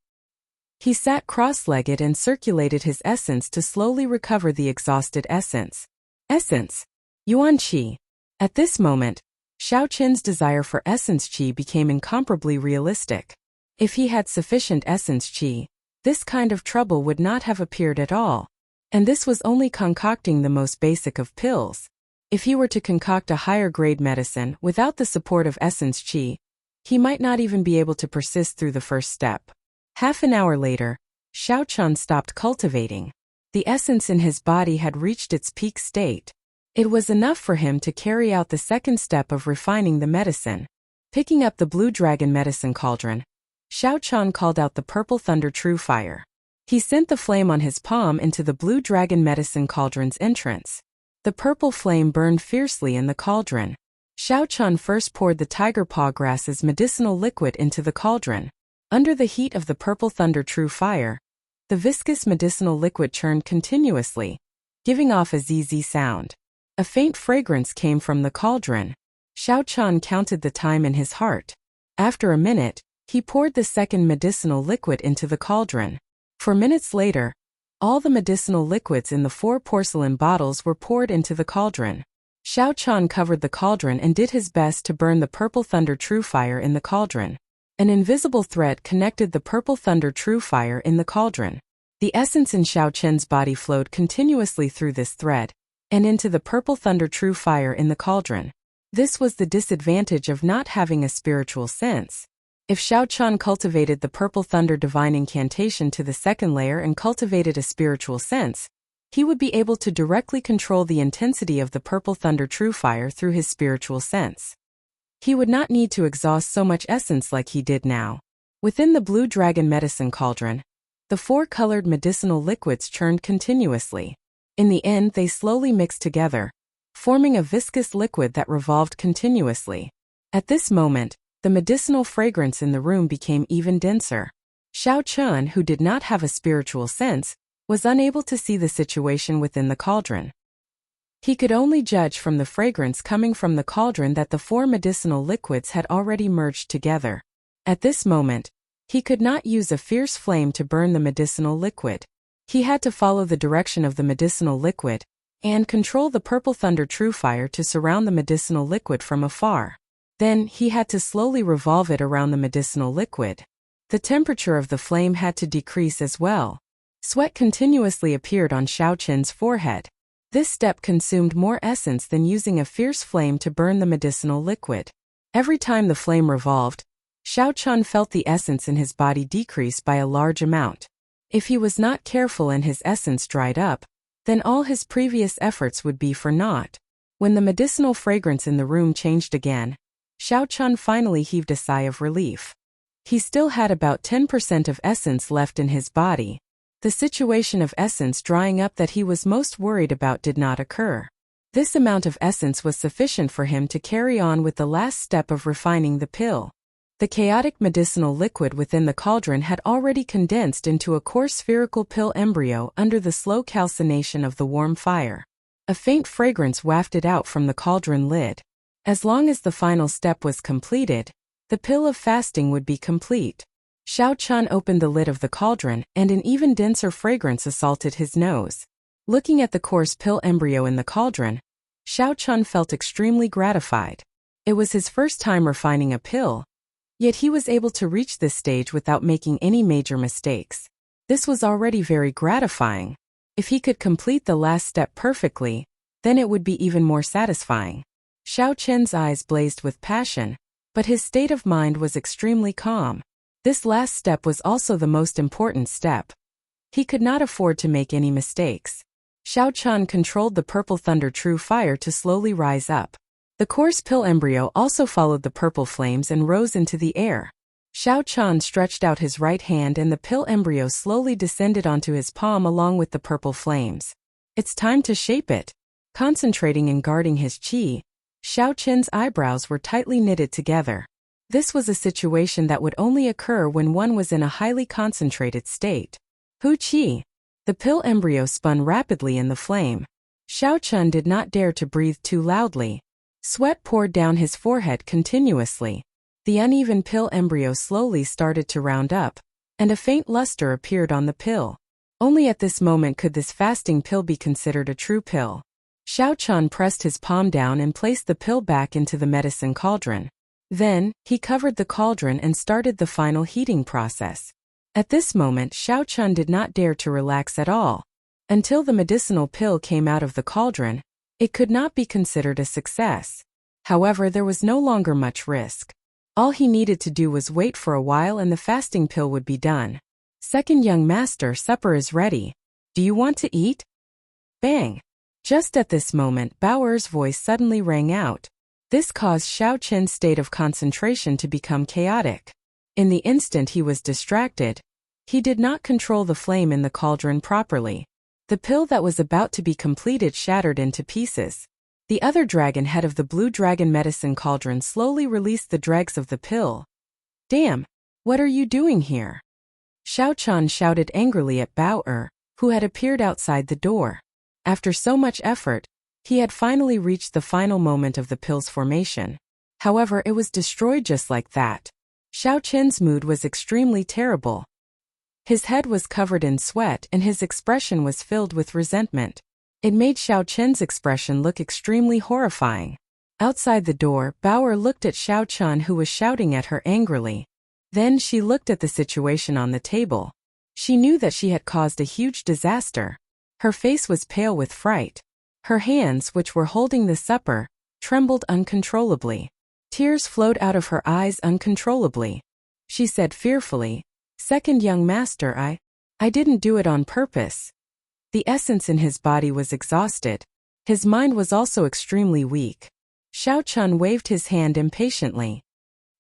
S1: He sat cross-legged and circulated his essence to slowly recover the exhausted essence. Essence. Yuan Qi. At this moment, Xiao Chen's desire for essence qi became incomparably realistic. If he had sufficient essence qi, this kind of trouble would not have appeared at all. And this was only concocting the most basic of pills. If he were to concoct a higher grade medicine without the support of essence qi, he might not even be able to persist through the first step. Half an hour later, Xiao Chan stopped cultivating. The essence in his body had reached its peak state. It was enough for him to carry out the second step of refining the medicine. Picking up the blue dragon medicine cauldron, Xiao Chan called out the Purple Thunder True Fire. He sent the flame on his palm into the blue dragon medicine cauldron's entrance. The purple flame burned fiercely in the cauldron. Xiao Chan first poured the tiger paw grass's medicinal liquid into the cauldron. Under the heat of the Purple Thunder True Fire, the viscous medicinal liquid churned continuously, giving off a zzz sound. A faint fragrance came from the cauldron. Xiao Chan counted the time in his heart. After a minute, he poured the second medicinal liquid into the cauldron. 4 minutes later, all the medicinal liquids in the 4 porcelain bottles were poured into the cauldron. Xiao Chan covered the cauldron and did his best to burn the Purple Thunder True Fire in the cauldron. An invisible thread connected the Purple Thunder True Fire in the cauldron. The essence in Xiao Chen's body flowed continuously through this thread, and into the Purple Thunder True Fire in the cauldron. This was the disadvantage of not having a spiritual sense. If Xiao Chan cultivated the Purple Thunder Divine Incantation to the second layer and cultivated a spiritual sense, he would be able to directly control the intensity of the Purple Thunder True Fire through his spiritual sense. He would not need to exhaust so much essence like he did now. Within the blue dragon medicine cauldron, the 4 colored medicinal liquids churned continuously. In the end, they slowly mixed together, forming a viscous liquid that revolved continuously. At this moment, the medicinal fragrance in the room became even denser. Xiao Chan, who did not have a spiritual sense, was unable to see the situation within the cauldron. He could only judge from the fragrance coming from the cauldron that the 4 medicinal liquids had already merged together. At this moment, He could not use a fierce flame to burn the medicinal liquid. He had to follow the direction of the medicinal liquid and control the purple thunder true fire to surround the medicinal liquid from afar. Then, he had to slowly revolve it around the medicinal liquid. The temperature of the flame had to decrease as well. Sweat continuously appeared on Xiao Qin's forehead. This step consumed more essence than using a fierce flame to burn the medicinal liquid. Every time the flame revolved, Xiao Qin felt the essence in his body decrease by a large amount. If he was not careful and his essence dried up, then all his previous efforts would be for naught. When the medicinal fragrance in the room changed again, Xiao Qin finally heaved a sigh of relief. He still had about 10% of essence left in his body. The situation of essence drying up that he was most worried about did not occur. This amount of essence was sufficient for him to carry on with the last step of refining the pill. The chaotic medicinal liquid within the cauldron had already condensed into a coarse spherical pill embryo under the slow calcination of the warm fire. A faint fragrance wafted out from the cauldron lid. As long as the final step was completed, the pill of fasting would be complete. Xiao Qin opened the lid of the cauldron, and an even denser fragrance assaulted his nose. Looking at the coarse pill embryo in the cauldron, Xiao Qin felt extremely gratified. It was his first time refining a pill, yet he was able to reach this stage without making any major mistakes. This was already very gratifying. If he could complete the last step perfectly, then it would be even more satisfying. Xiao Qin's eyes blazed with passion, but his state of mind was extremely calm. This last step was also the most important step. He could not afford to make any mistakes. Xiao Qin controlled the purple thunder true fire to slowly rise up. The coarse pill embryo also followed the purple flames and rose into the air. Xiao Qin stretched out his right hand and the pill embryo slowly descended onto his palm along with the purple flames. It's time to shape it. Concentrating and guarding his qi, Xiao Qin's eyebrows were tightly knitted together. This was a situation that would only occur when one was in a highly concentrated state. Hu qi. The pill embryo spun rapidly in the flame. Xiao Qin did not dare to breathe too loudly. Sweat poured down his forehead continuously. The uneven pill embryo slowly started to round up, and a faint luster appeared on the pill. Only at this moment could this fasting pill be considered a true pill. Xiao Qin pressed his palm down and placed the pill back into the medicine cauldron. Then, he covered the cauldron and started the final heating process. At this moment, Xiao Qin did not dare to relax at all. Until the medicinal pill came out of the cauldron, it could not be considered a success. However, there was no longer much risk. All he needed to do was wait for a while and the fasting pill would be done. Second young master, supper is ready. Do you want to eat? Bang! Just at this moment, Bao'er's voice suddenly rang out. This caused Xiao Qin's state of concentration to become chaotic. In the instant he was distracted. He did not control the flame in the cauldron properly. The pill that was about to be completed shattered into pieces. The other dragon head of the blue dragon medicine cauldron slowly released the dregs of the pill. Damn! What are you doing here? Xiao Qin shouted angrily at Bao'er, who had appeared outside the door. After so much effort, he had finally reached the final moment of the pill's formation. However, it was destroyed just like that. Xiao Qin's mood was extremely terrible. His head was covered in sweat and his expression was filled with resentment. It made Xiao Qin's expression look extremely horrifying. Outside the door, Bao'er looked at Xiao Qin who was shouting at her angrily. Then she looked at the situation on the table. She knew that she had caused a huge disaster. Her face was pale with fright. Her hands, which were holding the supper, trembled uncontrollably. Tears flowed out of her eyes uncontrollably. She said fearfully, "Second young master, I didn't do it on purpose." The essence in his body was exhausted. His mind was also extremely weak. Xiao Qin waved his hand impatiently.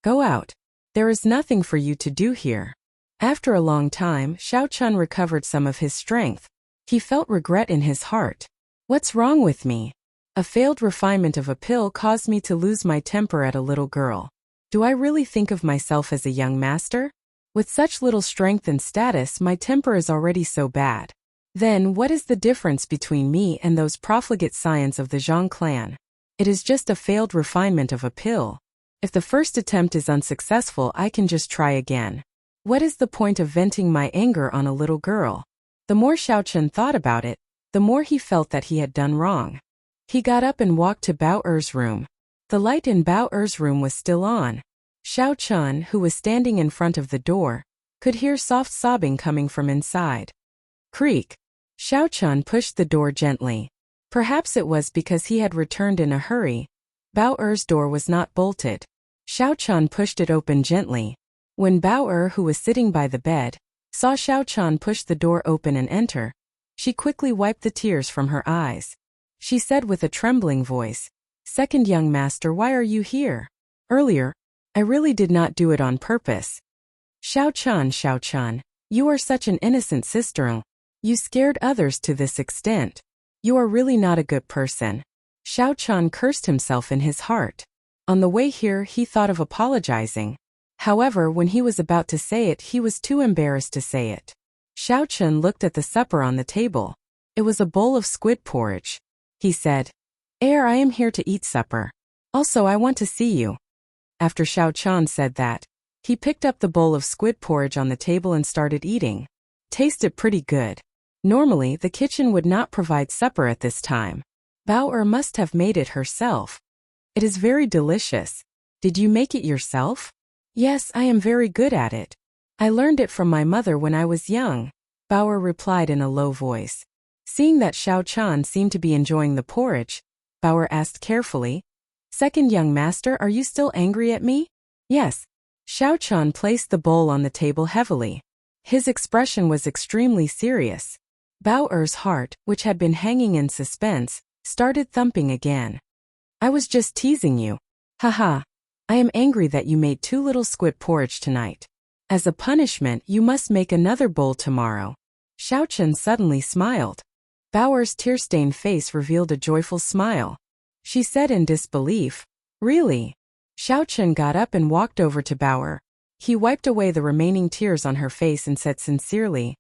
S1: "Go out. There is nothing for you to do here." After a long time, Xiao Qin recovered some of his strength. He felt regret in his heart. What's wrong with me? A failed refinement of a pill caused me to lose my temper at a little girl. Do I really think of myself as a young master? With such little strength and status, my temper is already so bad. Then what is the difference between me and those profligate scions of the Zhang clan? It is just a failed refinement of a pill. If the first attempt is unsuccessful, I can just try again. What is the point of venting my anger on a little girl? The more Xiao Chun thought about it, the more he felt that he had done wrong. He got up and walked to Bao Er's room. The light in Bao Er's room was still on. Xiao Chun, who was standing in front of the door, could hear soft sobbing coming from inside. Creak. Xiao Chun pushed the door gently. Perhaps it was because he had returned in a hurry. Bao Er's door was not bolted. Xiao Chun pushed it open gently. When Bao Er, who was sitting by the bed, saw Xiao Chun push the door open and enter, she quickly wiped the tears from her eyes. She said with a trembling voice, "Second young master, why are you here? Earlier, I really did not do it on purpose." Xiao Chun, you are such an innocent sister. You scared others to this extent. You are really not a good person. Xiao Chun cursed himself in his heart. On the way here, he thought of apologizing. However, when he was about to say it, he was too embarrassed to say it. Xiao Chun looked at the supper on the table. It was a bowl of squid porridge. He said, I am here to eat supper. Also, I want to see you." After Xiao Chun said that, he picked up the bowl of squid porridge on the table and started eating. Tasted pretty good. Normally, the kitchen would not provide supper at this time. Bao Er must have made it herself. "It is very delicious. Did you make it yourself?" "Yes, I am very good at it. I learned it from my mother when I was young," Bao Er replied in a low voice. Seeing that Xiao Chun seemed to be enjoying the porridge, Bao Er asked carefully, "Second young master, are you still angry at me?" "Yes." Xiao Chun placed the bowl on the table heavily. His expression was extremely serious. Bao Er's heart, which had been hanging in suspense, started thumping again. "I was just teasing you. Haha. I am angry that you made too little squid porridge tonight. As a punishment, you must make another bowl tomorrow." Xiao Chun suddenly smiled. Bao Er's tear-stained face revealed a joyful smile. She said in disbelief, "Really?" Xiao Chun got up and walked over to Bao Er. He wiped away the remaining tears on her face and said sincerely,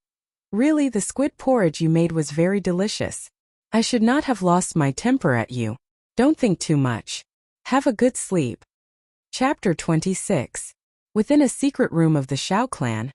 S1: "Really, the squid porridge you made was very delicious. I should not have lost my temper at you. Don't think too much. Have a good sleep." Chapter 26. Within a secret room of the Xiao clan,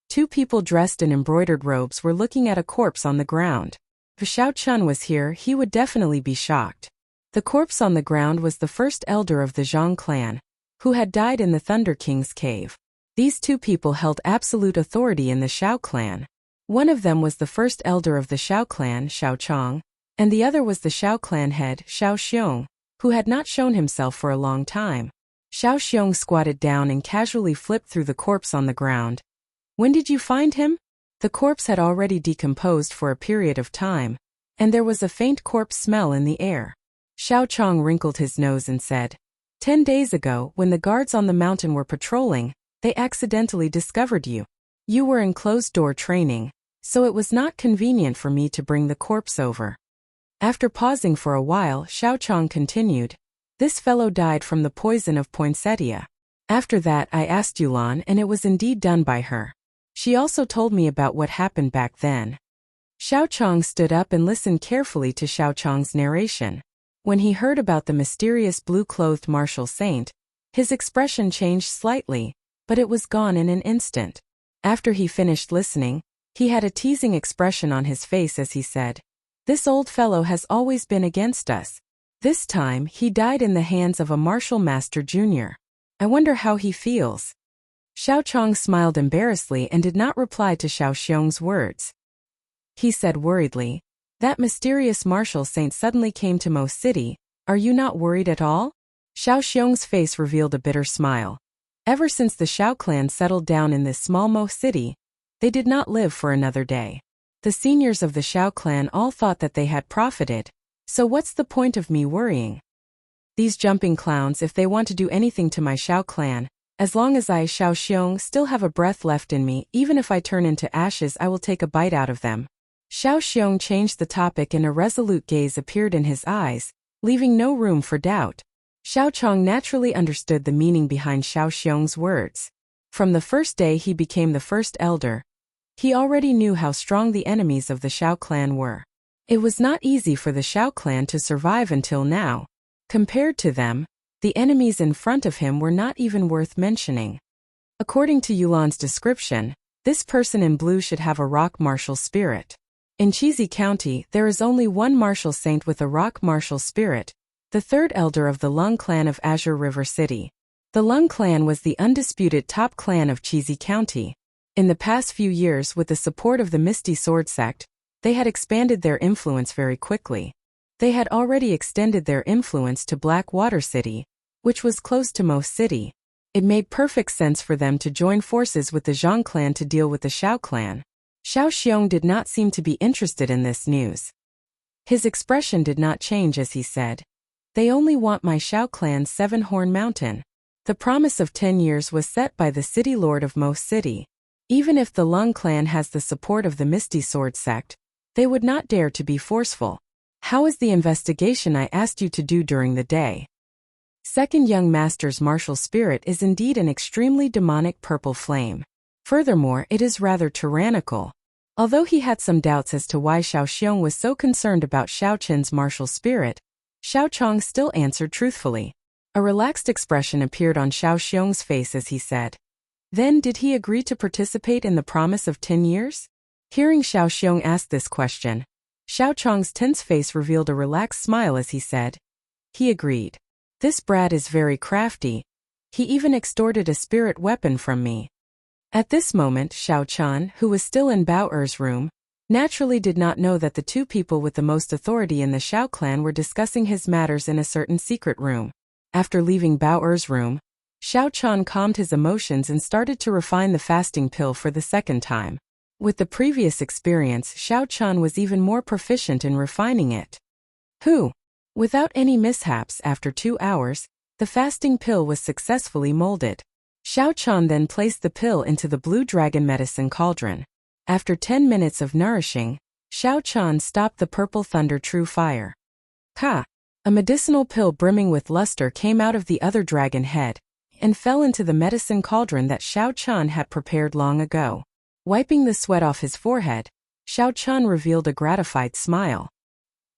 S1: two people dressed in embroidered robes were looking at a corpse on the ground. If Xiao Chun was here, he would definitely be shocked. The corpse on the ground was the first elder of the Zhang clan, who had died in the Thunder King's cave. These two people held absolute authority in the Xiao clan. One of them was the first elder of the Xiao clan, Xiao Chong, and the other was the Xiao clan head, Xiao Xiong, who had not shown himself for a long time. Xiao Xiong squatted down and casually flipped through the corpse on the ground. "When did you find him?" The corpse had already decomposed for a period of time, and there was a faint corpse smell in the air. Xiao Chong wrinkled his nose and said, 10 days ago, when the guards on the mountain were patrolling, they accidentally discovered you. You were in closed-door training, so it was not convenient for me to bring the corpse over." After pausing for a while, Xiao Chong continued, "This fellow died from the poison of poinsettia. After that, I asked Yulan, and it was indeed done by her. She also told me about what happened back then." Xiao Chong stood up and listened carefully to Xiao Chong's narration. When he heard about the mysterious blue-clothed martial saint, his expression changed slightly, but it was gone in an instant. After he finished listening, he had a teasing expression on his face as he said, "This old fellow has always been against us. This time, he died in the hands of a martial master junior. I wonder how he feels." Xiao Chong smiled embarrassedly and did not reply to Xiao Xiong's words. He said worriedly, "That mysterious martial saint suddenly came to Mo City. Are you not worried at all?" Xiao Xiong's face revealed a bitter smile. Ever since the Xiao clan settled down in this small Mo City, they did not live for another day. The seniors of the Xiao clan all thought that they had profited, so what's the point of me worrying? These jumping clowns, if they want to do anything to my Xiao clan, as long as I, Xiao Xiong, still have a breath left in me, even if I turn into ashes, I will take a bite out of them. Xiao Xiong changed the topic and a resolute gaze appeared in his eyes, leaving no room for doubt. Xiao Chong naturally understood the meaning behind Xiao Xiong's words. From the first day he became the first elder, he already knew how strong the enemies of the Xiao clan were. It was not easy for the Xiao clan to survive until now. Compared to them, the enemies in front of him were not even worth mentioning. According to Yulan's description, this person in blue should have a rock martial spirit. In Cheesy County, there is only one martial saint with a rock martial spirit, the third elder of the Lung clan of Azure River City. The Lung clan was the undisputed top clan of Cheesy County. In the past few years, with the support of the Misty Sword sect, they had expanded their influence very quickly. They had already extended their influence to Blackwater City, which was close to Mo City. It made perfect sense for them to join forces with the Zhang clan to deal with the Xiao clan. Xiao Xiong did not seem to be interested in this news. His expression did not change as he said, "They only want my Xiao clan's Seven-Horn Mountain." The promise of 10 years was set by the city lord of Mo City. Even if the Lung clan has the support of the Misty Sword sect, they would not dare to be forceful. How is the investigation I asked you to do during the day? Second young master's martial spirit is indeed an extremely demonic purple flame. Furthermore, it is rather tyrannical. Although he had some doubts as to why Xiao Xiong was so concerned about Xiao Qin's martial spirit, Xiao Chong still answered truthfully. A relaxed expression appeared on Xiao Xiong's face as he said, "Then did he agree to participate in the promise of 10 years? Hearing Xiao Xiong ask this question, Xiao Chong's tense face revealed a relaxed smile as he said, "He agreed. This brat is very crafty. He even extorted a spirit weapon from me." At this moment, Xiao Chan, who was still in Bao Er's room, naturally did not know that the two people with the most authority in the Xiao clan were discussing his matters in a certain secret room. After leaving Bao Er's room, Xiao Chan calmed his emotions and started to refine the fasting pill for the second time. With the previous experience, Xiao Chan was even more proficient in refining it. Without any mishaps, after 2 hours, the fasting pill was successfully molded. Xiao Chan then placed the pill into the blue dragon medicine cauldron. After 10 minutes of nourishing, Xiao Chan stopped the purple thunder true fire. A medicinal pill brimming with luster came out of the other dragon head and fell into the medicine cauldron that Xiao Chan had prepared long ago. Wiping the sweat off his forehead, Xiao Chan revealed a gratified smile.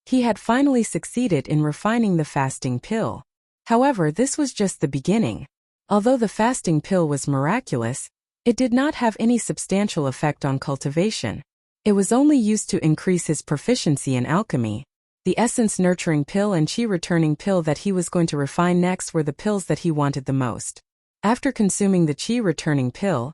S1: He had finally succeeded in refining the fasting pill. However, this was just the beginning. Although the fasting pill was miraculous, it did not have any substantial effect on cultivation. It was only used to increase his proficiency in alchemy. The essence nurturing pill and chi returning pill that he was going to refine next were the pills that he wanted the most. After consuming the chi returning pill,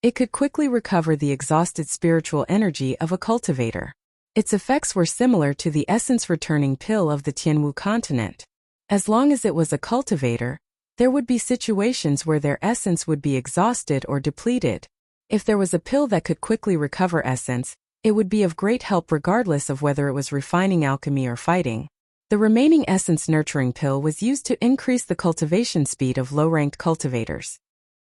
S1: it could quickly recover the exhausted spiritual energy of a cultivator. Its effects were similar to the essence returning pill of the Tianwu continent. As long as it was a cultivator, there would be situations where their essence would be exhausted or depleted. If there was a pill that could quickly recover essence, it would be of great help regardless of whether it was refining alchemy or fighting. The remaining essence nurturing pill was used to increase the cultivation speed of low-ranked cultivators.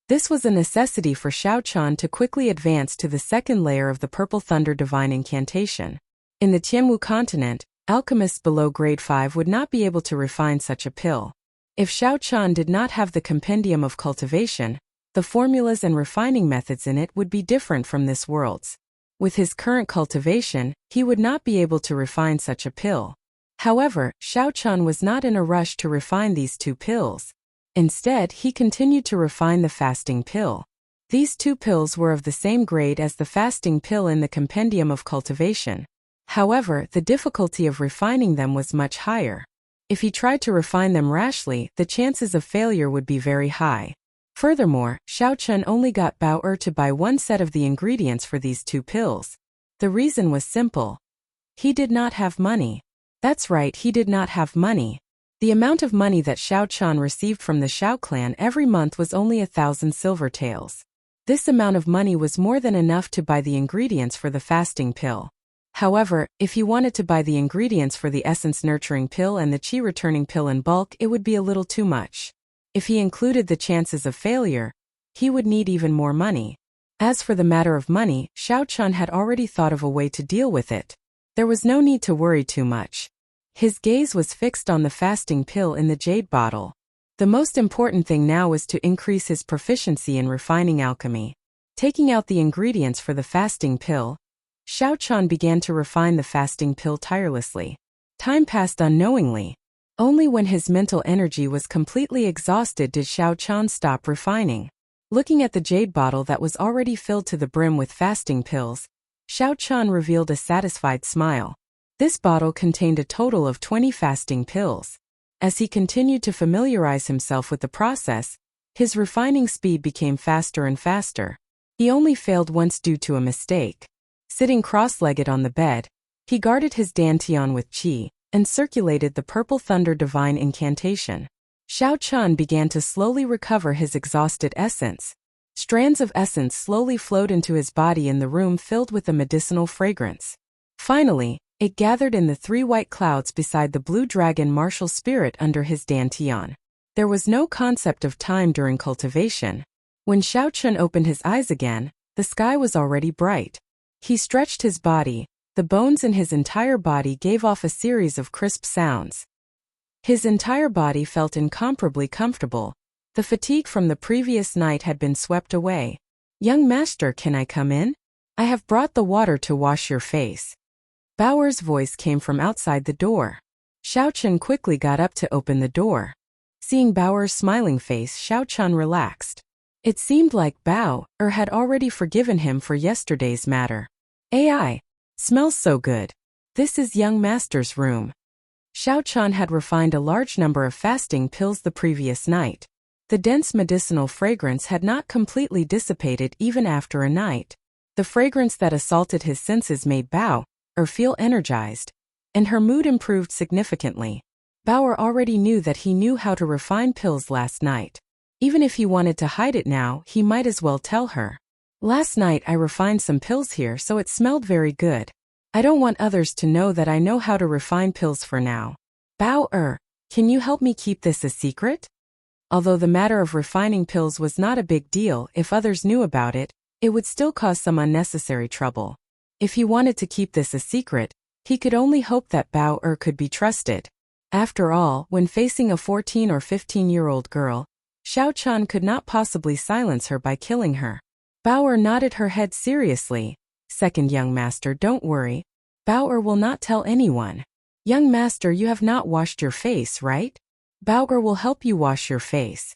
S1: This was a necessity for Xiao Chan to quickly advance to the second layer of the Purple Thunder Divine Incantation. In the Tianwu continent, alchemists below grade 5 would not be able to refine such a pill. If Xiao Chan did not have the compendium of cultivation, the formulas and refining methods in it would be different from this world's. With his current cultivation, he would not be able to refine such a pill. However, Xiao Chan was not in a rush to refine these two pills. Instead, he continued to refine the fasting pill. These two pills were of the same grade as the fasting pill in the compendium of cultivation. However, the difficulty of refining them was much higher. If he tried to refine them rashly, the chances of failure would be very high. Furthermore, Xiao Chen only got Bao Er to buy one set of the ingredients for these two pills. The reason was simple. He did not have money. That's right, he did not have money. The amount of money that Xiao Chan received from the Xiao clan every month was only 1,000 silver taels. This amount of money was more than enough to buy the ingredients for the fasting pill. However, if he wanted to buy the ingredients for the essence nurturing pill and the chi returning pill in bulk, it would be a little too much. If he included the chances of failure, he would need even more money. As for the matter of money, Xiao Chan had already thought of a way to deal with it. There was no need to worry too much. His gaze was fixed on the fasting pill in the jade bottle. The most important thing now was to increase his proficiency in refining alchemy. Taking out the ingredients for the fasting pill, Xiao Chan began to refine the fasting pill tirelessly. Time passed unknowingly. Only when his mental energy was completely exhausted did Xiao Chan stop refining. Looking at the jade bottle that was already filled to the brim with fasting pills, Xiao Chun revealed a satisfied smile. This bottle contained a total of 20 fasting pills. As he continued to familiarize himself with the process, his refining speed became faster and faster. He only failed once due to a mistake. Sitting cross-legged on the bed, he guarded his dantian with qi and circulated the purple thunder divine incantation. Xiao Chun began to slowly recover his exhausted essence. Strands of essence slowly flowed into his body in the room filled with a medicinal fragrance. Finally, it gathered in the 3 white clouds beside the blue dragon martial spirit under his dantian. There was no concept of time during cultivation. When Xiao Chun opened his eyes again, the sky was already bright. He stretched his body. The bones in his entire body gave off a series of crisp sounds. His entire body felt incomparably comfortable. The fatigue from the previous night had been swept away. "Young master, can I come in? I have brought the water to wash your face." Bao'er's voice came from outside the door. Xiao Chun quickly got up to open the door. Seeing Bao'er's smiling face, Xiao Chun relaxed. It seemed like Bao'er had already forgiven him for yesterday's matter. "AI, smells so good. This is young master's room." Xiao Chun had refined a large number of fasting pills the previous night. The dense medicinal fragrance had not completely dissipated even after a night. The fragrance that assaulted his senses made Bao'er feel energized, and her mood improved significantly. Bao'er already knew that he knew how to refine pills last night. Even if he wanted to hide it now, he might as well tell her. "Last night I refined some pills here, so it smelled very good. I don't want others to know that I know how to refine pills for now. Bao'er, can you help me keep this a secret?" Although the matter of refining pills was not a big deal, if others knew about it, it would still cause some unnecessary trouble. If he wanted to keep this a secret, he could only hope that Bao'er could be trusted. After all, when facing a 14 or 15-year-old girl, Xiao Chun could not possibly silence her by killing her. Bao'er nodded her head seriously. "Second young master, don't worry. Bao'er will not tell anyone." "Young master, you have not washed your face, right? Bao'er will help you wash your face."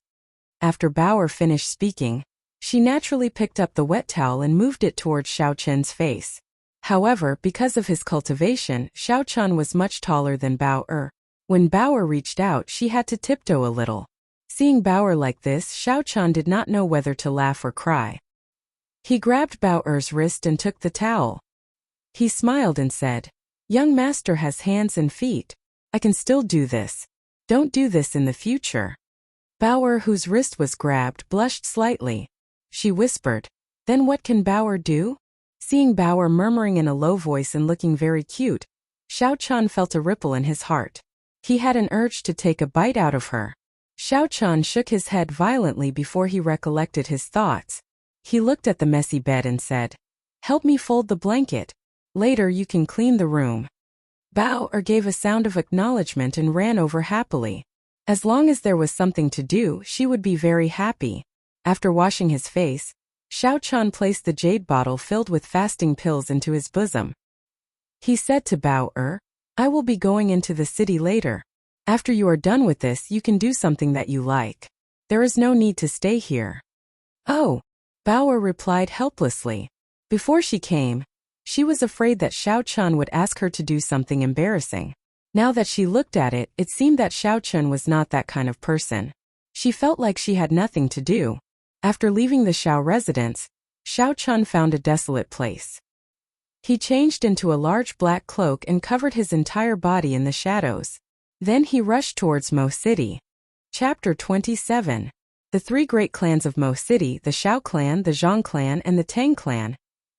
S1: After Bao'er finished speaking, she naturally picked up the wet towel and moved it towards Xiao Chun's face. However, because of his cultivation, Xiao Chun was much taller than Bao'er. When Bao'er reached out, she had to tiptoe a little. Seeing Bao'er like this, Xiao Chun did not know whether to laugh or cry. He grabbed Bao'er's wrist and took the towel. He smiled and said, "Young master has hands and feet. I can still do this. Don't do this in the future." Bao'er, whose wrist was grabbed, blushed slightly. She whispered, "Then what can Bao'er do?" Seeing Bao'er murmuring in a low voice and looking very cute, Xiao Chun felt a ripple in his heart. He had an urge to take a bite out of her. Xiao Chun shook his head violently before he recollected his thoughts. He looked at the messy bed and said, "Help me fold the blanket. Later you can clean the room." Bao'er gave a sound of acknowledgement and ran over happily. As long as there was something to do, she would be very happy. After washing his face, Xiao Chun placed the jade bottle filled with fasting pills into his bosom. He said to Bao'er, "I will be going into the city later. After you are done with this, you can do something that you like. There is no need to stay here." "Oh," Bao'er replied helplessly. Before she came, she was afraid that Xiao Chun would ask her to do something embarrassing. Now that she looked at it, it seemed that Xiao Chun was not that kind of person. She felt like she had nothing to do. After leaving the Xiao residence, Xiao Chun found a desolate place. He changed into a large black cloak and covered his entire body in the shadows. Then he rushed towards Mo City. Chapter 27. The 3 great clans of Mo City, the Xiao clan, the Zhang clan, and the Tang clan.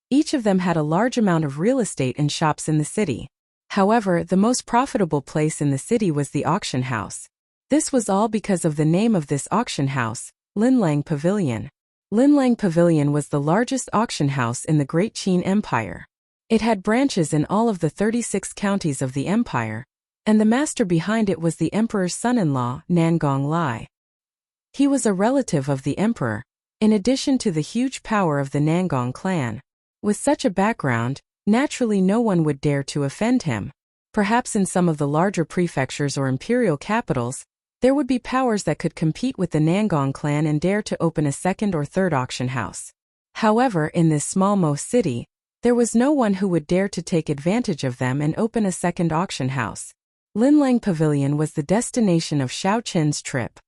S1: Each of them had a large amount of real estate and shops in the city. However, the most profitable place in the city was the auction house. This was all because of the name of this auction house, Linlang Pavilion. Linlang Pavilion was the largest auction house in the Great Qin Empire. It had branches in all of the 36 counties of the empire, and the master behind it was the emperor's son-in-law, Nangong Lai. He was a relative of the emperor, in addition to the huge power of the Nangong clan. With such a background, naturally no one would dare to offend him. Perhaps in some of the larger prefectures or imperial capitals, There would be powers that could compete with the Nangong clan and dare to open a second or third auction house. However, in this small Mo city, there was no one who would dare to take advantage of them and open a second auction house. Linlang Pavilion was the destination of Xiao Qin's trip.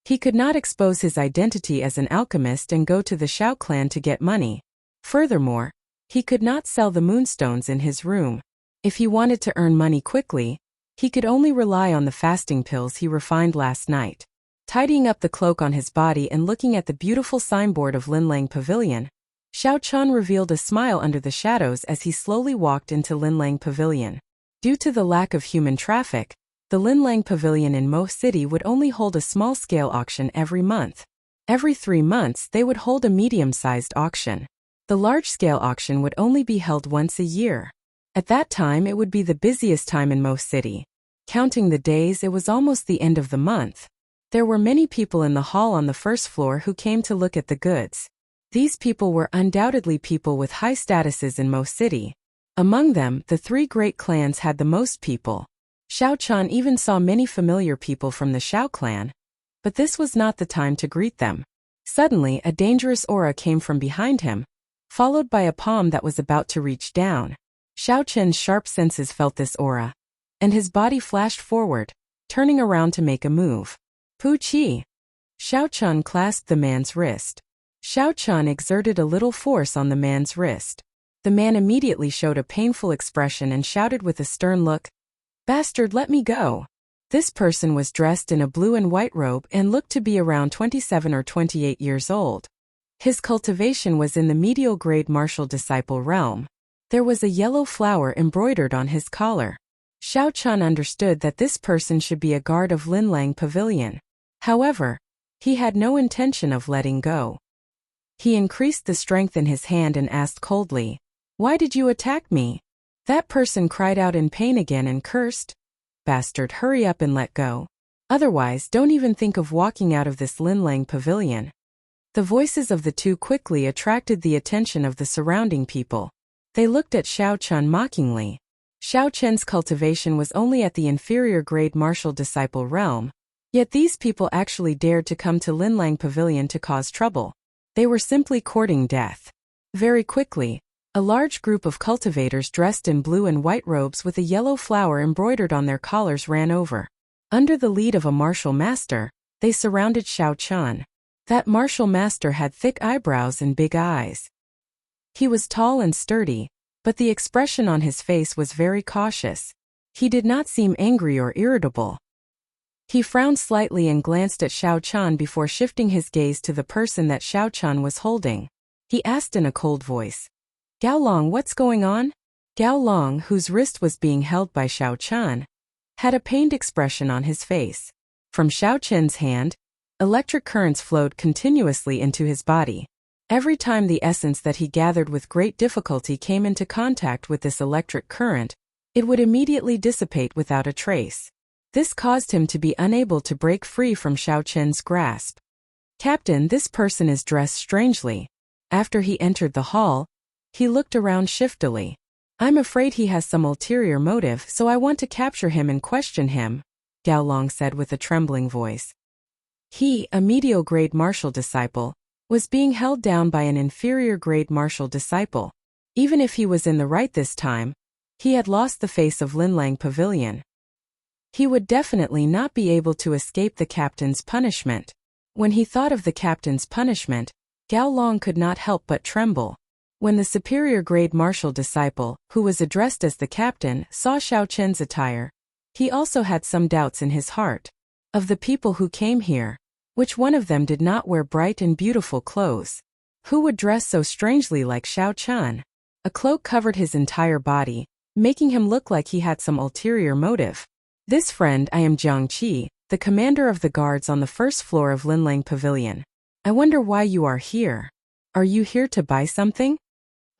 S1: He could not expose his identity as an alchemist and go to the Xiao clan to get money. Furthermore, he could not sell the moonstones in his room. If he wanted to earn money quickly, he could only rely on the fasting pills he refined last night. Tidying up the cloak on his body and looking at the beautiful signboard of Linlang Pavilion, Xiao Chan revealed a smile under the shadows as he slowly walked into Linlang Pavilion. Due to the lack of human traffic, the Linlang Pavilion in Mo City would only hold a small-scale auction every month. Every 3 months they would hold a medium-sized auction. The large-scale auction would only be held once a year. At that time it would be the busiest time in Mo City. Counting the days, it was almost the end of the month. There were many people in the hall on the first floor who came to look at the goods. These people were undoubtedly people with high statuses in Mo City. Among them, the 3 great clans had the most people. Xiao Chan even saw many familiar people from the Xiao clan. But this was not the time to greet them. Suddenly, a dangerous aura came from behind him, followed by a palm that was about to reach down. Xiao Chen's sharp senses felt this aura, and his body flashed forward, turning around to make a move. Pu Qi. Xiao Chan clasped the man's wrist. Xiao Chan exerted a little force on the man's wrist. The man immediately showed a painful expression and shouted with a stern look, "Bastard, let me go." This person was dressed in a blue and white robe and looked to be around 27 or 28 years old. His cultivation was in the medial grade martial disciple realm. There was a yellow flower embroidered on his collar. Xiao Chan understood that this person should be a guard of Linlang Pavilion. However, he had no intention of letting go. He increased the strength in his hand and asked coldly, "Why did you attack me?" That person cried out in pain again and cursed, "Bastard, hurry up and let go. Otherwise, don't even think of walking out of this Linlang Pavilion." The voices of the two quickly attracted the attention of the surrounding people. They looked at Xiao Chan mockingly. Xiao Chen's cultivation was only at the inferior grade martial disciple realm, yet these people actually dared to come to Linlang Pavilion to cause trouble. They were simply courting death. Very quickly, a large group of cultivators dressed in blue and white robes with a yellow flower embroidered on their collars ran over. Under the lead of a martial master, they surrounded Xiao Chan. That martial master had thick eyebrows and big eyes. He was tall and sturdy, but the expression on his face was very cautious. He did not seem angry or irritable. He frowned slightly and glanced at Xiao Chan before shifting his gaze to the person that Xiao Chan was holding. He asked in a cold voice, "Gao Long, what's going on?" Gao Long, whose wrist was being held by Xiao Chan, had a pained expression on his face. From Xiao Chen's hand, electric currents flowed continuously into his body. Every time the essence that he gathered with great difficulty came into contact with this electric current, it would immediately dissipate without a trace. This caused him to be unable to break free from Xiao Chen's grasp. "Captain, this person is dressed strangely." After he entered the hall, he looked around shiftily. "I'm afraid he has some ulterior motive, so I want to capture him and question him," Gao Long said with a trembling voice. He, a medial grade martial disciple, was being held down by an inferior grade martial disciple. Even if he was in the right this time, he had lost the face of Linlang Pavilion. He would definitely not be able to escape the captain's punishment. When he thought of the captain's punishment, Gao Long could not help but tremble. When the superior grade martial disciple, who was addressed as the captain, saw Xiao Chen's attire, he also had some doubts in his heart. Of the people who came here, which one of them did not wear bright and beautiful clothes? Who would dress so strangely like Xiao Chan? A cloak covered his entire body, making him look like he had some ulterior motive. "This friend, I am Jiang Qi, the commander of the guards on the first floor of Linlang Pavilion. I wonder why you are here. Are you here to buy something?"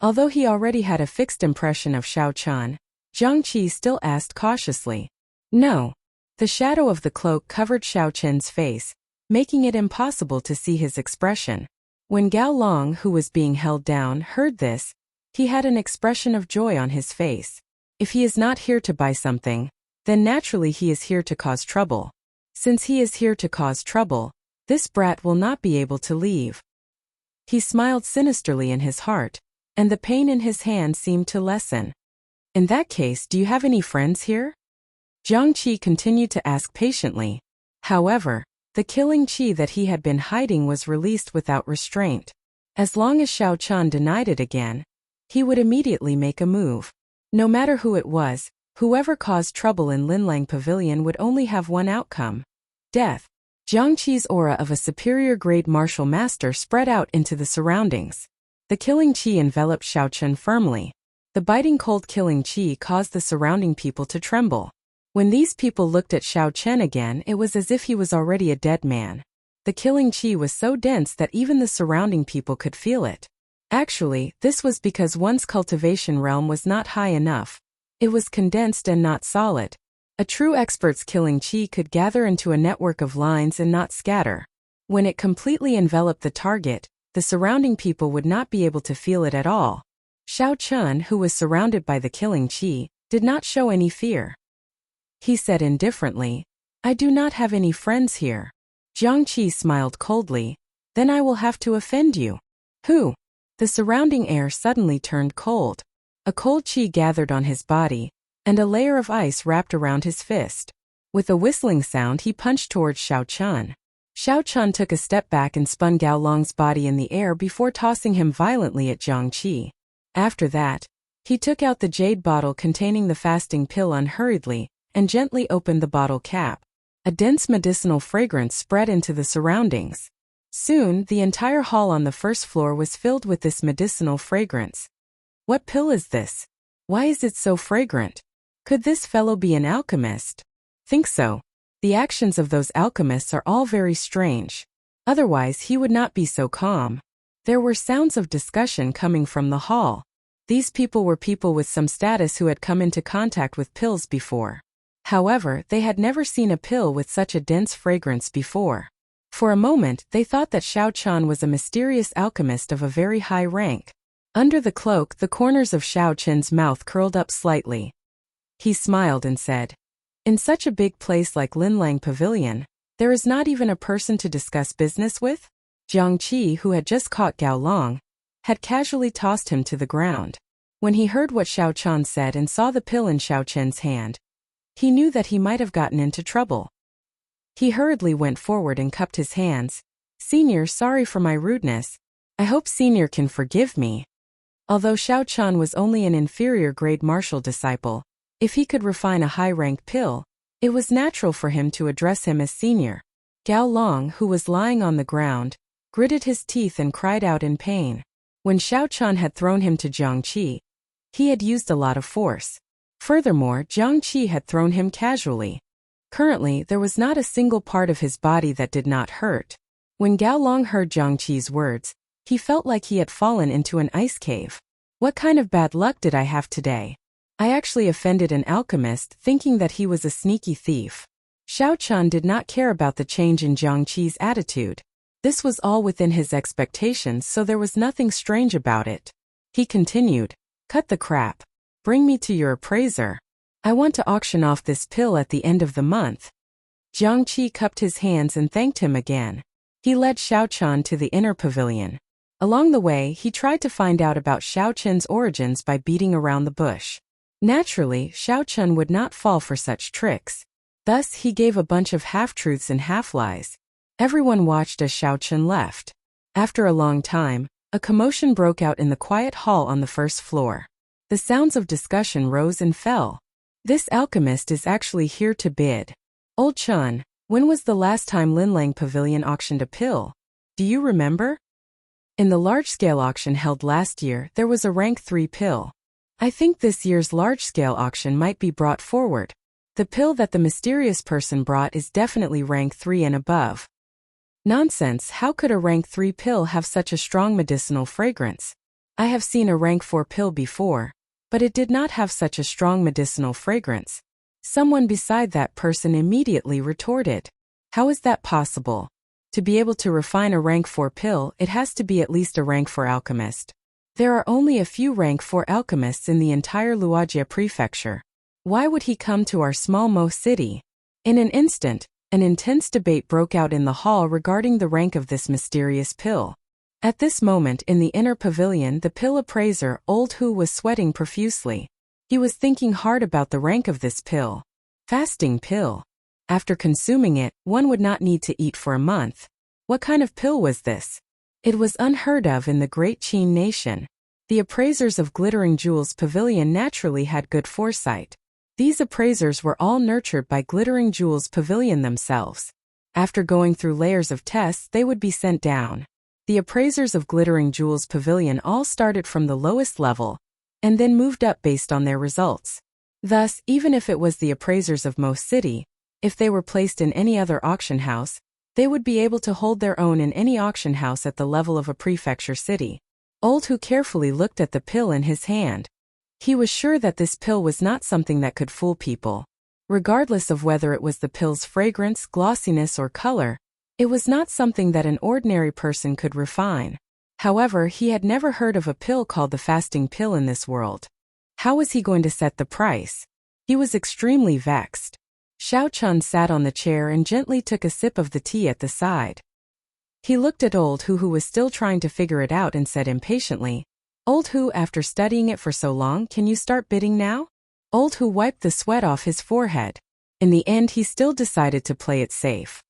S1: Although he already had a fixed impression of Xiao Chan, Jiang Qi still asked cautiously. "No." The shadow of the cloak covered Xiao Chen's face, making it impossible to see his expression. When Gao Long, who was being held down, heard this, he had an expression of joy on his face. If he is not here to buy something, then naturally he is here to cause trouble. Since he is here to cause trouble, this brat will not be able to leave. He smiled sinisterly in his heart, and the pain in his hand seemed to lessen. In that case, do you have any friends here? Jiang Qi continued to ask patiently. However, the killing qi that he had been hiding was released without restraint. As long as Xiao Chen denied it again, he would immediately make a move. No matter who it was, whoever caused trouble in Linlang Pavilion would only have one outcome: death. Jiang Qi's aura of a superior-grade martial master spread out into the surroundings. The killing qi enveloped Xiao Chen firmly. The biting cold killing qi caused the surrounding people to tremble. When these people looked at Xiao Chen again, it was as if he was already a dead man. The killing qi was so dense that even the surrounding people could feel it. Actually, this was because one's cultivation realm was not high enough. It was condensed and not solid. A true expert's killing qi could gather into a network of lines and not scatter. When it completely enveloped the target, the surrounding people would not be able to feel it at all. Xiao Chen, who was surrounded by the killing qi, did not show any fear. He said indifferently, "I do not have any friends here." Jiang Qi smiled coldly. "Then I will have to offend you." "Who?" The surrounding air suddenly turned cold. A cold qi gathered on his body, and a layer of ice wrapped around his fist. With a whistling sound, he punched towards Xiao Chen. Xiao Chen took a step back and spun Gao Long's body in the air before tossing him violently at Jiang Qi. After that, he took out the jade bottle containing the fasting pill unhurriedly and gently opened the bottle cap. A dense medicinal fragrance spread into the surroundings. Soon, the entire hall on the first floor was filled with this medicinal fragrance. What pill is this? Why is it so fragrant? Could this fellow be an alchemist? Think so. The actions of those alchemists are all very strange. Otherwise, he would not be so calm. There were sounds of discussion coming from the hall. These people were people with some status who had come into contact with pills before. However, they had never seen a pill with such a dense fragrance before. For a moment, they thought that Xiao Chen was a mysterious alchemist of a very high rank. Under the cloak, the corners of Xiao Chen's mouth curled up slightly. He smiled and said, "In such a big place like Linlang Pavilion, there is not even a person to discuss business with?" Jiang Qi, who had just caught Gao Long, had casually tossed him to the ground. When he heard what Xiao Chen said and saw the pill in Xiao Chen's hand, he knew that he might have gotten into trouble. He hurriedly went forward and cupped his hands. "Senior, sorry for my rudeness. I hope Senior can forgive me." Although Xiao Chen was only an inferior-grade martial disciple, if he could refine a high-rank pill, it was natural for him to address him as Senior. Gao Long, who was lying on the ground, gritted his teeth and cried out in pain. When Xiao Chen had thrown him to Jiang Qi, he had used a lot of force. Furthermore, Jiang Qi had thrown him casually. Currently, there was not a single part of his body that did not hurt. When Gao Long heard Jiang Qi's words, he felt like he had fallen into an ice cave. What kind of bad luck did I have today? I actually offended an alchemist thinking that he was a sneaky thief. Xiao Chen did not care about the change in Jiang Qi's attitude. This was all within his expectations, so there was nothing strange about it. He continued, "Cut the crap. Bring me to your appraiser. I want to auction off this pill at the end of the month." Jiang Qi cupped his hands and thanked him again. He led Xiao Chen to the inner pavilion. Along the way, he tried to find out about Xiao Chen's origins by beating around the bush. Naturally, Xiao Chen would not fall for such tricks. Thus, he gave a bunch of half-truths and half-lies. Everyone watched as Xiao Chen left. After a long time, a commotion broke out in the quiet hall on the first floor. The sounds of discussion rose and fell. "This alchemist is actually here to bid. Old Chen, when was the last time Linlang Pavilion auctioned a pill? Do you remember? In the large-scale auction held last year, there was a rank 3 pill. I think this year's large-scale auction might be brought forward. The pill that the mysterious person brought is definitely rank 3 and above." "Nonsense, how could a rank 3 pill have such a strong medicinal fragrance? I have seen a rank 4 pill before, but it did not have such a strong medicinal fragrance." Someone beside that person immediately retorted, "How is that possible? To be able to refine a rank 4 pill, it has to be at least a rank 4 alchemist. There are only a few rank 4 alchemists in the entire Luojia prefecture. Why would he come to our small Mo city?" In an instant, An intense debate broke out in the hall regarding the rank of this mysterious pill. At this moment in the inner pavilion, the pill appraiser, Old Hu, was sweating profusely. He was thinking hard about the rank of this pill. Fasting pill. After consuming it, one would not need to eat for a month. What kind of pill was this? It was unheard of in the great Qin nation. The appraisers of Glittering Jewels Pavilion naturally had good foresight. These appraisers were all nurtured by Glittering Jewels Pavilion themselves. After going through layers of tests, they would be sent down. The appraisers of Glittering Jewels Pavilion all started from the lowest level, and then moved up based on their results. Thus, even if it was the appraisers of Mo City, if they were placed in any other auction house, they would be able to hold their own in any auction house at the level of a prefecture city. Old Hu carefully looked at the pill in his hand. He was sure that this pill was not something that could fool people. Regardless of whether it was the pill's fragrance, glossiness, or color, it was not something that an ordinary person could refine. However, he had never heard of a pill called the fasting pill in this world. How was he going to set the price? He was extremely vexed. Xiao Chun sat on the chair and gently took a sip of the tea at the side. He looked at Old Hu, who was still trying to figure it out, and said impatiently, "Old Hu, after studying it for so long, can you start bidding now?" Old Hu wiped the sweat off his forehead. In the end, he still decided to play it safe.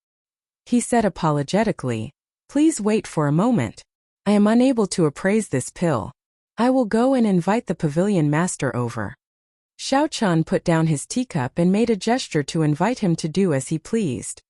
S1: He said apologetically, "Please wait for a moment. I am unable to appraise this pill. I will go and invite the pavilion master over." Xiao Chun put down his teacup and made a gesture to invite him to do as he pleased.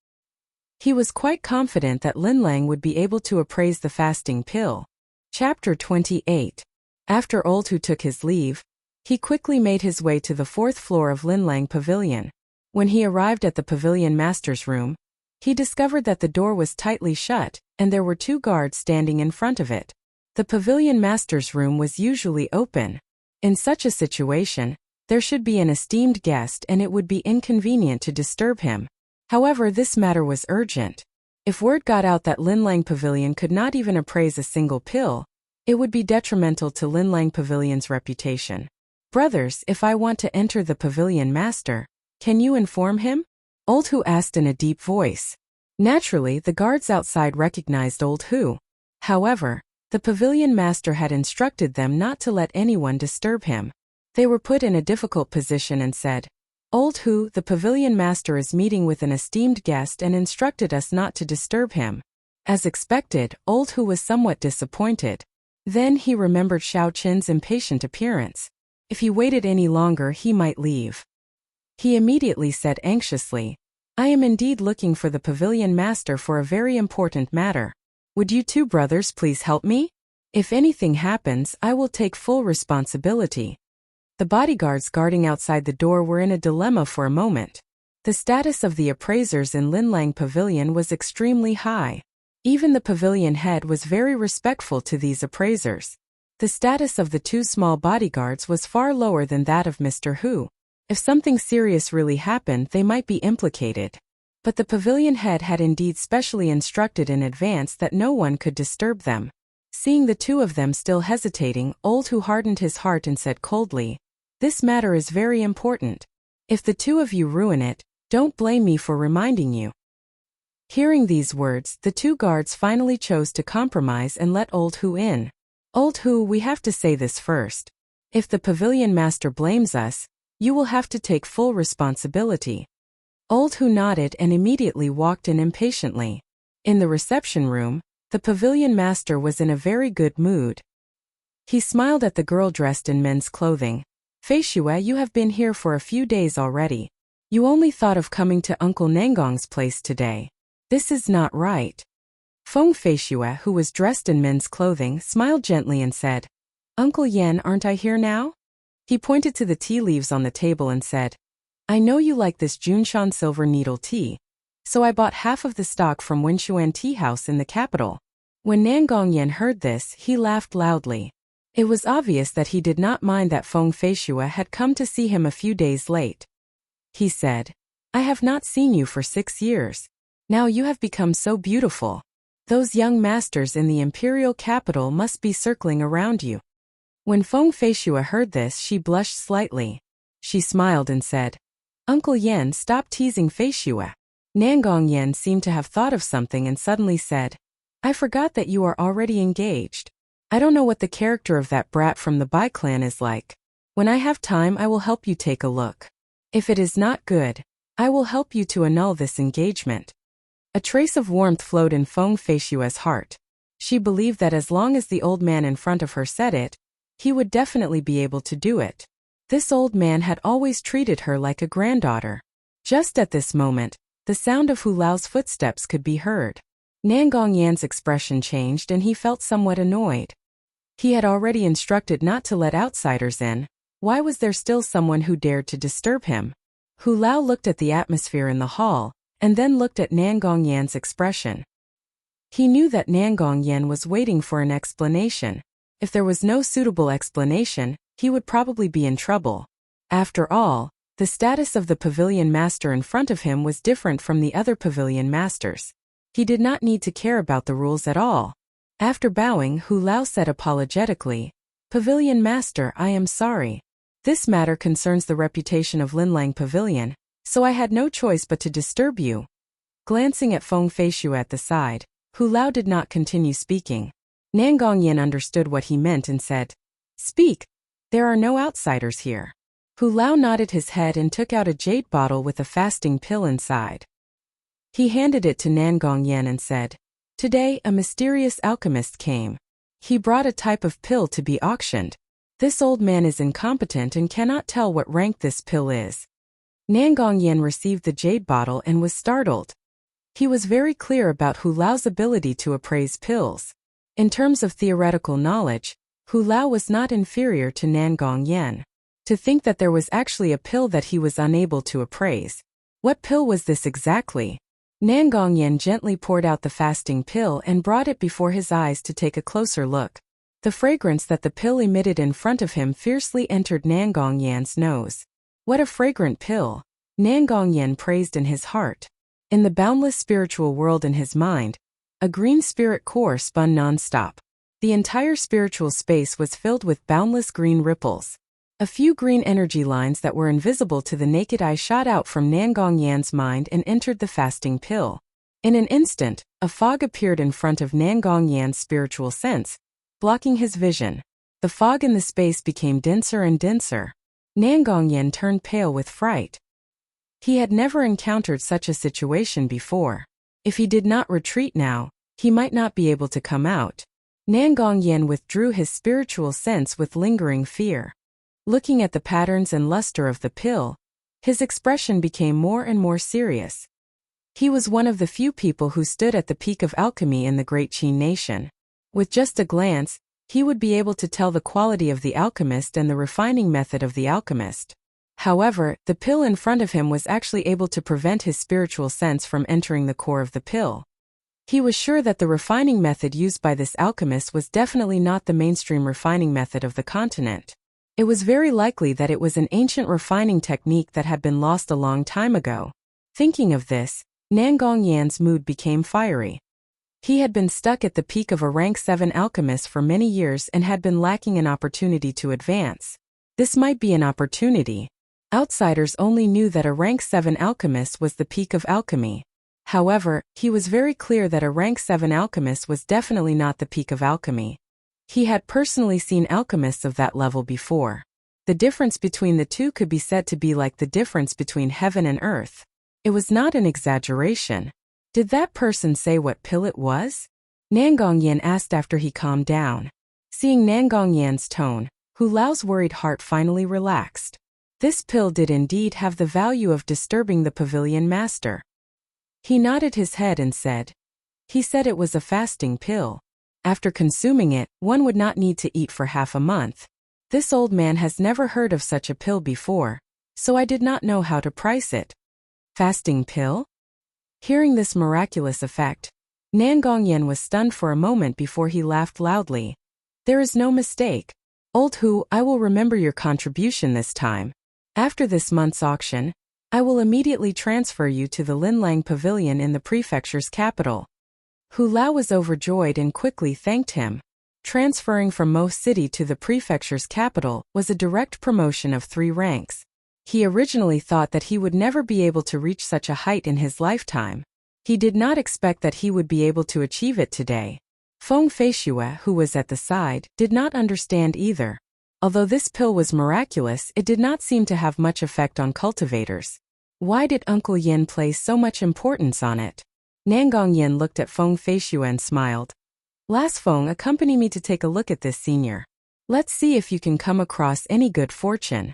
S1: He was quite confident that Lin Lang would be able to appraise the fasting pill. Chapter 28. After Old Hu took his leave, he quickly made his way to the 4th floor of Lin Lang Pavilion. When he arrived at the pavilion master's room, he discovered that the door was tightly shut, and there were 2 guards standing in front of it. The pavilion master's room was usually open. In such a situation, there should be an esteemed guest and it would be inconvenient to disturb him. However, this matter was urgent. If word got out that Lin Lang Pavilion could not even appraise a single pill, it would be detrimental to Lin Lang Pavilion's reputation. "Brothers, if I want to enter the pavilion master, can you inform him?" Old Hu asked in a deep voice. Naturally, the guards outside recognized Old Hu. However, the pavilion master had instructed them not to let anyone disturb him. They were put in a difficult position and said, "Old Hu, the pavilion master is meeting with an esteemed guest and instructed us not to disturb him." As expected, Old Hu was somewhat disappointed. Then he remembered Xiao Chin's impatient appearance. If he waited any longer, he might leave. He immediately said anxiously, "I am indeed looking for the pavilion master for a very important matter. Would you 2 brothers please help me? If anything happens, I will take full responsibility." The bodyguards guarding outside the door were in a dilemma for a moment. The status of the appraisers in Lin Lang Pavilion was extremely high. Even the pavilion head was very respectful to these appraisers. The status of the 2 small bodyguards was far lower than that of Mr. Hu. If something serious really happened, they might be implicated. But the pavilion head had indeed specially instructed in advance that no one could disturb them. Seeing the 2 of them still hesitating, Old Hu hardened his heart and said coldly, "This matter is very important. If the 2 of you ruin it, don't blame me for reminding you." Hearing these words, the 2 guards finally chose to compromise and let Old Hu in. "Old Hu, we have to say this first. If the pavilion master blames us, you will have to take full responsibility." Old Hu nodded and immediately walked in impatiently. In the reception room, the pavilion master was in a very good mood. He smiled at the girl dressed in men's clothing. "Fei Xue, you have been here for a few days already. You only thought of coming to Uncle Nangong's place today. This is not right." Feng Fei Xue, who was dressed in men's clothing, smiled gently and said, "Uncle Yan, aren't I here now?" He pointed to the tea leaves on the table and said, "I know you like this Junshan silver needle tea, so I bought half of the stock from Wenxuan Tea House in the capital." When Nangong Yan heard this, he laughed loudly. It was obvious that he did not mind that Feng Fei Xue had come to see him a few days late. He said, "I have not seen you for 6 years. Now you have become so beautiful. Those young masters in the imperial capital must be circling around you." When Feng Fei Xue heard this, she blushed slightly. She smiled and said, "Uncle Yan, stop teasing Fei Xue. Nangong Yen seemed to have thought of something and suddenly said, I forgot that you are already engaged. I don't know what the character of that brat from the Bai clan is like. When I have time I will help you take a look. If it is not good, I will help you to annul this engagement. A trace of warmth flowed in Feng Feishua's heart. She believed that as long as the old man in front of her said it, he would definitely be able to do it. This old man had always treated her like a granddaughter. Just at this moment, the sound of Hu Lao's footsteps could be heard. Nangong Yan's expression changed and he felt somewhat annoyed. He had already instructed not to let outsiders in. Why was there still someone who dared to disturb him? Hu Lao looked at the atmosphere in the hall, and then looked at Nangong Yan's expression. He knew that Nangong Yan was waiting for an explanation. If there was no suitable explanation, he would probably be in trouble. After all, the status of the pavilion master in front of him was different from the other pavilion masters. He did not need to care about the rules at all. After bowing, Hu Lao said apologetically, Pavilion Master, I am sorry. This matter concerns the reputation of Linlang Pavilion, so I had no choice but to disturb you. Glancing at Feng Feishu at the side, Hu Lao did not continue speaking. Nangong Yen understood what he meant and said, Speak. There are no outsiders here. Hu Lao nodded his head and took out a jade bottle with a fasting pill inside. He handed it to Nangong Yen and said, Today a mysterious alchemist came. He brought a type of pill to be auctioned. This old man is incompetent and cannot tell what rank this pill is. Nangong Yen received the jade bottle and was startled. He was very clear about Hu Lao's ability to appraise pills. In terms of theoretical knowledge, Hu Lao was not inferior to Nangong Yen. To think that there was actually a pill that he was unable to appraise. What pill was this exactly? Nangong Yen gently poured out the fasting pill and brought it before his eyes to take a closer look. The fragrance that the pill emitted in front of him fiercely entered Nangong Yan's nose. What a fragrant pill! Nangong Yen praised in his heart. In the boundless spiritual world in his mind, a green spirit core spun non-stop. The entire spiritual space was filled with boundless green ripples. A few green energy lines that were invisible to the naked eye shot out from Nangong Yan's mind and entered the fasting pill. In an instant, a fog appeared in front of Nangong Yan's spiritual sense, blocking his vision. The fog in the space became denser and denser. Nangong Yan turned pale with fright. He had never encountered such a situation before. If he did not retreat now, he might not be able to come out. Nangong Yan withdrew his spiritual sense with lingering fear. Looking at the patterns and luster of the pill, his expression became more and more serious. He was one of the few people who stood at the peak of alchemy in the Great Qin nation. With just a glance, he would be able to tell the quality of the alchemist and the refining method of the alchemist. However, the pill in front of him was actually able to prevent his spiritual sense from entering the core of the pill. He was sure that the refining method used by this alchemist was definitely not the mainstream refining method of the continent. It was very likely that it was an ancient refining technique that had been lost a long time ago. Thinking of this, Nangong Yan's mood became fiery. He had been stuck at the peak of a rank 7 alchemist for many years and had been lacking an opportunity to advance. This might be an opportunity. Outsiders only knew that a rank 7 alchemist was the peak of alchemy. However, he was very clear that a rank 7 alchemist was definitely not the peak of alchemy. He had personally seen alchemists of that level before. The difference between the two could be said to be like the difference between heaven and earth. It was not an exaggeration. Did that person say what pill it was? Nangong Yan asked after he calmed down. Seeing Nangong Yan's tone, Hu Lao's worried heart finally relaxed. This pill did indeed have the value of disturbing the pavilion master. He nodded his head and said, He said it was a fasting pill. After consuming it, one would not need to eat for half a month. This old man has never heard of such a pill before, so I did not know how to price it. Fasting pill? Hearing this miraculous effect, Nangong Yen was stunned for a moment before he laughed loudly. There is no mistake. Old Hu, I will remember your contribution this time. After this month's auction, I will immediately transfer you to the Linlang Pavilion in the prefecture's capital. Hu Lao was overjoyed and quickly thanked him. Transferring from Mo City to the prefecture's capital was a direct promotion of 3 ranks. He originally thought that he would never be able to reach such a height in his lifetime. He did not expect that he would be able to achieve it today. Feng Feishue, who was at the side, did not understand either. Although this pill was miraculous, it did not seem to have much effect on cultivators. Why did Uncle Yin place so much importance on it? Nangong Yin looked at Feng Feishue and smiled. Last Feng, accompany me to take a look at this senior. Let's see if you can come across any good fortune.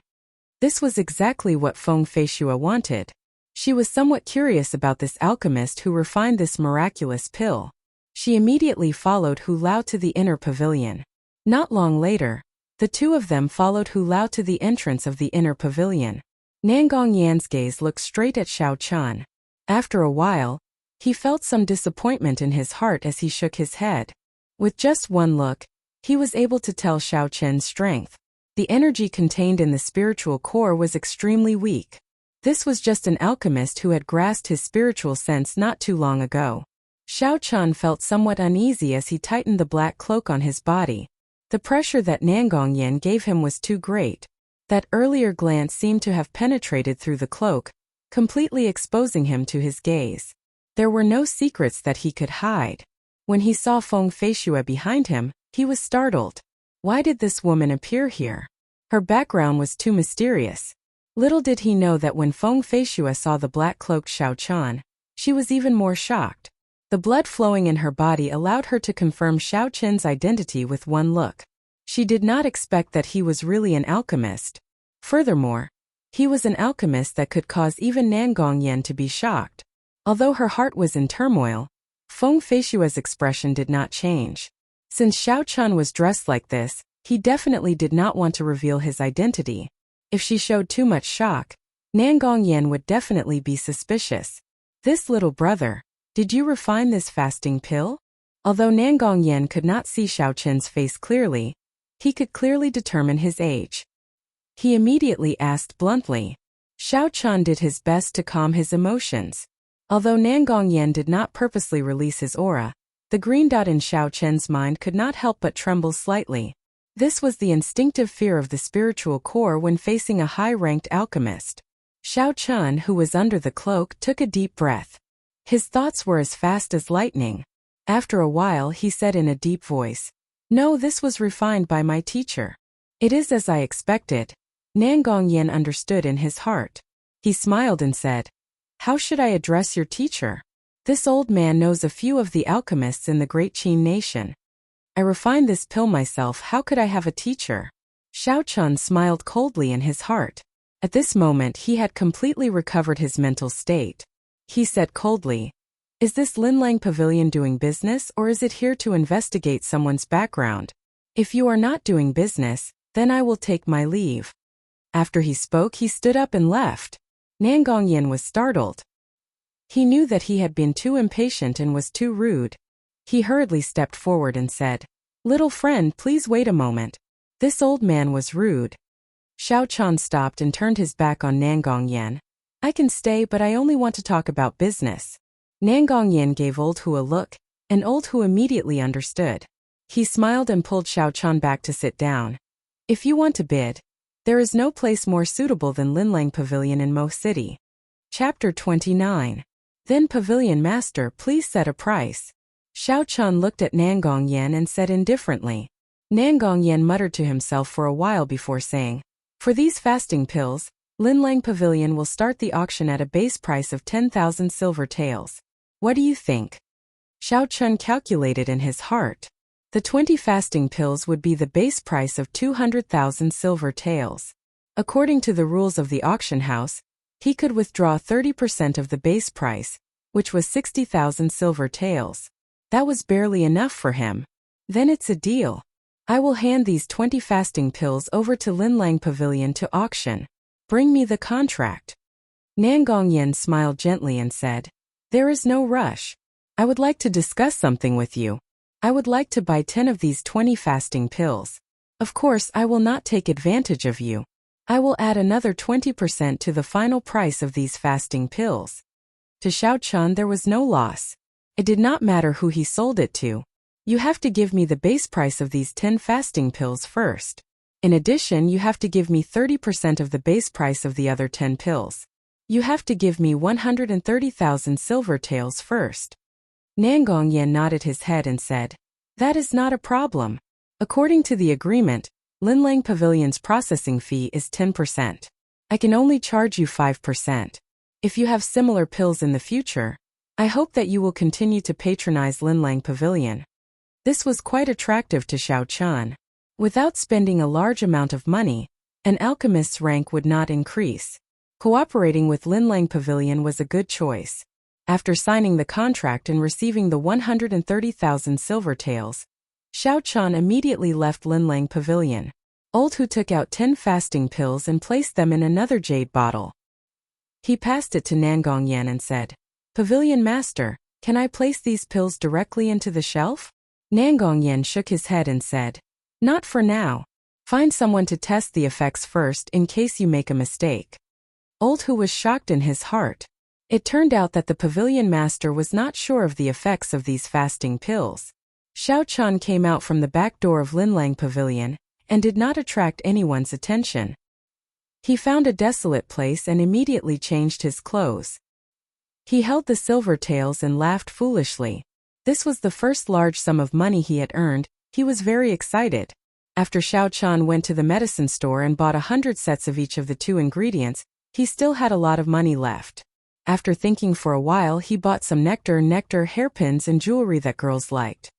S1: This was exactly what Feng Feishue wanted. She was somewhat curious about this alchemist who refined this miraculous pill. She immediately followed Hu Lao to the inner pavilion. Not long later, the two of them followed Hu Lao to the entrance of the inner pavilion. Nangong Yan's gaze looked straight at Xiao Chun. After a while, he felt some disappointment in his heart as he shook his head. With just one look, he was able to tell Xiao Chun's strength. The energy contained in the spiritual core was extremely weak. This was just an alchemist who had grasped his spiritual sense not too long ago. Xiao Chun felt somewhat uneasy as he tightened the black cloak on his body. The pressure that Nangong Yin gave him was too great. That earlier glance seemed to have penetrated through the cloak, completely exposing him to his gaze. There were no secrets that he could hide. When he saw Feng Feishue behind him, he was startled. Why did this woman appear here? Her background was too mysterious. Little did he know that when Feng Feishue saw the black-cloaked Xiao Chun, she was even more shocked. The blood flowing in her body allowed her to confirm Xiao Chun's identity with one look. She did not expect that he was really an alchemist. Furthermore, he was an alchemist that could cause even Nangong Yin to be shocked. Although her heart was in turmoil, Feng Feishue's expression did not change. Since Xiao Chun was dressed like this, he definitely did not want to reveal his identity. If she showed too much shock, Nangong Yin would definitely be suspicious. This little brother, did you refine this fasting pill? Although Nangong Yin could not see Xiao Chun's face clearly, he could clearly determine his age. He immediately asked bluntly. Xiao Chun did his best to calm his emotions. Although Nangong Yin did not purposely release his aura, the green dot in Xiao Chun's mind could not help but tremble slightly. This was the instinctive fear of the spiritual core when facing a high-ranked alchemist. Xiao Chun, who was under the cloak, took a deep breath. His thoughts were as fast as lightning. After a while, he said in a deep voice, "No, this was refined by my teacher." "It is as I expected." Nangong Yin understood in his heart. He smiled and said, "How should I address your teacher? This old man knows a few of the alchemists in the Great Qin nation. I refined this pill myself, how could I have a teacher?" Xiao Chun smiled coldly in his heart. At this moment he had completely recovered his mental state. He said coldly, "Is this Linlang Pavilion doing business or is it here to investigate someone's background? If you are not doing business, then I will take my leave." After he spoke, he stood up and left. Nangong Yin was startled. He knew that he had been too impatient and was too rude. He hurriedly stepped forward and said, "Little friend, please wait a moment." This old man was rude. Xiao Chun stopped and turned his back on Nangong Yin. "I can stay, but I only want to talk about business." Nangong Yin gave Old Hu a look, and Old Hu immediately understood. He smiled and pulled Xiao Chun back to sit down. "If you want to bid, there is no place more suitable than Linlang Pavilion in Mo City." Chapter 29. Then Pavilion Master, please set a price. Xiao Chun looked at Nangong Yin and said indifferently. Nangong Yin muttered to himself for a while before saying, "For these fasting pills, Linlang Pavilion will start the auction at a base price of 10,000 silver taels. What do you think?" Xiao Chun calculated in his heart. The 20 fasting pills would be the base price of 200,000 silver taels. According to the rules of the auction house, he could withdraw 30% of the base price, which was 60,000 silver taels. That was barely enough for him. "Then it's a deal. I will hand these 20 fasting pills over to Linlang Pavilion to auction. Bring me the contract." Nangong Yin smiled gently and said, "There is no rush. I would like to discuss something with you. I would like to buy 10 of these 20 fasting pills. Of course, I will not take advantage of you. I will add another 20% to the final price of these fasting pills." To Xiao Chun there was no loss. It did not matter who he sold it to. "You have to give me the base price of these 10 fasting pills first." In addition, you have to give me 30% of the base price of the other 10 pills. You have to give me 130,000 silver taels first. Nangongyan nodded his head and said, "That is not a problem. According to the agreement, Linlang Pavilion's processing fee is 10%. I can only charge you 5%. If you have similar pills in the future, I hope that you will continue to patronize Linlang Pavilion." This was quite attractive to Xiao Chan. Without spending a large amount of money, an alchemist's rank would not increase. Cooperating with Linlang Pavilion was a good choice. After signing the contract and receiving the 130,000 silver taels, Xiao Chan immediately left Linlang Pavilion. Old Hu took out 10 fasting pills and placed them in another jade bottle. He passed it to Nangongyan and said, "Pavilion Master, can I place these pills directly into the shelf?" Nangongyan shook his head and said, "Not for now. Find someone to test the effects first in case you make a mistake." Old Hu was shocked in his heart. It turned out that the Pavilion Master was not sure of the effects of these fasting pills. Xiao Chan came out from the back door of Linlang Pavilion and did not attract anyone's attention. He found a desolate place and immediately changed his clothes. He held the silver taels and laughed foolishly. This was the first large sum of money he had earned. He was very excited. After Xiao Chan went to the medicine store and bought 100 sets of each of the 2 ingredients, he still had a lot of money left. After thinking for a while, he bought some nectar, hairpins and jewelry that girls liked.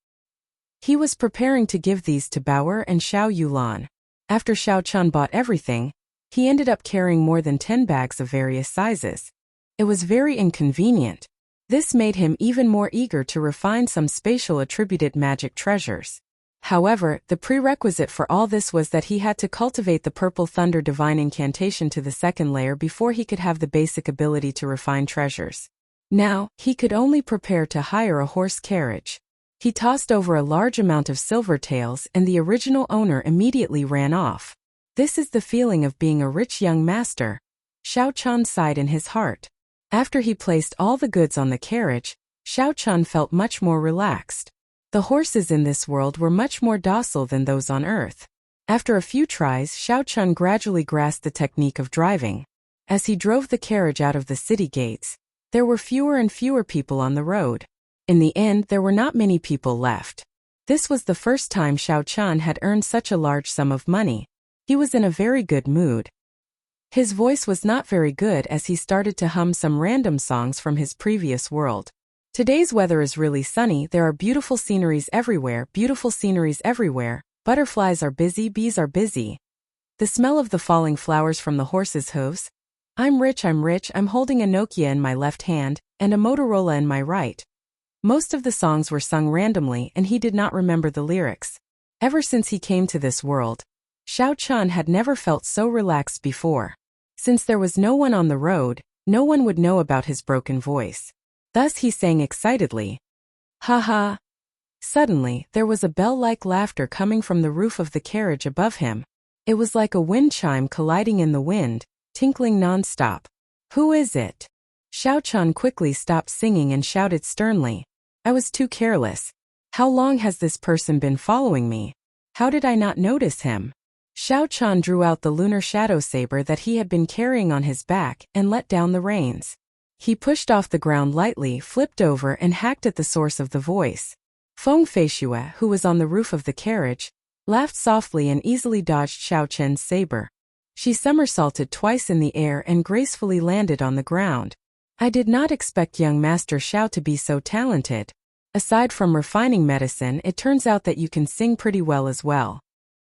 S1: He was preparing to give these to Bauer and Xiao Yulan. After Xiao Chan bought everything, he ended up carrying more than 10 bags of various sizes. It was very inconvenient. This made him even more eager to refine some spatial attributed magic treasures. However, the prerequisite for all this was that he had to cultivate the Purple Thunder Divine Incantation to the 2nd layer before he could have the basic ability to refine treasures. Now, he could only prepare to hire a horse carriage. He tossed over a large amount of silver taels and the original owner immediately ran off. This is the feeling of being a rich young master. Xiao Chan sighed in his heart. After he placed all the goods on the carriage, Xiao Chan felt much more relaxed. The horses in this world were much more docile than those on Earth. After a few tries, Xiao Chan gradually grasped the technique of driving. As he drove the carriage out of the city gates, there were fewer and fewer people on the road. In the end, there were not many people left. This was the first time Xiao Chan had earned such a large sum of money. He was in a very good mood. His voice was not very good as he started to hum some random songs from his previous world. Today's weather is really sunny, there are beautiful sceneries everywhere, butterflies are busy, bees are busy. The smell of the falling flowers from the horses' hooves. I'm rich, I'm holding a Nokia in my left hand, and a Motorola in my right. Most of the songs were sung randomly and he did not remember the lyrics. Ever since he came to this world, Xiao Chan had never felt so relaxed before. Since there was no one on the road, no one would know about his broken voice. Thus he sang excitedly. Ha ha! Suddenly, there was a bell-like laughter coming from the roof of the carriage above him. It was like a wind chime colliding in the wind, tinkling non-stop. Who is it? Xiao Chan quickly stopped singing and shouted sternly. I was too careless. How long has this person been following me? How did I not notice him? Xiao Chan drew out the lunar shadow saber that he had been carrying on his back and let down the reins. He pushed off the ground lightly, flipped over and hacked at the source of the voice. Feng Feishue, who was on the roof of the carriage, laughed softly and easily dodged Xiao Chen's saber. She somersaulted twice in the air and gracefully landed on the ground. I did not expect young Master Xiao to be so talented. Aside from refining medicine, it turns out that you can sing pretty well as well.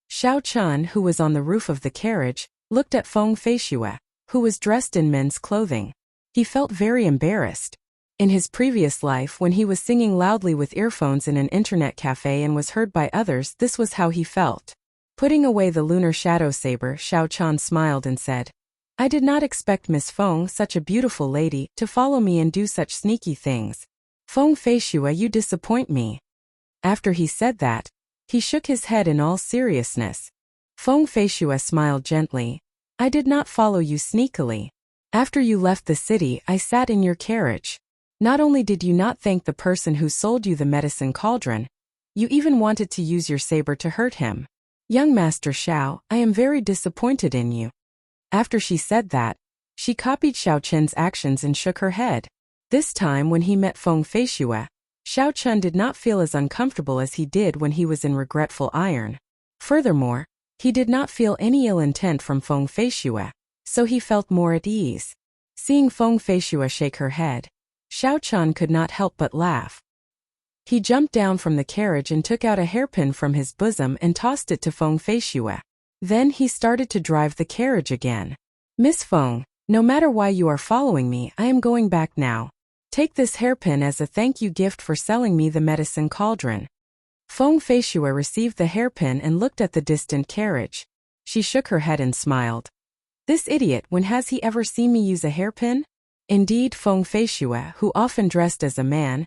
S1: Xiao Chan, who was on the roof of the carriage, looked at Feng Feishue, who was dressed in men's clothing. He felt very embarrassed. In his previous life, when he was singing loudly with earphones in an internet cafe and was heard by others, this was how he felt. Putting away the lunar shadow saber, Xiao Chan smiled and said, I did not expect Miss Feng, such a beautiful lady, to follow me and do such sneaky things. Feng Feishue, you disappoint me. After he said that, he shook his head in all seriousness. Feng Feishue smiled gently. I did not follow you sneakily. After you left the city, I sat in your carriage. Not only did you not thank the person who sold you the medicine cauldron, you even wanted to use your saber to hurt him. Young Master Xiao, I am very disappointed in you. After she said that, she copied Xiao Chen's actions and shook her head. This time when he met Feng Feishue, Xiao Chen did not feel as uncomfortable as he did when he was in Regretful Iron. Furthermore, he did not feel any ill intent from Feng Feishue, so he felt more at ease. Seeing Feng Feishue shake her head, Xiao Chen could not help but laugh. He jumped down from the carriage and took out a hairpin from his bosom and tossed it to Feng Feishue. Then he started to drive the carriage again. Miss Feng, no matter why you are following me, I am going back now. Take this hairpin as a thank you gift for selling me the medicine cauldron. Feng Feishue received the hairpin and looked at the distant carriage. She shook her head and smiled. This idiot, when has he ever seen me use a hairpin? Indeed, Feng Feishue, who often dressed as a man,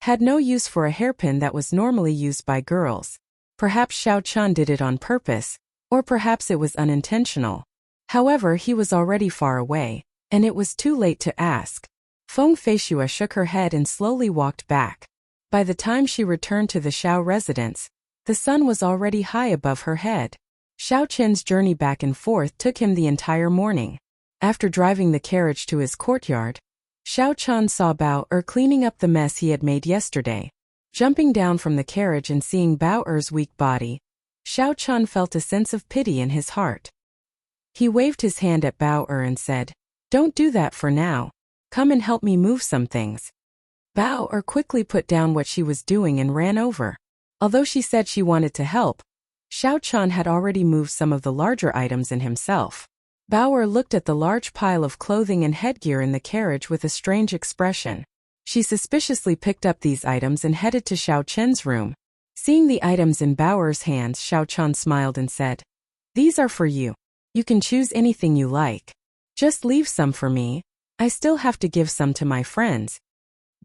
S1: had no use for a hairpin that was normally used by girls. Perhaps Xiao Chen did it on purpose, or perhaps it was unintentional. However, he was already far away, and it was too late to ask. Feng Feishue shook her head and slowly walked back. By the time she returned to the Xiao residence, the sun was already high above her head. Xiao Chen's journey back and forth took him the entire morning. After driving the carriage to his courtyard, Xiao Chen saw Bao cleaning up the mess he had made yesterday. Jumping down from the carriage and seeing Bao weak body, Xiao Chen felt a sense of pity in his heart. He waved his hand at Bao and said, "Don't do that for now. Come and help me move some things." Bao quickly put down what she was doing and ran over. Although she said she wanted to help, Xiao Chen had already moved some of the larger items in himself. Bao looked at the large pile of clothing and headgear in the carriage with a strange expression. She suspiciously picked up these items and headed to Xiao Chen's room. Seeing the items in Bao's hands, Xiao Chen smiled and said, "These are for you. You can choose anything you like. Just leave some for me. I still have to give some to my friends."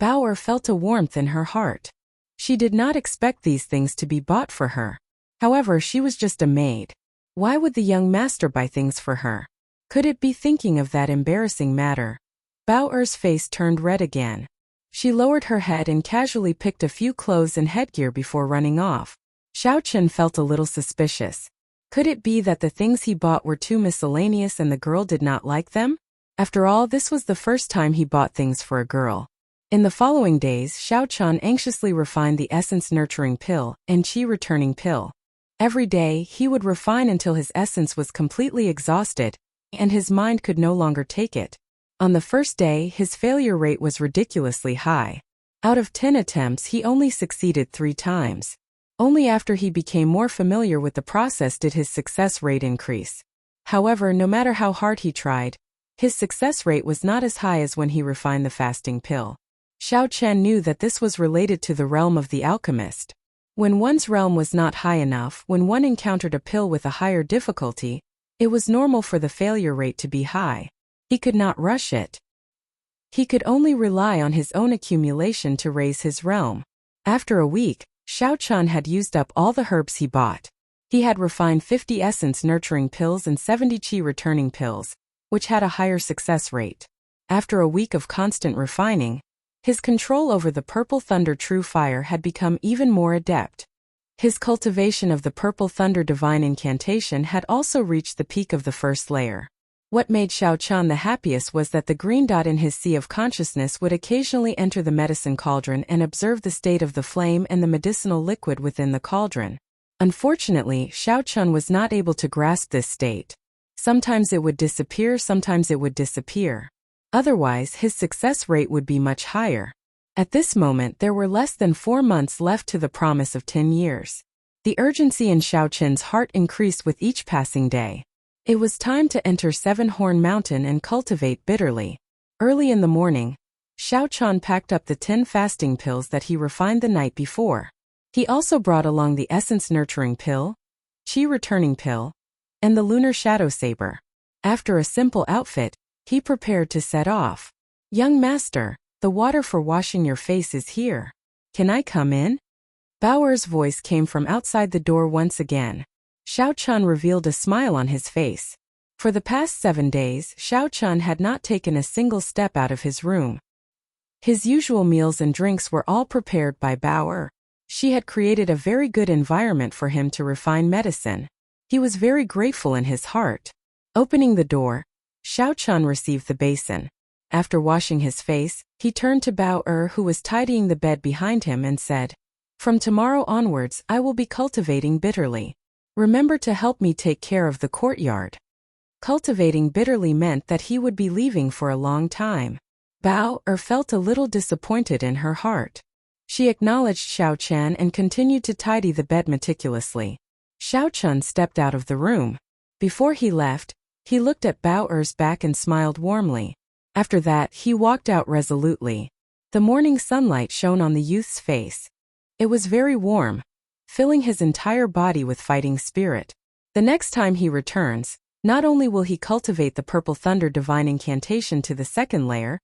S1: Bao felt a warmth in her heart. She did not expect these things to be bought for her. However, she was just a maid. Why would the young master buy things for her? Could it be thinking of that embarrassing matter? Bao's face turned red again. She lowered her head and casually picked a few clothes and headgear before running off. Xiao Chen felt a little suspicious. Could it be that the things he bought were too miscellaneous and the girl did not like them? After all, this was the first time he bought things for a girl. In the following days, Xiao Chen anxiously refined the essence nurturing pill and qi returning pill. Every day, he would refine until his essence was completely exhausted, and his mind could no longer take it. On the first day, his failure rate was ridiculously high. Out of 10 attempts, he only succeeded 3 times. Only after he became more familiar with the process did his success rate increase. However, no matter how hard he tried, his success rate was not as high as when he refined the fasting pill. Xiao Chen knew that this was related to the realm of the alchemist. When one's realm was not high enough, when one encountered a pill with a higher difficulty, it was normal for the failure rate to be high. He could not rush it. He could only rely on his own accumulation to raise his realm. After a week, Xiao Chen had used up all the herbs he bought. He had refined 50 essence nurturing pills and 70 qi returning pills, which had a higher success rate. After a week of constant refining, his control over the Purple Thunder True Fire had become even more adept. His cultivation of the Purple Thunder Divine Incantation had also reached the peak of the first layer. What made Xiao Chen the happiest was that the green dot in his sea of consciousness would occasionally enter the medicine cauldron and observe the state of the flame and the medicinal liquid within the cauldron. Unfortunately, Xiao Chen was not able to grasp this state. Sometimes it would disappear, sometimes it would disappear. Otherwise, his success rate would be much higher. At this moment, there were less than 4 months left to the promise of 10 years. The urgency in Xiao Chen's heart increased with each passing day. It was time to enter Seven Horn Mountain and cultivate bitterly. Early in the morning, Xiao Chen packed up the 10 fasting pills that he refined the night before. He also brought along the Essence Nurturing Pill, Qi Returning Pill, and the Lunar Shadow Saber. After a simple outfit, he prepared to set off. "Young master, the water for washing your face is here. Can I come in?" Bao's voice came from outside the door once again. Xiao Chen revealed a smile on his face. For the past 7 days, Xiao Chen had not taken a single step out of his room. His usual meals and drinks were all prepared by Bao. She had created a very good environment for him to refine medicine. He was very grateful in his heart. Opening the door, Xiao Chun received the basin. After washing his face, he turned to Bao who was tidying the bed behind him and said, "From tomorrow onwards I will be cultivating bitterly. Remember to help me take care of the courtyard." Cultivating bitterly meant that he would be leaving for a long time. Bao felt a little disappointed in her heart. She acknowledged Xiao Chun and continued to tidy the bed meticulously. Xiao Chun stepped out of the room. Before he left, he looked at Bao's back and smiled warmly. After that, he walked out resolutely. The morning sunlight shone on the youth's face. It was very warm, filling his entire body with fighting spirit. The next time he returns, not only will he cultivate the Purple Thunder Divine Incantation to the second layer,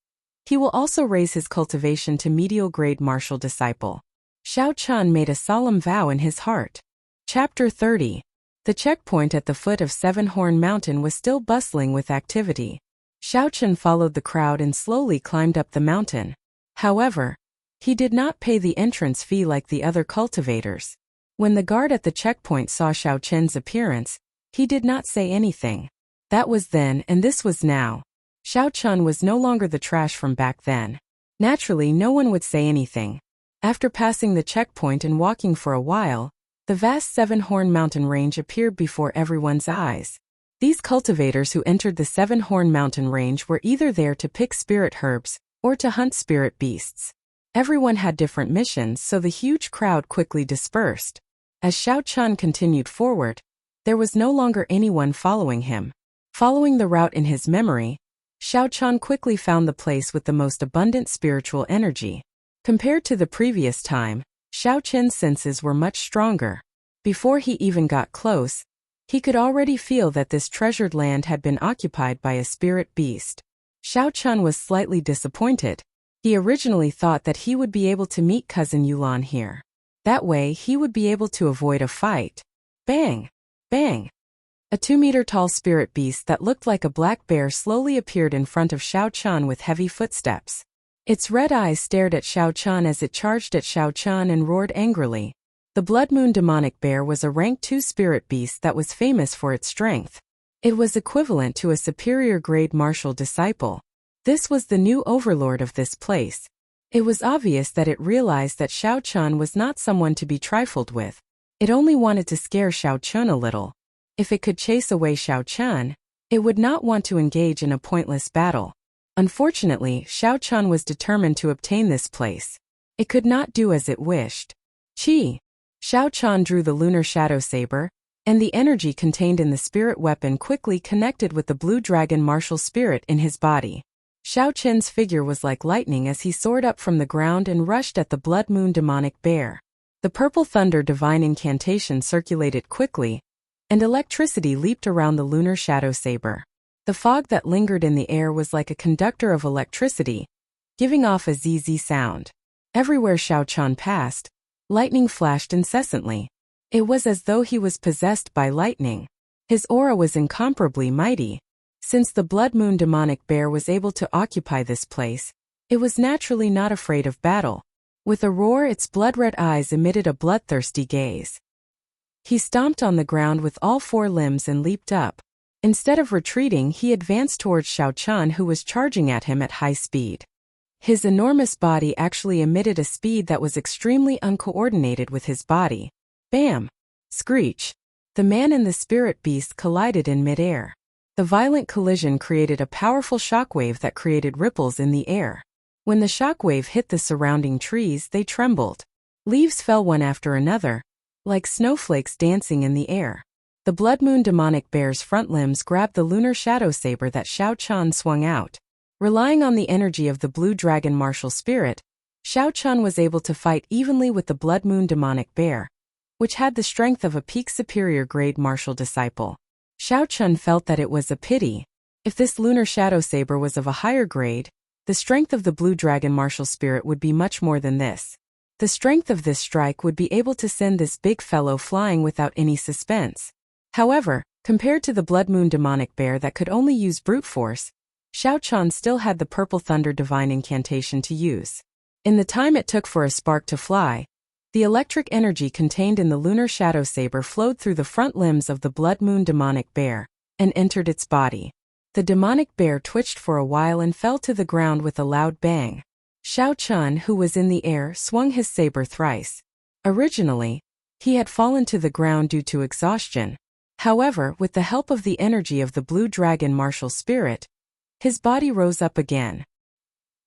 S1: he will also raise his cultivation to medial grade martial disciple. Xiao Chun made a solemn vow in his heart. Chapter 30. The checkpoint at the foot of Seven Horn Mountain was still bustling with activity. Xiao Chun followed the crowd and slowly climbed up the mountain. However, he did not pay the entrance fee like the other cultivators. When the guard at the checkpoint saw Xiao Chun's appearance, he did not say anything. That was then and this was now. Xiao Chun was no longer the trash from back then. Naturally, no one would say anything. After passing the checkpoint and walking for a while, the vast Seven Horn Mountain range appeared before everyone's eyes. These cultivators who entered the Seven Horn Mountain range were either there to pick spirit herbs or to hunt spirit beasts. Everyone had different missions, so the huge crowd quickly dispersed. As Xiao Chun continued forward, there was no longer anyone following him. Following the route in his memory, Xiao Chun quickly found the place with the most abundant spiritual energy. Compared to the previous time, Xiao Chun's senses were much stronger. Before he even got close, he could already feel that this treasured land had been occupied by a spirit beast. Xiao Chun was slightly disappointed. He originally thought that he would be able to meet cousin Yulan here. That way he would be able to avoid a fight. Bang! Bang! A 2-meter-tall spirit beast that looked like a black bear slowly appeared in front of Xiao Chun with heavy footsteps. Its red eyes stared at Xiao Chun as it charged at Xiao Chun and roared angrily. The Blood Moon Demonic Bear was a rank 2 spirit beast that was famous for its strength. It was equivalent to a superior grade martial disciple. This was the new overlord of this place. It was obvious that it realized that Xiao Chun was not someone to be trifled with. It only wanted to scare Xiao Chun a little. If it could chase away Xiao Chun, it would not want to engage in a pointless battle. Unfortunately, Xiao Chun was determined to obtain this place. It could not do as it wished. Chi! Xiao Chun drew the lunar shadow saber, and the energy contained in the spirit weapon quickly connected with the blue dragon martial spirit in his body. Xiao Chun's figure was like lightning as he soared up from the ground and rushed at the Blood Moon Demonic Bear. The Purple Thunder Divine Incantation circulated quickly, and electricity leaped around the lunar shadow saber. The fog that lingered in the air was like a conductor of electricity, giving off a ZZ sound. Everywhere Xiao Chun passed, lightning flashed incessantly. It was as though he was possessed by lightning. His aura was incomparably mighty. Since the Blood Moon Demonic Bear was able to occupy this place, it was naturally not afraid of battle. With a roar, its blood-red eyes emitted a bloodthirsty gaze. He stomped on the ground with all 4 limbs and leaped up. Instead of retreating, he advanced towards Xiao Chun, who was charging at him at high speed. His enormous body actually emitted a speed that was extremely uncoordinated with his body. Bam! Screech! The man and the spirit beast collided in midair. The violent collision created a powerful shockwave that created ripples in the air. When the shockwave hit the surrounding trees, they trembled. Leaves fell one after another, like snowflakes dancing in the air. The Blood Moon Demonic Bear's front limbs grabbed the lunar shadow saber that Xiao Chun swung out. Relying on the energy of the blue dragon martial spirit, Xiao Chun was able to fight evenly with the Blood Moon Demonic Bear, which had the strength of a peak superior grade martial disciple. Xiao Chun felt that it was a pity. If this lunar shadow saber was of a higher grade, the strength of the blue dragon martial spirit would be much more than this. The strength of this strike would be able to send this big fellow flying without any suspense. However, compared to the Blood Moon Demonic Bear that could only use brute force, Xiao Chun still had the Purple Thunder Divine Incantation to use. In the time it took for a spark to fly, The electric energy contained in the lunar shadow saber flowed through the front limbs of the blood moon demonic bear and entered its body. The demonic bear twitched for a while and fell to the ground with a loud bang. Shao Chun, who was in the air, swung his saber thrice. Originally, he had fallen to the ground due to exhaustion. However, with the help of the energy of the blue dragon martial spirit, his body rose up again.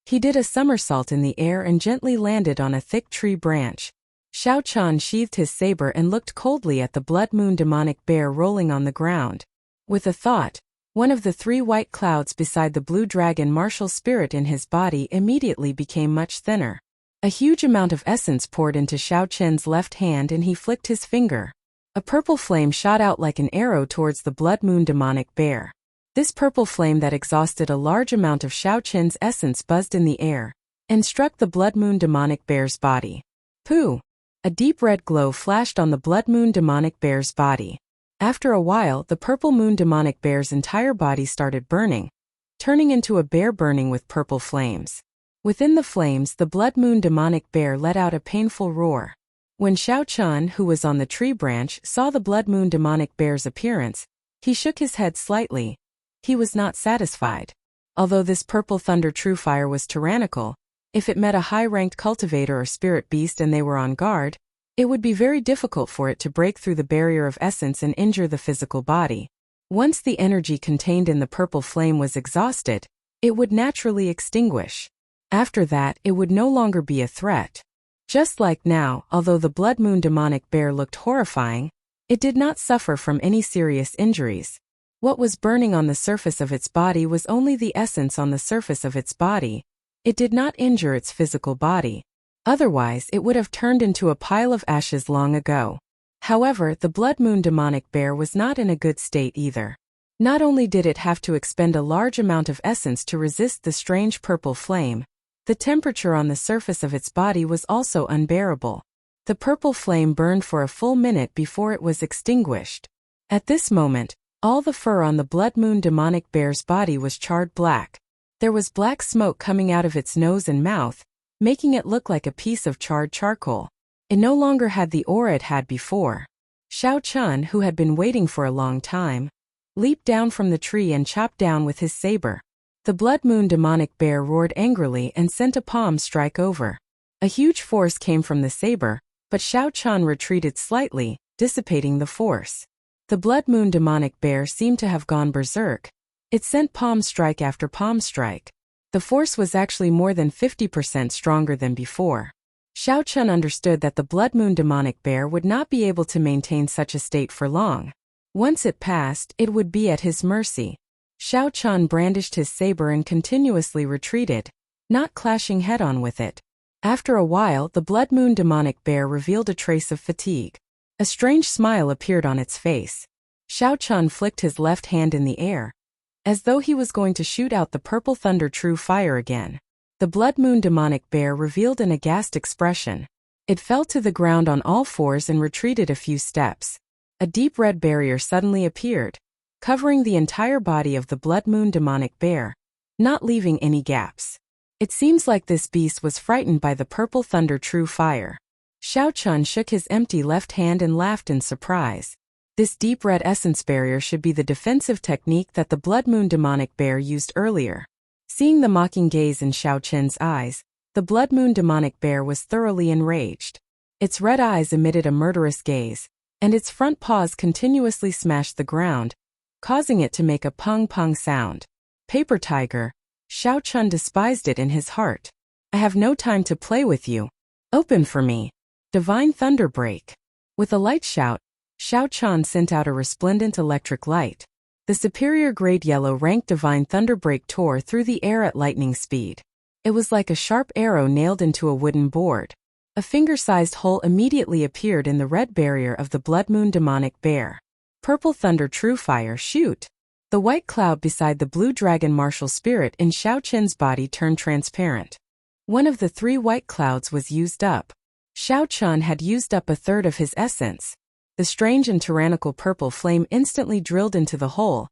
S1: He did a somersault in the air and gently landed on a thick tree branch. Shao Chun sheathed his saber and looked coldly at the blood moon demonic bear rolling on the ground. With a thought, one of the 3 white clouds beside the blue dragon martial spirit in his body immediately became much thinner. A huge amount of essence poured into Shao Chun's left hand and he flicked his finger. A purple flame shot out like an arrow towards the blood moon demonic bear. This purple flame that exhausted a large amount of Shao Chun's essence buzzed in the air and struck the blood moon demonic bear's body. Pooh! A deep red glow flashed on the blood moon demonic bear's body. After a while, the purple moon demonic bear's entire body started burning, turning into a bear burning with purple flames. Within the flames, the blood moon demonic bear let out a painful roar. When Shao Chun, who was on the tree branch, saw the blood moon demonic bear's appearance, he shook his head slightly. He was not satisfied. Although this purple thunder true fire was tyrannical, if it met a high-ranked cultivator or spirit beast and they were on guard, it would be very difficult for it to break through the barrier of essence and injure the physical body. Once the energy contained in the purple flame was exhausted, it would naturally extinguish. After that, it would no longer be a threat. Just like now, although the blood moon demonic bear looked horrifying, it did not suffer from any serious injuries. What was burning on the surface of its body was only the essence on the surface of its body. It did not injure its physical body. Otherwise, it would have turned into a pile of ashes long ago. However, the blood moon demonic bear was not in a good state either. Not only did it have to expend a large amount of essence to resist the strange purple flame, the temperature on the surface of its body was also unbearable. The purple flame burned for a full minute before it was extinguished. At this moment, all the fur on the blood moon demonic bear's body was charred black. There was black smoke coming out of its nose and mouth, making it look like a piece of charred charcoal. It no longer had the aura it had before. Shao Chun, who had been waiting for a long time, leaped down from the tree and chopped down with his saber. The blood moon demonic bear roared angrily and sent a palm strike over. A huge force came from the saber, but Shao Chun retreated slightly, dissipating the force. The blood moon demonic bear seemed to have gone berserk. It sent palm strike after palm strike. The force was actually more than 50% stronger than before. Shao Chun understood that the blood moon demonic bear would not be able to maintain such a state for long. Once it passed, it would be at his mercy. Shao Chun brandished his saber and continuously retreated, not clashing head-on with it. After a while, the blood moon demonic bear revealed a trace of fatigue. A strange smile appeared on its face. Shao Chun flicked his left hand in the air, as though he was going to shoot out the purple thunder true fire again. The blood moon demonic bear revealed an aghast expression. It fell to the ground on all fours and retreated a few steps. A deep red barrier suddenly appeared, covering the entire body of the blood moon demonic bear, not leaving any gaps. It seems like this beast was frightened by the purple thunder true fire. Shao Chun shook his empty left hand and laughed in surprise. This deep red essence barrier should be the defensive technique that the blood moon demonic bear used earlier. Seeing the mocking gaze in Shao Chun's eyes, the blood moon demonic bear was thoroughly enraged. Its red eyes emitted a murderous gaze, and its front paws continuously smashed the ground, causing it to make a pung-pung sound. Paper tiger. Shao Chun despised it in his heart. I have no time to play with you. Open for me. Divine thunder break. With a light shout, Shao Chun sent out a resplendent electric light. The superior grade yellow rank divine thunder break tore through the air at lightning speed. It was like a sharp arrow nailed into a wooden board. A finger-sized hole immediately appeared in the red barrier of the blood moon demonic bear. Purple thunder true fire shoot. The white cloud beside the blue dragon martial spirit in Shao Chun's body turned transparent. One of the 3 white clouds was used up. Shao Chun had used up a third of his essence. The strange and tyrannical purple flame instantly drilled into the hole,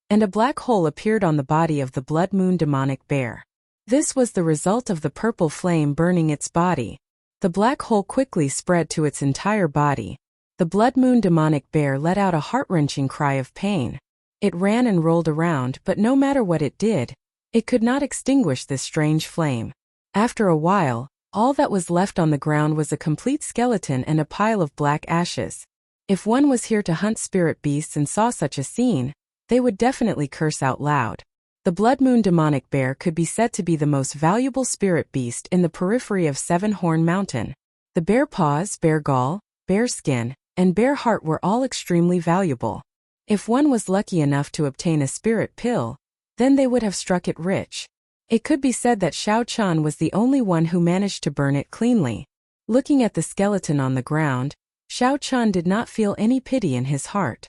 S1: and a black hole appeared on the body of the blood moon demonic bear. This was the result of the purple flame burning its body. The black hole quickly spread to its entire body. The blood moon demonic bear let out a heart-wrenching cry of pain. It ran and rolled around, but no matter what it did, it could not extinguish this strange flame. After a while, all that was left on the ground was a complete skeleton and a pile of black ashes. If one was here to hunt spirit beasts and saw such a scene, they would definitely curse out loud. The blood moon demonic bear could be said to be the most valuable spirit beast in the periphery of Seven Horn Mountain. The bear paws, bear gall, bear skin, and bear heart were all extremely valuable. If one was lucky enough to obtain a spirit pill, then they would have struck it rich. It could be said that Xiao Chan was the only one who managed to burn it cleanly. Looking at the skeleton on the ground, Xiao Chan did not feel any pity in his heart.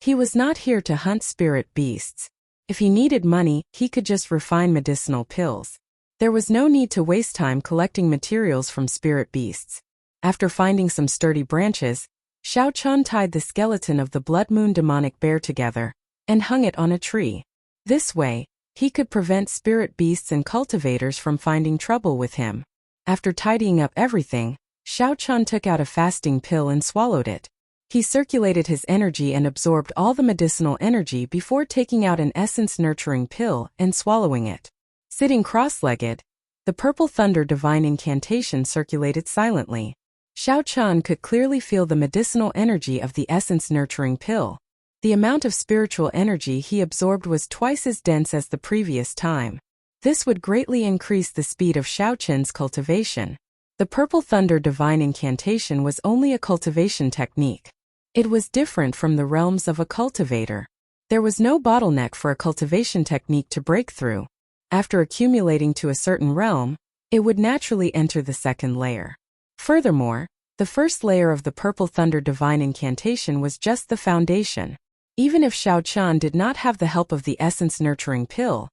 S1: He was not here to hunt spirit beasts. If he needed money, he could just refine medicinal pills. There was no need to waste time collecting materials from spirit beasts. After finding some sturdy branches, Xiao Chan tied the skeleton of the blood moon demonic bear together and hung it on a tree. This way, he could prevent spirit beasts and cultivators from finding trouble with him. After tidying up everything, Xiao Chan took out a fasting pill and swallowed it. He circulated his energy and absorbed all the medicinal energy before taking out an essence-nurturing pill and swallowing it. Sitting cross-legged, the purple thunder divine incantation circulated silently. Xiao Chan could clearly feel the medicinal energy of the essence-nurturing pill. The amount of spiritual energy he absorbed was twice as dense as the previous time. This would greatly increase the speed of Xiao Chen's cultivation. The purple thunder divine incantation was only a cultivation technique. It was different from the realms of a cultivator. There was no bottleneck for a cultivation technique to break through. After accumulating to a certain realm, it would naturally enter the second layer. Furthermore, the first layer of the purple thunder divine incantation was just the foundation. Even if Xiao Chan did not have the help of the essence-nurturing pill,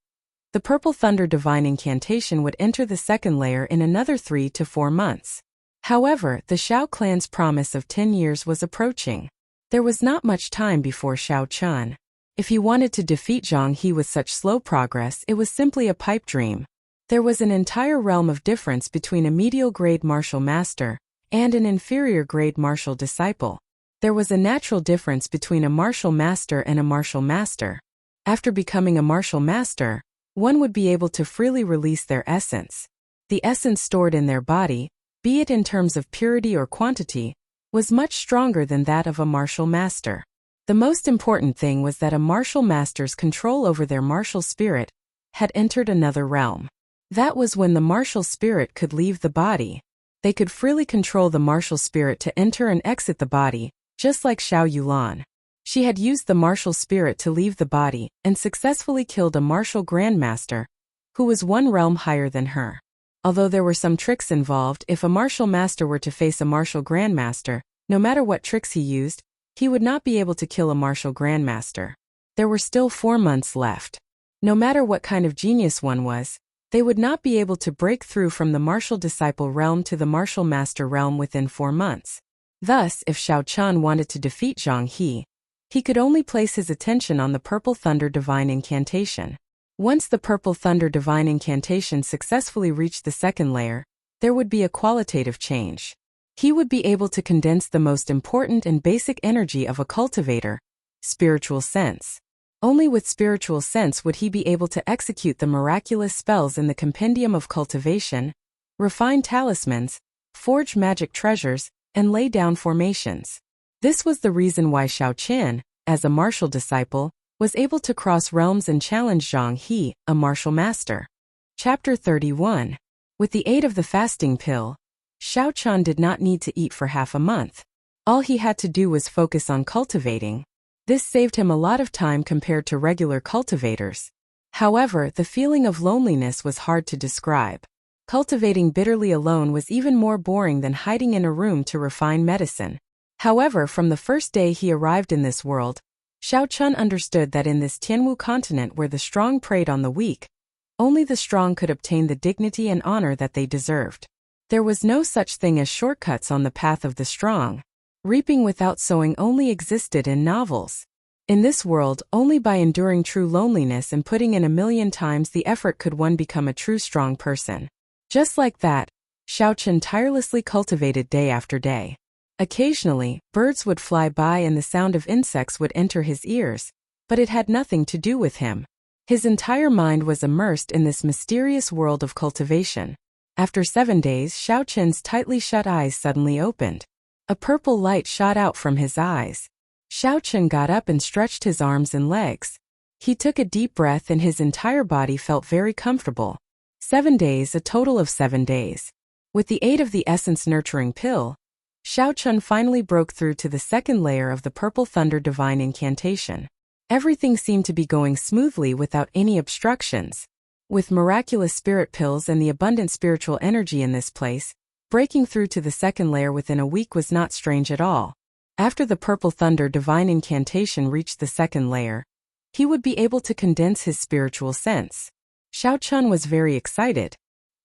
S1: the purple thunder divine incantation would enter the second layer in another 3 to 4 months. However, the Xiao clan's promise of 10 years was approaching. There was not much time before Xiao Chan. If he wanted to defeat Zhang He with such slow progress, it was simply a pipe dream. There was an entire realm of difference between a medial-grade martial master and an inferior-grade martial disciple. There was a natural difference between a martial master and a martial master. After becoming a martial master, one would be able to freely release their essence. The essence stored in their body, be it in terms of purity or quantity, was much stronger than that of a martial master. The most important thing was that a martial master's control over their martial spirit had entered another realm. That was when the martial spirit could leave the body. They could freely control the martial spirit to enter and exit the body, just like Xiao Yulan. She had used the martial spirit to leave the body and successfully killed a martial grandmaster, who was one realm higher than her. Although there were some tricks involved, if a martial master were to face a martial grandmaster, no matter what tricks he used, he would not be able to kill a martial grandmaster. There were still 4 months left. No matter what kind of genius one was, they would not be able to break through from the martial disciple realm to the martial master realm within 4 months. Thus, if Xiao Chan wanted to defeat Zhang he could only place his attention on the purple thunder divine incantation. Once the purple thunder divine incantation successfully reached the second layer, there would be a qualitative change. He would be able to condense the most important and basic energy of a cultivator, spiritual sense. Only with spiritual sense would he be able to execute the miraculous spells in the compendium of cultivation, refine talismans, forge magic treasures, and lay down formations. This was the reason why Xiao Chen, as a martial disciple, was able to cross realms and challenge Zhang He, a martial master. Chapter 31. With the aid of the fasting pill, Xiao Chan did not need to eat for half a month. All he had to do was focus on cultivating. This saved him a lot of time compared to regular cultivators. However, the feeling of loneliness was hard to describe. Cultivating bitterly alone was even more boring than hiding in a room to refine medicine. However, from the first day he arrived in this world, Xiao Chan understood that in this Tianwu continent where the strong preyed on the weak, only the strong could obtain the dignity and honor that they deserved. There was no such thing as shortcuts on the path of the strong. Reaping without sowing only existed in novels. In this world, only by enduring true loneliness and putting in 1,000,000 times the effort could one become a true strong person. Just like that, Xiaochen tirelessly cultivated day after day. Occasionally, birds would fly by and the sound of insects would enter his ears, but it had nothing to do with him. His entire mind was immersed in this mysterious world of cultivation. After 7 days, Xiaochen's tightly shut eyes suddenly opened. A purple light shot out from his eyes. Xiaochen got up and stretched his arms and legs. He took a deep breath and his entire body felt very comfortable. 7 days, a total of 7 days. With the aid of the essence nurturing pill, Xiaochen finally broke through to the second layer of the Purple Thunder Divine Incantation. Everything seemed to be going smoothly without any obstructions. With miraculous spirit pills and the abundant spiritual energy in this place, breaking through to the second layer within a week was not strange at all. After the Purple Thunder Divine Incantation reached the second layer, he would be able to condense his spiritual sense. Xiaochen was very excited.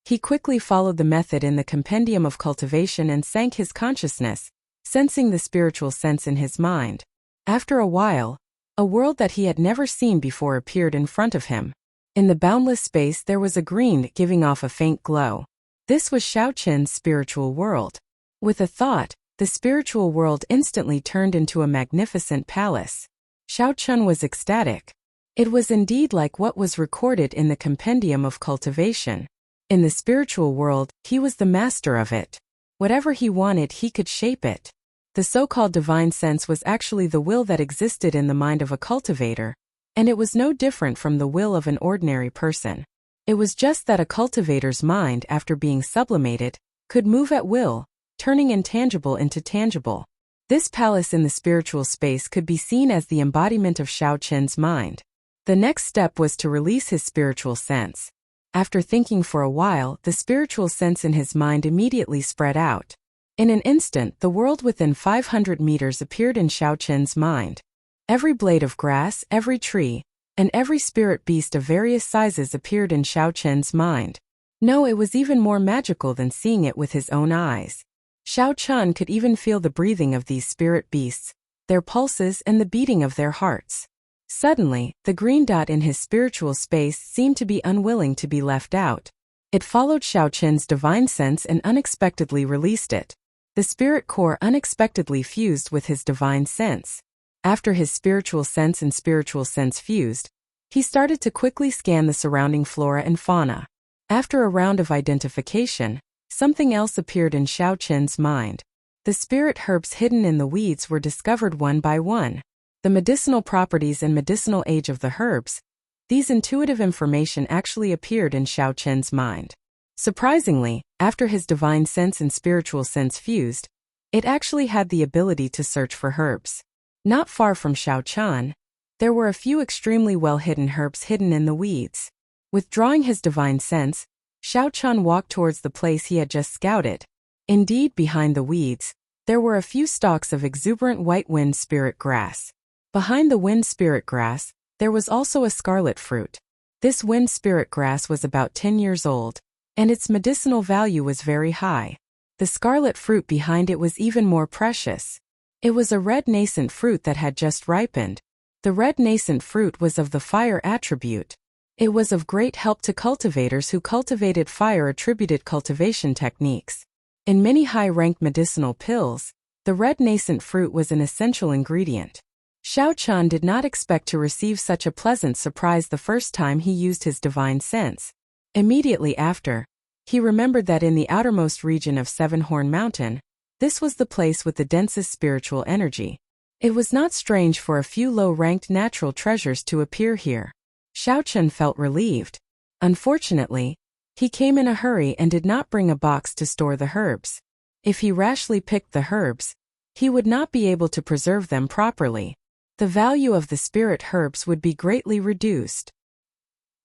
S1: He quickly followed the method in the Compendium of Cultivation and sank his consciousness, sensing the spiritual sense in his mind. After a while, a world that he had never seen before appeared in front of him. In the boundless space there was a green giving off a faint glow. This was Xiaochen's spiritual world. With a thought, the spiritual world instantly turned into a magnificent palace. Xiaochen was ecstatic. It was indeed like what was recorded in the Compendium of Cultivation. In the spiritual world, he was the master of it. Whatever he wanted, he could shape it. The so-called divine sense was actually the will that existed in the mind of a cultivator, and it was no different from the will of an ordinary person. It was just that a cultivator's mind, after being sublimated, could move at will, turning intangible into tangible. This palace in the spiritual space could be seen as the embodiment of Xiaochen's mind. The next step was to release his spiritual sense. After thinking for a while, the spiritual sense in his mind immediately spread out. In an instant, the world within 500 meters appeared in Xiaochen's mind. Every blade of grass, every tree, and every spirit beast of various sizes appeared in Xiaochen's mind. No, it was even more magical than seeing it with his own eyes. Xiaochen could even feel the breathing of these spirit beasts, their pulses and the beating of their hearts. Suddenly, the green dot in his spiritual space seemed to be unwilling to be left out. It followed Xiaochen's divine sense and unexpectedly released it. The spirit core unexpectedly fused with his divine sense. After his spiritual sense and spiritual sense fused, he started to quickly scan the surrounding flora and fauna. After a round of identification, something else appeared in Xiaochen's mind. The spirit herbs hidden in the weeds were discovered one by one. The medicinal properties and medicinal age of the herbs, these intuitive information actually appeared in Xiaochen's mind. Surprisingly, after his divine sense and spiritual sense fused, it actually had the ability to search for herbs. Not far from Xiaochen, there were a few extremely well-hidden herbs hidden in the weeds. Withdrawing his divine sense, Xiaochen walked towards the place he had just scouted. Indeed, behind the weeds, there were a few stalks of exuberant white wind spirit grass. Behind the wind spirit grass, there was also a scarlet fruit. This wind spirit grass was about 10 years old, and its medicinal value was very high. The scarlet fruit behind it was even more precious. It was a red nascent fruit that had just ripened. The red nascent fruit was of the fire attribute. It was of great help to cultivators who cultivated fire-attributed cultivation techniques. In many high-ranked medicinal pills, the red nascent fruit was an essential ingredient. Xiaochen did not expect to receive such a pleasant surprise the first time he used his divine sense. Immediately after, he remembered that in the outermost region of Seven Horn Mountain, this was the place with the densest spiritual energy. It was not strange for a few low-ranked natural treasures to appear here. Xiaochen felt relieved. Unfortunately, he came in a hurry and did not bring a box to store the herbs. If he rashly picked the herbs, he would not be able to preserve them properly. The value of the spirit herbs would be greatly reduced.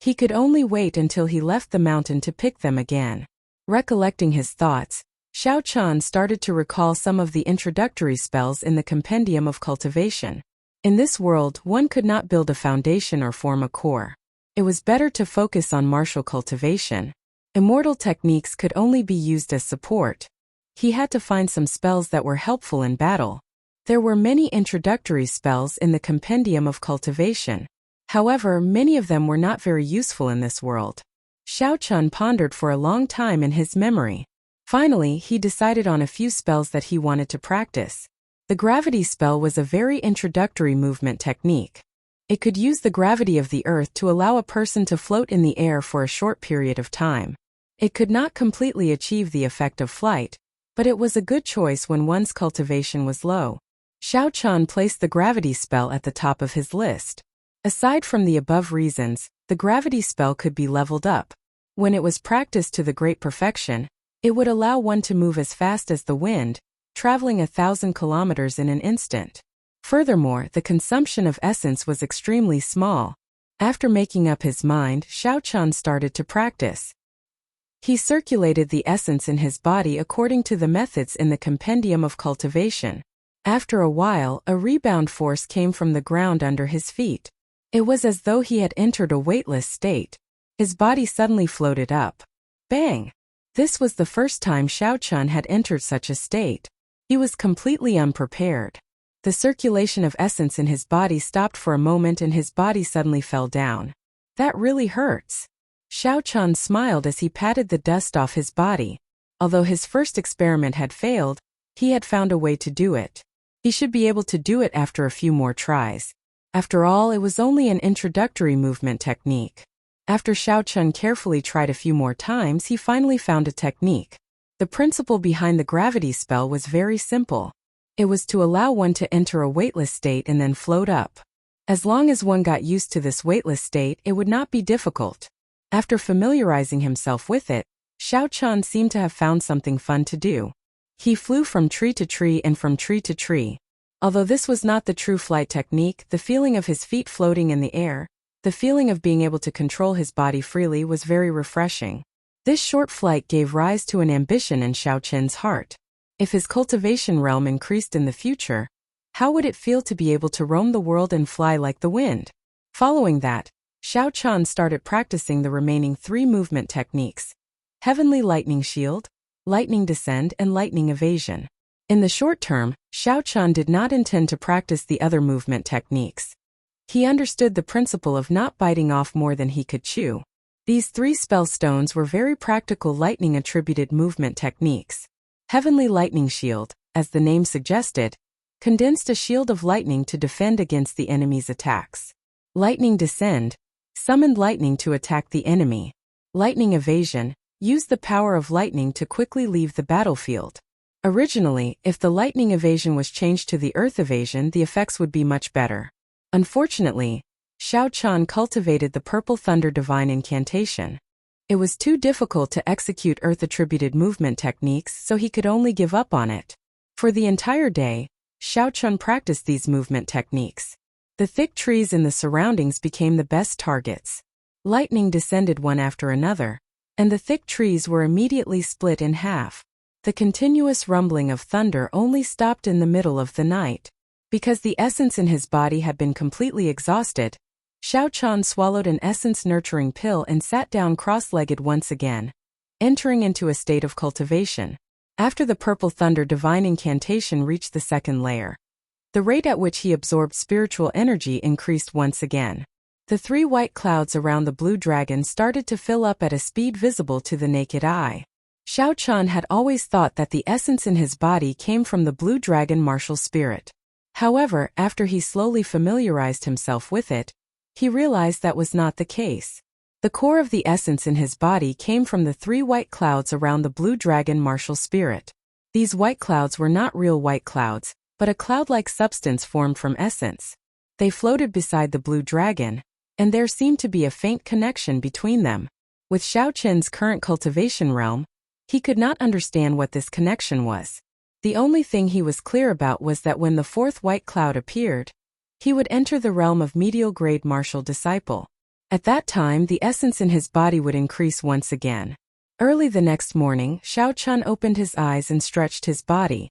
S1: He could only wait until he left the mountain to pick them again. Recollecting his thoughts, Xiaochen started to recall some of the introductory spells in the Compendium of Cultivation. In this world, one could not build a foundation or form a core. It was better to focus on martial cultivation. Immortal techniques could only be used as support. He had to find some spells that were helpful in battle. There were many introductory spells in the Compendium of Cultivation. However, many of them were not very useful in this world. Xiaochen pondered for a long time in his memory. Finally, he decided on a few spells that he wanted to practice. The gravity spell was a very introductory movement technique. It could use the gravity of the earth to allow a person to float in the air for a short period of time. It could not completely achieve the effect of flight, but it was a good choice when one's cultivation was low. Xiao Qian placed the gravity spell at the top of his list. Aside from the above reasons, the gravity spell could be leveled up. When it was practiced to the great perfection, it would allow one to move as fast as the wind, traveling 1,000 kilometers in an instant. Furthermore, the consumption of essence was extremely small. After making up his mind, Xiao Qian started to practice. He circulated the essence in his body according to the methods in the Compendium of Cultivation. After a while, a rebound force came from the ground under his feet. It was as though he had entered a weightless state. His body suddenly floated up. Bang! This was the first time Xiao Qian had entered such a state. He was completely unprepared. The circulation of essence in his body stopped for a moment and his body suddenly fell down. That really hurts. Xiao Qian smiled as he patted the dust off his body. Although his first experiment had failed, he had found a way to do it. He should be able to do it after a few more tries. After all, it was only an introductory movement technique. After Xiao Qian carefully tried a few more times, he finally found a technique. The principle behind the gravity spell was very simple. It was to allow one to enter a weightless state and then float up. As long as one got used to this weightless state, it would not be difficult. After familiarizing himself with it, Xiao Qian seemed to have found something fun to do. He flew from tree to tree and from tree to tree. Although this was not the true flight technique, the feeling of his feet floating in the air, the feeling of being able to control his body freely was very refreshing. This short flight gave rise to an ambition in Xiao Qian's heart. If his cultivation realm increased in the future, how would it feel to be able to roam the world and fly like the wind? Following that, Xiao Qian started practicing the remaining 3 movement techniques: Heavenly Lightning Shield, Lightning Descend, and Lightning Evasion. In the short term, Xiao Qian did not intend to practice the other movement techniques. He understood the principle of not biting off more than he could chew. These 3 spell stones were very practical lightning-attributed movement techniques. Heavenly Lightning Shield, as the name suggested, condensed a shield of lightning to defend against the enemy's attacks. Lightning Descend summoned lightning to attack the enemy. Lightning Evasion used the power of lightning to quickly leave the battlefield. Originally, if the lightning evasion was changed to the earth evasion, the effects would be much better. Unfortunately, Xiao Qian cultivated the Purple Thunder Divine Incantation. It was too difficult to execute earth-attributed movement techniques, so he could only give up on it. For the entire day, Xiao Qian practiced these movement techniques. The thick trees in the surroundings became the best targets. Lightning descended one after another, and the thick trees were immediately split in half. The continuous rumbling of thunder only stopped in the middle of the night. Because the essence in his body had been completely exhausted, Xiao Qian swallowed an essence-nurturing pill and sat down cross-legged once again, entering into a state of cultivation. After the Purple Thunder Divine Incantation reached the 2nd layer, the rate at which he absorbed spiritual energy increased once again. The 3 white clouds around the blue dragon started to fill up at a speed visible to the naked eye. Xiao Qian had always thought that the essence in his body came from the blue dragon martial spirit. However, after he slowly familiarized himself with it, he realized that was not the case. The core of the essence in his body came from the 3 white clouds around the blue dragon martial spirit. These white clouds were not real white clouds, but a cloud-like substance formed from essence. They floated beside the blue dragon, and there seemed to be a faint connection between them. With Xiao Qian's current cultivation realm, he could not understand what this connection was. The only thing he was clear about was that when the 4th white cloud appeared, he would enter the realm of medial grade martial disciple. At that time, the essence in his body would increase once again. Early the next morning, Xiao Qian opened his eyes and stretched his body.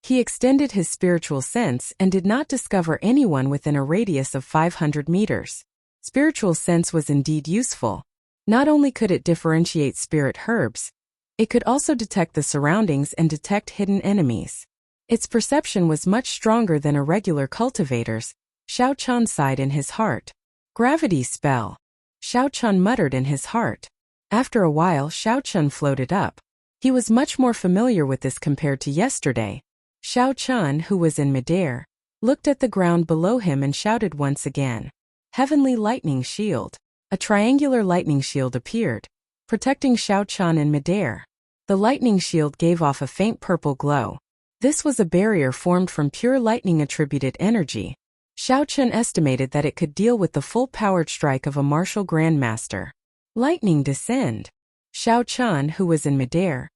S1: He extended his spiritual sense and did not discover anyone within a radius of 500 meters. Spiritual sense was indeed useful. Not only could it differentiate spirit herbs, it could also detect the surroundings and detect hidden enemies. Its perception was much stronger than a regular cultivator's. Xiao Qian sighed in his heart. Gravity spell. Xiao Qian muttered in his heart. After a while, Xiao Qian floated up. He was much more familiar with this compared to yesterday. Xiao Chun, who was in midair, looked at the ground below him and shouted once again, "Heavenly Lightning Shield." A triangular lightning shield appeared, protecting Xiao Chun in midair. The lightning shield gave off a faint purple glow. This was a barrier formed from pure lightning-attributed energy. Xiao Chun estimated that it could deal with the full-powered strike of a martial grandmaster. Lightning descend. Xiao Chun, who was in midair,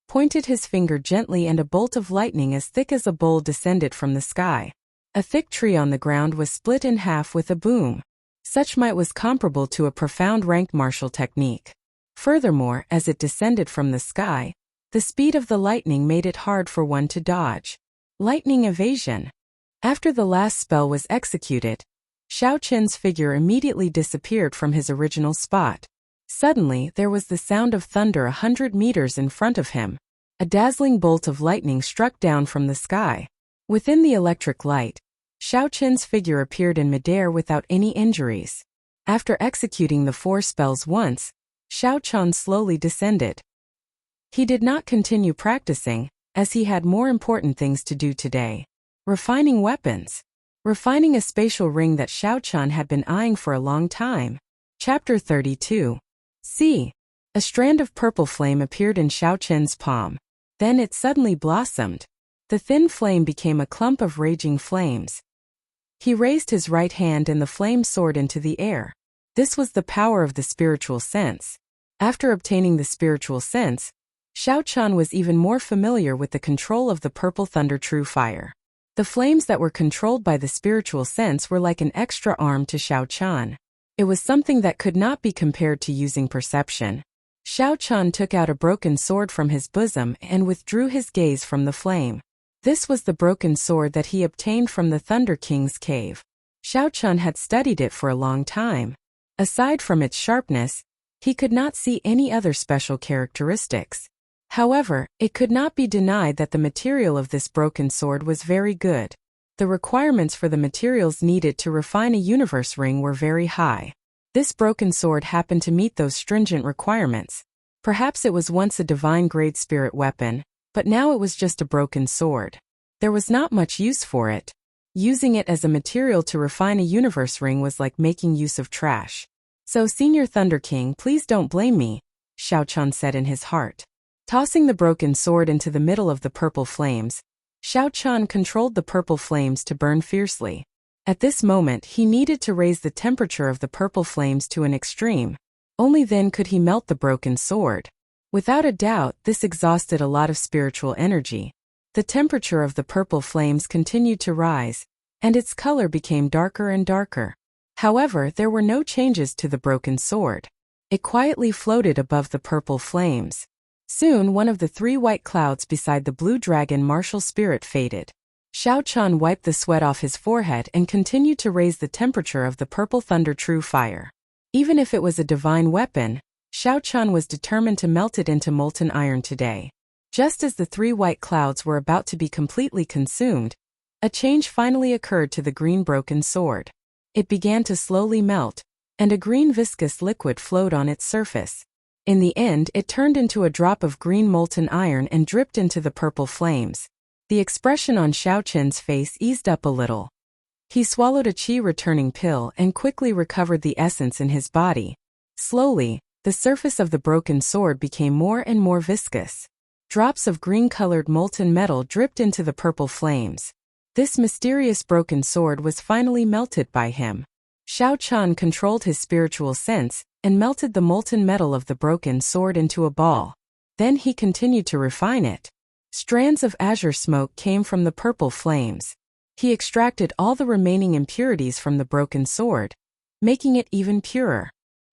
S1: pointed his finger gently and a bolt of lightning as thick as a bowl descended from the sky. A thick tree on the ground was split in half with a boom. Such might was comparable to a profound ranked martial technique. Furthermore, as it descended from the sky, the speed of the lightning made it hard for one to dodge. Lightning evasion. After the last spell was executed, Xiao Chun's figure immediately disappeared from his original spot. Suddenly, there was the sound of thunder 100 meters in front of him. A dazzling bolt of lightning struck down from the sky. Within the electric light, Xiao Chun's figure appeared in midair without any injuries. After executing the 4 spells once, Xiao Chun slowly descended. He did not continue practicing, as he had more important things to do today. Refining weapons. Refining a spatial ring that Xiao Chun had been eyeing for a long time. Chapter 32. See. A strand of purple flame appeared in Xiao Chun's palm. Then it suddenly blossomed. The thin flame became a clump of raging flames. He raised his right hand and the flame soared into the air. This was the power of the spiritual sense. After obtaining the spiritual sense, Xiao Chun was even more familiar with the control of the purple thunder true fire. The flames that were controlled by the spiritual sense were like an extra arm to Xiao Chun. It was something that could not be compared to using perception. Xiao Chun took out a broken sword from his bosom and withdrew his gaze from the flame. This was the broken sword that he obtained from the Thunder King's cave. Xiao Chun had studied it for a long time. Aside from its sharpness, he could not see any other special characteristics. However, it could not be denied that the material of this broken sword was very good. The requirements for the materials needed to refine a universe ring were very high. This broken sword happened to meet those stringent requirements. Perhaps it was once a divine-grade spirit weapon, but now it was just a broken sword. There was not much use for it. Using it as a material to refine a universe ring was like making use of trash. "So, Senior Thunder King, please don't blame me," Xiao Chun said in his heart. Tossing the broken sword into the middle of the purple flames, Xiao Chun controlled the purple flames to burn fiercely. At this moment, he needed to raise the temperature of the purple flames to an extreme. Only then could he melt the broken sword. Without a doubt, this exhausted a lot of spiritual energy. The temperature of the purple flames continued to rise, and its color became darker and darker. However, there were no changes to the broken sword. It quietly floated above the purple flames. Soon, one of the 3 white clouds beside the blue dragon martial spirit faded. Xiao Chun wiped the sweat off his forehead and continued to raise the temperature of the purple thunder true fire. Even if it was a divine weapon, Xiao Chun was determined to melt it into molten iron today. Just as the 3 white clouds were about to be completely consumed, a change finally occurred to the green broken sword. It began to slowly melt, and a green viscous liquid flowed on its surface. In the end, it turned into a drop of green molten iron and dripped into the purple flames. The expression on Xiao Chun's face eased up a little. He swallowed a qi-returning pill and quickly recovered the essence in his body. Slowly, the surface of the broken sword became more and more viscous. Drops of green-colored molten metal dripped into the purple flames. This mysterious broken sword was finally melted by him. Xiao Chun controlled his spiritual sense and melted the molten metal of the broken sword into a ball. Then he continued to refine it. Strands of azure smoke came from the purple flames. He extracted all the remaining impurities from the broken sword, making it even purer.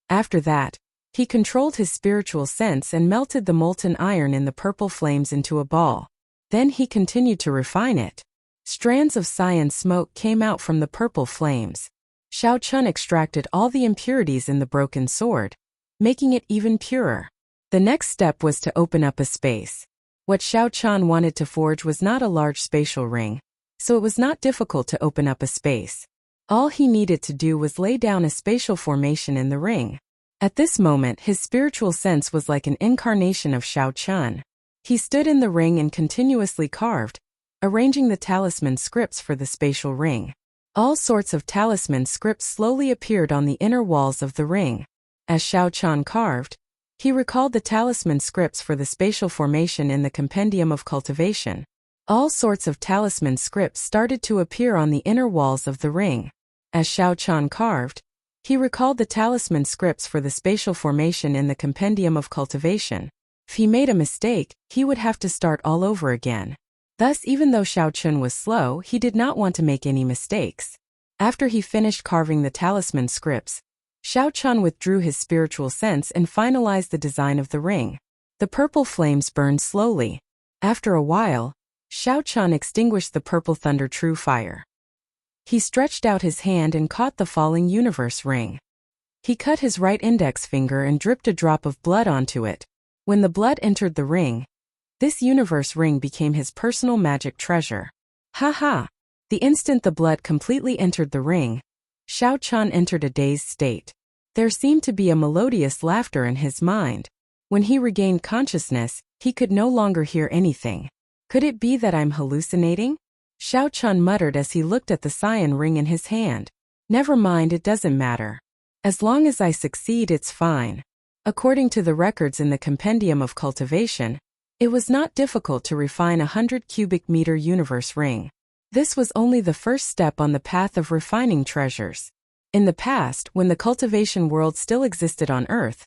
S1: After that, he controlled his spiritual sense and melted the molten iron in the purple flames into a ball. Then he continued to refine it. Strands of cyan smoke came out from the purple flames. Xiao Chun extracted all the impurities in the broken sword, making it even purer. The next step was to open up a space. What Xiao Chun wanted to forge was not a large spatial ring, so it was not difficult to open up a space. All he needed to do was lay down a spatial formation in the ring. At this moment, his spiritual sense was like an incarnation of Xiao Chun. He stood in the ring and continuously carved, arranging the talisman scripts for the spatial ring. All sorts of talisman scripts slowly appeared on the inner walls of the ring. As Xiao Chan carved, he recalled the talisman scripts for the spatial formation in the Compendium of Cultivation. All sorts of talisman scripts started to appear on the inner walls of the ring. As Xiao Chan carved, he recalled the talisman scripts for the spatial formation in the Compendium of Cultivation. If he made a mistake, he would have to start all over again. Thus, even though Xiao Chun was slow, he did not want to make any mistakes. After he finished carving the talisman scripts, Xiao Chun withdrew his spiritual sense and finalized the design of the ring. The purple flames burned slowly. After a while, Xiao Chun extinguished the purple thunder true fire. He stretched out his hand and caught the falling universe ring. He cut his right index finger and dripped a drop of blood onto it. When the blood entered the ring, this universe ring became his personal magic treasure. Ha ha! The instant the blood completely entered the ring, Xiao Chun entered a dazed state. There seemed to be a melodious laughter in his mind. When he regained consciousness, he could no longer hear anything. Could it be that I'm hallucinating? Xiao Chun muttered as he looked at the cyan ring in his hand. Never mind, it doesn't matter. As long as I succeed, it's fine. According to the records in the Compendium of Cultivation, it was not difficult to refine a 100 cubic meter universe ring. This was only the first step on the path of refining treasures. In the past, when the cultivation world still existed on Earth,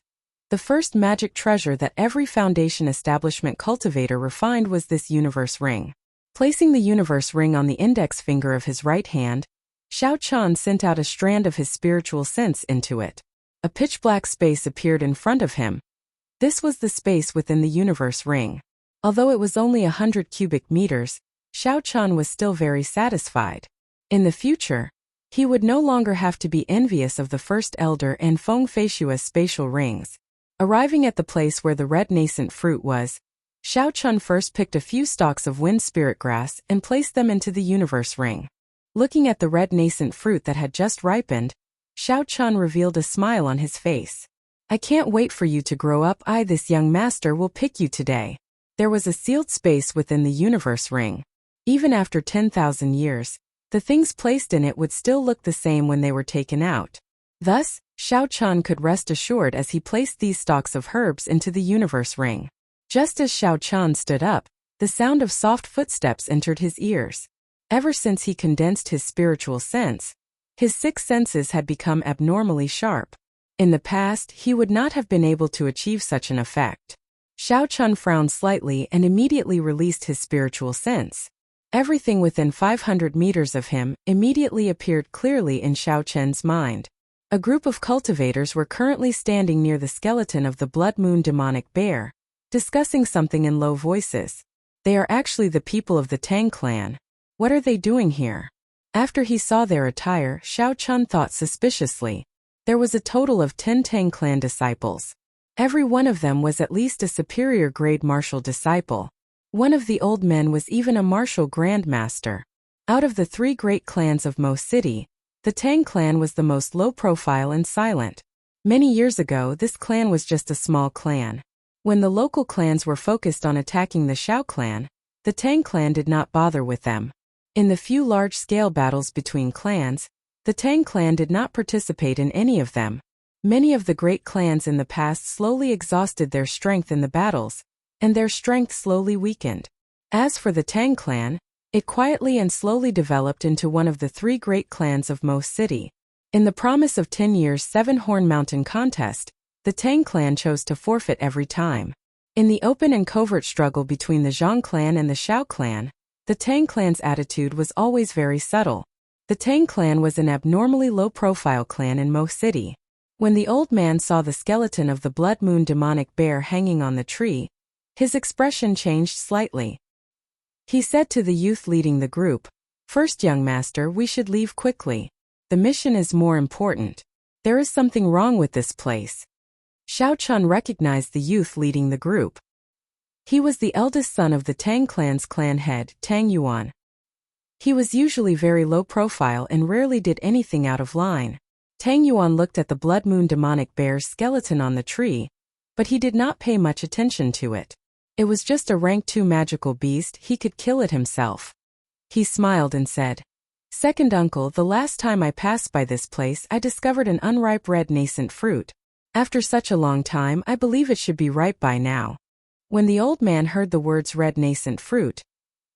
S1: the first magic treasure that every Foundation establishment cultivator refined was this universe ring. Placing the universe ring on the index finger of his right hand, Xiao Chan sent out a strand of his spiritual sense into it. A pitch-black space appeared in front of him. This was the space within the universe ring. Although it was only 100 cubic meters, Xiao Chan was still very satisfied. In the future, he would no longer have to be envious of the First Elder and Feng Feishua's spatial rings. Arriving at the place where the red nascent fruit was, Xiao Chun first picked a few stalks of wind spirit grass and placed them into the universe ring. Looking at the red nascent fruit that had just ripened, Xiao Chun revealed a smile on his face. I can't wait for you to grow up. This young master will pick you today. There was a sealed space within the universe ring. Even after 10,000 years, the things placed in it would still look the same when they were taken out. Thus, Xiao Chun could rest assured as he placed these stalks of herbs into the universe ring. Just as Xiao Chun stood up, the sound of soft footsteps entered his ears. Ever since he condensed his spiritual sense, his six senses had become abnormally sharp. In the past, he would not have been able to achieve such an effect. Xiao Chun frowned slightly and immediately released his spiritual sense. Everything within 500 meters of him immediately appeared clearly in Xiao Chen's mind. A group of cultivators were currently standing near the skeleton of the Blood Moon demonic bear, discussing something in low voices. They are actually the people of the Tang clan. What are they doing here? After he saw their attire, Xiao Chun thought suspiciously. There was a total of 10 Tang clan disciples. Every one of them was at least a superior grade martial disciple. One of the old men was even a martial grandmaster. Out of the 3 great clans of Mo City, the Tang clan was the most low-profile and silent. Many years ago, this clan was just a small clan. When the local clans were focused on attacking the Xiao clan, the Tang clan did not bother with them. In the few large-scale battles between clans, the Tang clan did not participate in any of them. Many of the great clans in the past slowly exhausted their strength in the battles, and their strength slowly weakened. As for the Tang clan, it quietly and slowly developed into one of the 3 great clans of Mo City. In the promise of 10 years' 7-Horn Mountain contest, the Tang clan chose to forfeit every time. In the open and covert struggle between the Zhang clan and the Xiao clan, the Tang clan's attitude was always very subtle. The Tang clan was an abnormally low-profile clan in Mo City. When the old man saw the skeleton of the Blood Moon demonic bear hanging on the tree, his expression changed slightly. He said to the youth leading the group, "First, young master, we should leave quickly. The mission is more important. There is something wrong with this place." Xiao Chun recognized the youth leading the group. He was the eldest son of the Tang clan's clan head, Tang Yuan. He was usually very low profile and rarely did anything out of line. Tang Yuan looked at the Blood Moon demonic bear's skeleton on the tree, but he did not pay much attention to it. It was just a rank 2 magical beast, he could kill it himself. He smiled and said, "Second uncle, the last time I passed by this place I discovered an unripe red nascent fruit. After such a long time I believe it should be ripe by now." When the old man heard the words red nascent fruit,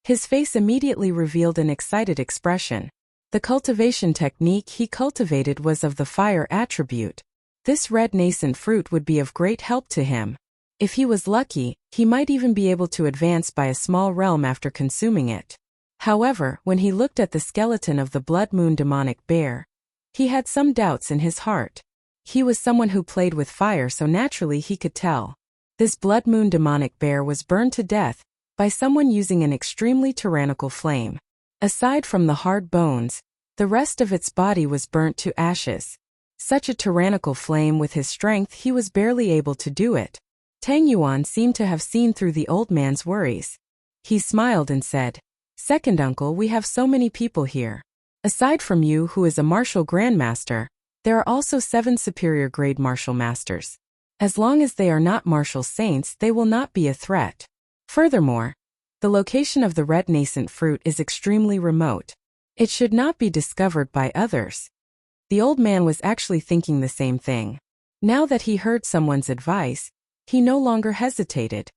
S1: his face immediately revealed an excited expression. The cultivation technique he cultivated was of the fire attribute. This red nascent fruit would be of great help to him. If he was lucky, he might even be able to advance by a small realm after consuming it. However, when he looked at the skeleton of the blood moon demonic bear, he had some doubts in his heart. He was someone who played with fire, so naturally he could tell. This blood moon demonic bear was burned to death by someone using an extremely tyrannical flame. Aside from the hard bones, the rest of its body was burnt to ashes. Such a tyrannical flame, with his strength he was barely able to do it. Tang Yuan seemed to have seen through the old man's worries. He smiled and said, "Second uncle, we have so many people here. Aside from you, who is a martial grandmaster, there are also 7 superior grade martial masters. As long as they are not martial saints, they will not be a threat. Furthermore, the location of the red nascent fruit is extremely remote. It should not be discovered by others." The old man was actually thinking the same thing. Now that he heard someone's advice, he no longer hesitated.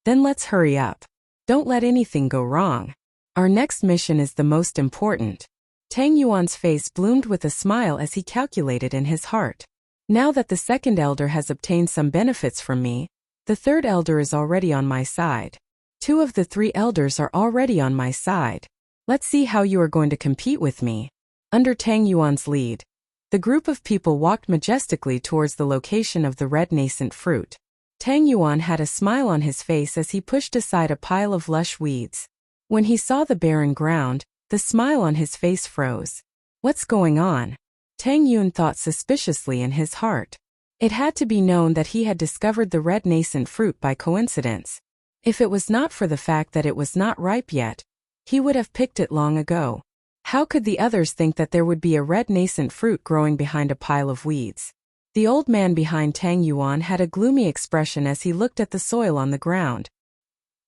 S1: "Then let's hurry up. Don't let anything go wrong. Our next mission is the most important." Tang Yuan's face bloomed with a smile as he calculated in his heart. "Now that the second elder has obtained some benefits from me, the third elder is already on my side. 2 of the 3 elders are already on my side. Let's see how you are going to compete with me." Under Tang Yuan's lead, the group of people walked majestically towards the location of the red nascent fruit. Tang Yuan had a smile on his face as he pushed aside a pile of lush weeds. When he saw the barren ground, the smile on his face froze. What's going on? Tang Yuan thought suspiciously in his heart. It had to be known that he had discovered the red nascent fruit by coincidence. If it was not for the fact that it was not ripe yet, he would have picked it long ago. How could the others think that there would be a red nascent fruit growing behind a pile of weeds? The old man behind Tang Yuan had a gloomy expression as he looked at the soil on the ground.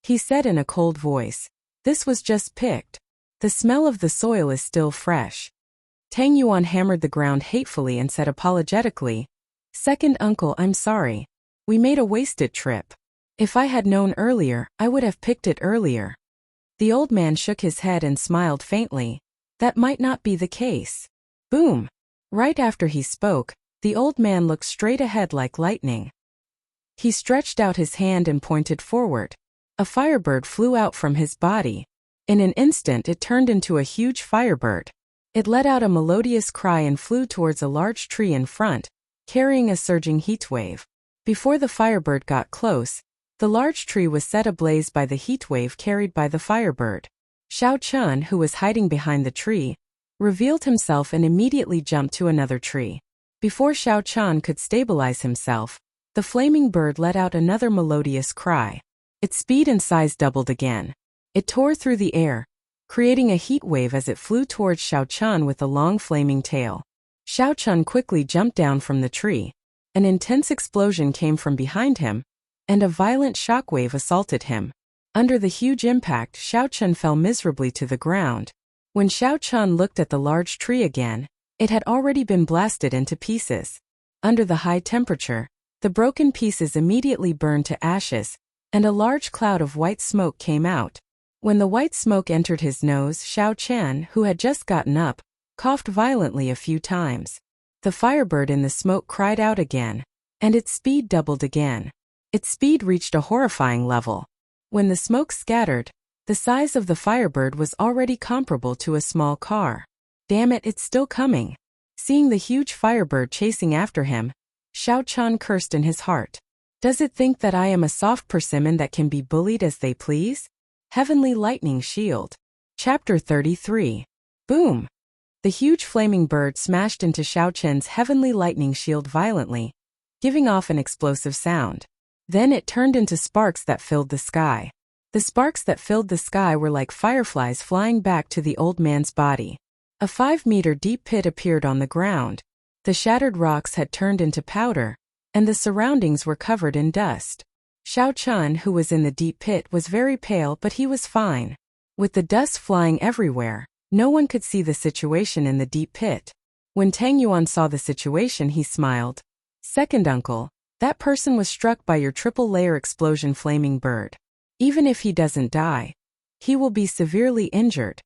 S1: He said in a cold voice, "This was just picked. The smell of the soil is still fresh." Tang Yuan hammered the ground hatefully and said apologetically, "Second uncle, I'm sorry. We made a wasted trip. If I had known earlier, I would have picked it earlier." The old man shook his head and smiled faintly. That might not be the case. Boom! Right after he spoke, the old man looked straight ahead like lightning. He stretched out his hand and pointed forward. A firebird flew out from his body. In an instant it turned into a huge firebird. It let out a melodious cry and flew towards a large tree in front, carrying a surging heat wave. Before the firebird got close, the large tree was set ablaze by the heat wave carried by the firebird. Xiao Chun, who was hiding behind the tree, revealed himself and immediately jumped to another tree. Before Xiao Chun could stabilize himself, the flaming bird let out another melodious cry. Its speed and size doubled again. It tore through the air, creating a heat wave as it flew towards Xiao Chun with a long flaming tail. Xiao Chun quickly jumped down from the tree. An intense explosion came from behind him, and a violent shockwave assaulted him. Under the huge impact, Xiao Chun fell miserably to the ground. When Xiao Chun looked at the large tree again, it had already been blasted into pieces. Under the high temperature, the broken pieces immediately burned to ashes, and a large cloud of white smoke came out. When the white smoke entered his nose, Xiao Chan, who had just gotten up, coughed violently a few times. The firebird in the smoke cried out again, and its speed doubled again. Its speed reached a horrifying level. When the smoke scattered, the size of the firebird was already comparable to a small car. Damn it, it's still coming. Seeing the huge firebird chasing after him, Xiao Chan cursed in his heart. Does it think that I am a soft persimmon that can be bullied as they please? Heavenly Lightning Shield. Chapter 33. Boom! The huge flaming bird smashed into Xiao Chen's heavenly lightning shield violently, giving off an explosive sound. Then it turned into sparks that filled the sky. The sparks that filled the sky were like fireflies flying back to the old man's body. A 5-meter deep pit appeared on the ground. The shattered rocks had turned into powder, and the surroundings were covered in dust. Xiao Chun, who was in the deep pit, was very pale, but he was fine. With the dust flying everywhere, no one could see the situation in the deep pit. When Tang Yuan saw the situation, he smiled. Second uncle, that person was struck by your triple-layer explosion flaming bird. Even if he doesn't die, he will be severely injured.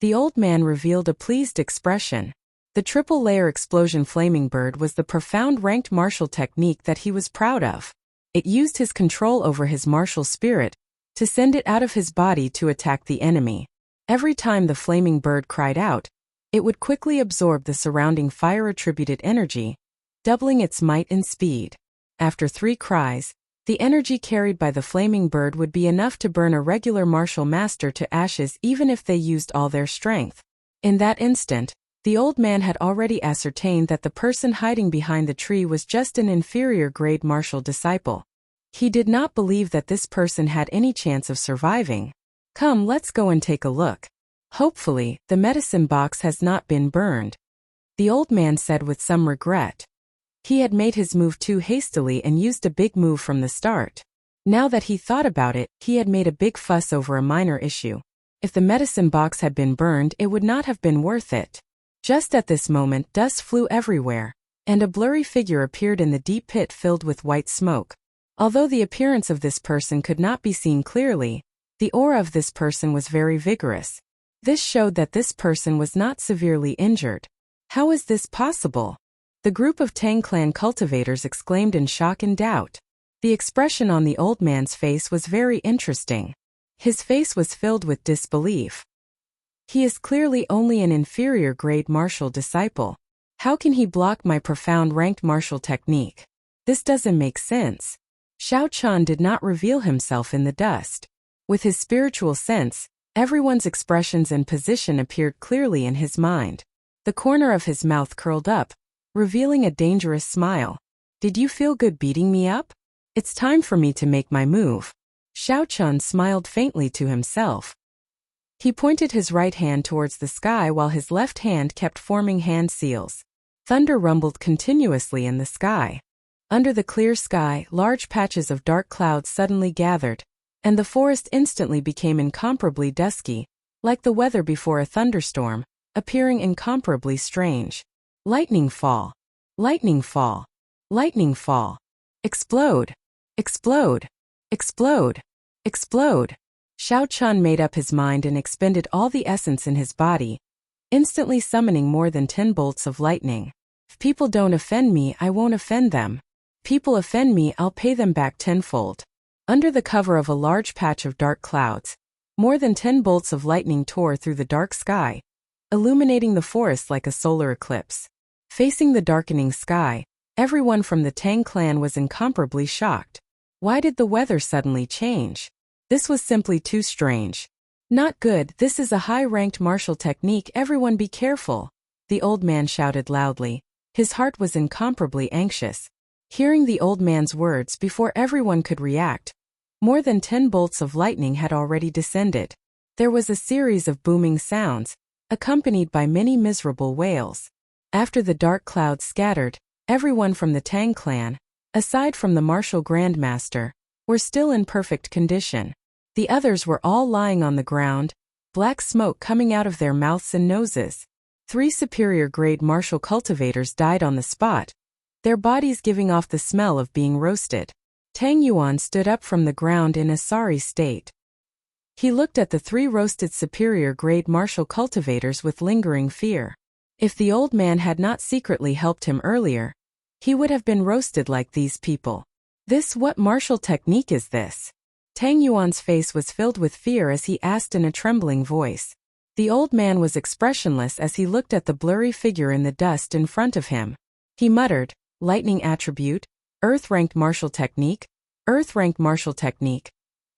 S1: The old man revealed a pleased expression. The triple-layer explosion flaming bird was the profound ranked martial technique that he was proud of. It used his control over his martial spirit to send it out of his body to attack the enemy. Every time the flaming bird cried out, it would quickly absorb the surrounding fire-attributed energy, doubling its might and speed. After 3 cries, the energy carried by the flaming bird would be enough to burn a regular martial master to ashes even if they used all their strength. In that instant, the old man had already ascertained that the person hiding behind the tree was just an inferior-grade martial disciple. He did not believe that this person had any chance of surviving. Come, let's go and take a look. Hopefully, the medicine box has not been burned, the old man said with some regret. He had made his move too hastily and used a big move from the start. Now that he thought about it, he had made a big fuss over a minor issue. If the medicine box had been burned, it would not have been worth it. Just at this moment, dust flew everywhere, and a blurry figure appeared in the deep pit filled with white smoke. Although the appearance of this person could not be seen clearly, the aura of this person was very vigorous. This showed that this person was not severely injured. How is this possible? The group of Tang clan cultivators exclaimed in shock and doubt. The expression on the old man's face was very interesting. His face was filled with disbelief. He is clearly only an inferior-grade martial disciple. How can he block my profound ranked martial technique? This doesn't make sense. Xiao Chun did not reveal himself in the dust. With his spiritual sense, everyone's expressions and position appeared clearly in his mind. The corner of his mouth curled up, revealing a dangerous smile. Did you feel good beating me up? It's time for me to make my move. Xiao Chun smiled faintly to himself. He pointed his right hand towards the sky while his left hand kept forming hand seals. Thunder rumbled continuously in the sky. Under the clear sky, large patches of dark clouds suddenly gathered, and the forest instantly became incomparably dusky, like the weather before a thunderstorm, appearing incomparably strange. Lightning fall. Lightning fall. Lightning fall. Explode. Explode. Explode. Explode. Xiao Chun made up his mind and expended all the essence in his body, instantly summoning more than 10 bolts of lightning. If people don't offend me, I won't offend them. People offend me, I'll pay them back tenfold. Under the cover of a large patch of dark clouds, more than 10 bolts of lightning tore through the dark sky, illuminating the forest like a solar eclipse. Facing the darkening sky, everyone from the Tang clan was incomparably shocked. Why did the weather suddenly change? This was simply too strange. Not good, this is a high-ranked martial technique, everyone be careful. The old man shouted loudly. His heart was incomparably anxious. Hearing the old man's words before everyone could react, more than 10 bolts of lightning had already descended. There was a series of booming sounds, accompanied by many miserable wails. After the dark clouds scattered, everyone from the Tang clan, aside from the martial grandmaster, were still in perfect condition. The others were all lying on the ground, black smoke coming out of their mouths and noses. 3 superior-grade martial cultivators died on the spot, their bodies giving off the smell of being roasted. Tang Yuan stood up from the ground in a sorry state. He looked at the 3 roasted superior-grade martial cultivators with lingering fear. If the old man had not secretly helped him earlier, he would have been roasted like these people. What martial technique is this? Tang Yuan's face was filled with fear as he asked in a trembling voice. The old man was expressionless as he looked at the blurry figure in the dust in front of him. He muttered, lightning attribute, earth-ranked martial technique, earth-ranked martial technique.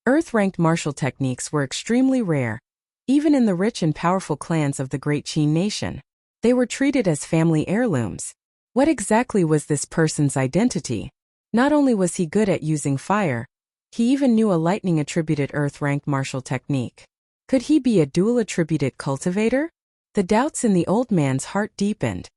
S1: Earth-ranked martial techniques were extremely rare, even in the rich and powerful clans of the Great Qin nation. They were treated as family heirlooms. What exactly was this person's identity? Not only was he good at using fire, he even knew a lightning-attributed earth-ranked martial technique. Could he be a dual-attributed cultivator? The doubts in the old man's heart deepened.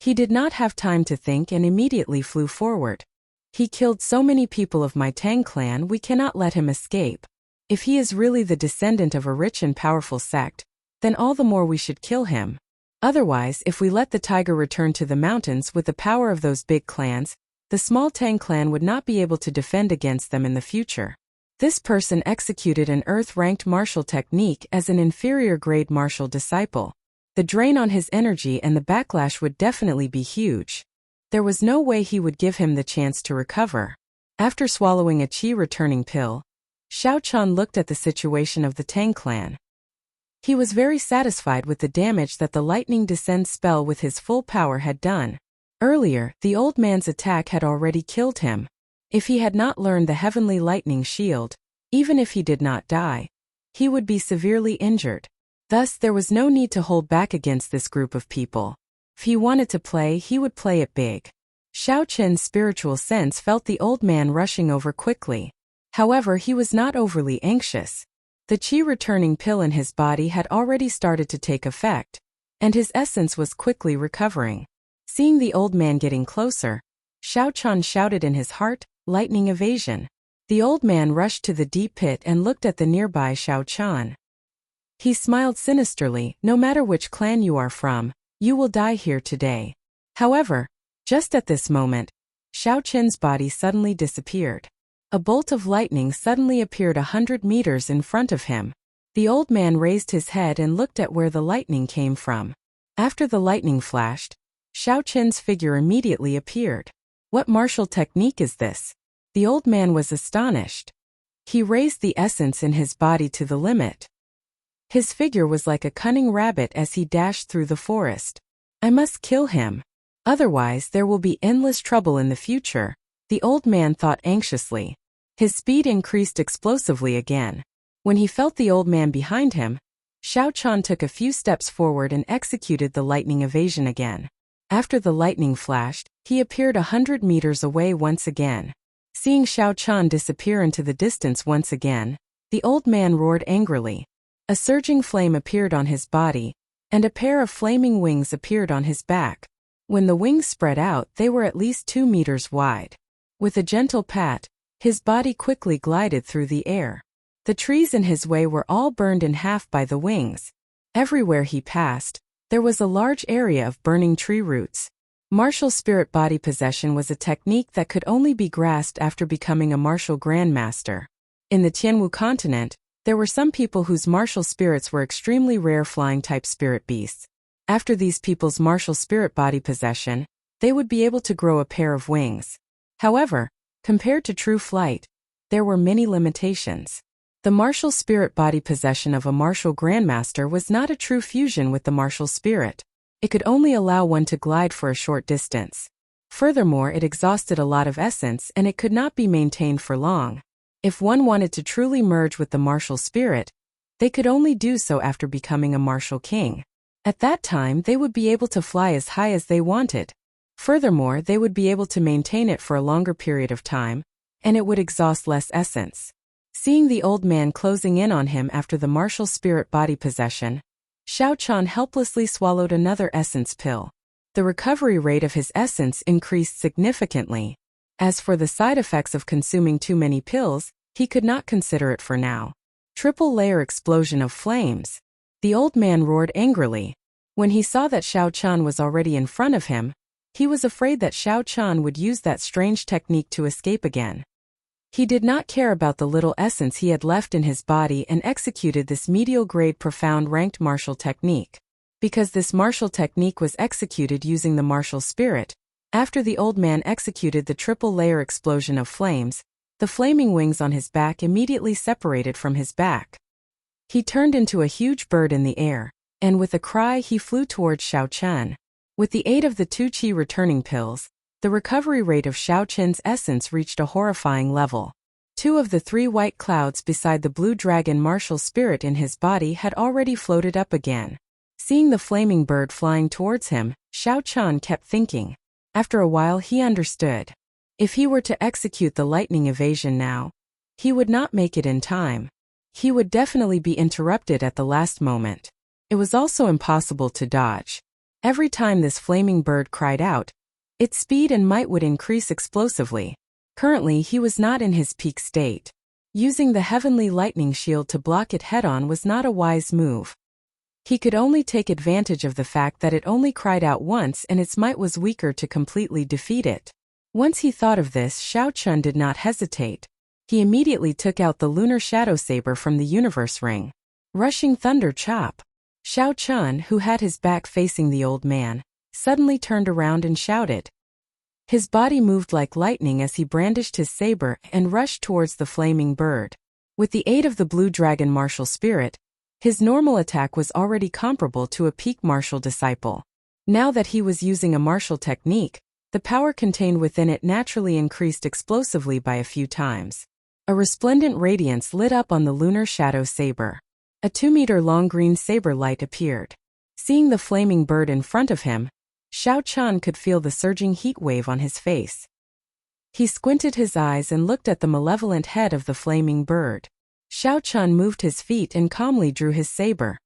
S1: He did not have time to think and immediately flew forward. He killed so many people of my Tang clan, we cannot let him escape. If he is really the descendant of a rich and powerful sect, then all the more we should kill him. Otherwise, if we let the tiger return to the mountains with the power of those big clans, the small Tang clan would not be able to defend against them in the future. This person executed an earth-ranked martial technique as an inferior-grade martial disciple. The drain on his energy and the backlash would definitely be huge. There was no way he would give him the chance to recover. After swallowing a chi-returning pill, Xiao Chan looked at the situation of the Tang clan. He was very satisfied with the damage that the lightning descend spell with his full power had done. Earlier, the old man's attack had already killed him. If he had not learned the heavenly lightning shield, even if he did not die, he would be severely injured. Thus, there was no need to hold back against this group of people. If he wanted to play, he would play it big. Xiao Chen's spiritual sense felt the old man rushing over quickly. However, he was not overly anxious. The chi-returning pill in his body had already started to take effect, and his essence was quickly recovering. Seeing the old man getting closer, Xiao Chan shouted in his heart, "Lightning evasion." The old man rushed to the deep pit and looked at the nearby Xiao Chan. He smiled sinisterly, "No matter which clan you are from, you will die here today." However, just at this moment, Xiao Chen's body suddenly disappeared. A bolt of lightning suddenly appeared 100 meters in front of him. The old man raised his head and looked at where the lightning came from. After the lightning flashed, Xiao Chen's figure immediately appeared. What martial technique is this? The old man was astonished. He raised the essence in his body to the limit. His figure was like a cunning rabbit as he dashed through the forest. I must kill him. Otherwise, there will be endless trouble in the future, the old man thought anxiously. His speed increased explosively again. When he felt the old man behind him, Xiao Chan took a few steps forward and executed the lightning evasion again. After the lightning flashed, he appeared 100 meters away once again. Seeing Xiao Chan disappear into the distance once again, the old man roared angrily. A surging flame appeared on his body, and a pair of flaming wings appeared on his back. When the wings spread out, they were at least 2 meters wide. With a gentle pat, his body quickly glided through the air. The trees in his way were all burned in half by the wings. Everywhere he passed, there was a large area of burning tree roots. Martial spirit body possession was a technique that could only be grasped after becoming a martial grandmaster. In the Tianwu continent, there were some people whose martial spirits were extremely rare flying-type spirit beasts. After these people's martial spirit body possession, they would be able to grow a pair of wings. However, compared to true flight, there were many limitations. The martial spirit body possession of a martial grandmaster was not a true fusion with the martial spirit. It could only allow one to glide for a short distance. Furthermore, it exhausted a lot of essence and it could not be maintained for long. If one wanted to truly merge with the martial spirit, they could only do so after becoming a martial king. At that time, they would be able to fly as high as they wanted. Furthermore, they would be able to maintain it for a longer period of time, and it would exhaust less essence. Seeing the old man closing in on him after the martial spirit body possession, Xiao Chan helplessly swallowed another essence pill. The recovery rate of his essence increased significantly. As for the side effects of consuming too many pills, he could not consider it for now. Triple layer explosion of flames. The old man roared angrily. When he saw that Xiao Chan was already in front of him, he was afraid that Xiao Chan would use that strange technique to escape again. He did not care about the little essence he had left in his body and executed this medial-grade profound ranked martial technique. Because this martial technique was executed using the martial spirit, after the old man executed the triple-layer explosion of flames, the flaming wings on his back immediately separated from his back. He turned into a huge bird in the air, and with a cry he flew towards Xiao Chan. With the aid of the 2 chi returning pills, the recovery rate of Xiao Chen's essence reached a horrifying level. 2 of the 3 white clouds beside the blue dragon martial spirit in his body had already floated up again. Seeing the flaming bird flying towards him, Xiao Chan kept thinking. After a while he understood. If he were to execute the lightning evasion now, he would not make it in time. He would definitely be interrupted at the last moment. It was also impossible to dodge. Every time this flaming bird cried out, its speed and might would increase explosively. Currently, he was not in his peak state. Using the heavenly lightning shield to block it head-on was not a wise move. He could only take advantage of the fact that it only cried out once and its might was weaker to completely defeat it. Once he thought of this, Shao Chun did not hesitate. He immediately took out the lunar shadow saber from the universe ring. Rushing thunder chop. Shao Chun, who had his back facing the old man, suddenly turned around and shouted. His body moved like lightning as he brandished his saber and rushed towards the flaming bird. With the aid of the blue dragon martial spirit, his normal attack was already comparable to a peak martial disciple. Now that he was using a martial technique, the power contained within it naturally increased explosively by a few times. A resplendent radiance lit up on the lunar shadow saber. A 2-meter-long green saber light appeared. Seeing the flaming bird in front of him, Shao Chun could feel the surging heat wave on his face. He squinted his eyes and looked at the malevolent head of the flaming bird. Shao Chun moved his feet and calmly drew his saber.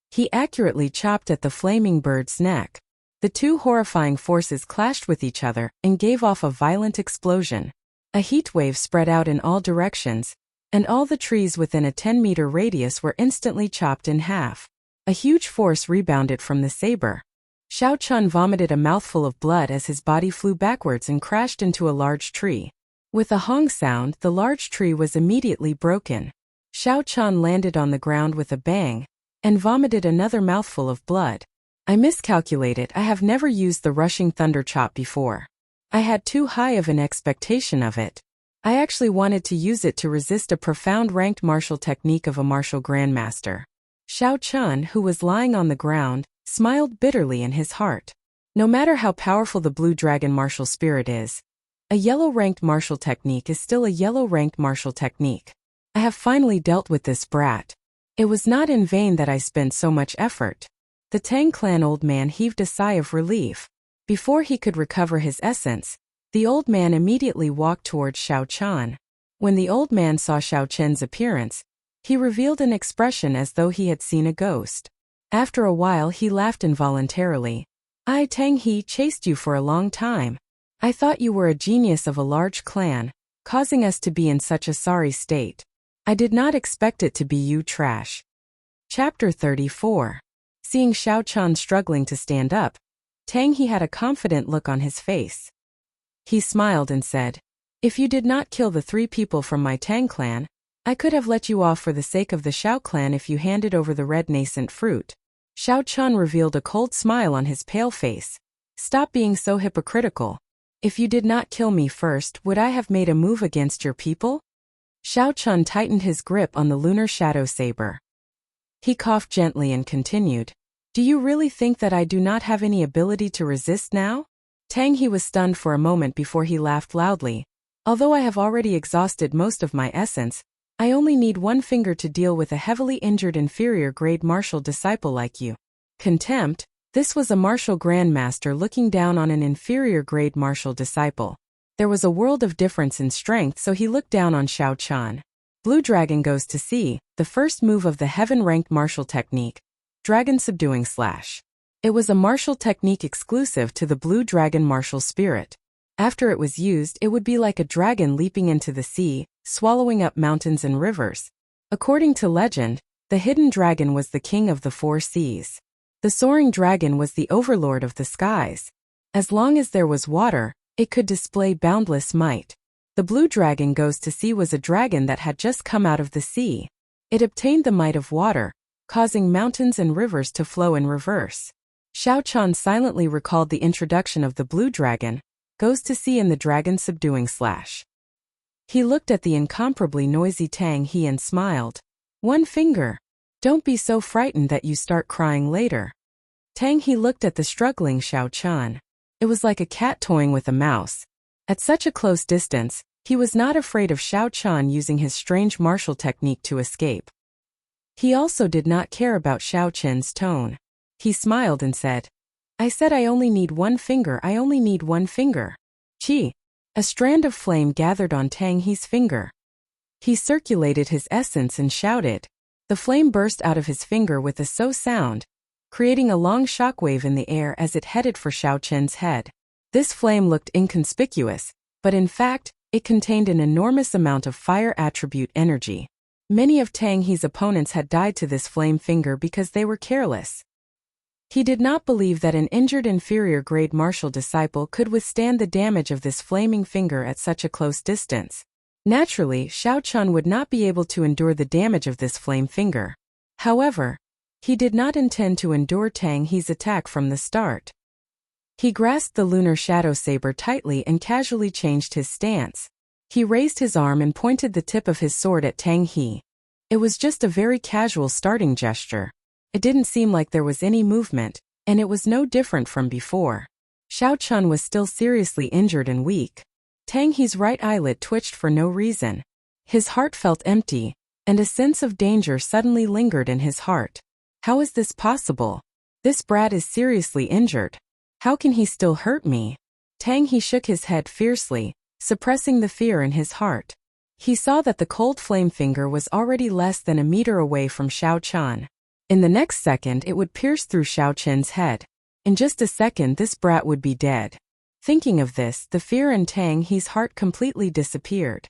S1: He accurately chopped at the flaming bird's neck. The two horrifying forces clashed with each other and gave off a violent explosion. A heat wave spread out in all directions, and all the trees within a 10-meter radius were instantly chopped in half. A huge force rebounded from the saber. Shao Chun vomited a mouthful of blood as his body flew backwards and crashed into a large tree. With a hong sound, the large tree was immediately broken. Shao Chun landed on the ground with a bang, and vomited another mouthful of blood. I miscalculated. I have never used the rushing thunder chop before. I had too high of an expectation of it. I actually wanted to use it to resist a profound ranked martial technique of a martial grandmaster. Shao Chun, who was lying on the ground, smiled bitterly in his heart. No matter how powerful the blue dragon martial spirit is, a yellow-ranked martial technique is still a yellow-ranked martial technique. I have finally dealt with this brat. It was not in vain that I spent so much effort. The Tang clan old man heaved a sigh of relief. Before he could recover his essence, the old man immediately walked towards Shao Chun. When the old man saw Shao Chun's appearance, he revealed an expression as though he had seen a ghost. After a while he laughed involuntarily. I, Tang He, chased you for a long time. I thought you were a genius of a large clan, causing us to be in such a sorry state. I did not expect it to be you, trash. Chapter 34. Seeing Shao Chun struggling to stand up, Tang He had a confident look on his face. He smiled and said, If you did not kill the 3 people from my Tang clan, I could have let you off for the sake of the Shao clan if you handed over the red nascent fruit. Shao Chun revealed a cold smile on his pale face. Stop being so hypocritical. If you did not kill me first, would I have made a move against your people? Shao Chun tightened his grip on the lunar shadow saber. He coughed gently and continued, Do you really think that I do not have any ability to resist now? Tang He was stunned for a moment before he laughed loudly. Although I have already exhausted most of my essence, I only need 1 finger to deal with a heavily injured inferior grade martial disciple like you. Contempt. This was a martial grandmaster looking down on an inferior grade martial disciple. There was a world of difference in strength, so he looked down on Shao Chun. Blue Dragon goes to sea, the first move of the heaven-ranked martial technique, Dragon Subduing Slash. It was a martial technique exclusive to the Blue Dragon martial spirit. After it was used, it would be like a dragon leaping into the sea, swallowing up mountains and rivers. According to legend, the hidden dragon was the king of the 4 seas. The soaring dragon was the overlord of the skies. As long as there was water, it could display boundless might. The blue dragon goes to sea was a dragon that had just come out of the sea. It obtained the might of water, causing mountains and rivers to flow in reverse. Shao Chun silently recalled the introduction of the blue dragon, goes to sea in the dragon subduing slash. He looked at the incomparably noisy Tang He and smiled. 1 finger. Don't be so frightened that you start crying later. Tang He looked at the struggling Shao Chun. It was like a cat toying with a mouse. At such a close distance, he was not afraid of Shao Chun using his strange martial technique to escape. He also did not care about Shao Chun's tone. He smiled and said, I said I only need 1 finger, I only need 1 finger. Chi. A strand of flame gathered on Tang He's finger. He circulated his essence and shouted. The flame burst out of his finger with a so sound, creating a long shockwave in the air as it headed for Shao Chun's head. This flame looked inconspicuous, but in fact, It contained an enormous amount of fire attribute energy. Many of Tang He's opponents had died to this flame finger because they were careless. He did not believe that an injured inferior-grade martial disciple could withstand the damage of this flaming finger at such a close distance. Naturally, Xiao Chun would not be able to endure the damage of this flame finger. However, he did not intend to endure Tang He's attack from the start. He grasped the lunar shadow saber tightly and casually changed his stance. He raised his arm and pointed the tip of his sword at Tang He. It was just a very casual starting gesture. It didn't seem like there was any movement, and it was no different from before. Xiao Chun was still seriously injured and weak. Tang He's right eyelid twitched for no reason. His heart felt empty, and a sense of danger suddenly lingered in his heart. How is this possible? This brat is seriously injured. How can he still hurt me? Tang He shook his head fiercely, suppressing the fear in his heart. He saw that the cold flame finger was already less than a meter away from Xiao Chun. In the next second it would pierce through Xiao Chun's head. In just a second this brat would be dead. Thinking of this, the fear in Tang He's heart completely disappeared.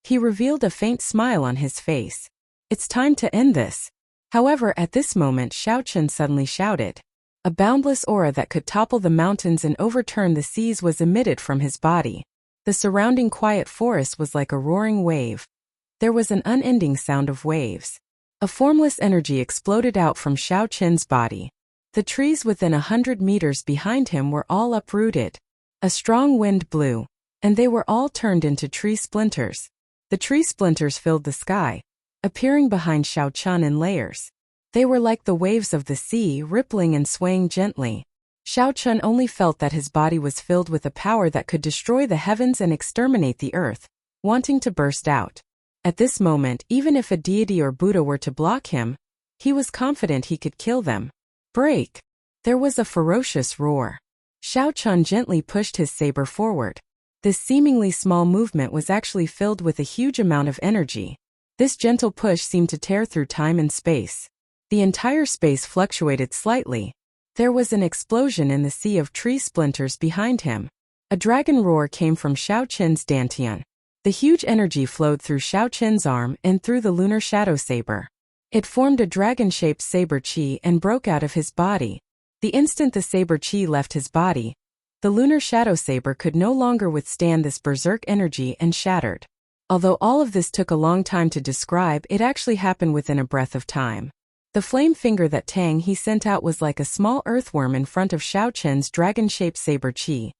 S1: He revealed a faint smile on his face. It's time to end this. However, at this moment Xiao Chun suddenly shouted. A boundless aura that could topple the mountains and overturn the seas was emitted from his body. The surrounding quiet forest was like a roaring wave. There was an unending sound of waves. A formless energy exploded out from Xiao Chun's body. The trees within 100 meters behind him were all uprooted. A strong wind blew, and they were all turned into tree splinters. The tree splinters filled the sky, appearing behind Xiao Chun in layers. They were like the waves of the sea, rippling and swaying gently. Xiao Chun only felt that his body was filled with a power that could destroy the heavens and exterminate the earth, wanting to burst out. At this moment, even if a deity or Buddha were to block him, he was confident he could kill them. Break! There was a ferocious roar. Xiao Chun gently pushed his saber forward. This seemingly small movement was actually filled with a huge amount of energy. This gentle push seemed to tear through time and space. The entire space fluctuated slightly. There was an explosion in the sea of tree splinters behind him. A dragon roar came from Xiao Chun's dantian. The huge energy flowed through Xiao Chun's arm and through the lunar shadow saber. It formed a dragon-shaped saber chi and broke out of his body. The instant the saber chi left his body, the lunar shadow saber could no longer withstand this berserk energy and shattered. Although all of this took a long time to describe, it actually happened within a breath of time. The flame finger that Tang He sent out was like a small earthworm in front of Xiao Chun's dragon-shaped saber chi.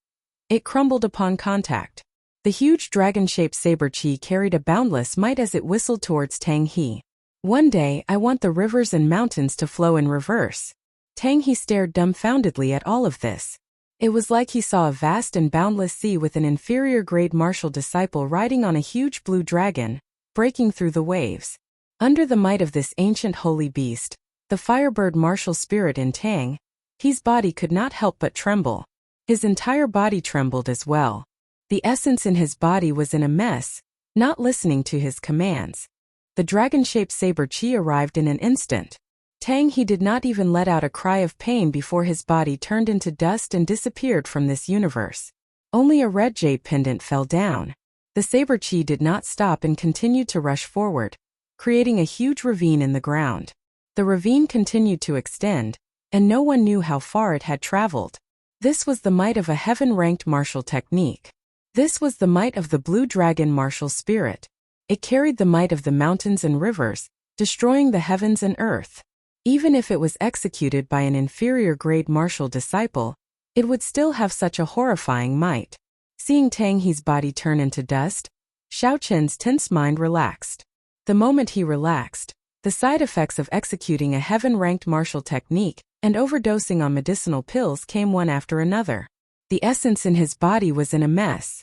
S1: It crumbled upon contact. The huge dragon-shaped saber chi carried a boundless might as it whistled towards Tang He. One day, I want the rivers and mountains to flow in reverse. Tang He stared dumbfoundedly at all of this. It was like he saw a vast and boundless sea with an inferior-grade martial disciple riding on a huge blue dragon, breaking through the waves. Under the might of this ancient holy beast, the firebird martial spirit in Tang He's body could not help but tremble. His entire body trembled as well. The essence in his body was in a mess, not listening to his commands. The dragon-shaped saber chi arrived in an instant. Tang He did not even let out a cry of pain before his body turned into dust and disappeared from this universe. Only a red jade pendant fell down. The saber chi did not stop and continued to rush forward, creating a huge ravine in the ground. The ravine continued to extend, and no one knew how far it had traveled. This was the might of a heaven-ranked martial technique. This was the might of the blue dragon martial spirit. It carried the might of the mountains and rivers, destroying the heavens and earth. Even if it was executed by an inferior-grade martial disciple, it would still have such a horrifying might. Seeing Tang He's body turn into dust, Xiao Chun's tense mind relaxed. The moment he relaxed, the side effects of executing a heaven-ranked martial technique and overdosing on medicinal pills came one after another. The essence in his body was in a mess.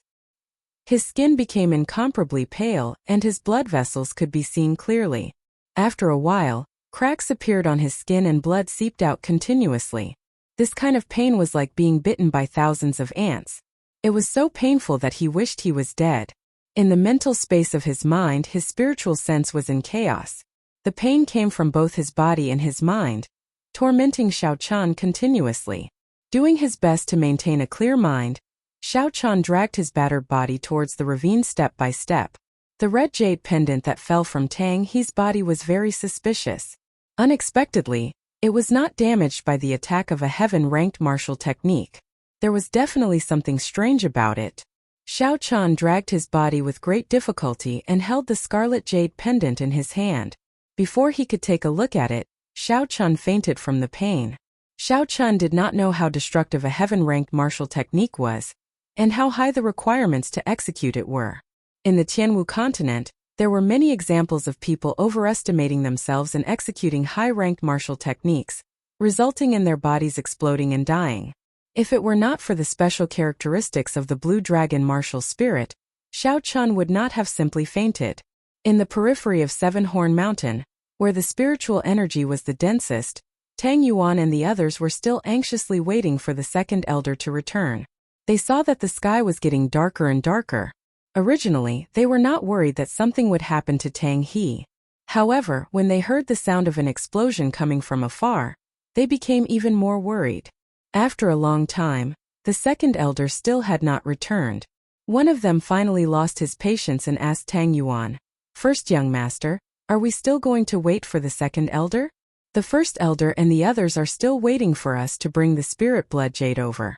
S1: His skin became incomparably pale, and his blood vessels could be seen clearly. After a while, cracks appeared on his skin and blood seeped out continuously. This kind of pain was like being bitten by thousands of ants. It was so painful that he wished he was dead. In the mental space of his mind, his spiritual sense was in chaos. The pain came from both his body and his mind, tormenting Xiao Chun continuously. Doing his best to maintain a clear mind, Xiao Chan dragged his battered body towards the ravine step by step. The red jade pendant that fell from Tang He's body was very suspicious. Unexpectedly, it was not damaged by the attack of a heaven-ranked martial technique. There was definitely something strange about it. Xiao Chan dragged his body with great difficulty and held the scarlet jade pendant in his hand. Before he could take a look at it, Xiao Chan fainted from the pain. Xiao Chan did not know how destructive a heaven-ranked martial technique was, and how high the requirements to execute it were. In the Tianwu continent, there were many examples of people overestimating themselves and executing high-ranked martial techniques, resulting in their bodies exploding and dying. If it were not for the special characteristics of the blue dragon martial spirit, Xiao Chan would not have simply fainted. In the periphery of Seven Horn Mountain, where the spiritual energy was the densest, Tang Yuan and the others were still anxiously waiting for the second elder to return. They saw that the sky was getting darker and darker. Originally, they were not worried that something would happen to Tang He. However, when they heard the sound of an explosion coming from afar, they became even more worried. After a long time, the second elder still had not returned. One of them finally lost his patience and asked Tang Yuan, "First young master, are we still going to wait for the second elder? The first elder and the others are still waiting for us to bring the spirit blood jade over."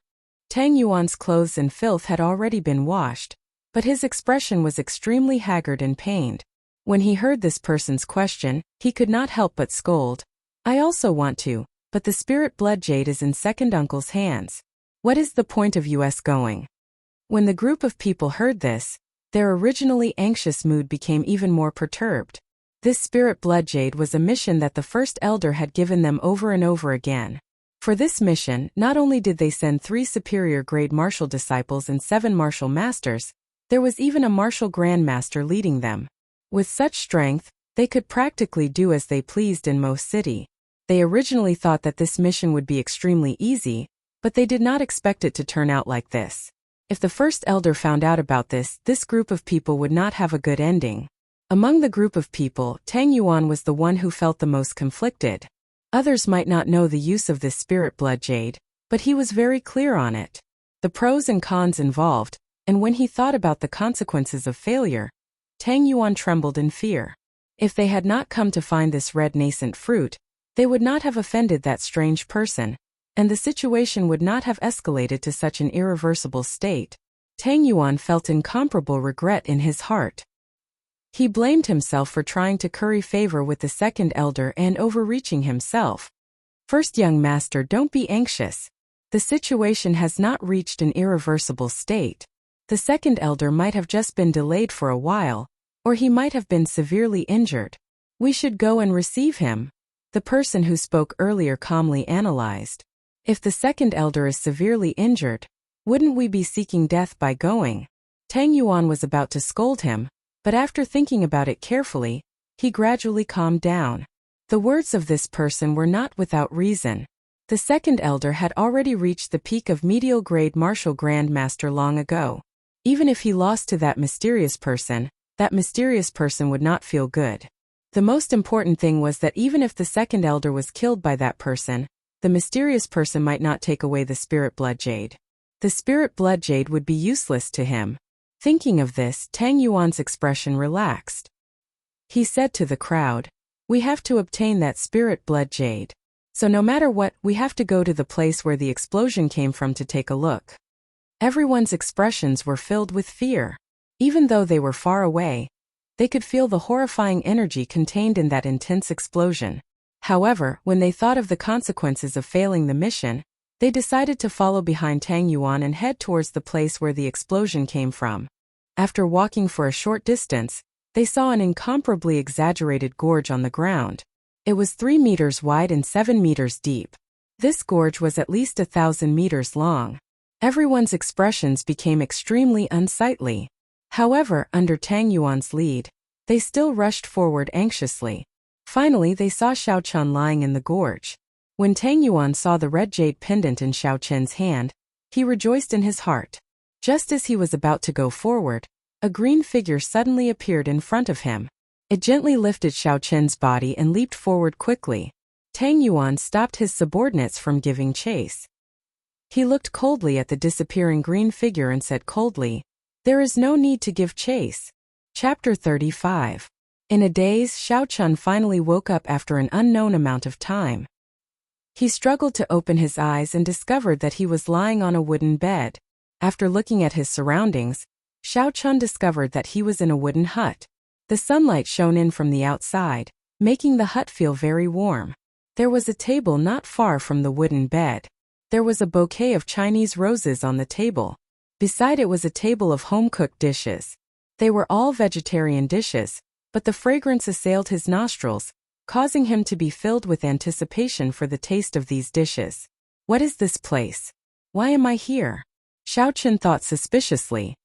S1: Tang Yuan's clothes and filth had already been washed, but his expression was extremely haggard and pained. When he heard this person's question, he could not help but scold. "I also want to, but the spirit blood jade is in second uncle's hands. What is the point of us going?" When the group of people heard this, their originally anxious mood became even more perturbed. This spirit blood jade was a mission that the first elder had given them over and over again. For this mission, not only did they send 3 superior grade martial disciples and 7 martial masters, there was even a martial grandmaster leading them. With such strength, they could practically do as they pleased in Mo City. They originally thought that this mission would be extremely easy, but they did not expect it to turn out like this. If the first elder found out about this group of people would not have a good ending. Among the group of people, Tang Yuan was the one who felt the most conflicted. Others might not know the use of this spirit blood jade, but he was very clear on it. The pros and cons involved, and when he thought about the consequences of failure, Tang Yuan trembled in fear. If they had not come to find this red nascent fruit, they would not have offended that strange person, and the situation would not have escalated to such an irreversible state. Tang Yuan felt incomparable regret in his heart. He blamed himself for trying to curry favor with the second elder and overreaching himself. "First young master, don't be anxious. The situation has not reached an irreversible state. The second elder might have just been delayed for a while, or he might have been severely injured. We should go and receive him," the person who spoke earlier calmly analyzed. "If the second elder is severely injured, wouldn't we be seeking death by going?" Tang Yuan was about to scold him, but after thinking about it carefully, he gradually calmed down. The words of this person were not without reason. The second elder had already reached the peak of medial grade martial grandmaster long ago. Even if he lost to that mysterious person would not feel good. The most important thing was that even if the second elder was killed by that person, the mysterious person might not take away the spirit blood jade. The spirit blood jade would be useless to him. Thinking of this, Tang Yuan's expression relaxed. He said to the crowd, "We have to obtain that spirit blood jade. So no matter what, we have to go to the place where the explosion came from to take a look." Everyone's expressions were filled with fear. Even though they were far away, they could feel the horrifying energy contained in that intense explosion. However, when they thought of the consequences of failing the mission, they decided to follow behind Tang Yuan and head towards the place where the explosion came from. After walking for a short distance, they saw an incomparably exaggerated gorge on the ground. It was 3 meters wide and 7 meters deep. This gorge was at least 1,000 meters long. Everyone's expressions became extremely unsightly. However, under Tang Yuan's lead, they still rushed forward anxiously. Finally, they saw Xiao Chan lying in the gorge. When Tang Yuan saw the red jade pendant in Xiao Chen's hand, he rejoiced in his heart. Just as he was about to go forward, a green figure suddenly appeared in front of him. It gently lifted Xiao Chen's body and leaped forward quickly. Tang Yuan stopped his subordinates from giving chase. He looked coldly at the disappearing green figure and said coldly, "There is no need to give chase." Chapter 35. In a daze, Xiao Chun finally woke up after an unknown amount of time. He struggled to open his eyes and discovered that he was lying on a wooden bed. After looking at his surroundings, Xiao Chun discovered that he was in a wooden hut. The sunlight shone in from the outside, making the hut feel very warm. There was a table not far from the wooden bed. There was a bouquet of Chinese roses on the table. Beside it was a table of home-cooked dishes. They were all vegetarian dishes, but the fragrance assailed his nostrils, causing him to be filled with anticipation for the taste of these dishes. What is this place? Why am I here? Xiao Chun thought suspiciously.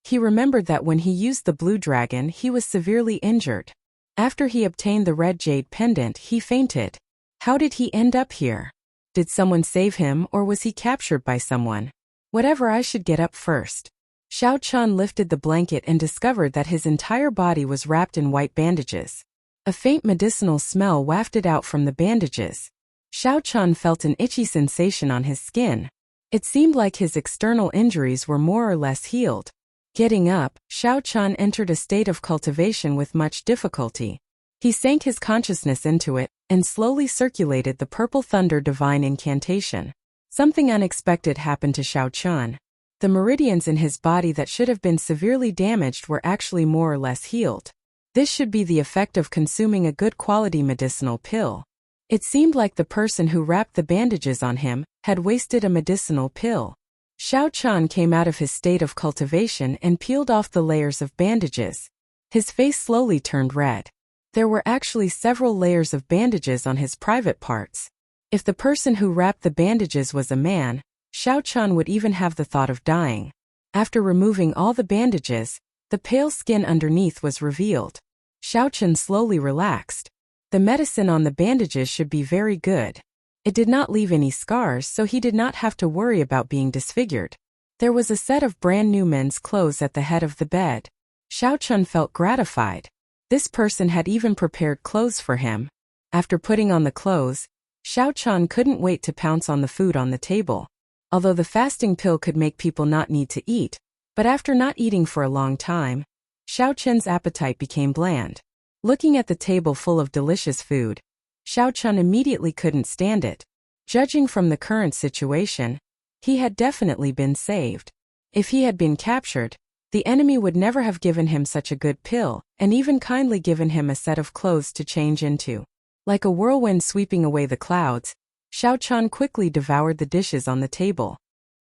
S1: He remembered that when he used the blue dragon he was severely injured. After he obtained the red jade pendant he fainted. How did he end up here? Did someone save him or was he captured by someone? Whatever, I should get up first. Xiao Chun lifted the blanket and discovered that his entire body was wrapped in white bandages. A faint medicinal smell wafted out from the bandages. Xiao Chun felt an itchy sensation on his skin. It seemed like his external injuries were more or less healed. Getting up, Xiao Chun entered a state of cultivation with much difficulty. He sank his consciousness into it, and slowly circulated the purple thunder divine incantation. Something unexpected happened to Xiao Chun. The meridians in his body that should have been severely damaged were actually more or less healed. This should be the effect of consuming a good quality medicinal pill. It seemed like the person who wrapped the bandages on him had wasted a medicinal pill. Xiao Chun came out of his state of cultivation and peeled off the layers of bandages. His face slowly turned red. There were actually several layers of bandages on his private parts. If the person who wrapped the bandages was a man, Xiao Chun would even have the thought of dying. After removing all the bandages, the pale skin underneath was revealed. Xiao Chun slowly relaxed. The medicine on the bandages should be very good. It did not leave any scars, so he did not have to worry about being disfigured. There was a set of brand new men's clothes at the head of the bed. Xiao Chun felt gratified. This person had even prepared clothes for him. After putting on the clothes, Xiao Chun couldn't wait to pounce on the food on the table. Although the fasting pill could make people not need to eat, but after not eating for a long time, Xiao Chun's appetite became bland. Looking at the table full of delicious food, Xiao Chun immediately couldn't stand it. Judging from the current situation, he had definitely been saved. If he had been captured, the enemy would never have given him such a good pill, and even kindly given him a set of clothes to change into. Like a whirlwind sweeping away the clouds, Xiao Chun quickly devoured the dishes on the table.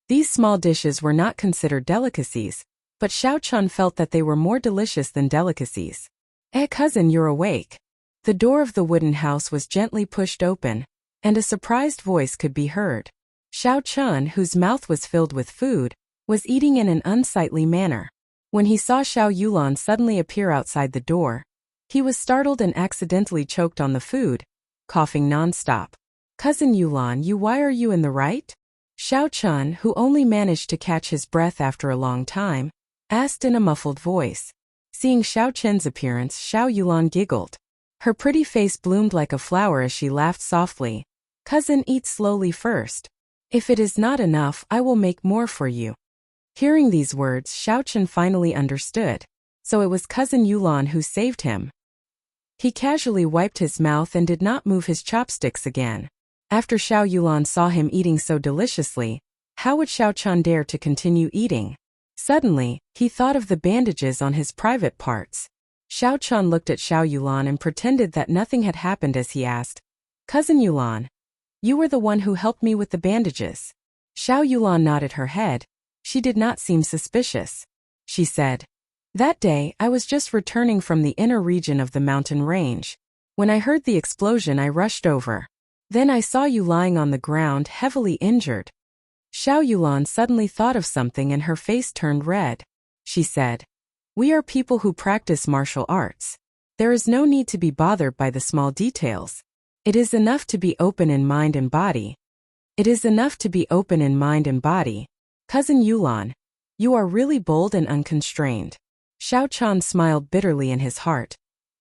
S1: These small dishes were not considered delicacies, but Xiao Chun felt that they were more delicious than delicacies. Cousin, you're awake." The door of the wooden house was gently pushed open, and a surprised voice could be heard. Xiao Chun, whose mouth was filled with food, was eating in an unsightly manner. When he saw Xiao Yulan suddenly appear outside the door, he was startled and accidentally choked on the food, coughing non-stop. "Cousin Yulan, why are you in the right?" Xiao Chun, who only managed to catch his breath after a long time, asked in a muffled voice. Seeing Xiao Chun's appearance, Xiao Yulan giggled. Her pretty face bloomed like a flower as she laughed softly. "Cousin, eat slowly first. If it is not enough, I will make more for you." Hearing these words, Xiao Chun finally understood. So it was Cousin Yulan who saved him. He casually wiped his mouth and did not move his chopsticks again. After Xiao Yulan saw him eating so deliciously, how would Xiao Chun dare to continue eating? Suddenly, he thought of the bandages on his private parts. Xiao Chun looked at Xiao Yulan and pretended that nothing had happened as he asked, "Cousin Yulan, you were the one who helped me with the bandages?" Xiao Yulan nodded her head. She did not seem suspicious. She said, "That day, I was just returning from the inner region of the mountain range. When I heard the explosion, I rushed over. Then I saw you lying on the ground, heavily injured." Xiao Yulan suddenly thought of something and her face turned red. She said, "We are people who practice martial arts. There is no need to be bothered by the small details. It is enough to be open in mind and body. It is enough to be open in mind and body. Cousin Yulan, you are really bold and unconstrained." Xiao Chun smiled bitterly in his heart.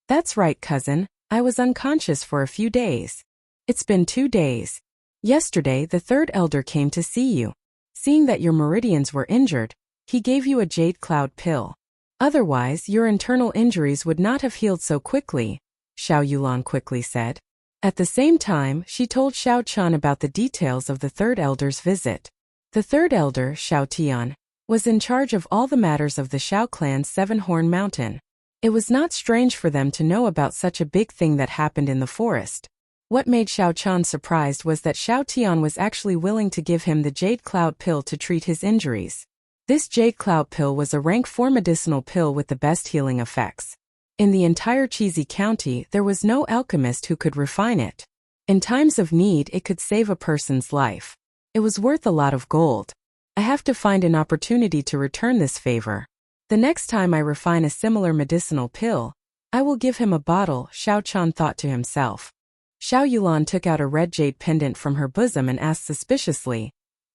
S1: "That's right, cousin. I was unconscious for a few days. It's been 2 days. Yesterday, the third elder came to see you. Seeing that your meridians were injured, he gave you a jade cloud pill. Otherwise, your internal injuries would not have healed so quickly, Xiao Yulan quickly said. At the same time, she told Xiao Chan about the details of the third elder's visit. The third elder, Xiao Tian, was in charge of all the matters of the Xiao clan's Seven-Horn Mountain. It was not strange for them to know about such a big thing that happened in the forest. What made Xiao Chan surprised was that Xiao Tian was actually willing to give him the Jade Cloud pill to treat his injuries. This Jade Cloud pill was a rank 4 medicinal pill with the best healing effects. In the entire Cheesy County, there was no alchemist who could refine it. In times of need, it could save a person's life. It was worth a lot of gold. I have to find an opportunity to return this favor. The next time I refine a similar medicinal pill, I will give him a bottle, Xiao Chan thought to himself. Xiao Yulan took out a red jade pendant from her bosom and asked suspiciously,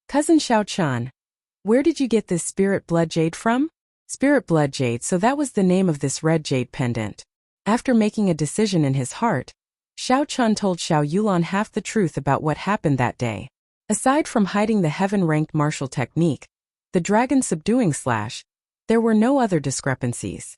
S1: "Cousin Xiao Chan, where did you get this spirit blood jade from?" Spirit blood jade, so that was the name of this red jade pendant. After making a decision in his heart, Xiao Chan told Xiao Yulan half the truth about what happened that day. Aside from hiding the heaven-ranked martial technique, the dragon subduing slash, there were no other discrepancies.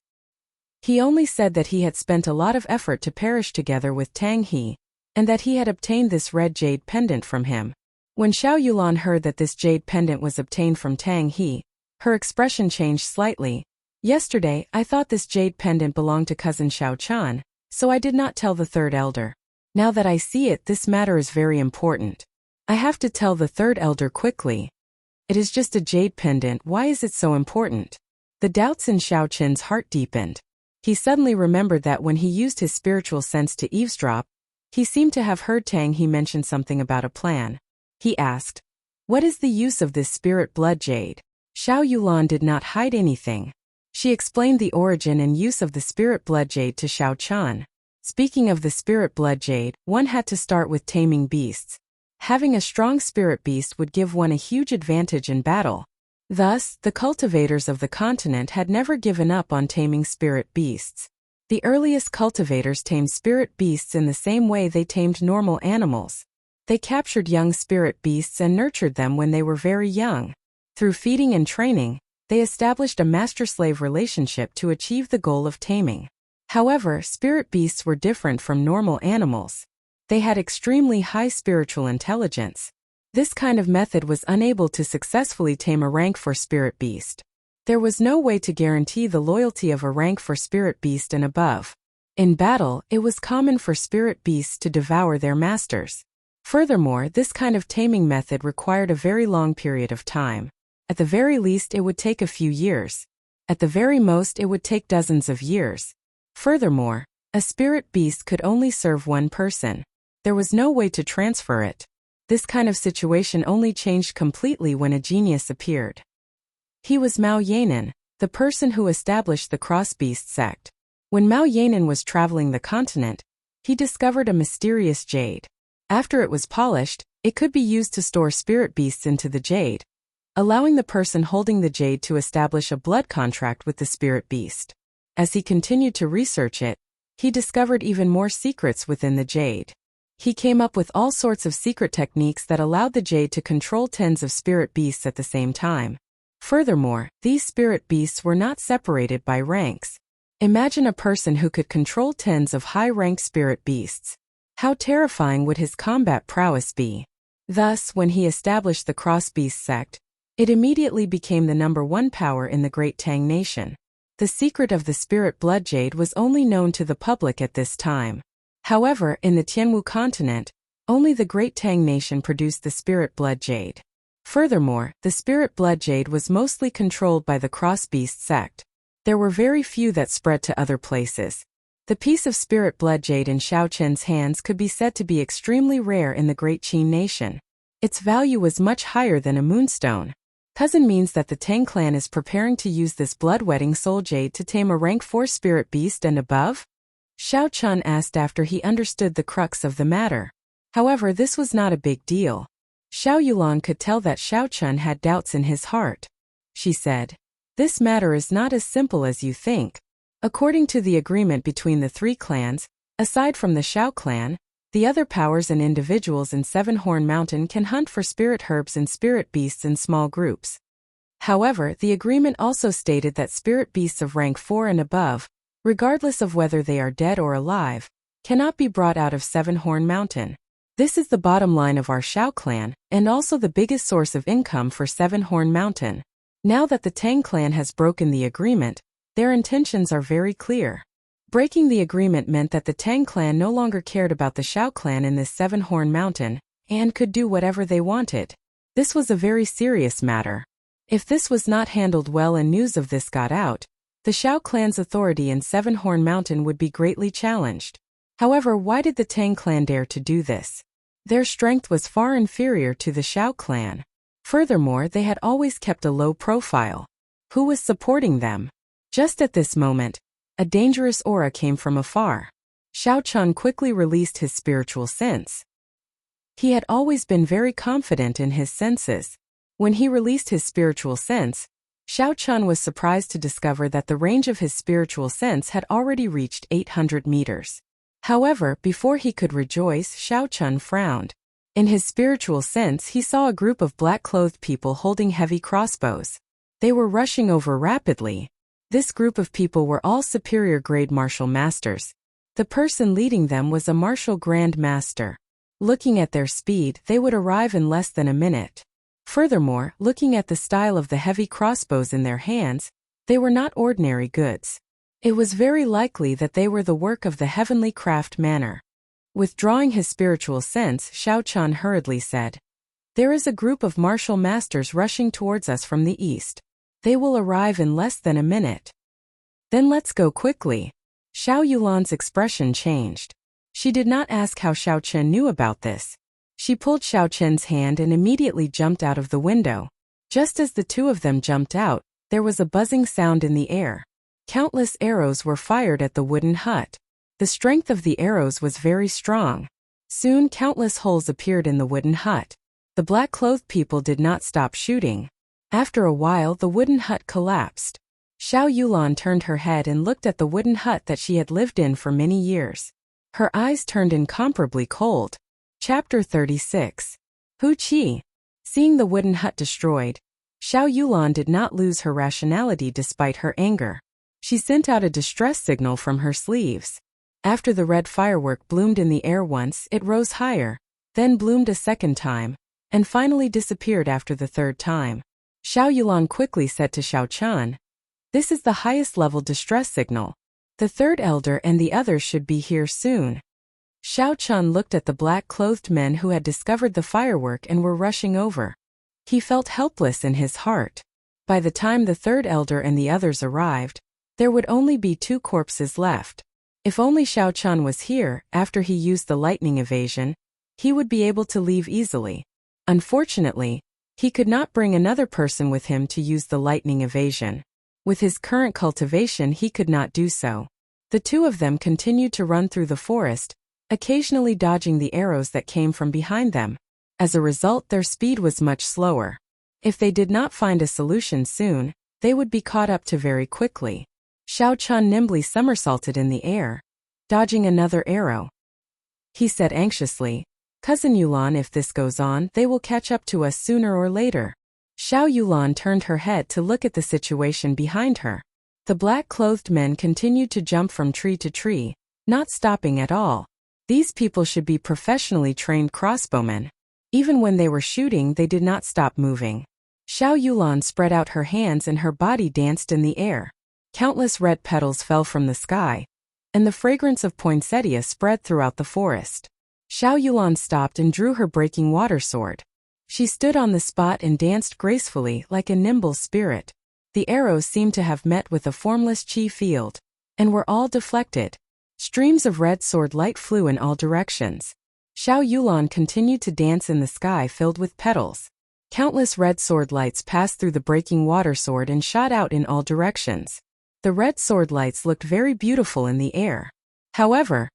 S1: He only said that he had spent a lot of effort to perish together with Tang He, and that he had obtained this red jade pendant from him. When Xiao Yulan heard that this jade pendant was obtained from Tang He, her expression changed slightly. "Yesterday, I thought this jade pendant belonged to cousin Xiao Chan, so I did not tell the third elder. Now that I see it, this matter is very important. I have to tell the third elder quickly. It is just a jade pendant, why is it so important?" The doubts in Xiao Qin's heart deepened. He suddenly remembered that when he used his spiritual sense to eavesdrop, he seemed to have heard Tang He mention something about a plan. He asked, "What is the use of this spirit blood jade?" Xiao Yulan did not hide anything. She explained the origin and use of the spirit blood jade to Xiao Chan. Speaking of the spirit blood jade, one had to start with taming beasts. Having a strong spirit beast would give one a huge advantage in battle. Thus, the cultivators of the continent had never given up on taming spirit beasts. The earliest cultivators tamed spirit beasts in the same way they tamed normal animals. They captured young spirit beasts and nurtured them when they were very young. Through feeding and training, they established a master-slave relationship to achieve the goal of taming. However, spirit beasts were different from normal animals. They had extremely high spiritual intelligence. This kind of method was unable to successfully tame a rank 4 spirit beast. There was no way to guarantee the loyalty of a rank 4 spirit beast and above. In battle, it was common for spirit beasts to devour their masters. Furthermore, this kind of taming method required a very long period of time. At the very least, it would take a few years. At the very most, it would take dozens of years. Furthermore, a spirit beast could only serve one person. There was no way to transfer it. This kind of situation only changed completely when a genius appeared. He was Mao Yanan, the person who established the cross-beast sect. When Mao Yanan was traveling the continent, he discovered a mysterious jade. After it was polished, it could be used to store spirit beasts into the jade, allowing the person holding the jade to establish a blood contract with the spirit beast. As he continued to research it, he discovered even more secrets within the jade. He came up with all sorts of secret techniques that allowed the jade to control tens of spirit beasts at the same time. Furthermore, these spirit beasts were not separated by ranks. Imagine a person who could control tens of high-ranked spirit beasts. How terrifying would his combat prowess be? Thus, when he established the cross-beast sect, it immediately became the #1 power in the Great Tang Nation. The secret of the spirit blood jade was only known to the public at this time. However, in the Tianwu continent, only the Great Tang Nation produced the spirit blood jade. Furthermore, the spirit blood jade was mostly controlled by the cross-beast sect. There were very few that spread to other places. The piece of spirit blood jade in Xiao Chen's hands could be said to be extremely rare in the Great Qin Nation. Its value was much higher than a moonstone. Cousin means that the Tang clan is preparing to use this blood-wetting soul jade to tame a rank 4 spirit beast and above? Xiao Chan asked after he understood the crux of the matter. However, this was not a big deal. Xiao Yulan could tell that Xiao Chan had doubts in his heart. She said, "This matter is not as simple as you think. According to the agreement between the 3 clans, aside from the Xiao clan, The other powers and individuals in Seven-Horn Mountain can hunt for spirit herbs and spirit beasts in small groups. However, the agreement also stated that spirit beasts of rank 4 and above, regardless of whether they are dead or alive, cannot be brought out of Seven-Horn Mountain. This is the bottom line of our Shao clan, and also the biggest source of income for Seven-Horn Mountain. Now that the Tang clan has broken the agreement, their intentions are very clear. Breaking the agreement meant that the Tang clan no longer cared about the Shao clan in this Seven-Horn Mountain, and could do whatever they wanted. This was a very serious matter. If this was not handled well and news of this got out, the Shao clan's authority in Seven-Horn Mountain would be greatly challenged. However, why did the Tang clan dare to do this? Their strength was far inferior to the Shao clan. Furthermore, they had always kept a low profile. Who was supporting them? Just at this moment, a dangerous aura came from afar. Shao Chun quickly released his spiritual sense. He had always been very confident in his senses. When he released his spiritual sense, Shao Chun was surprised to discover that the range of his spiritual sense had already reached 800 meters. However, before he could rejoice, Shao Chun frowned. In his spiritual sense, he saw a group of black-clothed people holding heavy crossbows. They were rushing over rapidly. This group of people were all superior-grade martial masters. The person leading them was a martial grand master. Looking at their speed, they would arrive in less than a minute. Furthermore, looking at the style of the heavy crossbows in their hands, they were not ordinary goods. It was very likely that they were the work of the heavenly craft manor. Withdrawing his spiritual sense, Shao Chun hurriedly said, "There is a group of martial masters rushing towards us from the east. They will arrive in less than a minute." "Then let's go quickly." Xiao Yulan's expression changed. She did not ask how Shao Chen knew about this. She pulled Shao Chen's hand and immediately jumped out of the window. Just as the two of them jumped out, there was a buzzing sound in the air. Countless arrows were fired at the wooden hut. The strength of the arrows was very strong. Soon countless holes appeared in the wooden hut. The black-clothed people did not stop shooting. After a while, the wooden hut collapsed. Xiao Yulan turned her head and looked at the wooden hut that she had lived in for many years. Her eyes turned incomparably cold. Chapter 36. Hu Qi. Seeing the wooden hut destroyed, Xiao Yulan did not lose her rationality despite her anger. She sent out a distress signal from her sleeves. After the red firework bloomed in the air once, it rose higher, then bloomed a second time, and finally disappeared after the third time. Xiao Yulan quickly said to Shao Chun, "This is the highest level distress signal. The third elder and the others should be here soon." Shao Chun looked at the black-clothed men who had discovered the firework and were rushing over. He felt helpless in his heart. By the time the third elder and the others arrived, there would only be 2 corpses left. If only Shao Chun was here, after he used the lightning evasion, he would be able to leave easily. Unfortunately, he could not bring another person with him to use the lightning evasion. With his current cultivation, he could not do so. The two of them continued to run through the forest, occasionally dodging the arrows that came from behind them. As a result, their speed was much slower. If they did not find a solution soon, they would be caught up to very quickly. Shao Chun nimbly somersaulted in the air, dodging another arrow. He said anxiously, "Cousin Yulan, if this goes on, they will catch up to us sooner or later." Xiao Yulan turned her head to look at the situation behind her. The black-clothed men continued to jump from tree to tree, not stopping at all. These people should be professionally trained crossbowmen. Even when they were shooting, they did not stop moving. Xiao Yulan spread out her hands and her body danced in the air. Countless red petals fell from the sky, and the fragrance of poinsettia spread throughout the forest. Xiao Yulan stopped and drew her breaking water sword. She stood on the spot and danced gracefully like a nimble spirit. The arrows seemed to have met with a formless chi field, and were all deflected. Streams of red sword light flew in all directions. Xiao Yulan continued to dance in the sky filled with petals. Countless red sword lights passed through the breaking water sword and shot out in all directions. The red sword lights looked very beautiful in the air. However,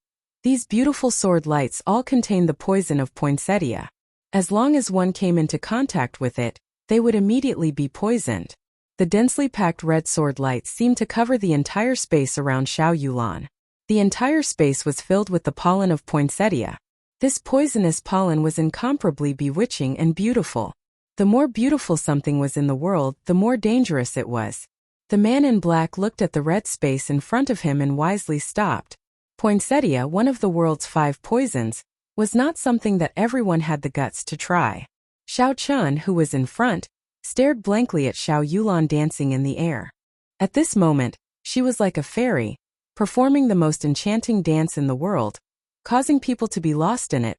S1: these beautiful sword lights all contained the poison of poinsettia. As long as one came into contact with it, they would immediately be poisoned. The densely packed red sword lights seemed to cover the entire space around Xiao Yulan. The entire space was filled with the pollen of poinsettia. This poisonous pollen was incomparably bewitching and beautiful. The more beautiful something was in the world, the more dangerous it was. The man in black looked at the red space in front of him and wisely stopped. Poinsettia, one of the world's 5 poisons, was not something that everyone had the guts to try. Xiao Chun, who was in front, stared blankly at Xiao Yulan dancing in the air. At this moment, she was like a fairy, performing the most enchanting dance in the world, causing people to be lost in it,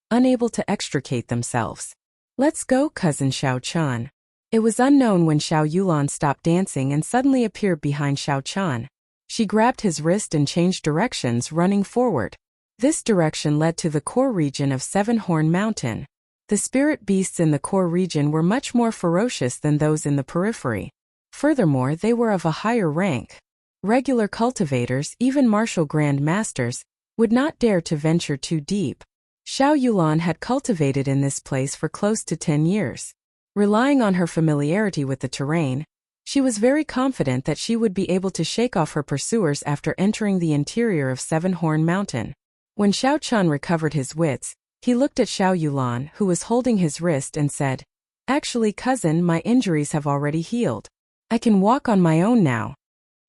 S1: unable to extricate themselves. "Let's go, cousin Xiao Chun." It was unknown when Xiao Yulan stopped dancing and suddenly appeared behind Xiao Chun. She grabbed his wrist and changed directions, running forward. This direction led to the core region of Seven-Horn Mountain. The spirit beasts in the core region were much more ferocious than those in the periphery. Furthermore, they were of a higher rank. Regular cultivators, even martial grand masters, would not dare to venture too deep. Xiao Yulan had cultivated in this place for close to 10 years. Relying on her familiarity with the terrain, she was very confident that she would be able to shake off her pursuers after entering the interior of Seven-Horn Mountain. When Xiao Chun recovered his wits, he looked at Xiao Yulan, who was holding his wrist, and said, "Actually, cousin, my injuries have already healed. I can walk on my own now."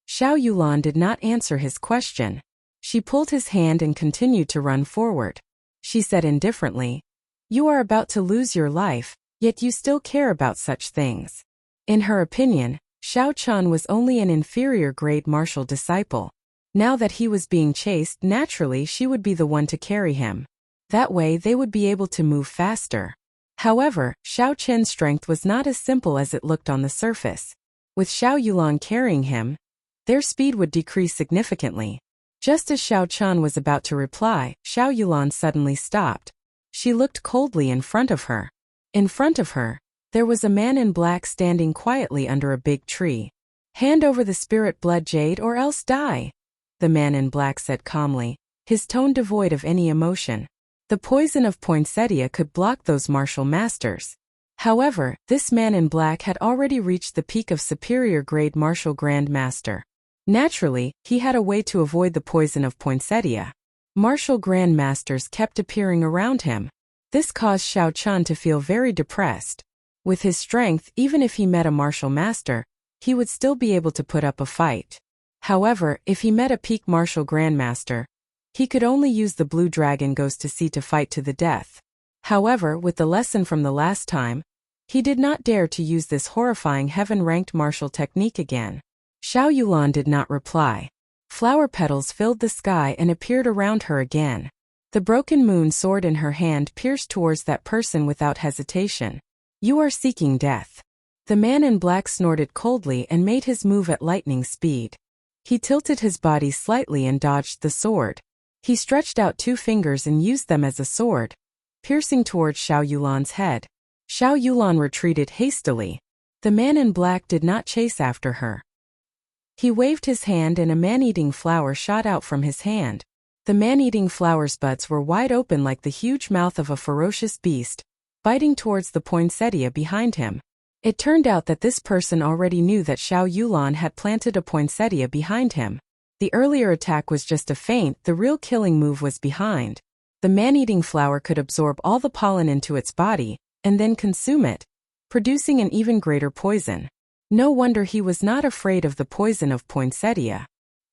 S1: Xiao Yulan did not answer his question. She pulled his hand and continued to run forward. She said indifferently, "You are about to lose your life, yet you still care about such things." In her opinion, Xiao Chun was only an inferior grade martial disciple. Now that he was being chased, naturally she would be the one to carry him. That way they would be able to move faster. However, Xiao Chen's strength was not as simple as it looked on the surface. With Xiao Yulan carrying him, their speed would decrease significantly. Just as Xiao Chun was about to reply, Xiao Yulan suddenly stopped. She looked coldly in front of her. In front of her, there was a man in black standing quietly under a big tree. "Hand over the spirit blood jade or else die," the man in black said calmly, his tone devoid of any emotion. The poison of poinsettia could block those martial masters. However, this man in black had already reached the peak of superior grade martial grand master. Naturally, he had a way to avoid the poison of poinsettia. Martial grand masters kept appearing around him. This caused Xiao Chun to feel very depressed. With his strength, even if he met a martial master, he would still be able to put up a fight. However, if he met a peak martial grandmaster, he could only use the blue dragon goes to sea to fight to the death. However, with the lesson from the last time, he did not dare to use this horrifying heaven-ranked martial technique again. Xiao Yulan did not reply. Flower petals filled the sky and appeared around her again. The broken moon sword in her hand pierced towards that person without hesitation. "You are seeking death." The man in black snorted coldly and made his move at lightning speed. He tilted his body slightly and dodged the sword. He stretched out 2 fingers and used them as a sword, piercing towards Xiao Yulan's head. Xiao Yulan retreated hastily. The man in black did not chase after her. He waved his hand and a man-eating flower shot out from his hand. The man-eating flower's buds were wide open like the huge mouth of a ferocious beast, biting towards the poinsettia behind him. It turned out that this person already knew that Xiao Yulan had planted a poinsettia behind him. The earlier attack was just a feint, the real killing move was behind. The man-eating flower could absorb all the pollen into its body, and then consume it, producing an even greater poison. No wonder he was not afraid of the poison of poinsettia.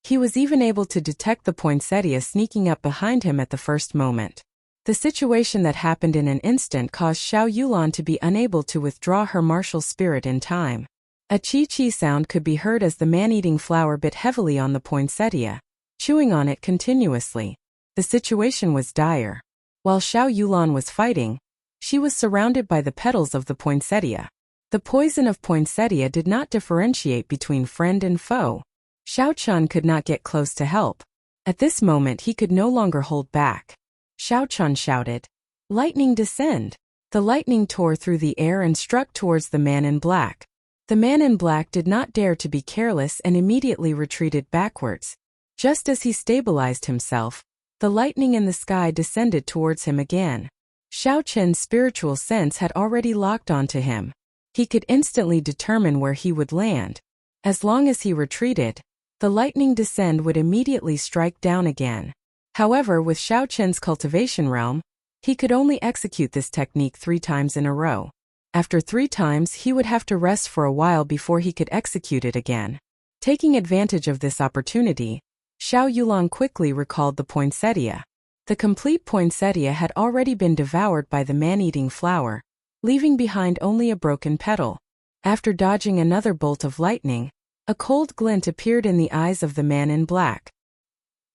S1: He was even able to detect the poinsettia sneaking up behind him at the first moment. The situation that happened in an instant caused Xiao Yulan to be unable to withdraw her martial spirit in time. A chi-chi sound could be heard as the man-eating flower bit heavily on the poinsettia, chewing on it continuously. The situation was dire. While Xiao Yulan was fighting, she was surrounded by the petals of the poinsettia. The poison of poinsettia did not differentiate between friend and foe. Xiao Chun could not get close to help. At this moment he could no longer hold back. Xiao Chun shouted, "Lightning descend!" The lightning tore through the air and struck towards the man in black. The man in black did not dare to be careless and immediately retreated backwards. Just as he stabilized himself, the lightning in the sky descended towards him again. Xiao Chen's spiritual sense had already locked onto him. He could instantly determine where he would land. As long as he retreated, the lightning descend would immediately strike down again. However, with Xiao Chen's cultivation realm, He could only execute this technique 3 times in a row. After 3 times, he would have to rest for a while before he could execute it again. Taking advantage of this opportunity, Xiao Yulan quickly recalled the poinsettia. The complete poinsettia had already been devoured by the man-eating flower, leaving behind only a broken petal. After dodging another bolt of lightning, a cold glint appeared in the eyes of the man in black.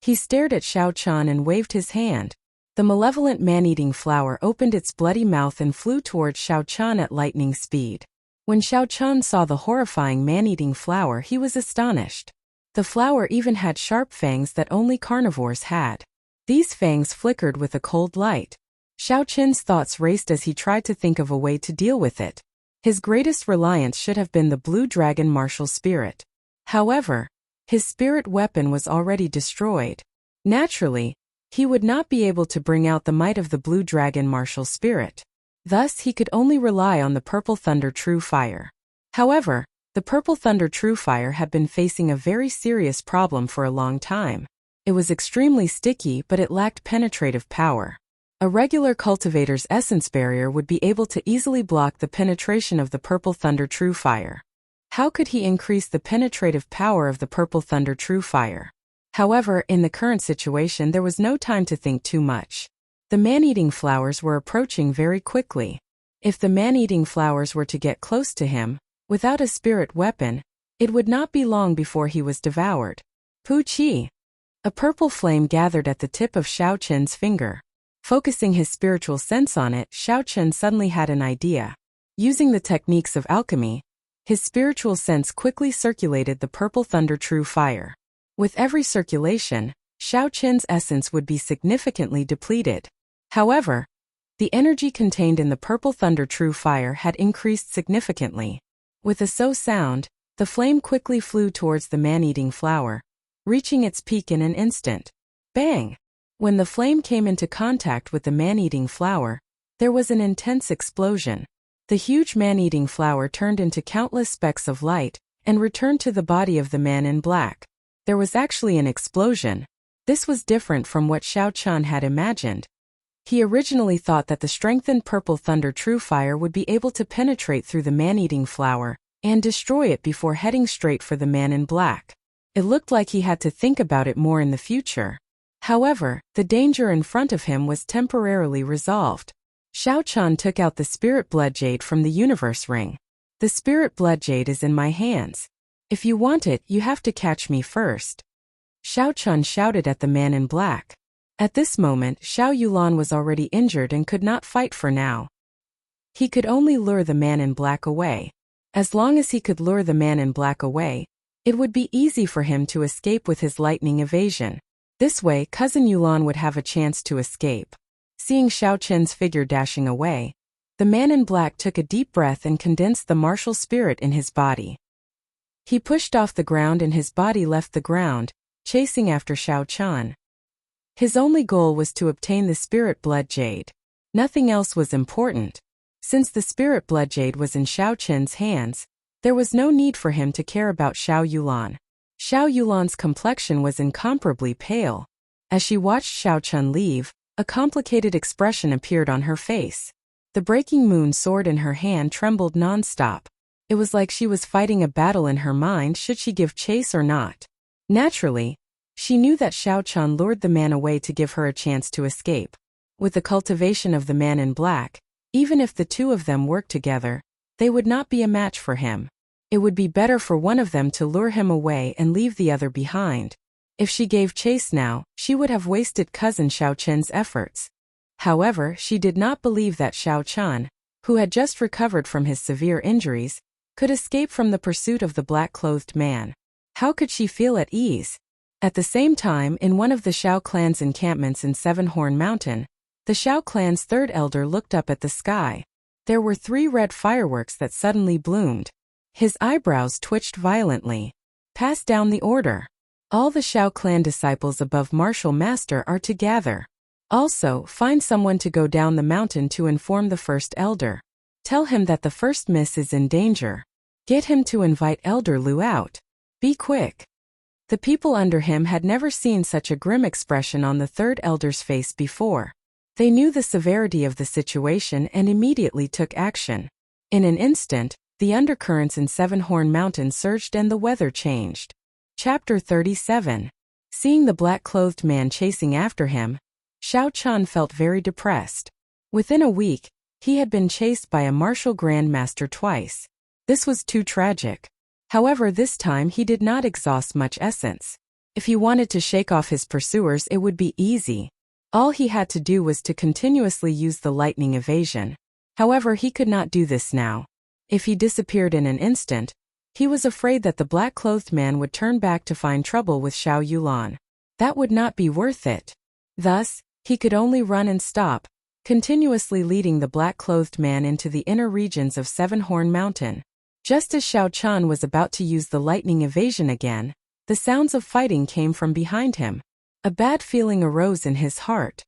S1: He stared at Xiao Chan and waved his hand. The malevolent man-eating flower opened its bloody mouth and flew towards Xiao Chan at lightning speed. When Xiao Chan saw the horrifying man-eating flower, he was astonished. The flower even had sharp fangs that only carnivores had. These fangs flickered with a cold light. Xiao Chen's thoughts raced as he tried to think of a way to deal with it. His greatest reliance should have been the blue dragon martial spirit. However, his spirit weapon was already destroyed. Naturally, he would not be able to bring out the might of the blue dragon martial spirit. Thus, he could only rely on the purple thunder true fire. However, the purple thunder true fire had been facing a very serious problem for a long time. It was extremely sticky, but it lacked penetrative power. A regular cultivator's essence barrier would be able to easily block the penetration of the purple thunder true fire. How could he increase the penetrative power of the purple thunder true fire? However, in the current situation, there was no time to think too much. The man-eating flowers were approaching very quickly. If the man-eating flowers were to get close to him, without a spirit weapon, it would not be long before he was devoured. Pu Qi. A purple flame gathered at the tip of Xiao Chen's finger. Focusing his spiritual sense on it, Xiao Chen suddenly had an idea. Using the techniques of alchemy, his spiritual sense quickly circulated the purple thunder true fire. With every circulation, Xiao Chen's essence would be significantly depleted. However, the energy contained in the purple thunder true fire had increased significantly. With a so sound, the flame quickly flew towards the man-eating flower, reaching its peak in an instant. Bang! When the flame came into contact with the man-eating flower, there was an intense explosion. The huge man-eating flower turned into countless specks of light and returned to the body of the man in black. There was actually an explosion. This was different from what Xiao Chan had imagined. He originally thought that the strengthened purple thunder true fire would be able to penetrate through the man-eating flower and destroy it before heading straight for the man in black. It looked like he had to think about it more in the future. However, the danger in front of him was temporarily resolved. Xiao Chan took out the spirit blood jade from the universe ring. The spirit blood jade is in my hands. If you want it, you have to catch me first. Xiao Chan shouted at the man in black. At this moment, Xiao Yulan was already injured and could not fight for now. He could only lure the man in black away. As long as he could lure the man in black away, it would be easy for him to escape with his lightning evasion. This way, cousin Yulan would have a chance to escape. Seeing Xiao Chen's figure dashing away, the man in black took a deep breath and condensed the martial spirit in his body. He pushed off the ground and his body left the ground, chasing after Xiao Chan. His only goal was to obtain the spirit blood jade. Nothing else was important. Since the spirit blood jade was in Xiao Chen's hands, there was no need for him to care about Xiao Yulan. Xiao Yulan's complexion was incomparably pale. As she watched Xiao Chen leave, a complicated expression appeared on her face. The breaking moon sword in her hand trembled non-stop. It was like she was fighting a battle in her mind should she give chase or not. Naturally, she knew that Xiao Chen lured the man away to give her a chance to escape. With the cultivation of the man in black, even if the two of them worked together, they would not be a match for him. It would be better for one of them to lure him away and leave the other behind. If she gave chase now, she would have wasted cousin Xiao Chen's efforts. However, she did not believe that Xiao Chen, who had just recovered from his severe injuries, could escape from the pursuit of the black-clothed man. How could she feel at ease? At the same time, in one of the Xiao clan's encampments in Seven-Horn Mountain, the Xiao clan's third elder looked up at the sky. There were 3 red fireworks that suddenly bloomed. His eyebrows twitched violently. Pass down the order. All the Xiao clan disciples above Martial Master are to gather. Also, find someone to go down the mountain to inform the first elder. Tell him that the first miss is in danger. Get him to invite Elder Lu out. Be quick. The people under him had never seen such a grim expression on the third elder's face before. They knew the severity of the situation and immediately took action. In an instant, the undercurrents in Seven-Horn Mountain surged and the weather changed. Chapter 37. Seeing the black-clothed man chasing after him, Xiao Chan felt very depressed. Within a week, he had been chased by a martial grandmaster twice. This was too tragic. However, this time he did not exhaust much essence. If he wanted to shake off his pursuers, it would be easy. All he had to do was to continuously use the lightning evasion. However, he could not do this now. If he disappeared in an instant, he was afraid that the black-clothed man would turn back to find trouble with Xiao Yulan. That would not be worth it. Thus, he could only run and stop, continuously leading the black-clothed man into the inner regions of Seven-Horn Mountain. Just as Xiao Chan was about to use the lightning evasion again, the sounds of fighting came from behind him. A bad feeling arose in his heart.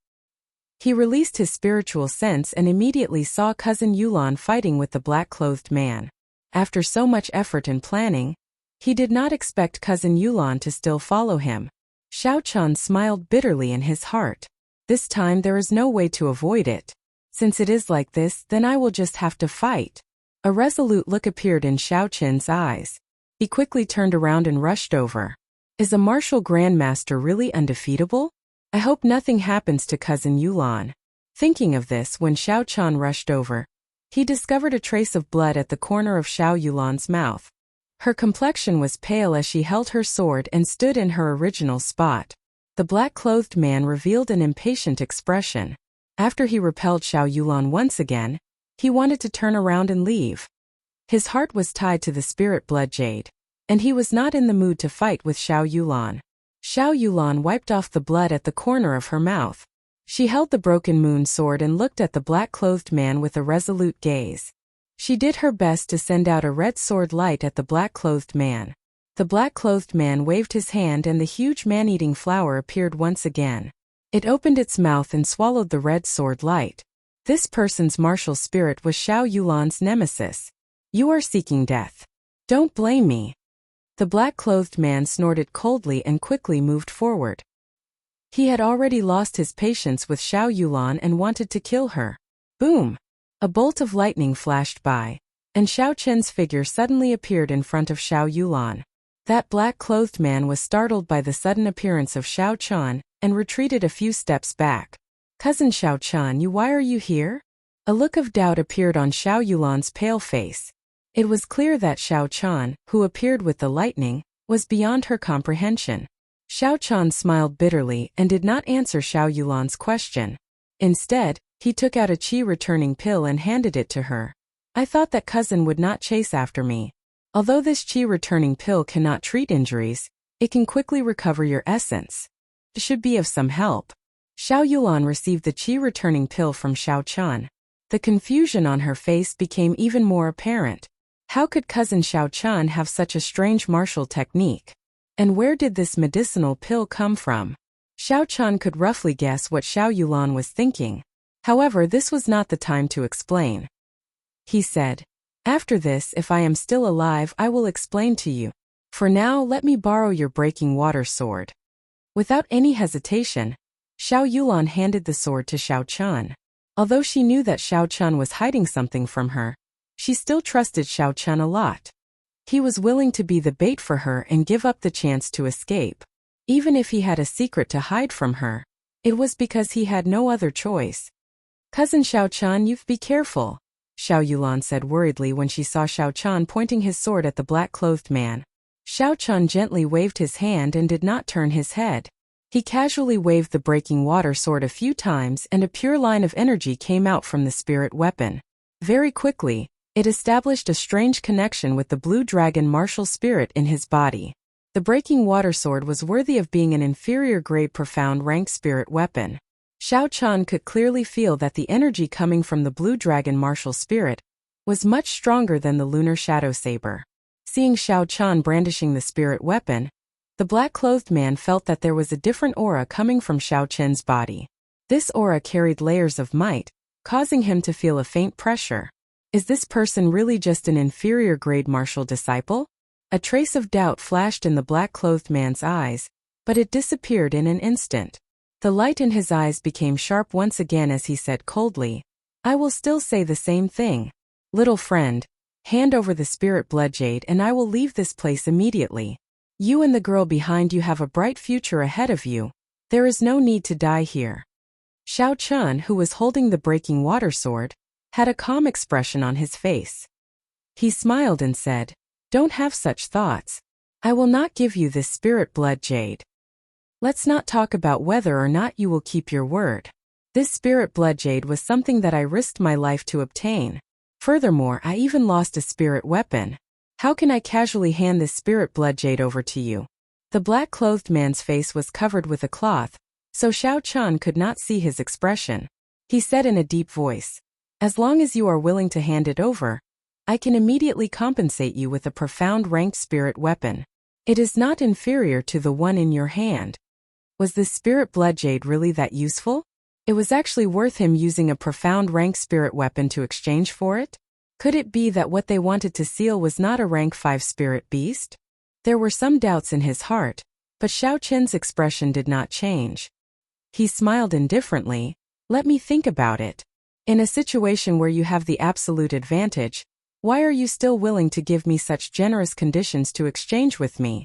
S1: He released his spiritual sense and immediately saw cousin Yulan fighting with the black-clothed man. After so much effort and planning, he did not expect cousin Yulan to still follow him. Xiao Chan smiled bitterly in his heart. This time there is no way to avoid it. Since it is like this, then I will just have to fight. A resolute look appeared in Xiao Chen's eyes. He quickly turned around and rushed over. Is a martial grandmaster really undefeatable? I hope nothing happens to cousin Yulan. Thinking of this, when Xiao Chan rushed over, he discovered a trace of blood at the corner of Xiao Yulan's mouth. Her complexion was pale as she held her sword and stood in her original spot. The black-clothed man revealed an impatient expression. After he repelled Xiao Yulan once again, he wanted to turn around and leave. His heart was tied to the spirit blood jade, and he was not in the mood to fight with Xiao Yulan. Xiao Yulan wiped off the blood at the corner of her mouth. She held the broken moon sword and looked at the black-clothed man with a resolute gaze. She did her best to send out a red sword light at the black-clothed man. The black-clothed man waved his hand and the huge man-eating flower appeared once again. It opened its mouth and swallowed the red sword light. This person's martial spirit was Xiao Yulan's nemesis. You are seeking death. Don't blame me. The black-clothed man snorted coldly and quickly moved forward. He had already lost his patience with Xiao Yulan and wanted to kill her. Boom! A bolt of lightning flashed by, and Xiao Chen's figure suddenly appeared in front of Xiao Yulan. That black-clothed man was startled by the sudden appearance of Xiao Chan and retreated a few steps back. Cousin Xiao Chan, why are you here? A look of doubt appeared on Xiao Yulan's pale face. It was clear that Xiao Chan, who appeared with the lightning, was beyond her comprehension. Xiao Chan smiled bitterly and did not answer Xiao Yulan's question. Instead, he took out a qi-returning pill and handed it to her. I thought that cousin would not chase after me. Although this qi-returning pill cannot treat injuries, it can quickly recover your essence. It should be of some help. Xiao Yulan received the qi-returning pill from Xiao Chan. The confusion on her face became even more apparent. How could cousin Xiao Chan have such a strange martial technique? And where did this medicinal pill come from? Xiao Chan could roughly guess what Xiao Yulan was thinking. However, this was not the time to explain. He said, after this, if I am still alive, I will explain to you. For now, let me borrow your breaking water sword. Without any hesitation, Xiao Yulan handed the sword to Xiao Chan. Although she knew that Xiao Chan was hiding something from her, she still trusted Xiao Chan a lot. He was willing to be the bait for her and give up the chance to escape. Even if he had a secret to hide from her, it was because he had no other choice. Cousin Xiao Chan, you be careful, Xiao Yulan said worriedly when she saw Xiao Chan pointing his sword at the black-clothed man. Xiao Chan gently waved his hand and did not turn his head. He casually waved the breaking water sword a few times and a pure line of energy came out from the spirit weapon. Very quickly, it established a strange connection with the blue dragon martial spirit in his body. The breaking water sword was worthy of being an inferior grade profound rank spirit weapon. Xiao Chan could clearly feel that the energy coming from the blue dragon martial spirit was much stronger than the lunar shadow saber. Seeing Xiao Chan brandishing the spirit weapon, the black-clothed man felt that there was a different aura coming from Xiao Chen's body. This aura carried layers of might, causing him to feel a faint pressure. Is this person really just an inferior grade martial disciple? A trace of doubt flashed in the black-clothed man's eyes, but it disappeared in an instant. The light in his eyes became sharp once again as he said coldly, "I will still say the same thing. Little friend, hand over the spirit bloodjade and I will leave this place immediately. You and the girl behind you have a bright future ahead of you. There is no need to die here." Xiao Chun, who was holding the breaking water sword, had a calm expression on his face. He smiled and said, "Don't have such thoughts. I will not give you this spirit bloodjade. Let's not talk about whether or not you will keep your word. This spirit bloodjade was something that I risked my life to obtain. Furthermore, I even lost a spirit weapon. How can I casually hand this spirit bloodjade over to you?" The black-clothed man's face was covered with a cloth, so Xiao Chun could not see his expression. He said in a deep voice, "As long as you are willing to hand it over, I can immediately compensate you with a profound ranked spirit weapon. It is not inferior to the one in your hand." Was this spirit bloodjade really that useful? It was actually worth him using a profound rank spirit weapon to exchange for it? Could it be that what they wanted to seal was not a rank 5 spirit beast? There were some doubts in his heart, but Xiao Chen's expression did not change. He smiled indifferently. "Let me think about it. In a situation where you have the absolute advantage, why are you still willing to give me such generous conditions to exchange with me?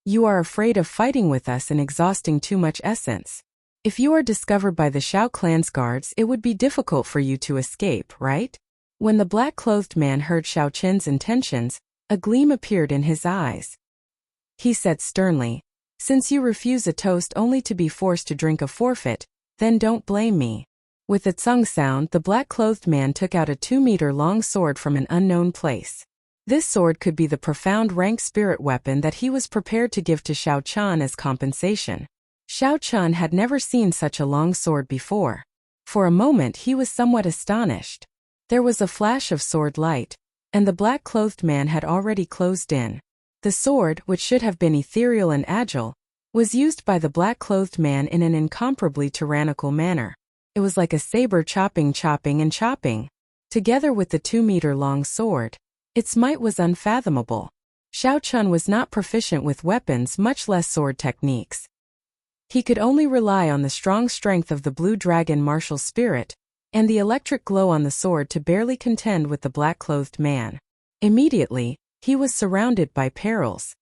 S1: You are afraid of fighting with us and exhausting too much essence. If you are discovered by the Shao clan's guards, it would be difficult for you to escape, right?" When the black-clothed man heard Xiao Chen's intentions, a gleam appeared in his eyes. He said sternly, "Since you refuse a toast only to be forced to drink a forfeit, then don't blame me." With a tsung sound, the black-clothed man took out a 2-meter-long sword from an unknown place. This sword could be the profound rank spirit weapon that he was prepared to give to Xiao Chun as compensation. Xiao Chun had never seen such a long sword before. For a moment he was somewhat astonished. There was a flash of sword light, and the black-clothed man had already closed in. The sword, which should have been ethereal and agile, was used by the black-clothed man in an incomparably tyrannical manner. It was like a saber chopping and chopping. Together with the 2-meter-long sword, its might was unfathomable. Xiao Chun was not proficient with weapons, much less sword techniques. He could only rely on the strong strength of the blue dragon martial spirit, and the electric glow on the sword to barely contend with the black-clothed man. Immediately, he was surrounded by perils.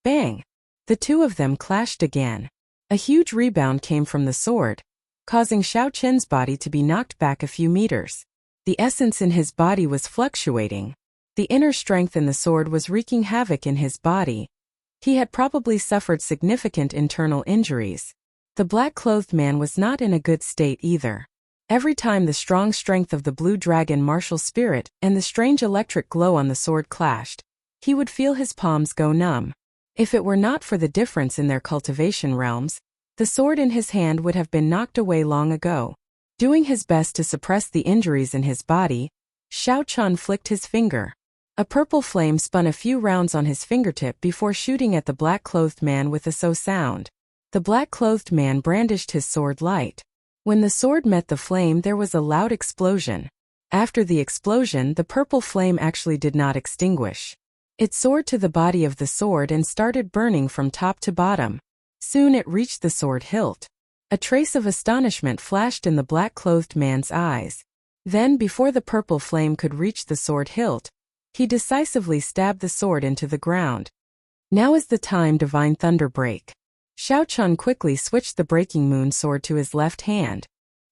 S1: Bang! The two of them clashed again. A huge rebound came from the sword, causing Xiao Chen's body to be knocked back a few meters. The essence in his body was fluctuating. The inner strength in the sword was wreaking havoc in his body. He had probably suffered significant internal injuries. The black-clothed man was not in a good state either. Every time the strong strength of the blue dragon martial spirit and the strange electric glow on the sword clashed, he would feel his palms go numb. If it were not for the difference in their cultivation realms, the sword in his hand would have been knocked away long ago. Doing his best to suppress the injuries in his body, Xiao Chun flicked his finger. A purple flame spun a few rounds on his fingertip before shooting at the black-clothed man with a sound. The black-clothed man brandished his sword light. When the sword met the flame, there was a loud explosion. After the explosion, the purple flame actually did not extinguish. It soared to the body of the sword and started burning from top to bottom. Soon it reached the sword hilt. A trace of astonishment flashed in the black-clothed man's eyes. Then, before the purple flame could reach the sword hilt, he decisively stabbed the sword into the ground. "Now is the time, Divine Thunderbreak." Xiao Chun quickly switched the breaking moon sword to his left hand.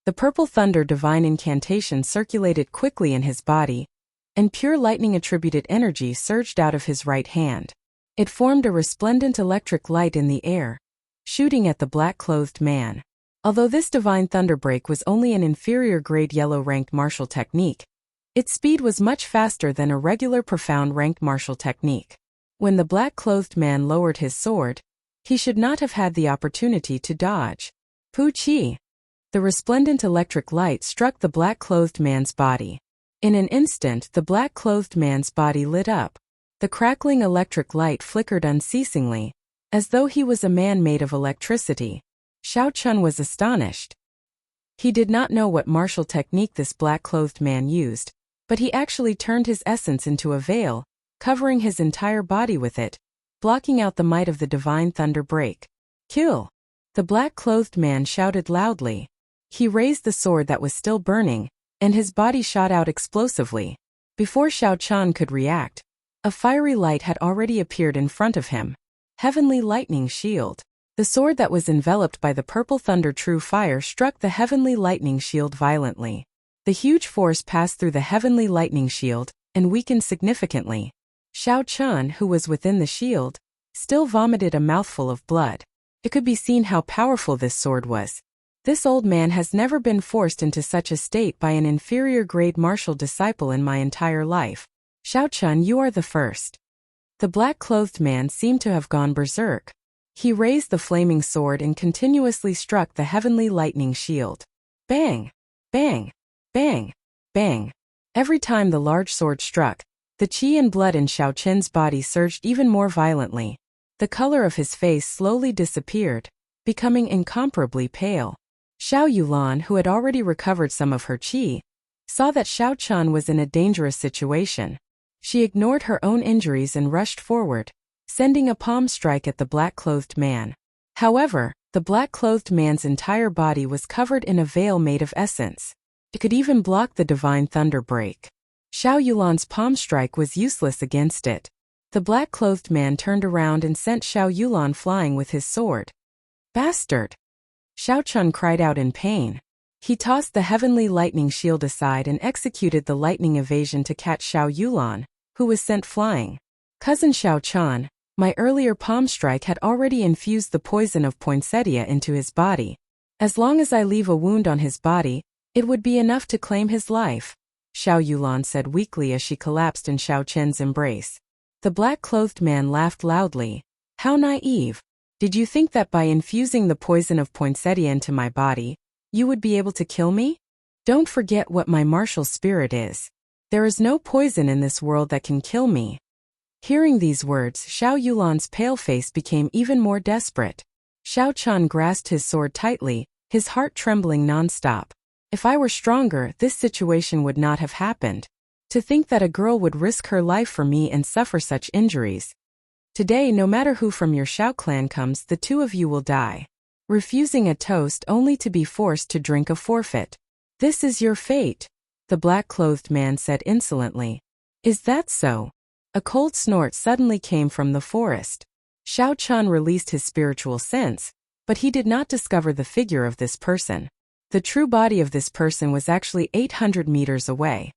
S1: The purple thunder divine incantation circulated quickly in his body, and pure lightning attributed energy surged out of his right hand. It formed a resplendent electric light in the air, shooting at the black-clothed man. Although this divine thunderbreak was only an inferior grade yellow-ranked martial technique, its speed was much faster than a regular profound ranked martial technique. When the black-clothed man lowered his sword, he should not have had the opportunity to dodge. Pu Chi! The resplendent electric light struck the black-clothed man's body. In an instant, the black-clothed man's body lit up. The crackling electric light flickered unceasingly, as though he was a man made of electricity. Xiao Chun was astonished. He did not know what martial technique this black-clothed man used, but he actually turned his essence into a veil, covering his entire body with it, blocking out the might of the divine thunder break. Kill! The black-clothed man shouted loudly. He raised the sword that was still burning, and his body shot out explosively. Before Xiao Chan could react, a fiery light had already appeared in front of him. Heavenly Lightning Shield. The sword that was enveloped by the purple thunder true fire struck the heavenly lightning shield violently. The huge force passed through the heavenly lightning shield and weakened significantly. Xiao Chan, who was within the shield, still vomited a mouthful of blood. It could be seen how powerful this sword was. This old man has never been forced into such a state by an inferior grade martial disciple in my entire life. Xiao Chan, you are the first. The black-clothed man seemed to have gone berserk. He raised the flaming sword and continuously struck the heavenly lightning shield. Bang! Bang! Bang! Bang! Every time the large sword struck, the qi and blood in Xiao Chen's body surged even more violently. The color of his face slowly disappeared, becoming incomparably pale. Xiao Yulan, who had already recovered some of her qi, saw that Xiao Chan was in a dangerous situation. She ignored her own injuries and rushed forward, sending a palm strike at the black-clothed man. However, the black-clothed man's entire body was covered in a veil made of essence. It could even block the divine thunder break. Xiao Yulan's palm strike was useless against it. The black-clothed man turned around and sent Xiao Yulan flying with his sword. Bastard! Xiao Chun cried out in pain. He tossed the heavenly lightning shield aside and executed the lightning evasion to catch Xiao Yulan, who was sent flying. Cousin Xiao Chan, my earlier palm strike had already infused the poison of poinsettia into his body. As long as I leave a wound on his body, it would be enough to claim his life, Xiao Yulan said weakly as she collapsed in Xiao Chen's embrace. The black-clothed man laughed loudly. How naive! Did you think that by infusing the poison of poinsettia into my body, you would be able to kill me? Don't forget what my martial spirit is. There is no poison in this world that can kill me. Hearing these words, Xiao Yulan's pale face became even more desperate. Xiao Chan grasped his sword tightly, his heart trembling non-stop. If I were stronger, this situation would not have happened. To think that a girl would risk her life for me and suffer such injuries. Today, no matter who from your Xiao clan comes, the two of you will die. Refusing a toast only to be forced to drink a forfeit. This is your fate, the black-clothed man said insolently. Is that so? A cold snort suddenly came from the forest. Xiao Chan released his spiritual sense, but he did not discover the figure of this person. The true body of this person was actually 800 meters away.